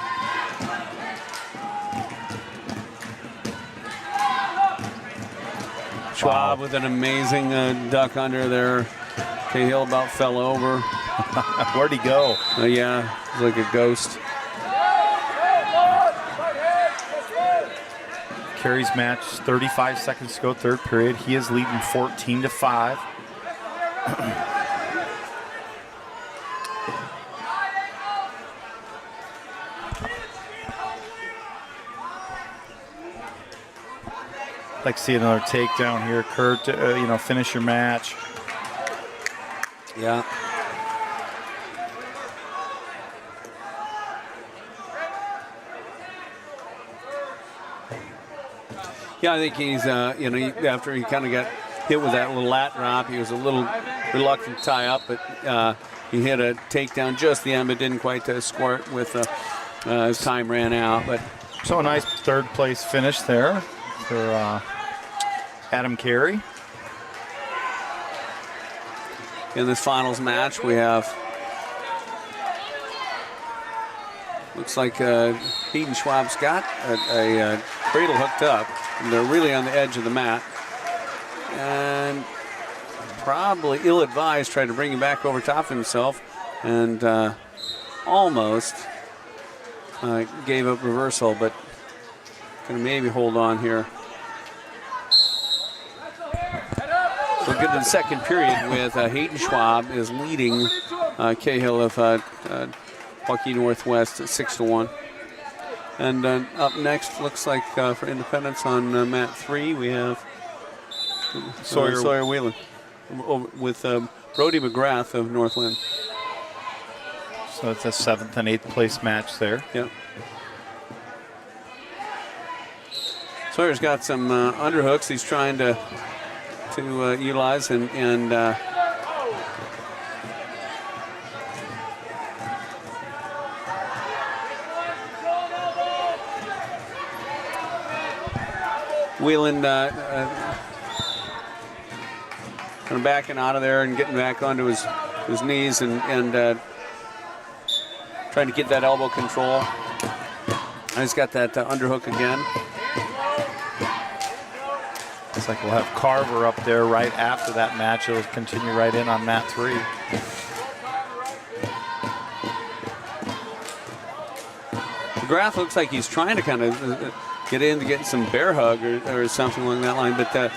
Schwab with an amazing duck under there. Cahill about fell over. Where'd he go? Yeah, he's like a ghost. Carey's match, 35 seconds to go, third period. He is leading 14-5. Like to see another takedown here, Kurt. Finish your match. Yeah. Yeah, I think he's, after he kind of got hit with that little lat drop, he was a little reluctant to tie up, but he hit a takedown just the end, but didn't quite score it with his time ran out. But so a nice third place finish there for Adam Carey. In this finals match, we have, looks like Hayden Schwab's got a cradle hooked up, and they're really on the edge of the mat. And probably ill-advised, tried to bring him back over top of himself, and almost gave up reversal, but gonna maybe hold on here. We'll get to the second period with Hayden Schwab is leading Cahill of Waukee Northwest at 6-1. And up next, looks like for Independence on mat 3, we have Sawyer Whelan with Brody McGrath of Northland. So it's a 7th and 8th place match there. Yep. Sawyer's got some underhooks he's trying to utilize, and Whelan kind of backing out of there and getting back onto his knees and trying to get that elbow control. And he's got that underhook again. Looks like we'll have Carver up there right after that match. He'll continue right in on mat 3. McGrath looks like he's trying to kind of get in to get some bear hug or something along that line, but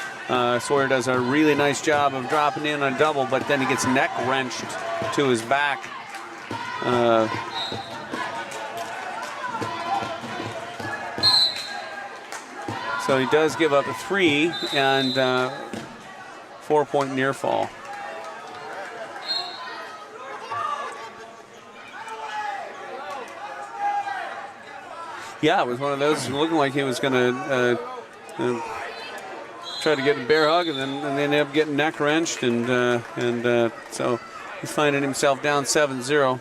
Sawyer does a really nice job of dropping in on a double, but then he gets neck wrenched to his back. So he does give up a 3 and 4-point near fall. Yeah, it was one of those looking like he was going to try to get a bear hug, and then ended up getting neck wrenched, and so he's finding himself down 7-0.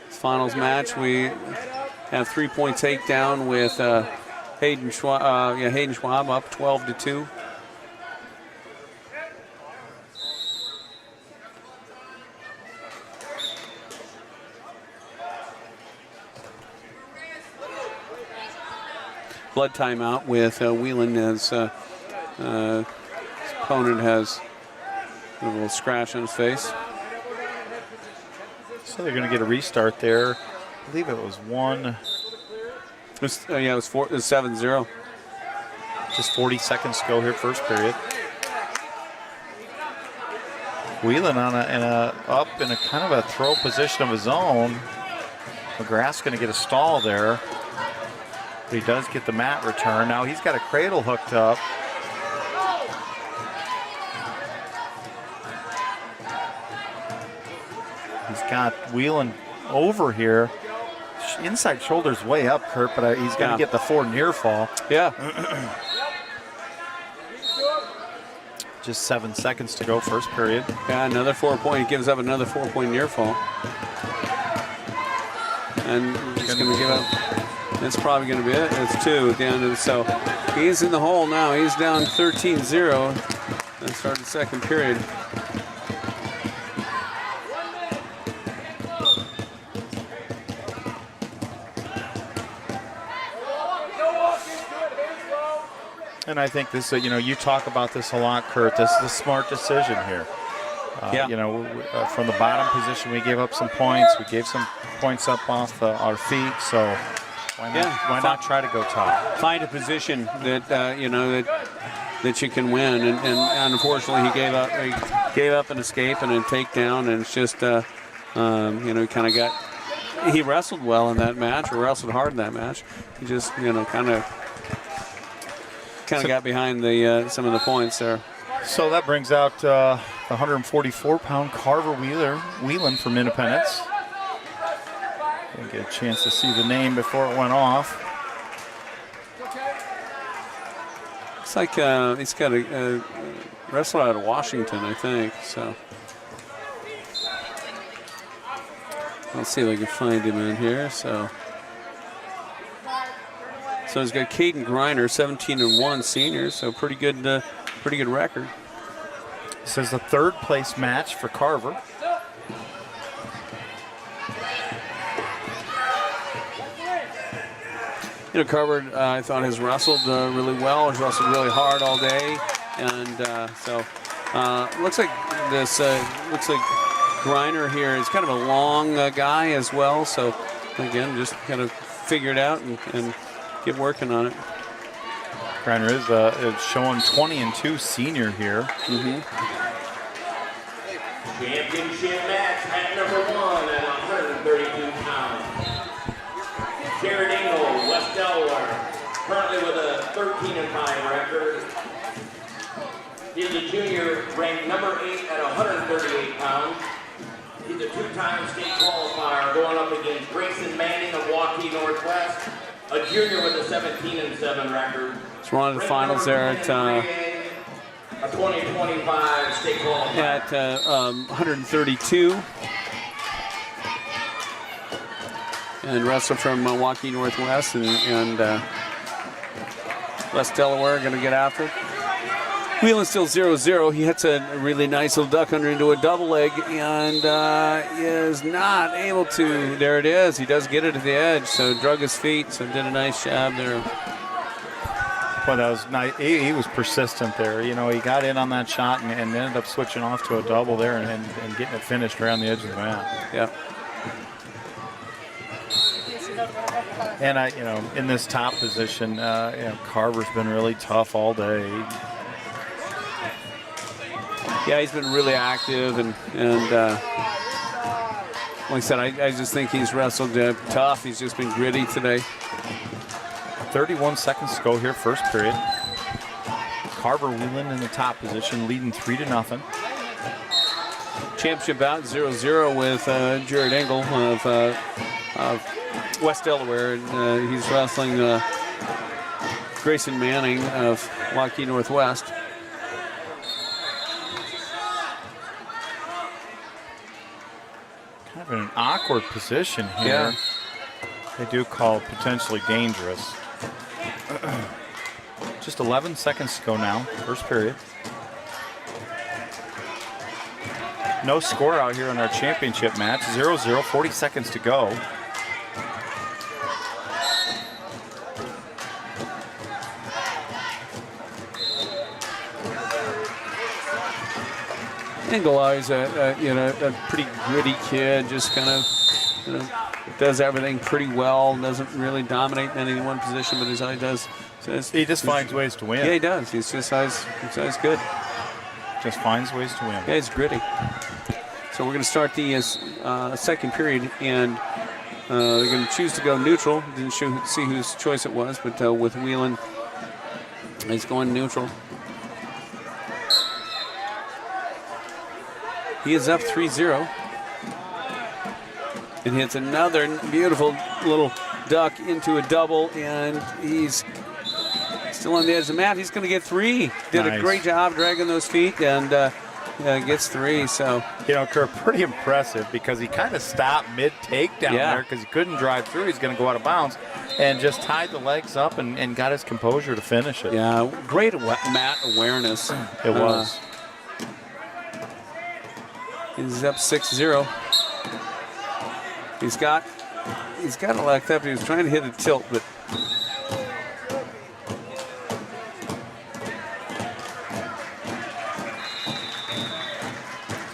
Finals match, we have 3-point takedown with Hayden Schwab up 12-2. blood timeout with Whelan as his opponent has a little scratch on his face. So they're going to get a restart there. I believe it was one. It was 7-0. Just 40 seconds to go here, first period. Whelan up in a kind of a throw position of his own. McGrath's going to get a stall there. But he does get the mat return. Now he's got a cradle hooked up. He's got Whelan over here. Inside shoulder's way up, Kurt, but he's going to get the 4 near fall. Yeah. Just 7 seconds to go, first period. Yeah, another 4-point. He gives up another 4-point near fall. And he's going to give up. That's probably going to be it. It's 2 at the end of it. So he's in the hole now. He's down 13-0. And start the second period. And I think this, you talk about this a lot, Kurt. This is a smart decision here. From the bottom position, we gave up some points. We gave some points up off our feet. So why not try to go top? Find a position that that you can win. And unfortunately, he gave up an escape and a takedown, and it's just he wrestled well in that match, or wrestled hard in that match. He just kind of got behind some of the points there. So that brings out the 144-pound Carver Whelan from Independence. Didn't get a chance to see the name before it went off. It's like he's got a wrestler out of Washington, I think. So let's see if I can find him in here. So he's got Caden Griner, 17-1 senior, so pretty good record. This is the 3rd place match for Carver. Carver, I thought, has wrestled really well. Has wrestled really hard all day, and looks like Griner here is kind of a long guy as well. So again, just kind of figure it out and get working on it. Griner is showing 20-2 senior here. Championship match at number 1 at 132 pounds. Jared Engel, West Delaware, currently with a 13-5 record. He's a junior ranked number 8 at 138 pounds. He's a 2-time state qualifier going up against Grayson Manning of Waukee Northwest, a junior with a 17-7 record. It's one of the finals there at a 2025 state qualifier. At 132. And wrestler from Waukee Northwest and West Delaware going to get after it. Whelan still 0-0. He hits a really nice little duck under into a double leg and is not able to. There it is. He does get it to the edge, so drug his feet, so did a nice job there. Well, that was nice. He was persistent there. He got in on that shot and ended up switching off to a double there and getting it finished around the edge of the mat. Yeah. And in this top position, Carver's been really tough all day. Yeah, he's been really active and like I said, I just think he's wrestled tough. He's just been gritty today. 31 seconds to go here, first period. Carver Whelan in the top position, leading 3-0. Championship bout 0-0 with Jared Engel of West Delaware. And, he's wrestling Grayson Manning of Waukee Northwest. Kind of in an awkward position here. Yeah. They do call potentially dangerous. Just 11 seconds to go now, first period. No score out here in our championship match. 0-0, 40 seconds to go. Engelau's a pretty gritty kid, just kind of does everything pretty well. Doesn't really dominate in any one position, but he does. He just finds ways to win. Yeah, he does. He's always good. Just finds ways to win. Yeah, he's gritty. So we're going to start the second period, and they're going to choose to go neutral. Didn't see whose choice it was, but with Whelan, he's going neutral. He is up 3-0. And hits another beautiful little duck into a double, and he's still on the edge of the mat. He's going to get 3. Did a great job dragging those feet, and gets 3. So Kurt, pretty impressive because he kind of stopped mid-takedown there because he couldn't drive through. He's going to go out of bounds, and just tied the legs up and got his composure to finish it. Yeah, great mat awareness. It was. He's up 6-0. He's got it locked up. He was trying to hit a tilt, but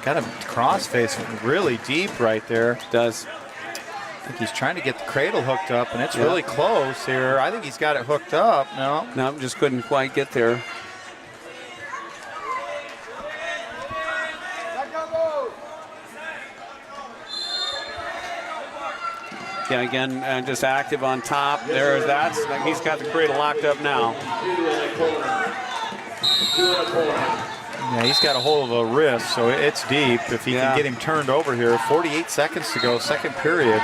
got a crossface really deep right there. Does. I think he's trying to get the cradle hooked up, and it's really close here. I think he's got it hooked up. No, just couldn't quite get there. Yeah, again, just active on top. He's got the cradle locked up now. Yeah, he's got a hold of a wrist, so it's deep. If he can get him turned over here, 48 seconds to go, second period.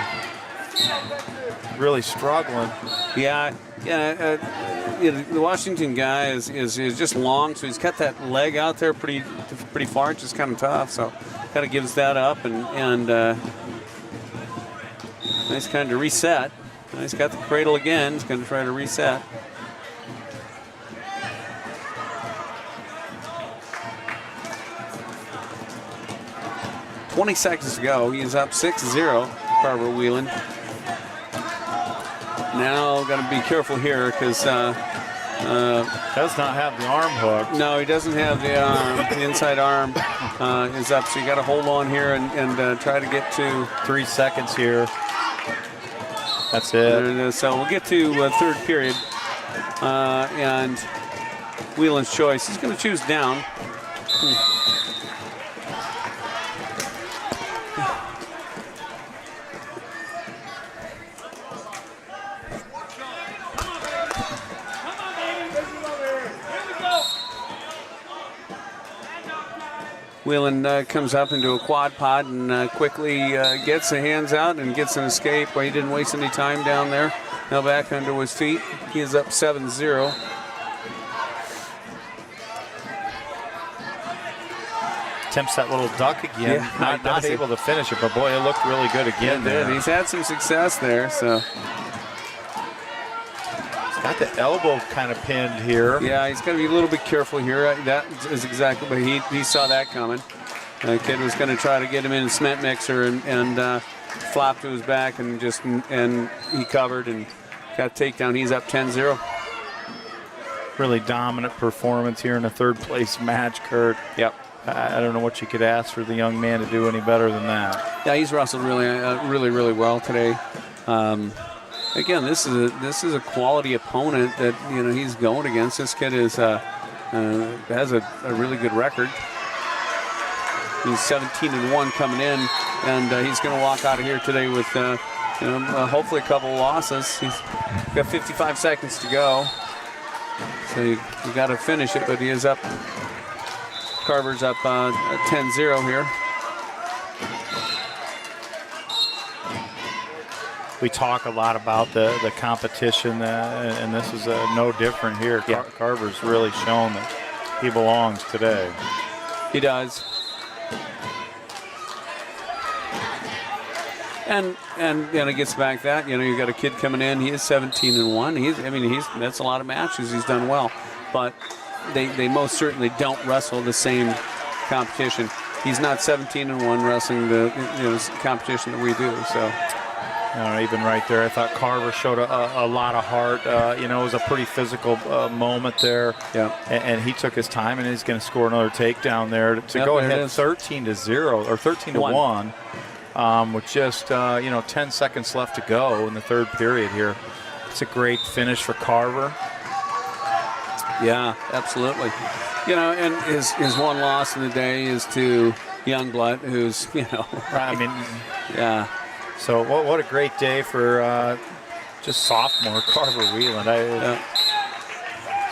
Really struggling. Yeah. The Washington guy is just long, so he's got that leg out there pretty far. It's just kind of tough, so kind of gives that up and nice kind of reset. He's got the cradle again. He's going to try to reset. "20 seconds to go. He is up 6-0, Carver Whelan. Now got to be careful here because does not have the arm hook. No, he doesn't have the arm. The inside arm is up, so you got to hold on here and try to get to 3 seconds here. That's it. So we'll get to third period, and Whelan's choice. He's going to choose down. Whelan comes up into a quad pod and quickly gets the hands out and gets an escape. Well, he didn't waste any time down there. Now back under his feet. He is up 7-0. Attempts that little duck again. Not able to finish it, but boy, it looked really good again. There. He's had some success there. So he's got the elbow kind of pinned here. Yeah, he's got to be a little bit careful here. That is exactly, but he saw that coming. The kid was going to try to get him in a cement mixer and flop to his back and he covered and got a takedown. He's up 10-0. Really dominant performance here in a third place match, Kurt. Yep. I don't know what you could ask for the young man to do any better than that. Yeah, he's wrestled really well today. Again, this is a quality opponent that he's going against. This kid has a really good record. He's 17-1 coming in, and he's going to walk out of here today with hopefully a couple of losses. He's got 55 seconds to go, so you got to finish it. But he is up. Carver's up 10-0 here. We talk a lot about the competition, and this is no different here. Yeah. Carver's really shown that he belongs today. He does. And it gets back that you got a kid coming in. He is 17-1. That's a lot of matches. He's done well, but they most certainly don't wrestle the same competition. He's not 17-1 wrestling the competition that we do. So Even right there, I thought Carver showed a lot of heart. It was a pretty physical moment there. Yeah. And he took his time, and he's going to score another takedown there to go ahead 13-0 or 13-1 with just 10 seconds left to go in the third period here. It's a great finish for Carver. Yeah, absolutely. And his one loss in the day is to Youngblood, who's I mean, yeah. So what a great day for just sophomore Carver Wheeland.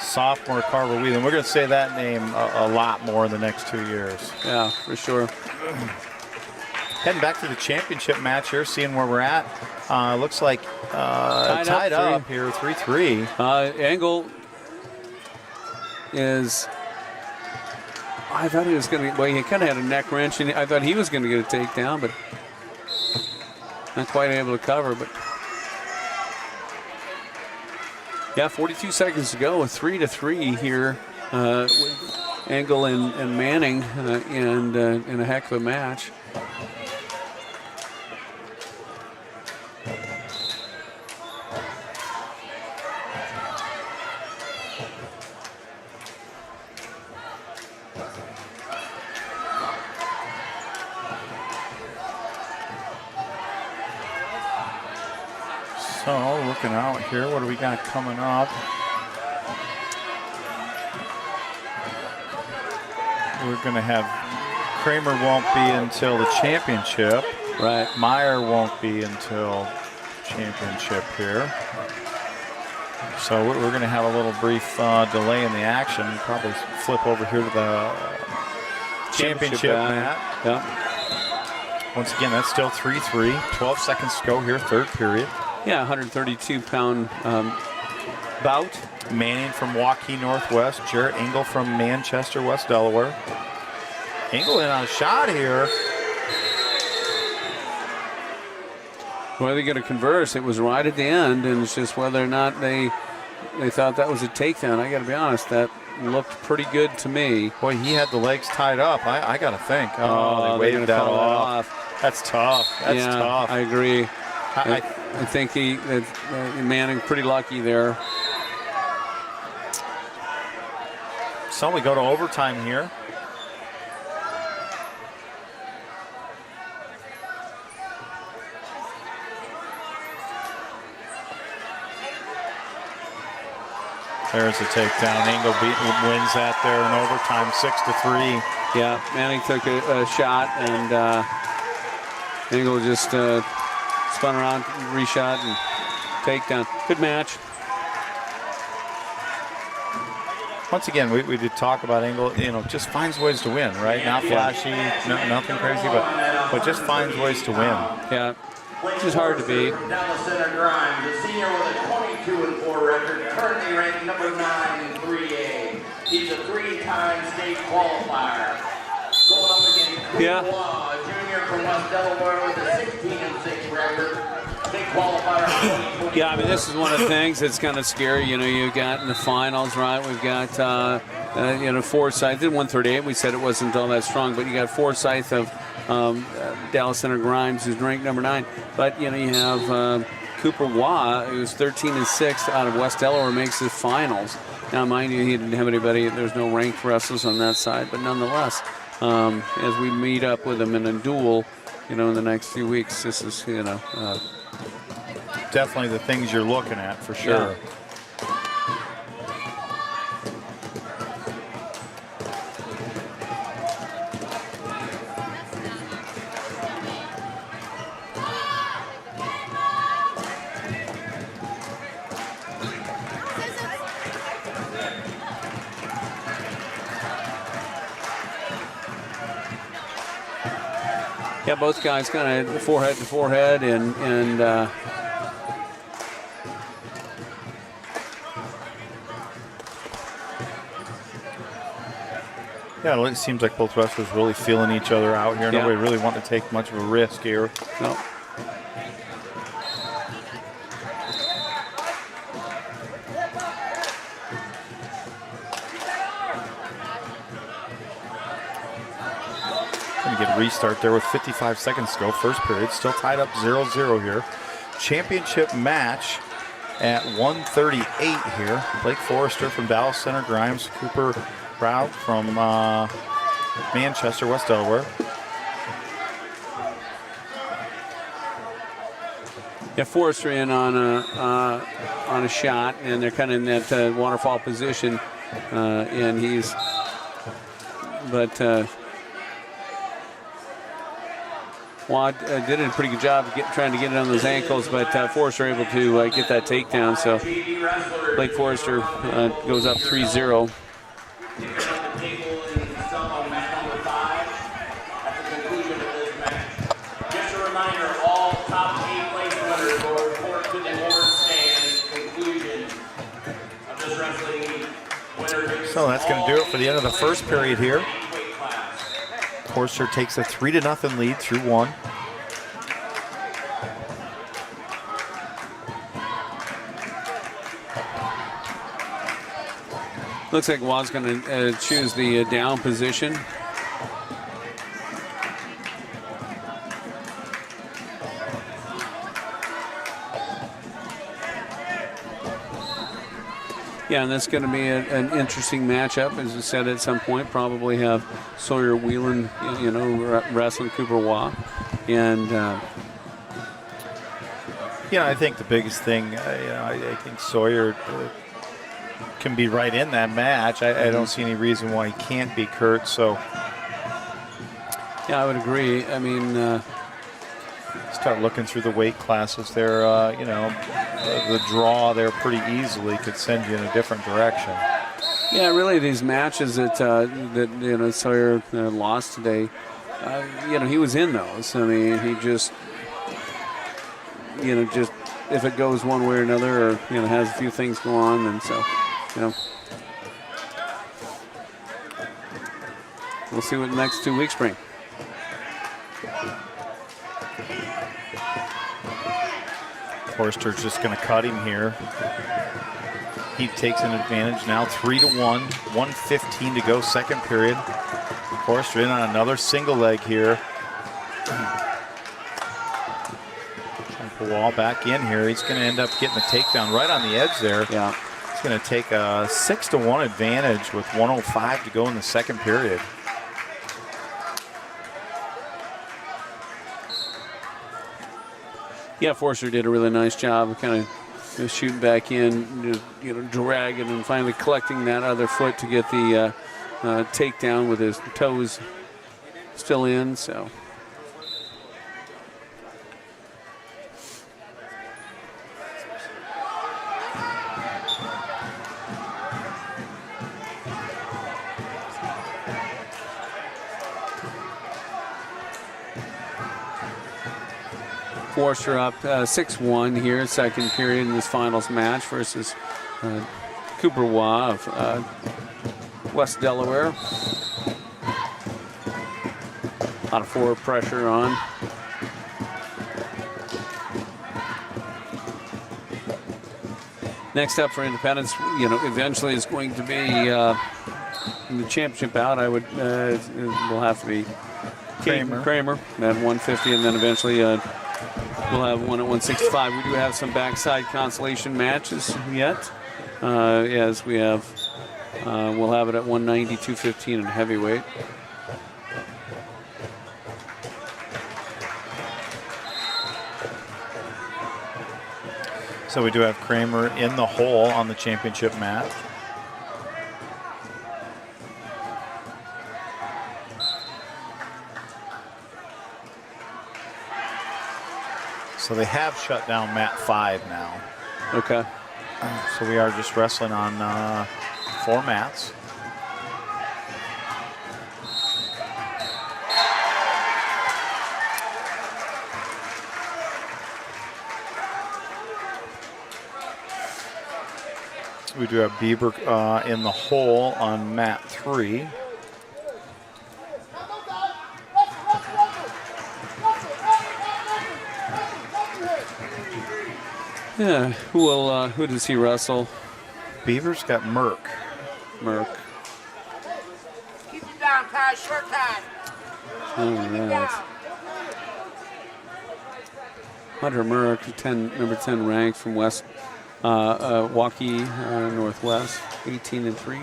Sophomore Carver Wheeland. We're going to say that name a lot more in the next 2 years. Yeah, for sure. Heading back to the championship match here, seeing where we're at. Looks like tied up here, 3-3. Engel is. I thought he was going to. Well, he kind of had a neck wrench, and I thought he was going to get a takedown, but not quite able to cover. But yeah, 42 seconds to go with 3-3 here with Engel and Manning, and in a heck of a match. So looking out here, what do we got coming up? We're going to have Kramer won't be until the championship. Right. Meyer won't be until championship here. So we're going to have a little brief delay in the action. Probably flip over here to the championship mat. Yeah. Once again, that's still 3-3. 12 seconds to go here, third period. Yeah, 132-pound bout. Manning from Waukee Northwest. Jarrett Engel from Manchester, West Delaware. Engel in on a shot here. Well, they're going to converse. It was right at the end, and it's just whether or not they thought that was a takedown. I got to be honest, that looked pretty good to me. Boy, he had the legs tied up. I got to think. Oh, they waved that off. That's tough. That's tough. I agree. I think Manning pretty lucky there. So we go to overtime here. There's a takedown. Engel wins that there in overtime, 6-3. Yeah, Manning took a shot, and Engel just spun around, reshot, and takedown. Good match. Once again, we did talk about Engel. Just finds ways to win, right? Not flashy, nothing crazy, but just finds ways to win. Yeah, which is hard to beat. Dallas Center Grimes, a senior with a 22-4 record, currently ranked number 9 in 3A. He's a 3-time state qualifier. Going up against Cooper Law, a junior from West Delaware with a 16-6 record. State qualifier. Yeah, I mean, this is one of the things that's kind of scary. You've got in the finals, right? We've got, Forsyth did 138. We said it wasn't all that strong, but you got Forsyth of Dallas Center Grimes, who's ranked number 9. But, you have Cooper Waugh, who's 13-6 out of West Delaware, makes the finals. Now, mind you, he didn't have anybody. There's no ranked wrestlers on that side, but nonetheless, as we meet up with him in a duel, in the next few weeks, this is, definitely the things you're looking at for sure. Yeah. Yeah, both guys kind of forehead to forehead, and yeah, it seems like both wrestlers really feeling each other out here. Yeah. Nobody really wanting to take much of a risk here. no. Going to get a restart there with 55 seconds to go. First period, still tied up 0-0 here. championship match at 1:38 here. Blake Forrester from Dallas Center, Grimes, Cooper Rout from Manchester, West Delaware. Yeah, Forrester in on a shot, and they're kind of in that waterfall position, and he's, but Watt did a pretty good job of trying to get it on those ankles, but Forrester able to get that takedown. So Blake Forrester goes up 3-0. Just a reminder, all top 8 place winners will report to the award stand at the conclusion of this wrestling meet. So that's going to do it for the end of the first period here. Forster takes a 3-0 lead through 1. Looks like Watt's going to choose the down position. Yeah, and that's going to be an interesting matchup, as I said at some point. Probably have Sawyer Whelan, wrestling Cooper Waugh. And, I think the biggest thing, I think Sawyer can be right in that match. I don't see any reason why he can't be, Kurt. So, yeah, I would agree. I mean, start looking through the weight classes there. The draw there pretty easily could send you in a different direction. Yeah, really, these matches that Sawyer lost today, he was in those. I mean, he just if it goes one way or another, or has a few things go on, and so we'll see what the next 2 weeks bring. Forster's just going to cut him here. He takes an advantage now, 3-1, 1:15 to go, second period. Forster in on another single leg here. Wall back in here. He's going to end up getting the takedown right on the edge there. Yeah. He's going to take a 6-1 advantage with 1:05 to go in the second period. Yeah, Forster did a really nice job of kind of shooting back in, dragging and finally collecting that other foot to get the takedown with his toes still in. So. Forster up 6-1 here, second period in this finals match versus Cooper Waugh of West Delaware. A lot of forward pressure on. Next up for Independence, eventually is going to be in the championship bout. It will have to be Kramer at 150, and then eventually we'll have one at 165. We do have some backside consolation matches yet, as we have. We'll have it at 190, 215 in heavyweight. So we do have Kramer in the hole on the championship match. So they have shut down mat 5 now. Okay. So we are just wrestling on 4 mats. We do have Bieber in the hole on mat 3. Yeah, who does he wrestle? Beaver's got Merck. Keep him down, Ty. Short time. All right. Hunter Merrick, number 10 ranked from West Waukee Northwest, 18-3.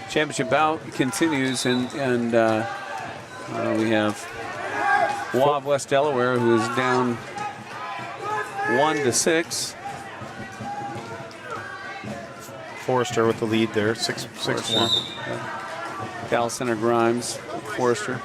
Championship bout continues, and we have Waugh of West Delaware, who is down 1-6. Forrester with the lead there, 6-1. Dallas Center Grimes, Forrester.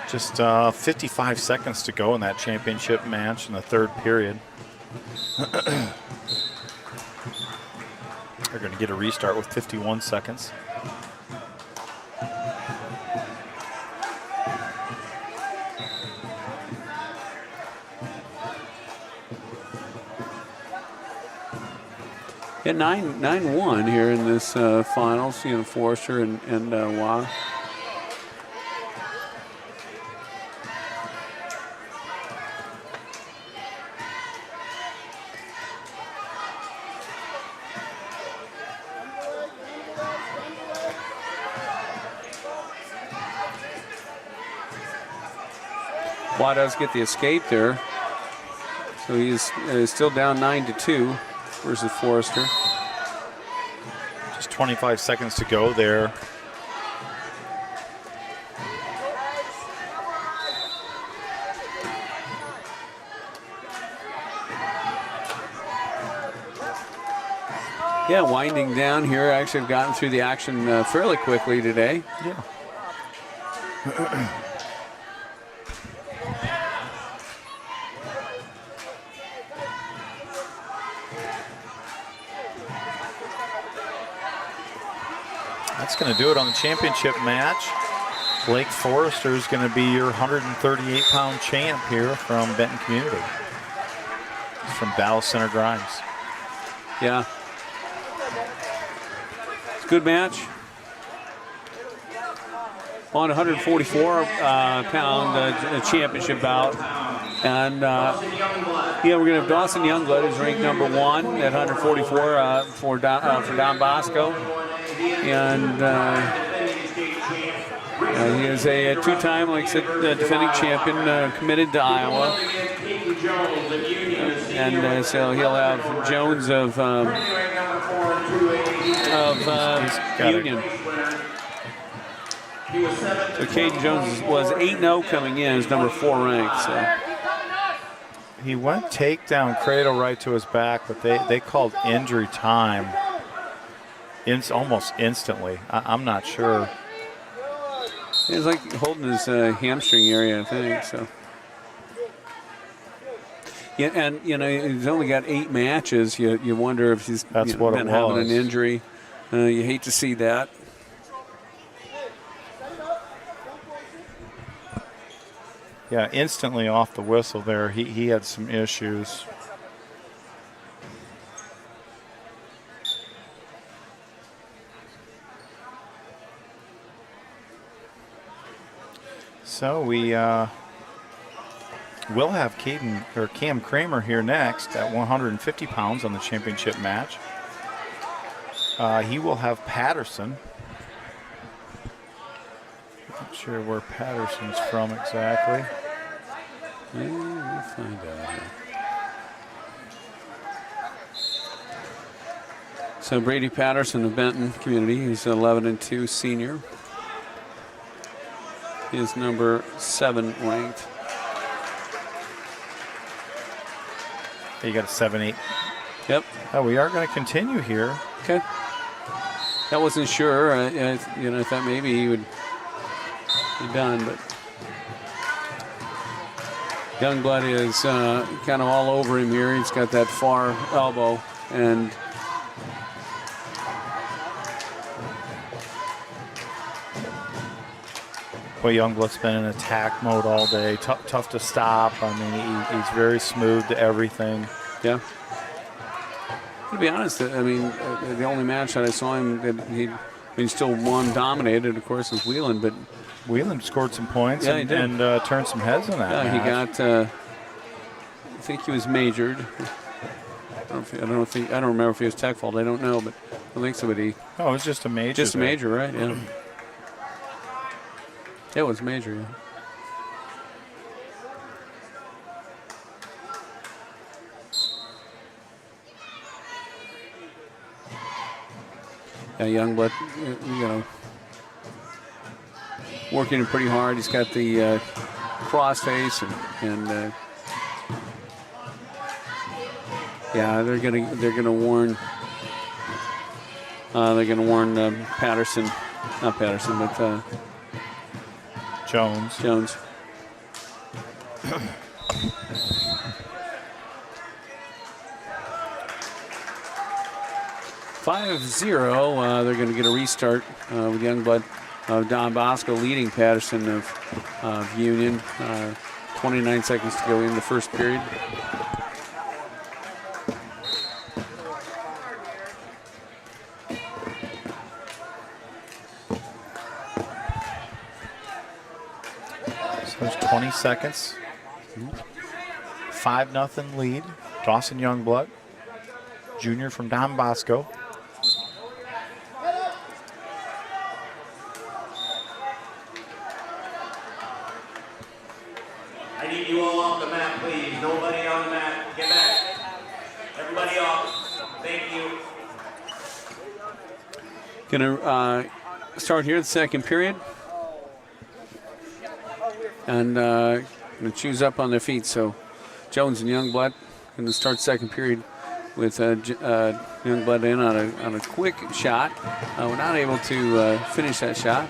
Just 55 seconds to go in that championship match in the third period. They're going to get a restart with 51 seconds. Yeah, 9-1 here in this finals, Forrester and Waugh. Waugh does get the escape there. So he's still down 9-2 versus Forrester. Just 25 seconds to go there. Yeah, winding down here. Actually, have gotten through the action fairly quickly today. Yeah. That's going to do it on the championship match. Blake Forrester is going to be your 138-pound champ here from Benton Community. He's from Dallas Center Grimes. Yeah. It's a good match. On 144-pound championship bout. And, yeah, we're going to have Dawson Youngblood, who's ranked number 1 at 144 for Don Bosco. And he is a two-time, like I said, defending champion, committed to Iowa. And so he'll have Jones of Union. So Caden Jones was 8-0 coming in, is number 4 ranked. So He went takedown, cradle right to his back, but they called injury time almost instantly. I'm not sure. It's like holding his hamstring area, I think. So. Yeah, and he's only got 8 matches. You wonder if he's been having an injury. You hate to see that. Yeah, instantly off the whistle there. He had some issues. So we will have Cam Kramer here next at 150 pounds on the championship match. He will have Patterson. Not sure where Patterson's from exactly. Yeah, we'll find out here. So Brady Patterson of Benton Community, he's 11-2 senior. He is number 7 ranked. You got a 7-8. Yep. Oh, we are going to continue here. Okay. I wasn't sure. I thought maybe he would be done, but Youngblood is kind of all over him here. He's got that far elbow, and Well, Youngblood's been in attack mode all day. Tough to stop. I mean, he's very smooth to everything. Yeah. To be honest, I mean, the only match that I saw him that he I mean, still one dominated, of course, is Wheelan, but Wheelan scored some points Yeah, he did. and turned some heads in that yeah, match. he got. I think he was majored. I don't remember if he was tech fault. I don't know, but I think so. But he Oh, it was just a major. just a there. major, right? Yeah. It was major. Yeah. Yeah, Youngblood, you know, working pretty hard. He's got the cross face and yeah, they're gonna warn Patterson, not Patterson, but Jones. 5-0. They're going to get a restart with Youngblood. Don Bosco leading Patterson of Union. 29 seconds to go in the first period. So there's 20 seconds. 5-0 lead. Dawson Youngblood, junior from Don Bosco. I need you all off the mat, please. Nobody on the mat. Get back. Everybody off. Thank you. Going to start here the second period. And going to choose up on their feet. So Jones and Youngblood going to start second period with Youngblood in on a quick shot. We're not able to finish that shot.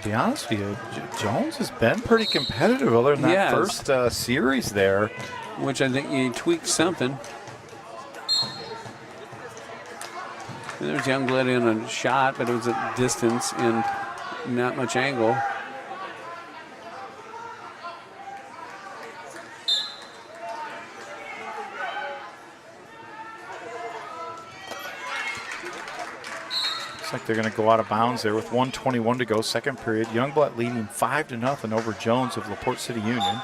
To be honest with you, Jones has been pretty competitive other than that first series there. Which I think he tweaked something. And there's Youngblood in a shot, but it was at distance and not much angle. Looks like they're going to go out of bounds there with 1:21 to go, second period. Youngblood leading 5-0 over Jones of LaPorte City Union.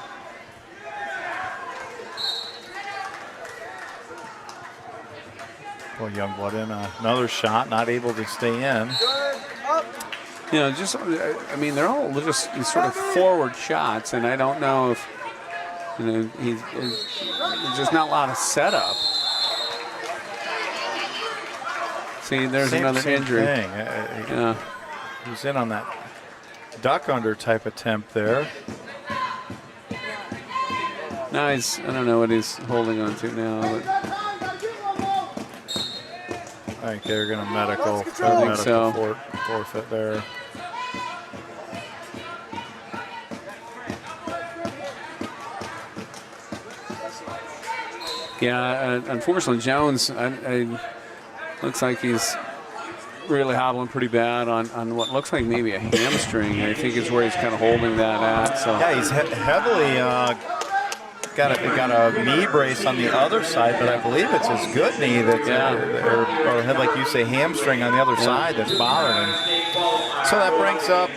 Well, Youngblood in another shot, not able to stay in. You know, just, I mean, they're all just sort of forward shots, and I don't know if, you know, there's just not a lot of setup. See, there's another injury. Thing. Yeah. He was in on that duck under type attempt there. Now I don't know what he's holding on to now. But I think they're going to medical forfeit there. yeah, unfortunately, Jones, looks like he's really hobbling pretty bad on what looks like maybe a hamstring. I think is where he's kind of holding that at. So yeah, he's heavily got a knee brace on the other side, but I believe it's his good knee that's or like you say, hamstring on the other side that's bothering him. So that brings up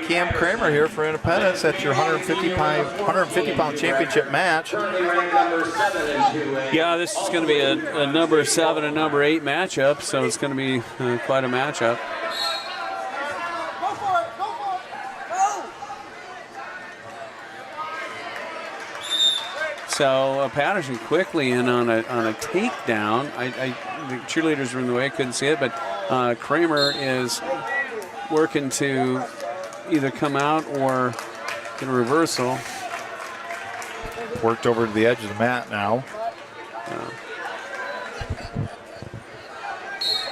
Cam Kramer here for Independence at your 150-pound championship match. yeah, this is going to be a number 7 and number 8 matchup, so it's going to be quite a matchup. So Patterson quickly in on a takedown. The cheerleaders were in the way, I couldn't see it, but Kramer is working to either come out or get a reversal. Worked over to the edge of the mat now.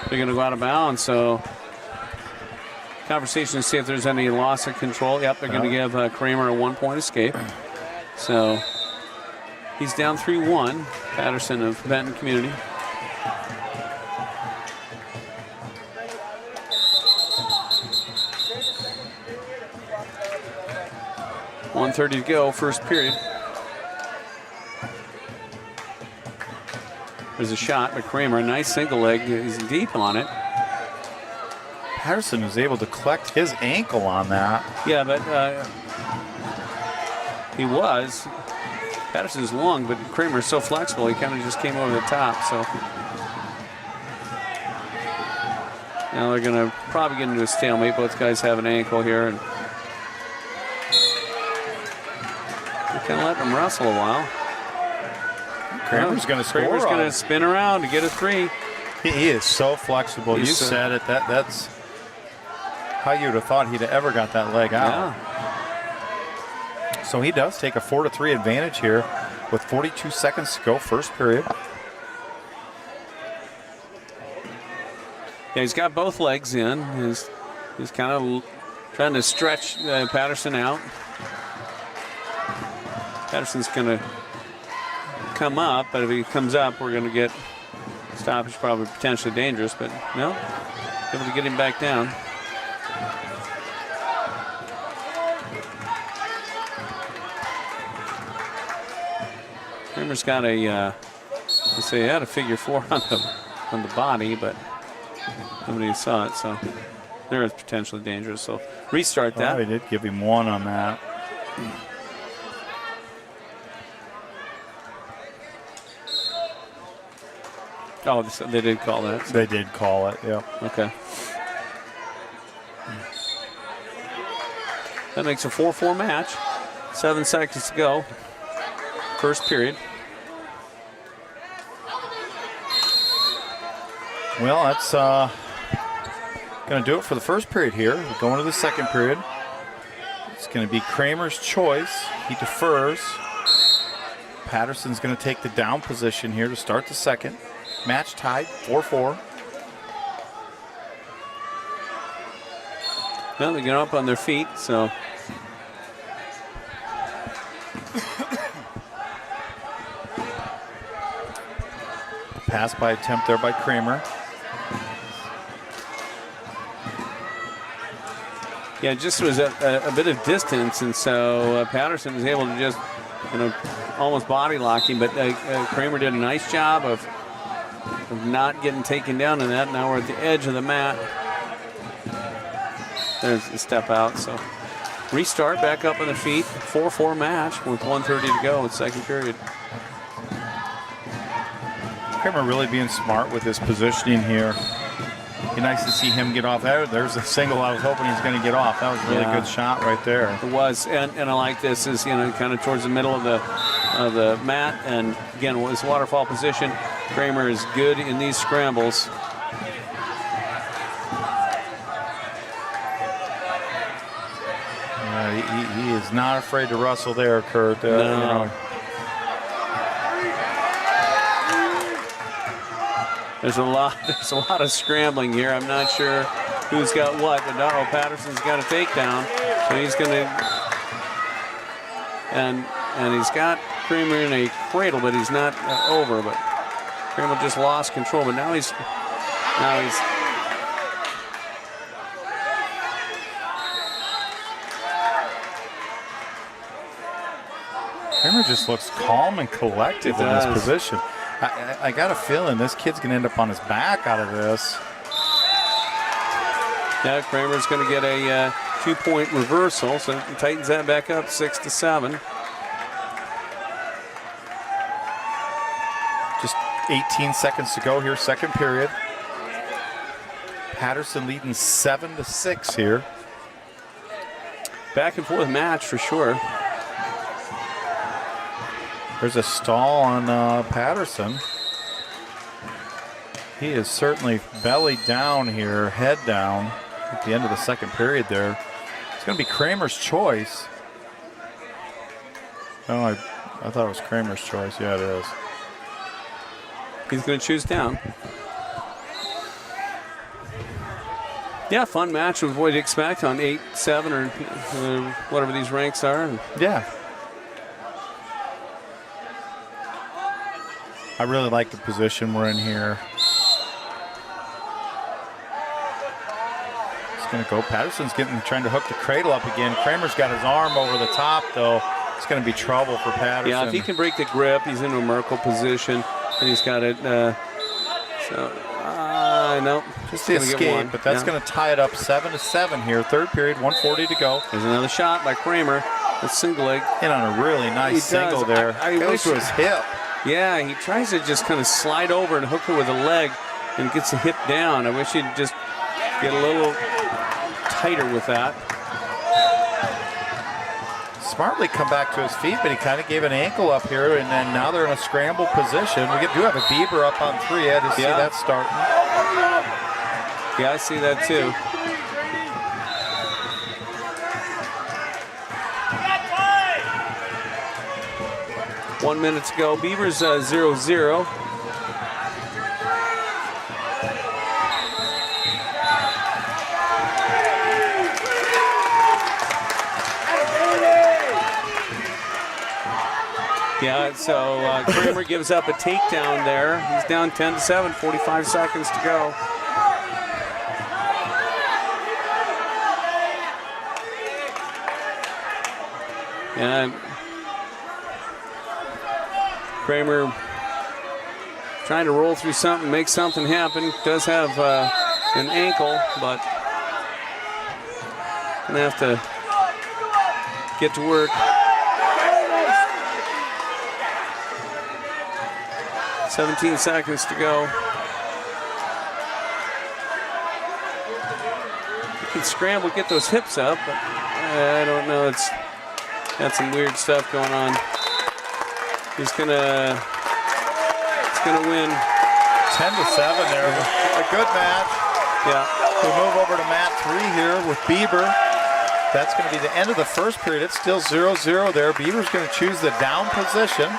They're going to go out of bounds, so conversation to see if there's any loss of control. Yep, they're going to give Kramer a 1-point escape. So he's down 3-1, Patterson of Benton Community. 1:30 to go, first period. There's a shot by Kramer. Nice single leg. He's deep on it. Patterson was able to collect his ankle on that. Yeah, but he was. Patterson's long, but Kramer's so flexible, he kind of just came over the top. So now they're going to probably get into a stalemate. Both guys have an ankle here, and they're kind of letting them wrestle a while. Kramer's going to score. Kramer's going to spin around to get a 3. He is so flexible. You said it. That's how you would have thought he'd have ever got that leg out. Yeah. So he does take a 4-3 advantage here with 42 seconds to go, first period. Yeah, he's got both legs in. He's kind of trying to stretch Patterson out. Patterson's going to come up, but if he comes up, we're going to get stoppage, probably potentially dangerous, but no, able to get him back down. Kramer's got a, let's say, he had a figure 4 on the body, but nobody saw it, so there is potentially dangerous. So restart that. Oh, he did give him 1 on that. Oh, they did call that. They did call it, yeah. Okay. That makes a 4-4 match. 7 seconds to go. First period. Well, that's going to do it for the first period here. We're going to the second period. It's going to be Kramer's choice. He defers. Patterson's going to take the down position here to start the second. Match tied, 4-4. Well, they get up on their feet, so. Pass by attempt there by Kramer. Yeah, it just was a bit of distance, and so Patterson was able to just, almost body lock him, but Kramer did a nice job of not getting taken down in that. Now we're at the edge of the mat. There's a step out, so restart, back up on the feet. 4-4 match with 1:30 to go in second period. Kramer really being smart with his positioning here. Be nice to see him get off. There's a single I was hoping he was going to get off. That was a really good shot right there. It was, and I like this is kind of towards the middle of the mat, and again, his waterfall position. Kramer is good in these scrambles. He is not afraid to wrestle there, Kurt. No. There's a lot of scrambling here. I'm not sure who's got what, but Patterson's got a takedown, so he's going to, and he's got Kramer in a cradle, but he's not over. But Kramer just lost control, but now he's. Kramer just looks calm and collected in this position. I got a feeling this kid's going to end up on his back out of this. Yeah, Kramer's going to get a 2-point reversal, so it tightens that back up 6-7. Just 18 seconds to go here, second period. Patterson leading 7-6 here. Back and forth match for sure. There's a stall on Patterson. He is certainly belly down here, head down at the end of the second period there. It's going to be Kramer's choice. Oh, I thought it was Kramer's choice. Yeah, it is. He's going to choose down. Yeah, fun match with what you'd expect on 8-7 or whatever these ranks are. Yeah. I really like the position we're in here. going to go. Patterson's trying to hook the cradle up again. Kramer's got his arm over the top, though. It's going to be trouble for Patterson. Yeah, if he can break the grip, he's in a Merkle position, and he's got it. No, just the escape, but that's going to tie it up 7-7 here. Third period, 1:40 to go. There's another shot by Kramer. A single leg. In on a really nice single there. Goes to his hip. Yeah, he tries to just kind of slide over and hook it with a leg and gets the hip down. I wish he'd just get a little tighter with that. Smartly come back to his feet, but he kind of gave an ankle up here, and then now they're in a scramble position. We do have a Bieber up on 3. I just see that starting. Yeah, I see that too. One minute to go. Beavers 0-0. Yeah, so Kramer gives up a takedown there. He's down 10-7, 45 seconds to go. And Kramer trying to roll through something, make something happen. Does have an ankle, but gonna have to get to work. 17 seconds to go. You can scramble, get those hips up, but I don't know. It's got some weird stuff going on. He's gonna win 10-7 there. A good match. Yeah. We move over to mat 3 here with Bieber. That's going to be the end of the first period. It's still 0-0 there. Bieber's going to choose the down position.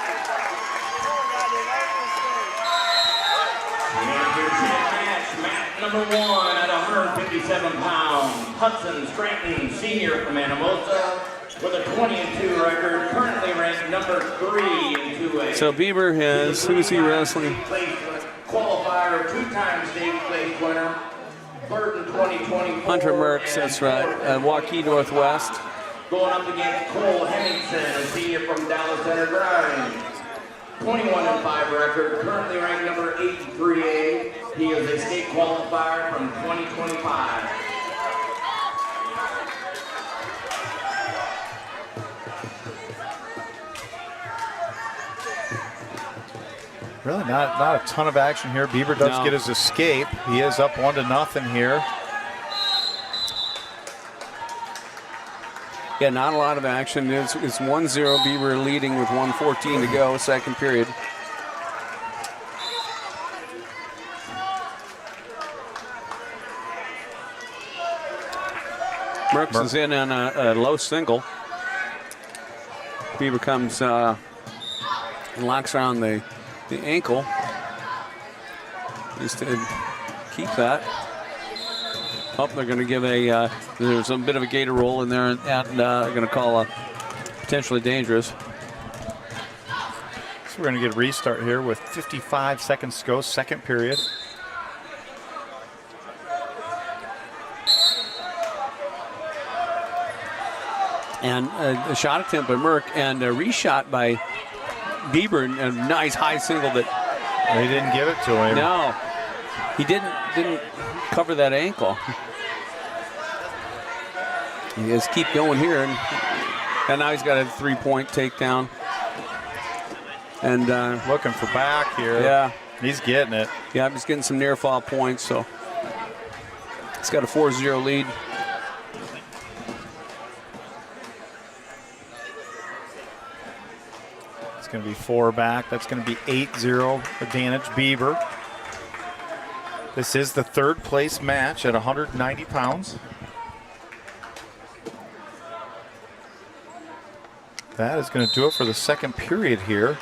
Number 1 at 157 pounds, Hudson Stratton, senior from Anamosa, with a 20-2 record, currently ranked number 3 in 2A. So Bieber has, who is he wrestling? Qualifier, 2-time state place winner, third in 2024. Hunter Merckx, that's right, Waukee Northwest. Going up against Cole Henningsen, a senior from Dallas Center Grind. 21-5 record, currently ranked number 8 in 3A. He is a state qualifier from 2025. Really not a ton of action here. Bieber does get his escape. He is up 1-0 here. Yeah, not a lot of action. It's 1-0. Bieber leading with 1:14 to go, second period. Merckx is in on a low single. Bieber comes and locks around the ankle. Needs to keep that. Oh, they're going to give there's a bit of a gator roll in there, and they're going to call a potentially dangerous. So we're going to get a restart here with 55 seconds to go, second period. And a shot attempt by Merck and a reshot by Bieber, and a nice high single that they didn't give it to him. No, he didn't cover that ankle. He just keep going here, and now he's got a 3-point takedown. And looking for back here. Yeah, he's getting it. Yeah, he's getting some near fall points, so he's got a 4-0 lead. It's going to be 4 back. That's going to be 8-0 advantage Bieber. This is the third place match at 190 pounds. That is going to do it for the second period here.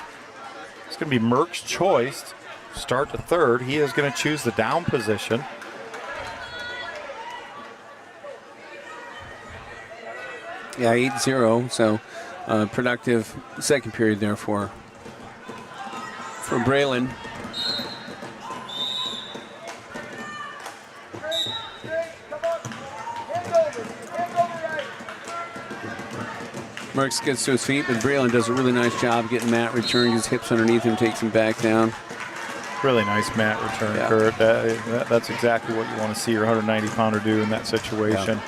It's going to be Merck's choice. Start to third. He is going to choose the down position. Yeah, 8-0. So productive second period there for Braylon. Merckx gets to his feet, but Braylon does a really nice job getting Matt returned. His hips underneath him, takes him back down. Really nice mat return, Yeah. Kurt. That's exactly what you want to see your 190-pounder do in that situation.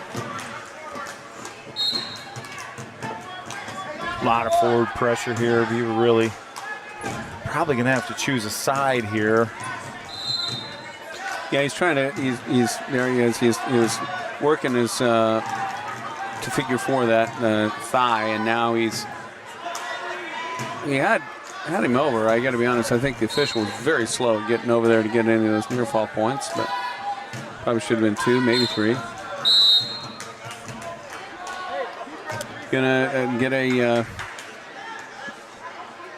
A lot of forward pressure here. We were really probably going to have to choose a side here. Yeah, he's trying to. He's there. He is. He was working his to figure 4 that thigh, and now he had him over. I got to be honest. I think the official was very slow getting over there to get any of those near fall points, but probably should have been 2, maybe 3. Gonna get a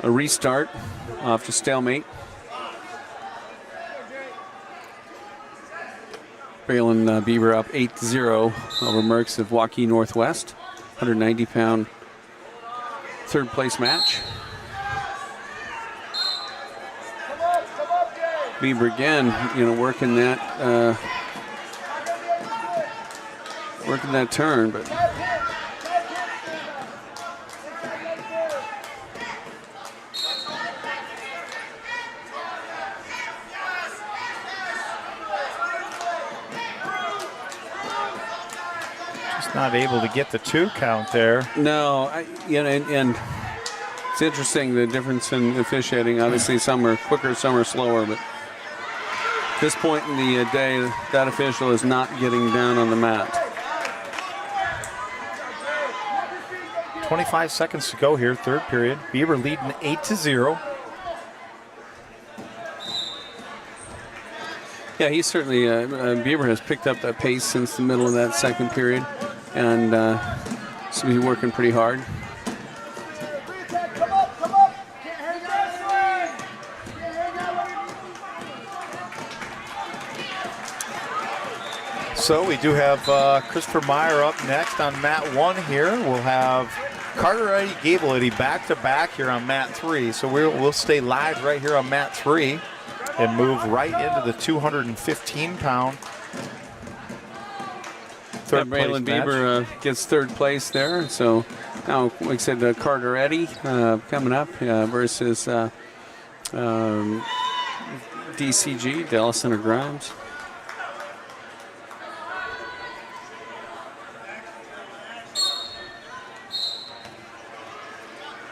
restart off to stalemate. Braylon Bieber up 8-0 over Merckx of Waukee Northwest. 190-pound third place match. Bieber again, working that turn, but Not able to get the 2 count there. no, and it's interesting the difference in officiating. Obviously, some are quicker, some are slower, but at this point in the day, that official is not getting down on the mat. 25 seconds to go here, third period. Bieber leading 8-0. Yeah, he's certainly, Bieber has picked up that pace since the middle of that second period, and so he's working pretty hard. So we do have Christopher Meyer up next on mat 1 here. We'll have Carter Eddy, Gable Eddy back-to-back here on mat 3. So we'll stay live right here on mat 3 and move right into the 215-pound third place Braylon match. Bieber gets third place there. So now, like I said, Carter Eddy coming up versus DCG, Dallas Center Grimes.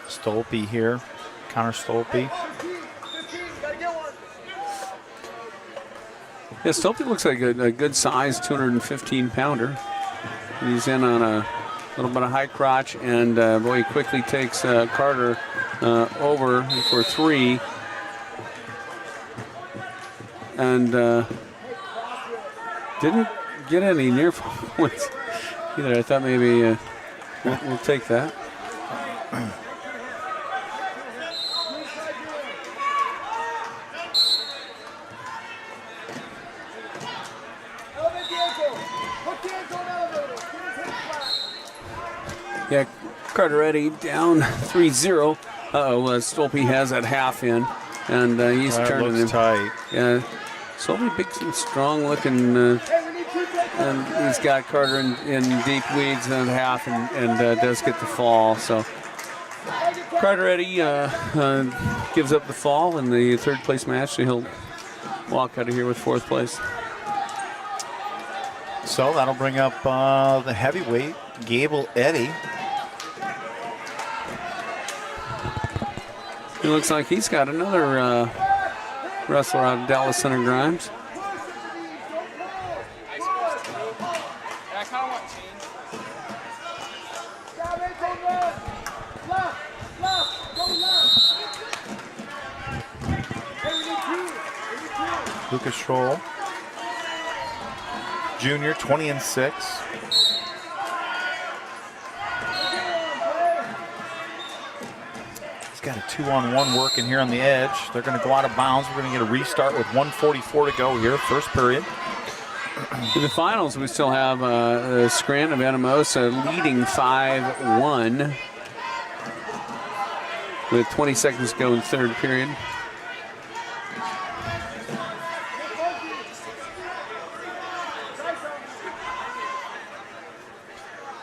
Stolpe here, Connor Stolpe. Yeah, Stolpe looks like a good size 215-pounder. He's in on a little bit of high crotch, and boy, he quickly takes Carter over for 3. And didn't get any near points either. I thought maybe we'll take that. Yeah, Carter Eddy down 3-0. Stolpe has that half in, and he's turning him tight. Yeah, Stolpe big and strong looking, and he's got Carter in deep weeds in the half, and does get the fall. So Carter Eddy gives up the fall in the third place match, so he'll walk out of here with 4th place. So that'll bring up the heavyweight, Gable Eddy. It looks like he's got another wrestler out of Dallas Center Grimes. Lucas Scholl, junior, 20-6. Got a 2-on-1 working here on the edge. They're going to go out of bounds. We're going to get a restart with 1:44 to go here, first period. In the finals, we still have Scranton of Anamosa leading 5-1 with 20 seconds to go in third period.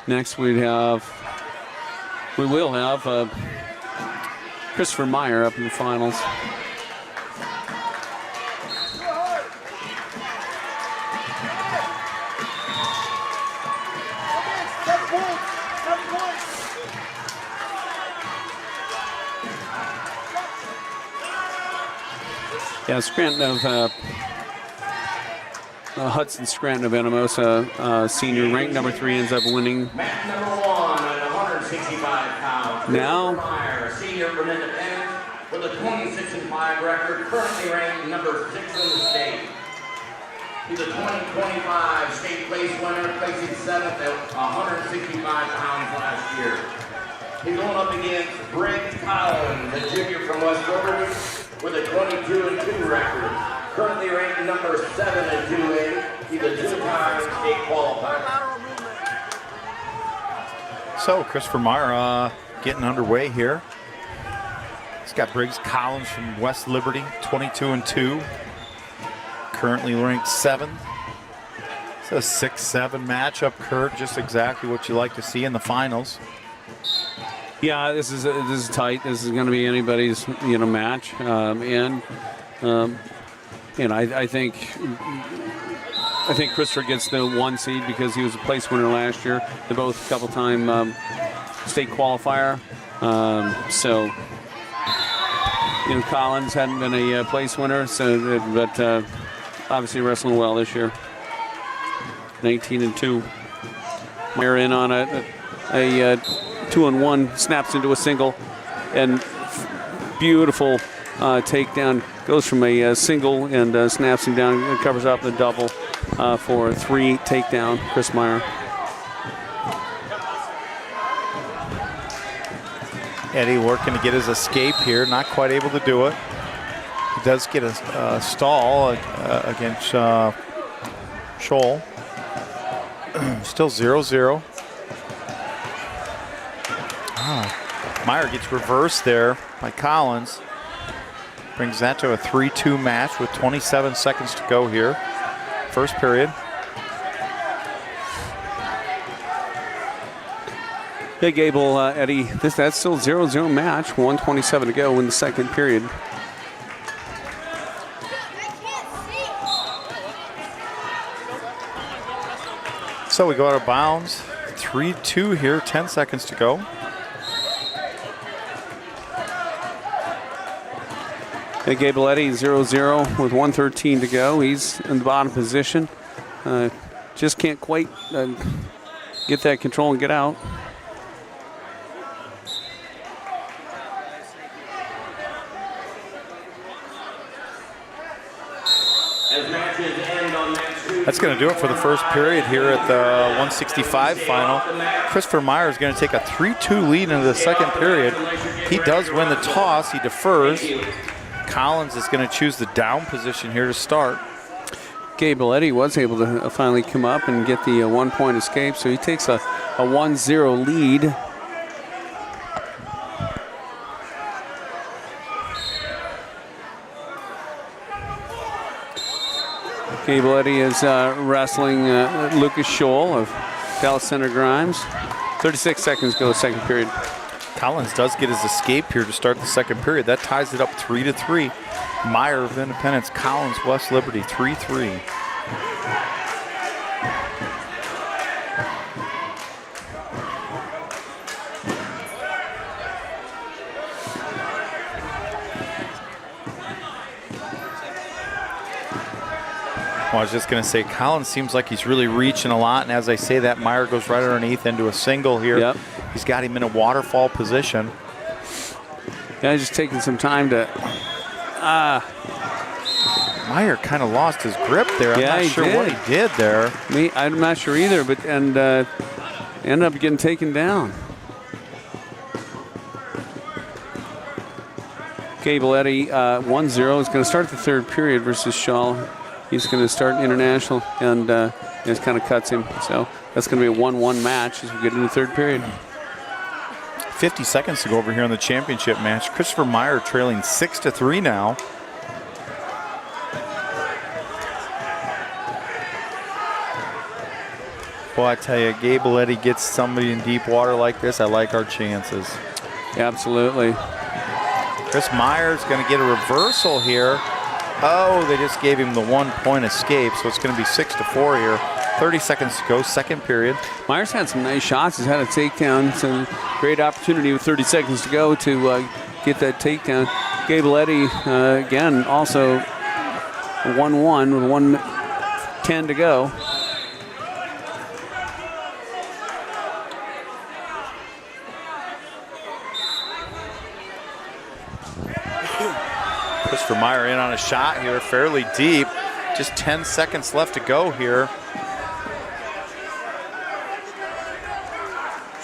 Next, we'd have we will have Christopher Meyer up in the finals. Yeah, Scranton of Hudson Scranton of Anamosa, senior, ranked number 3, ends up winning. Match number 1 at 165 pounds. Now, Meyer, senior from Independence, with a 26-5 record, currently ranked number 6 in the state. He's a 2025 state place winner, placing 7th at 165 pounds last year. He's going up against Briggs Collins, the junior from West Liberty, with a 22-2 record. Currently ranked number 7 at 2A. He's a 2-time state qualifier. So Christopher Meyer getting underway here. He's got Briggs Collins from West Liberty, 22-2. Currently ranked 7th. It's a 6-7 matchup, Kurt. Just exactly what you like to see in the finals. yeah, this is tight. This is going to be anybody's match, and I think Christopher gets the 1 seed because he was a place winner last year. They're both a couple-time state qualifier. So Collins hadn't been a place winner, but obviously wrestling well this year. 19-2. Meyer in on a 2-on-1, snaps into a single, and beautiful takedown. Goes from a single and snaps him down, covers up the double for a 3 takedown, Chris Meyer. Eddie working to get his escape here, not quite able to do it. He does get a stall against Scholl. Still 0-0. Meyer gets reversed there by Collins. Brings that to a 3-2 match with 27 seconds to go here. First period. Yeah, Gable, Eddie, that's still 0-0 match. 1:27 to go in the second period. So we go out of bounds. 3-2 here, 10 seconds to go. Hey, Gable Eddy, 0-0 with 1:13 to go. He's in the bottom position. Just can't quite get that control and get out. That's going to do it for the first period here at the 165 final. Christopher Meyer is going to take a 3-2 lead into the second period. He does win the toss. He defers. Collins is going to choose the down position here to start. Gable Eddy was able to finally come up and get the 1-point escape, so he takes a 1-0 lead. Gable Eddy is wrestling Lucas Scholl of Dallas Center Grimes. 36 seconds go second period. Collins does get his escape here to start the second period. That ties it up 3-3. Meyer of Independence, Collins, West Liberty, 3-3. Well, I was just going to say, Collins seems like he's really reaching a lot, and as I say that, Meyer goes right underneath into a single here. Yep. He's got him in a waterfall position. Yeah, he's just taking some time to... Meyer kind of lost his grip there. I'm not sure what he did there. I'm not sure either, but ended up getting taken down. Gable Eddy, 1-0, is going to start the third period versus Shaw. He's going to start international, and it kind of cuts him. So that's going to be a 1-1 match as we get into the third period. 50 seconds to go over here in the championship match. Christopher Meyer trailing 6-3 now. Well, I tell you, Gable Eddy gets somebody in deep water like this, I like our chances. Absolutely. Chris Myers going to get a reversal here. Oh, they just gave him the 1-point escape, so it's going to be 6-4 here. 30 seconds to go, second period. Myers had some nice shots. He's had a takedown. Some great opportunity with 30 seconds to go to get that takedown. Gable Eddy, again, also 1-1 with 1:10 to go. Christopher Meyer in on a shot here, fairly deep. Just 10 seconds left to go here.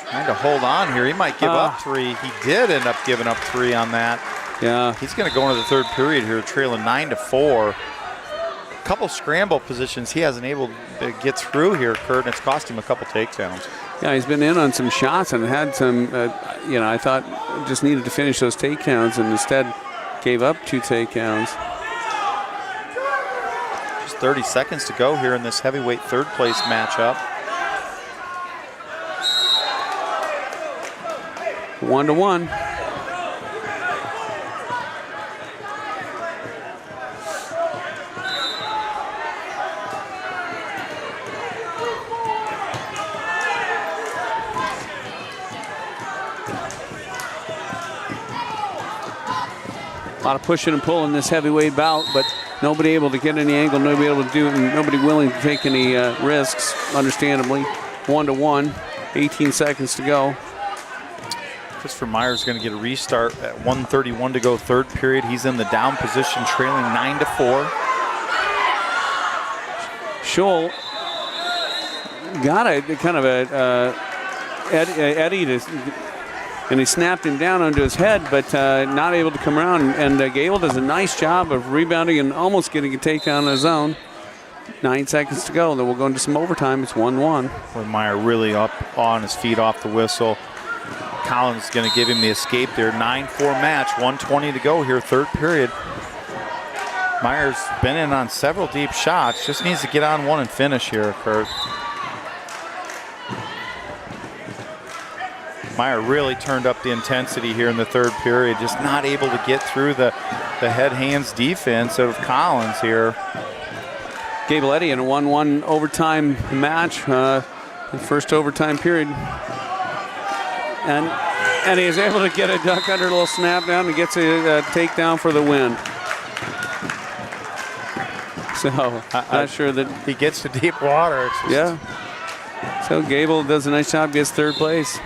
Trying to hold on here. He might give up 3. He did end up giving up 3 on that. Yeah. He's going to go into the third period here, trailing 9-4. A couple scramble positions he hasn't able to get through here, Kurt, and it's cost him a couple takedowns. Yeah, he's been in on some shots and had some, I thought just needed to finish those takedowns and instead gave up 2 takedowns. Just 30 seconds to go here in this heavyweight third place matchup. 1-1. A lot of pushing and pulling in this heavyweight bout, but nobody able to get any angle, nobody able to do it, and nobody willing to take any risks, understandably. 1-1, 18 seconds to go. Christopher Myers going to get a restart at 1:31 to go, third period. He's in the down position, trailing 9-4. Scholl got a kind of a Eddie to, and he snapped him down onto his head, but not able to come around. And Gable does a nice job of rebounding and almost getting a takedown on his own. 9 seconds to go. Then we'll go into some overtime. It's 1-1. With Meyer really up on his feet off the whistle. Collins going to give him the escape there. 9-4 match, 1:20 to go here, third period. Meyer's been in on several deep shots. Just needs to get on one and finish here, Kurt. Meyer really turned up the intensity here in the third period. Just not able to get through the head-hands defense of Collins here. Gable Eddy in a 1-1 overtime match, the first overtime period. And he is able to get a duck under, a little snap down, and gets a takedown for the win. So, not sure that he gets to deep water. It's just yeah. So Gable does a nice job, gets third place.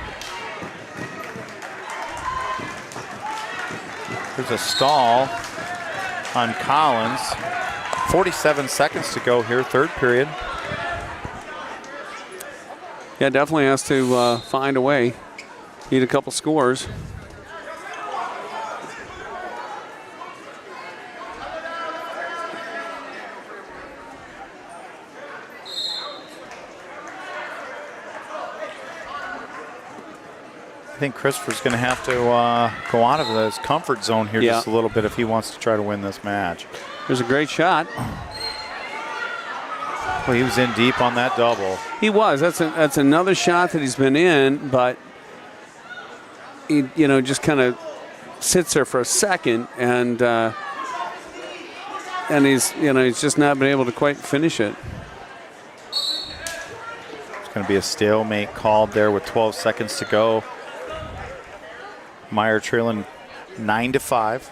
There's a stall on Collins. 47 seconds to go here, third period. Yeah, definitely has to find a way. Need a couple scores. I think Christopher's going to have to go out of his comfort zone here just a little bit if he wants to try to win this match. There's a great shot. Well, he was in deep on that double. He was. That's another shot that he's been in, but he, just kind of sits there for a second, and he's just not been able to quite finish it. It's going to be a stalemate called there with 12 seconds to go. Meyer trailing 9-5.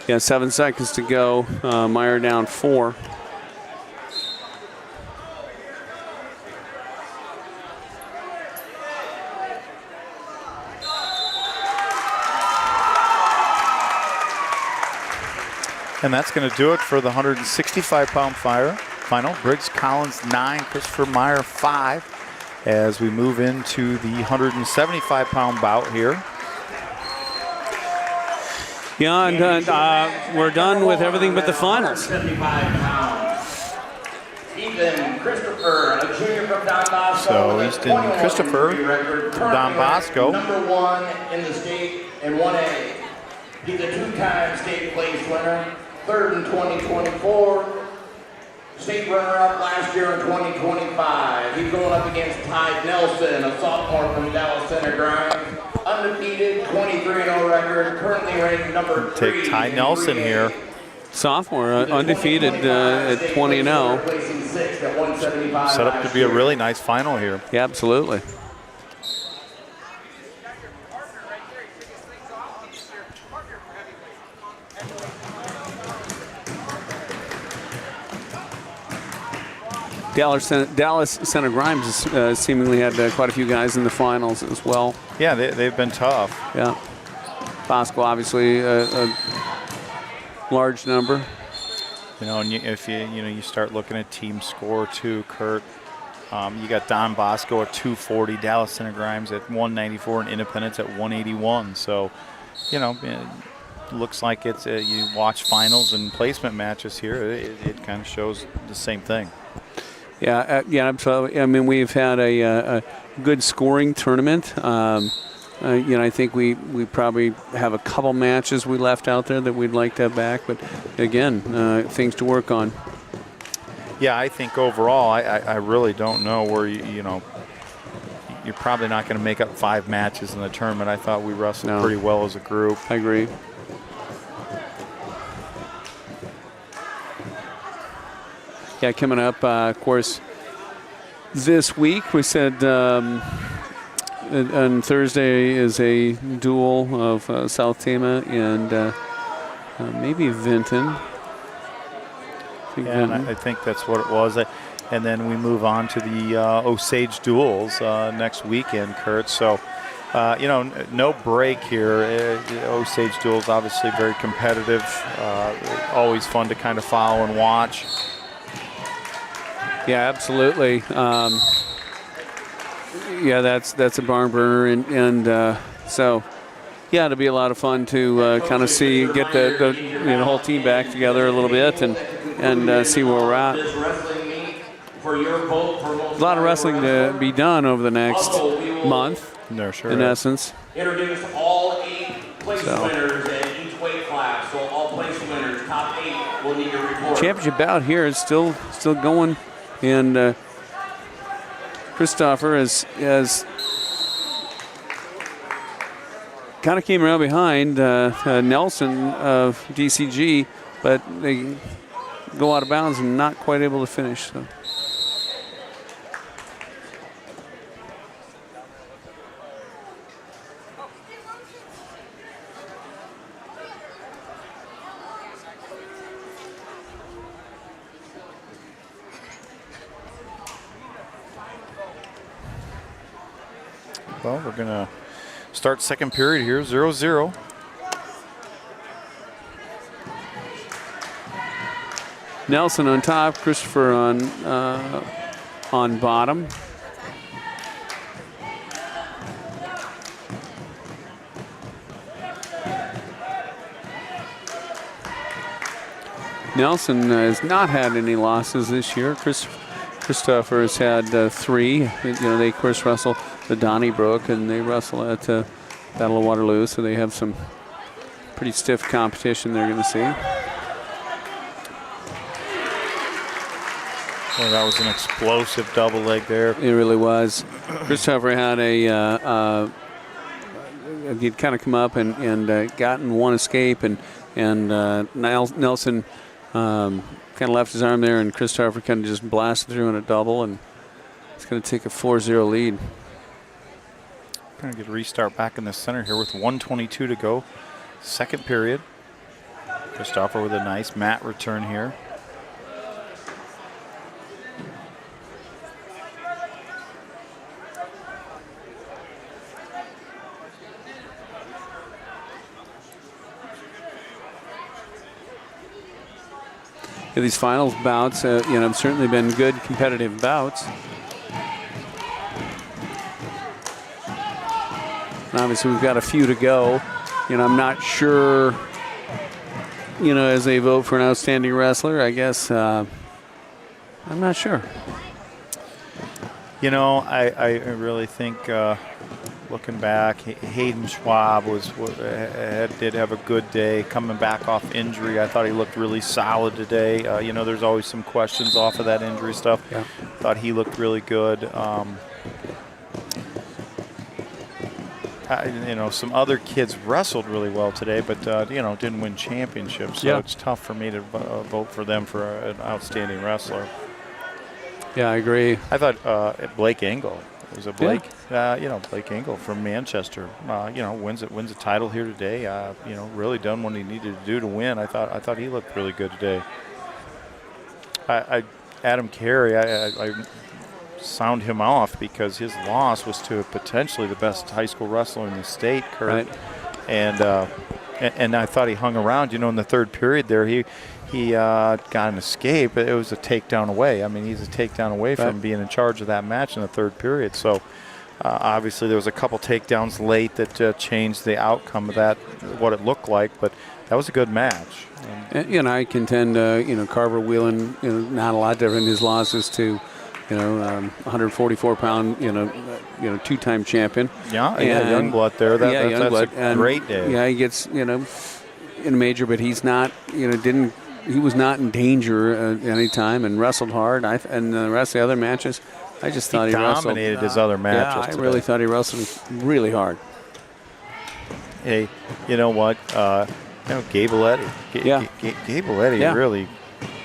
Yeah, 7 seconds to go. Meyer down 4. And that's going to do it for the 165-pound final. Briggs Collins 9, Christopher Meyer 5, as we move into the 175-pound bout here. Yeah, and we're done with everything but the finals. 75 pounds. Ethan Christopher, a junior from Don Bosco. So with a Easton 21 Christopher degree record, from currently Don Bosco. ranked number 1 in the state in 1A. He's a 2-time state place winner, 3rd in 2024, state runner-up last year in 2025. He's going up against Ty Nelson, a sophomore from Dallas Center Grimes. Undefeated, 23-0 record, currently ranked number 3. Take Ty Nelson here. Sophomore, undefeated at 20-0. Set up to be a really nice final here. Yeah, absolutely. Dallas Center Grimes has seemingly had quite a few guys in the finals as well. Yeah, they've been tough. Yeah. Bosco, obviously, a large number. You know, and if you start looking at team score too, Kurt, you got Don Bosco at 240, Dallas Center Grimes at 194, and Independence at 181. So, you know, it looks like it's you watch finals and placement matches here, it kind of shows the same thing. Yeah, yeah, absolutely. I mean, we've had a good scoring tournament. You know, I think we probably have a couple matches we left out there that we'd like to have back, but again, things to work on. Yeah, I think overall, I really don't know where you know, you're probably not going to make up 5 matches in the tournament. I thought we wrestled pretty well as a group. I agree. Yeah, coming up, of course, this week we said on Thursday is a duel of South Tama and maybe Vinton. I think that's what it was. And then we move on to the Osage duels next weekend, Kurt. So, you know, no break here. Osage duels obviously very competitive. Always fun to kind of follow and watch. Yeah, absolutely. Yeah, that's a barn burner, and so yeah, it'll be a lot of fun to kind of get the whole team back together a little bit and see where we're at. A lot of wrestling to be done over the next month. No, sure. In essence. Introduce all 8 place winners in each weight class. So all place winners, top 8, will need to report. Championship bout here is still going, and Christopher has kind of came around behind Nelson of DCG, but they go out of bounds and not quite able to finish. So. Well, we're going to start second period here, 0-0. Nelson on top, Christopher on bottom. Nelson has not had any losses this year. Christopher has had 3. You know, they of course wrestle the Donnybrook and they wrestle at Battle of Waterloo, so they have some pretty stiff competition they're going to see. Well, that was an explosive double leg there. It really was. Christopher had he'd kind of come up and gotten one escape, and Nelson kind of left his arm there, and Christopher kind of just blasted through in a double, and it's going to take a 4-0 lead. Going to get a restart back in the center here with 1:22 to go. Second period. Christopher with a nice mat return here. Yeah, these finals bouts, you know, have certainly been good competitive bouts. And obviously, we've got a few to go. You know, I'm not sure, you know, as they vote for an outstanding wrestler, I guess, I'm not sure. You know, I really think looking back, Hayden Schwab did have a good day coming back off injury. I thought he looked really solid today. You know, there's always some questions off of that injury stuff. Yeah. Thought he looked really good. You know, some other kids wrestled really well today, but you know, didn't win championships. So it's tough for me to vote for them for an outstanding wrestler. Yeah, I agree. I thought Blake Engel. It was a Blake, you know, Blake Engel from Manchester. You know, wins a title here today. You know, really done what he needed to do to win. I thought he looked really good today. Adam Carey, I sound him off because his loss was to potentially the best high school wrestler in the state, Kurt. Right. And I thought he hung around. You know, in the third period there, he got an escape. It was a takedown away. I mean, he's a takedown away from being in charge of that match in the third period. So obviously there was a couple takedowns late that changed the outcome of that, what it looked like. But that was a good match. And, you know, I contend, you know, Carver Whelan, you know, not a lot different. His losses to, you know, 144-pound, you know, two-time champion. Yeah, Youngblood there. That's a great day. Yeah, he gets, you know, in a major, but he's not, you know, he was not in danger at any time and wrestled hard. And the rest of the other matches, I just thought he dominated his other matches. Yeah, I today. really thought he wrestled really hard. Hey, you know what? You know, Gabeletti. Gabeletti really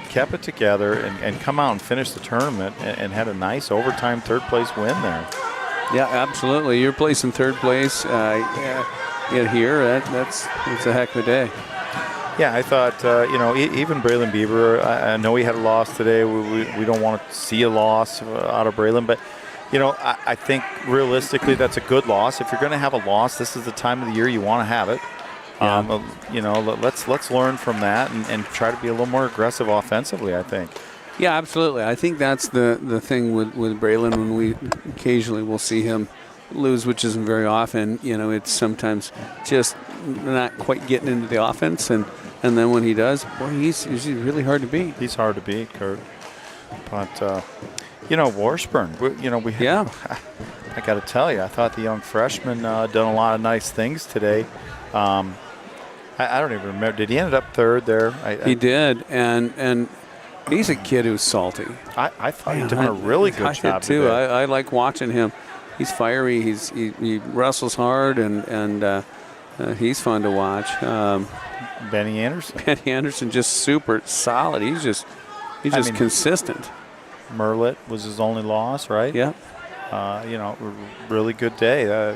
kept it together and come out and finish the tournament and had a nice overtime third-place win there. Yeah, absolutely. You're placing third place here. That's a heck of a day. Yeah, I thought, you know, even Braylon Bieber, I know he had a loss today. We don't want to see a loss out of Braylon, but, you know, I think realistically that's a good loss. If you're going to have a loss, this is the time of the year you want to have it. Yeah. You know, let's learn from that and try to be a little more aggressive offensively, I think. Yeah, absolutely. I think that's the thing with Braylon when we occasionally will see him lose, which isn't very often. You know, it's sometimes just not quite getting into the offense, and then when he does, boy, he's really hard to beat. He's hard to beat, Kurt. But, you know, Washburn, I got to tell you, I thought the young freshman done a lot of nice things today. I don't even remember. Did he end up third there? He did, and he's a kid who's salty. I thought he done a really good job too. today. I like watching him. He's fiery. He wrestles hard, and he's fun to watch. Benny Anderson. Benny Anderson just super solid. He's just consistent. Merlett was his only loss, right? Yeah. You know, really good day.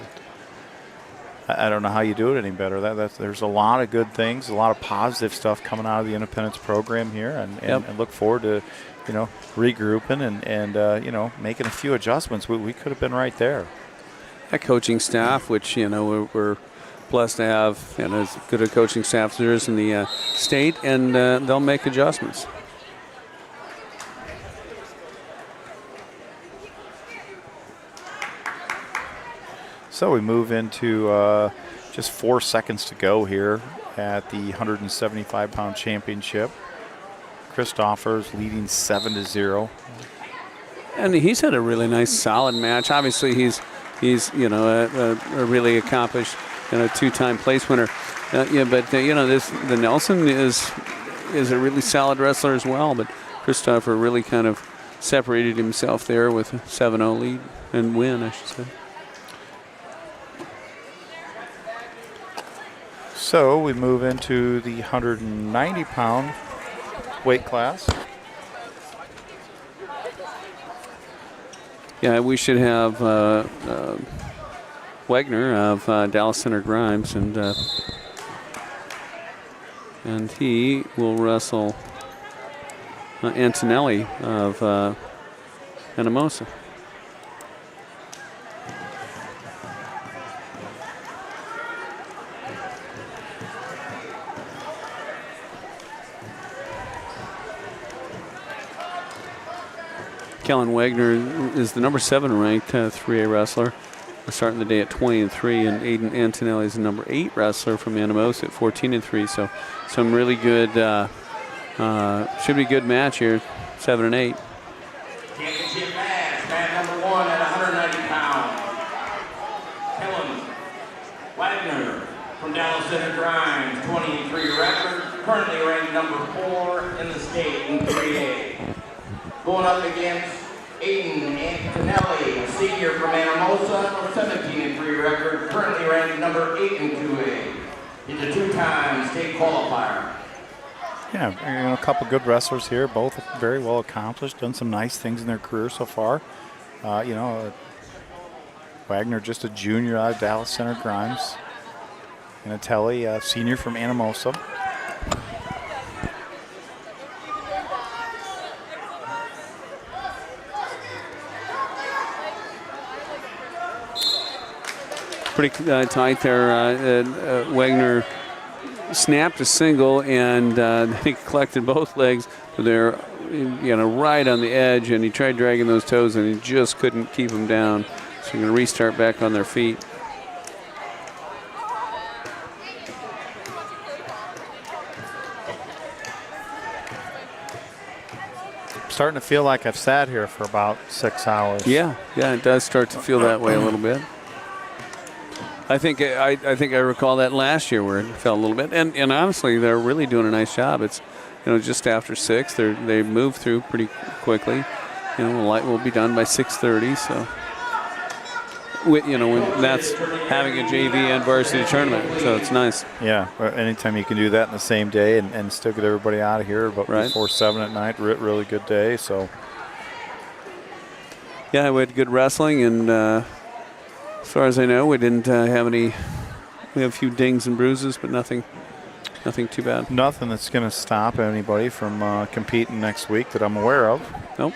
I don't know how you do it any better. There's a lot of good things, a lot of positive stuff coming out of the Independence program here, and look forward to, you know, regrouping and you know, making a few adjustments. We could have been right there. That coaching staff, which, you know, we're blessed to have, you know, as good a coaching staff as there is in the state, and they'll make adjustments. So we move into just 4 seconds to go here at the 175-pound championship. Christoffers leading 7-0. And he's had a really nice, solid match. Obviously, he's you know, a really accomplished, you know, two-time place winner. Yeah, but you know, the Nelson is a really solid wrestler as well. But Christopher really kind of separated himself there with a 7-0 lead and win, I should say. So we move into the 190-pound weight class. Yeah, we should have Wegner of Dallas Center Grimes, and he will wrestle Antonelli of Anamosa. Kellen Wagner is the number 7 ranked 3A wrestler, starting the day at 20-3, and Aiden Antonelli is the number 8 wrestler from Anamosa at 14-3. So some really good, should be a good match here, 7-8. Championship match, match number 1 at From Dallas Center Grimes, 23 record, currently ranked number 4 in the state in 3A. Going up against Aiden Antonelli, a senior from Anamosa, 17-3 record, currently ranked number 8 in 2A. He's a 2-time state qualifier. Yeah, a couple good wrestlers here, both very well accomplished, done some nice things in their career so far. Wagner, just a junior out of Dallas Center Grimes. Anatelli, a senior from Anamosa. Pretty tight there. Wagner snapped a single and he collected both legs. They're right on the edge, and he tried dragging those toes and he just couldn't keep them down. So you're going to restart back on their feet. Starting to feel like I've sat here for about 6 hours. Yeah, it does start to feel that way a little bit. I think I recall that last year where it felt a little bit, and honestly, they're really doing a nice job. It's just after 6, they move through pretty quickly. Light will be done by 6:30. So, when that's having a JV and varsity tournament, so it's nice. Yeah, anytime you can do that in the same day and still get everybody out of here, but before 7 at night, really good day. So, yeah, we had good wrestling, and as far as I know, we didn't have any. We have a few dings and bruises, but nothing too bad. Nothing that's going to stop anybody from competing next week that I'm aware of. Nope.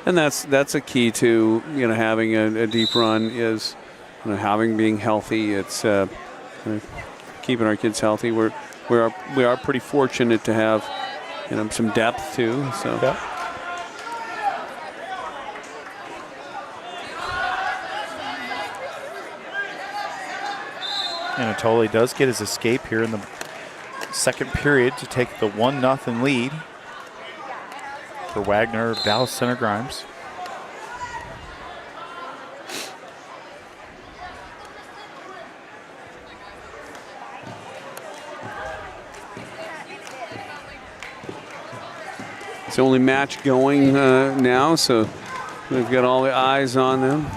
And that's a key to having a deep run is being healthy. It's keeping our kids healthy. We are pretty fortunate to have some depth too. So. Yeah. Anatoly does get his escape here in the second period to take the 1-0 lead for Wagner of Dallas Center Grimes. It's the only match going now, so we've got all the eyes on them.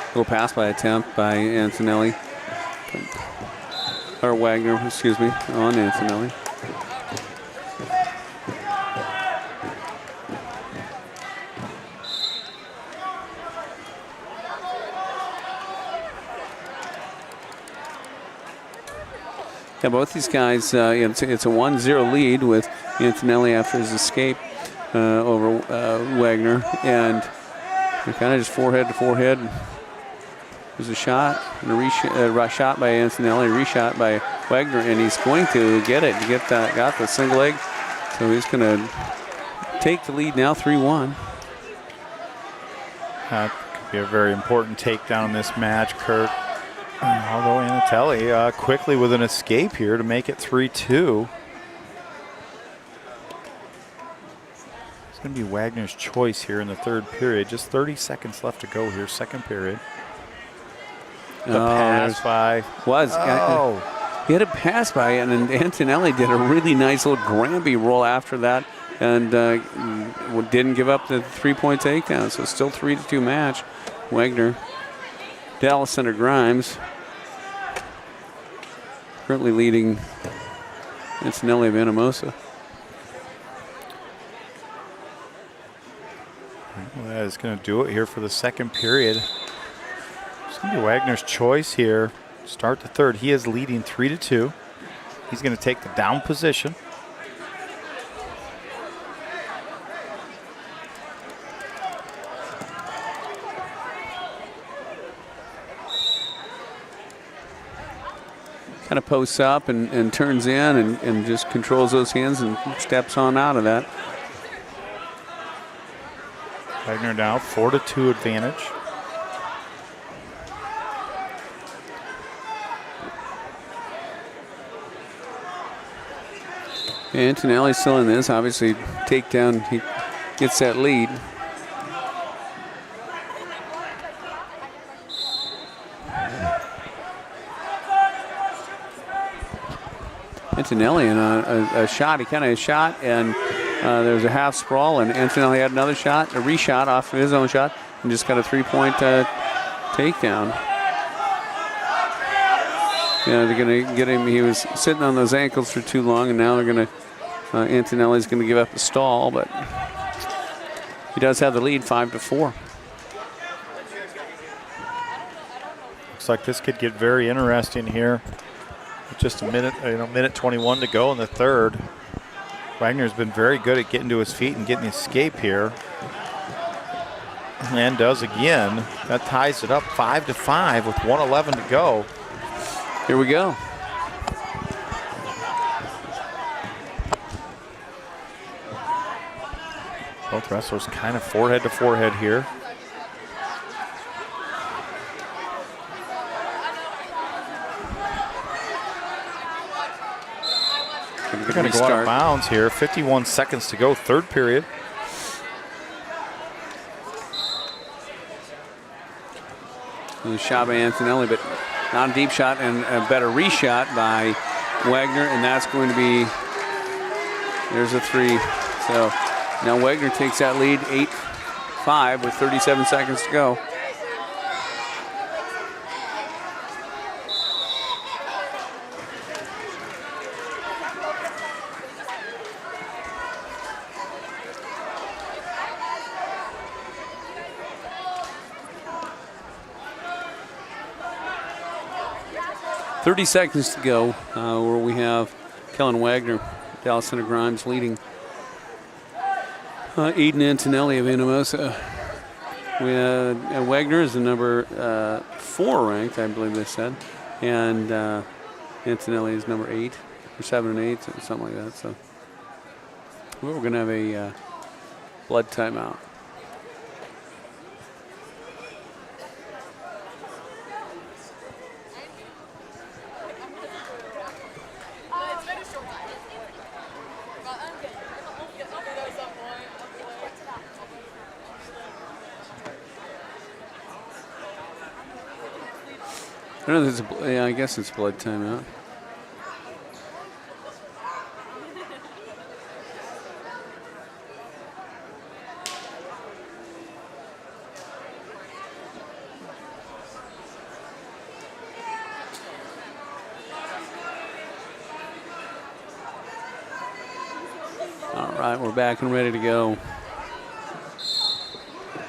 Little pass by attempt by Antonelli. Or Wagner, excuse me, on Antonelli. Yeah, both these guys, it's a 1-0 lead with Antonelli after his escape over Wagner. And they're kind of just forehead to forehead. There's a shot, and a shot by Antonelli, a reshot by Wagner, and he's going to get it. Got the single leg. So he's going to take the lead now, 3-1. Could be a very important takedown in this match, Kurt. Although Anatelli quickly with an escape here to make it 3-2. It's going to be Wagner's choice here in the third period. Just 30 seconds left to go here, second period. The pass by. He had a pass by, and Antonelli did a really nice little Granby roll after that, and didn't give up the 3-point takedown. So still 3-2 match. Wagner, Dallas Center Grimes, currently leading Antonelli of Anamosa. Well, that is going to do it here for the second period. It's going to be Wagner's choice here. Start the third. He is leading 3-2. He's going to take the down position. Kind of posts up and turns in and just controls those hands and steps on out of that. Wagner now 4-2 advantage. Antonelli's still in this. Obviously, takedown, he gets that lead. Antonelli in a shot. He kind of shot, and there was a half sprawl, and Antonelli had another shot, a reshot off of his own shot, and just got a 3-point takedown. Yeah, they're going to get him. He was sitting on those ankles for too long, and now they're going to, Antonelli's going to give up the stall, but he does have the lead 5-4. Looks like this could get very interesting here. With just a minute, minute 21 to go in the third. Wagner's been very good at getting to his feet and getting the escape here. And does again. That ties it up 5-5 with 1:11 to go. Here we go. Both wrestlers kind of forehead to forehead here. They're going to go out of bounds here. 51 seconds to go, third period. The shot by Antonelli, but not a deep shot, and a better reshot by Wagner, and that's going to be, there's a 3. So now Wagner takes that lead 8-5 with 37 seconds to go. .30 seconds to go, where we have Kellen Wagner, Dallas Center Grimes leading Aiden Antonelli of Anamosa. Wagner is the number 4 ranked, I believe they said, and Antonelli is number 8, or 7 and 8, something like that. So we're going to have a blood timeout. I don't know if it's yeah, I guess it's blood timeout. All right, we're back and ready to go.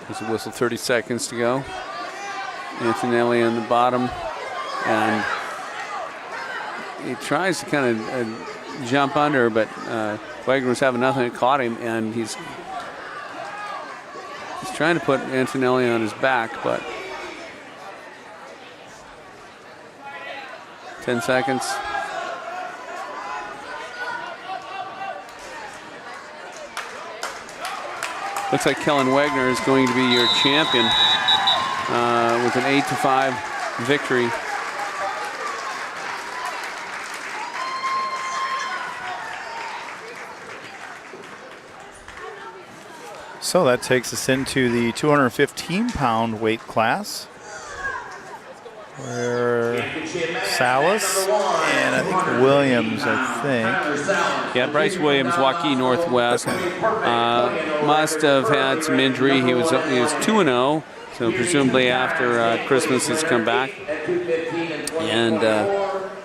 There's a whistle, 30 seconds to go. Antonelli on the bottom. And he tries to kind of jump under, but Wagner was having nothing. It caught him, and he's trying to put Antonelli on his back, but 10 seconds. Looks like Kellen Wagner is going to be your champion with an 8-5 victory. So that takes us into the 215-pound weight class, where Salas and I think Williams, Yeah, Bryce Williams, Waukee Northwest, must have had some injury. He was 2-0, so presumably after Christmas has come back. And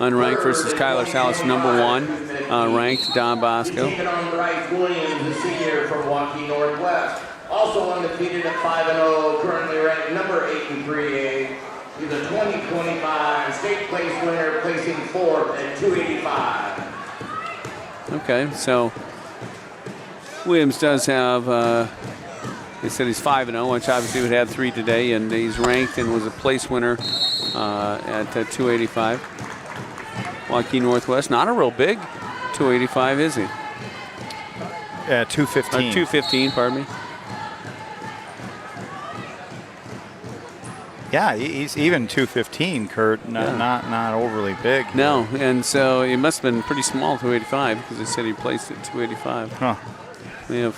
unranked versus Kyler Salas, number 1. Ranked Don Bosco. Taking on Bryce Williams, the senior from Waukee Northwest. Also undefeated at 5-0, currently ranked number 8 in 3A. He's a 2025 state place winner, placing 4th at 285. Okay, so Williams does have, they said he's 5-0, which obviously would have 3 today, and he's ranked and was a place winner at 285. Waukee Northwest, not a real big 285, is he? Yeah, 215. 215, pardon me. Yeah, he's even 215, Kurt. Not overly big. No, and so it must have been pretty small, 285, because they said he placed at 285. Huh. We have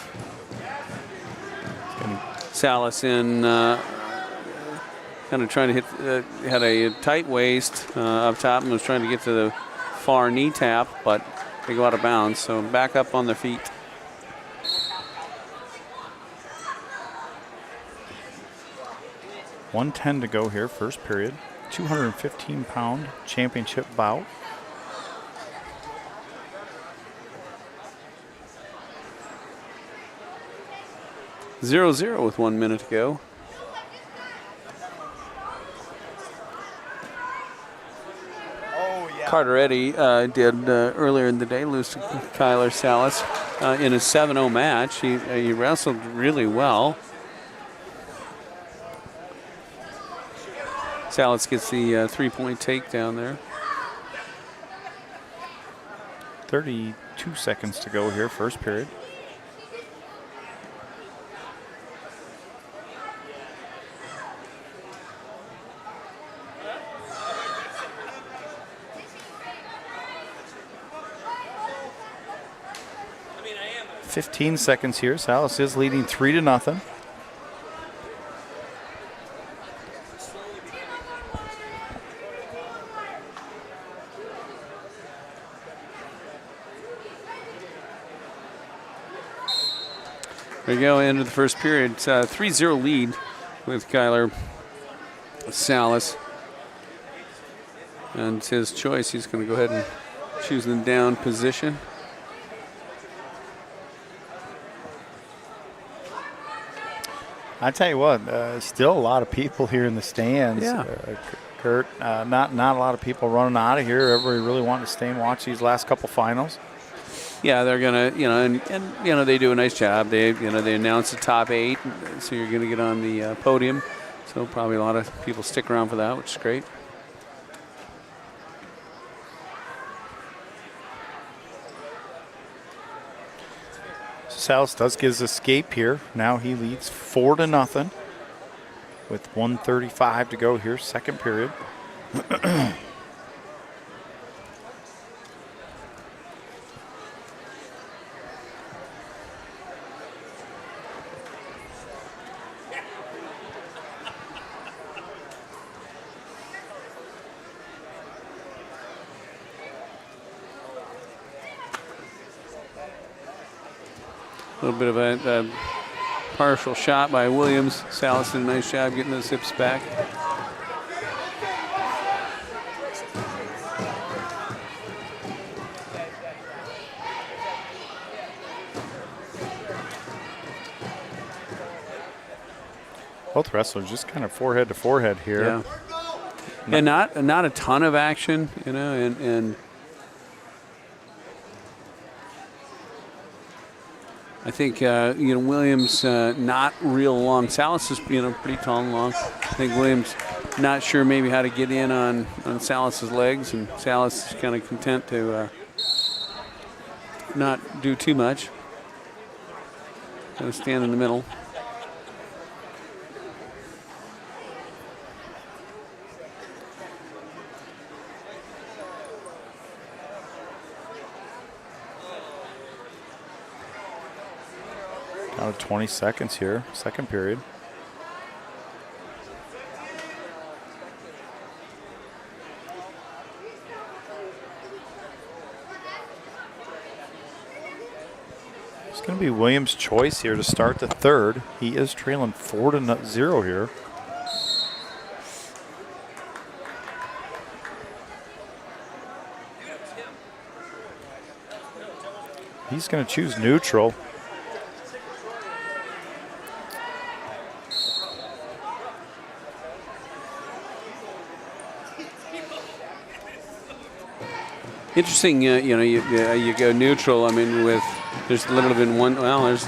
Salas in, kind of trying to hit, had a tight waist up top and was trying to get to the far knee tap, but they go out of bounds. So back up on their feet. .110 to go here, first period. 215-pound championship bout. (0-0) with 1 minute to go. Carteretti did earlier in the day lose to Kyler Salas in a 7-0 match. He wrestled really well. Salas gets the 3-point takedown there. 32 seconds to go here, first period. I 15 seconds here. Salas is leading 3-0. There you go, end of the first period. It's a 3-0 lead with Kyler Salas. And it's his choice. He's going to go ahead and choose the down position. I tell you what, still a lot of people here in the stands. Yeah. Kurt, not a lot of people running out of here. Everybody really wanting to stay and watch these last couple finals. Yeah, they're gonna, and they do a nice job. They announce the top 8, so you're gonna get on the podium. So probably a lot of people stick around for that, which is great. Salas does get his escape here. Now he leads 4-0 with 1:35 to go here, second period. A little bit of a partial shot by Williams. Salas did a nice job getting those hips back. Both wrestlers just kind of forehead to forehead here. Yeah. And not a ton of action, and I think Williams not real long. Salas is pretty tall and long. I think Williams not sure maybe how to get in on Salas's legs, and Salas is kind of content to not do too much. Kind of stand in the middle. Out of 20 seconds here, second period. It's going to be Williams' choice here to start the third. He is trailing 4-0 here. He's going to choose neutral. Interesting, you go neutral. I mean, there's literally been one. Well, as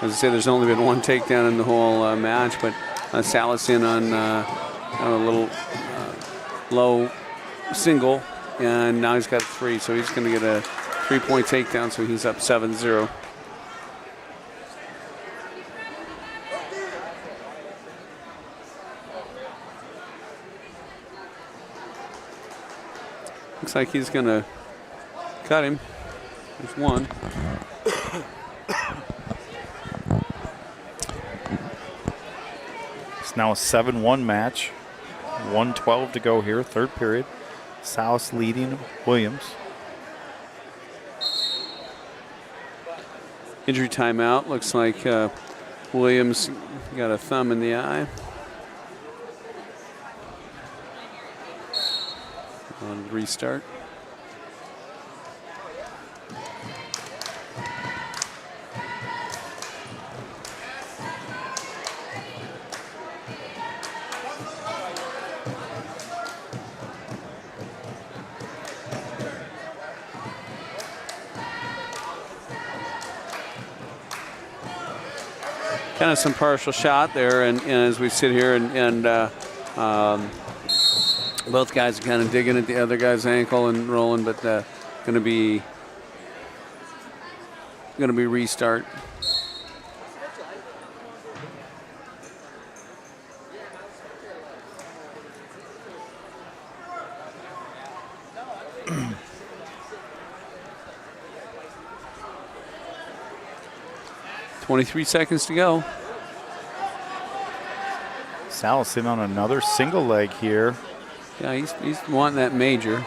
I say, there's only been one takedown in the whole match, but Salas in on a little low single, and now he's got 3, so he's going to get a 3-point takedown, so he's up 7-0. Looks like he's going to cut him. There's one. It's now a 7-1 match. 1:12 to go here, third period. Salas leading Williams. injury timeout. Looks like Williams got a thumb in the eye. On restart. Kind of some partial shot there, and as we sit here, and both guys are kind of digging at the other guy's ankle and rolling, but going to be restart. .23 seconds to go. Salas in on another single leg here. Yeah, he's wanting that major.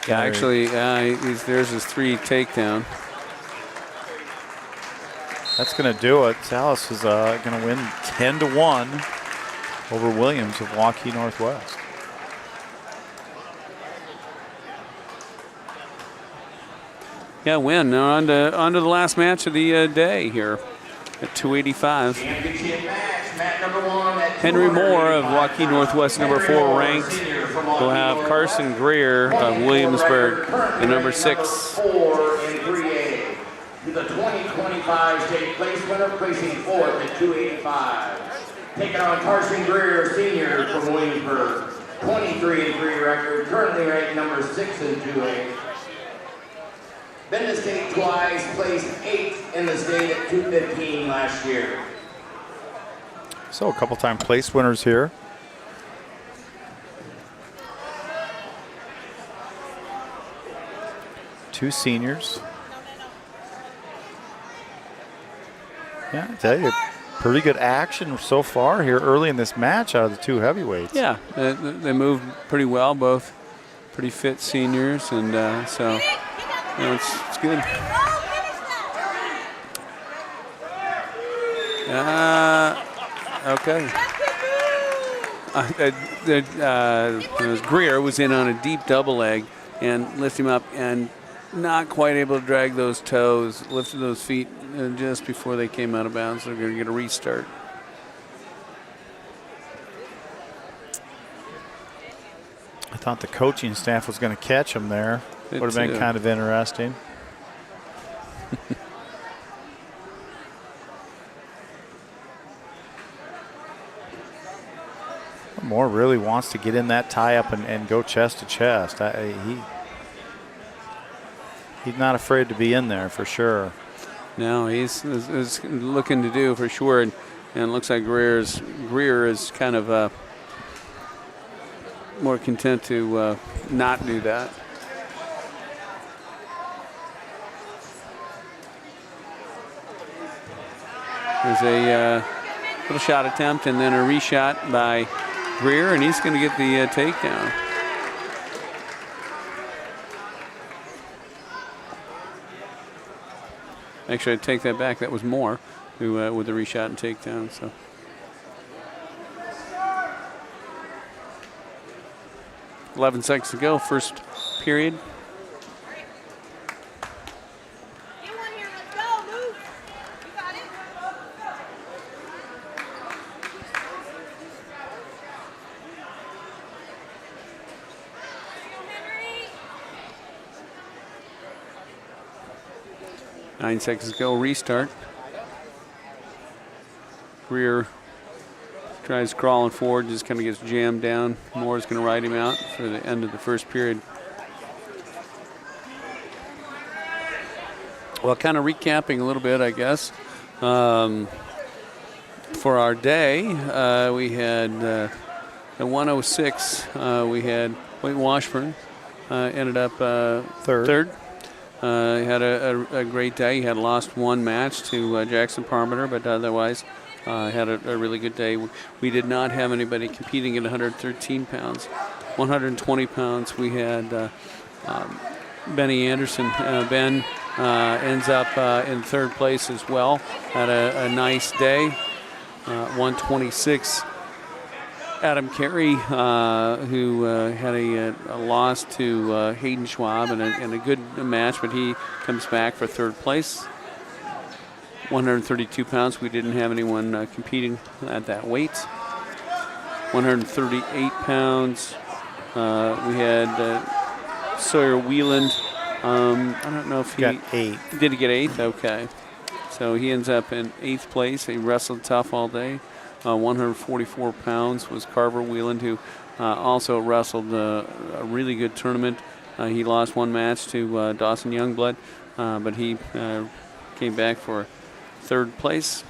Yeah, actually, there's his 3 takedown. That's going to do it. Salas is going to win 10-1 over Williams of Waukee Northwest. Yeah, win. Now on to the last match of the day here at 285. Henry Moore of Waukee Northwest, number 4 ranked. We'll have Carson Greer of Williamsburg, the number 6. 4 in 3A. The 2025 state place winner, placing 4th at 285. Taking on Carson Greer, senior from Williamsburg. 23-3 record, currently ranked number 6 in 2A. Been to state twice, placed 8th in the state at 215 last year. So a couple time place winners here. Two seniors. Yeah, I tell you, pretty good action so far here early in this match out of the 2 heavyweights. Yeah, they moved pretty well, both pretty fit seniors, and so it's good. Okay. Greer was in on a deep double leg and lifted him up and not quite able to drag those toes, lifted those feet just before they came out of bounds. They're going to get a restart. I thought the coaching staff was going to catch him there. Would have been kind of interesting. Moore really wants to get in that tie-up and go chest to chest. He's not afraid to be in there for sure. No, he's looking to do for sure, and it looks like Greer is kind of more content to not do that. There's a little shot attempt and then a reshot by Greer, and he's going to get the takedown. Actually, I take that back. That was Moore who with the reshot and takedown. So. .11 seconds to go, first period. Nine seconds to go, restart. Greer tries crawling forward, just kind of gets jammed down. Moore's going to ride him out for the end of the first period. Well, kind of recapping a little bit, I guess. For our day, we had at 106, we had Wayne Washburn ended up third. He had a great day. He had lost one match to Jackson Parmenter, but otherwise had a really good day. We did not have anybody competing at 113 pounds. 120 pounds, we had Benny Anderson. Ben ends up in third place as well. Had a nice day. 126. Adam Carey, who had a loss to Hayden Schwab in a good match, but he comes back for third place. 132 pounds, we didn't have anyone competing at that weight. 138 pounds, we had Sawyer Wheeland. I don't know if he got 8. Did he get 8th? Okay. So he ends up in 8th place. He wrestled tough all day. 144 pounds was Carver Wheeland, who also wrestled a really good tournament. He lost one match to Dawson Youngblood, but he came back for third place.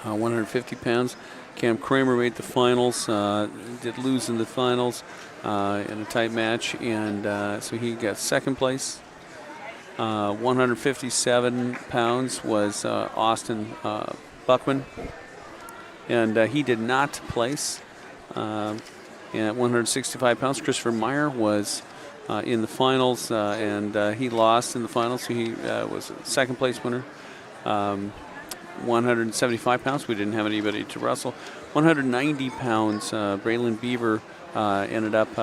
150 pounds. Cam Kramer made the finals, did lose in the finals in a tight match, and so he got second place. 157 pounds was Austin Buckman, and he did not place. And at 165 pounds, Christopher Meyer was in the finals, and he lost in the finals, so he was a second place winner. 175 pounds, we didn't have anybody to wrestle. 190 pounds, Braylon Beaver ended up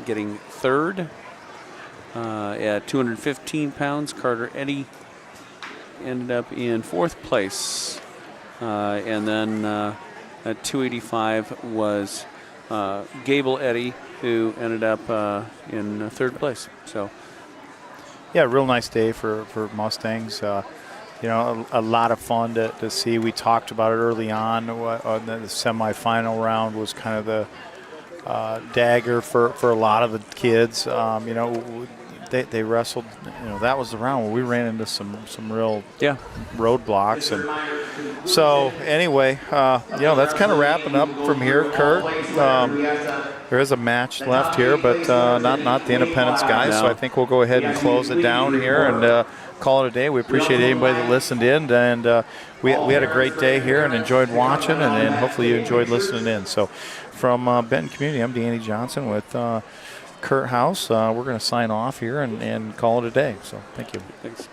getting third. At 215 pounds, Carter Eddy ended up in fourth place. And then at 285 was Gable Eddy, who ended up in third place. So, yeah, real nice day for Mustangs. You know, a lot of fun to see. We talked about it early on. The semifinal round was kind of the dagger for a lot of the kids. You know, they wrestled. You know, that was the round where we ran into some real roadblocks. And so anyway, you know, that's kind of wrapping up from here, Kurt. There is a match left here, but not the Independence guys. So I think we'll go ahead and close it down here and call it a day. We appreciate anybody that listened in, and we had a great day here and enjoyed watching, and hopefully you enjoyed listening in. So from Benton Community, I'm Danny Johnson with Kurt House. We're going to sign off here and call it a day. So thank you. Thanks.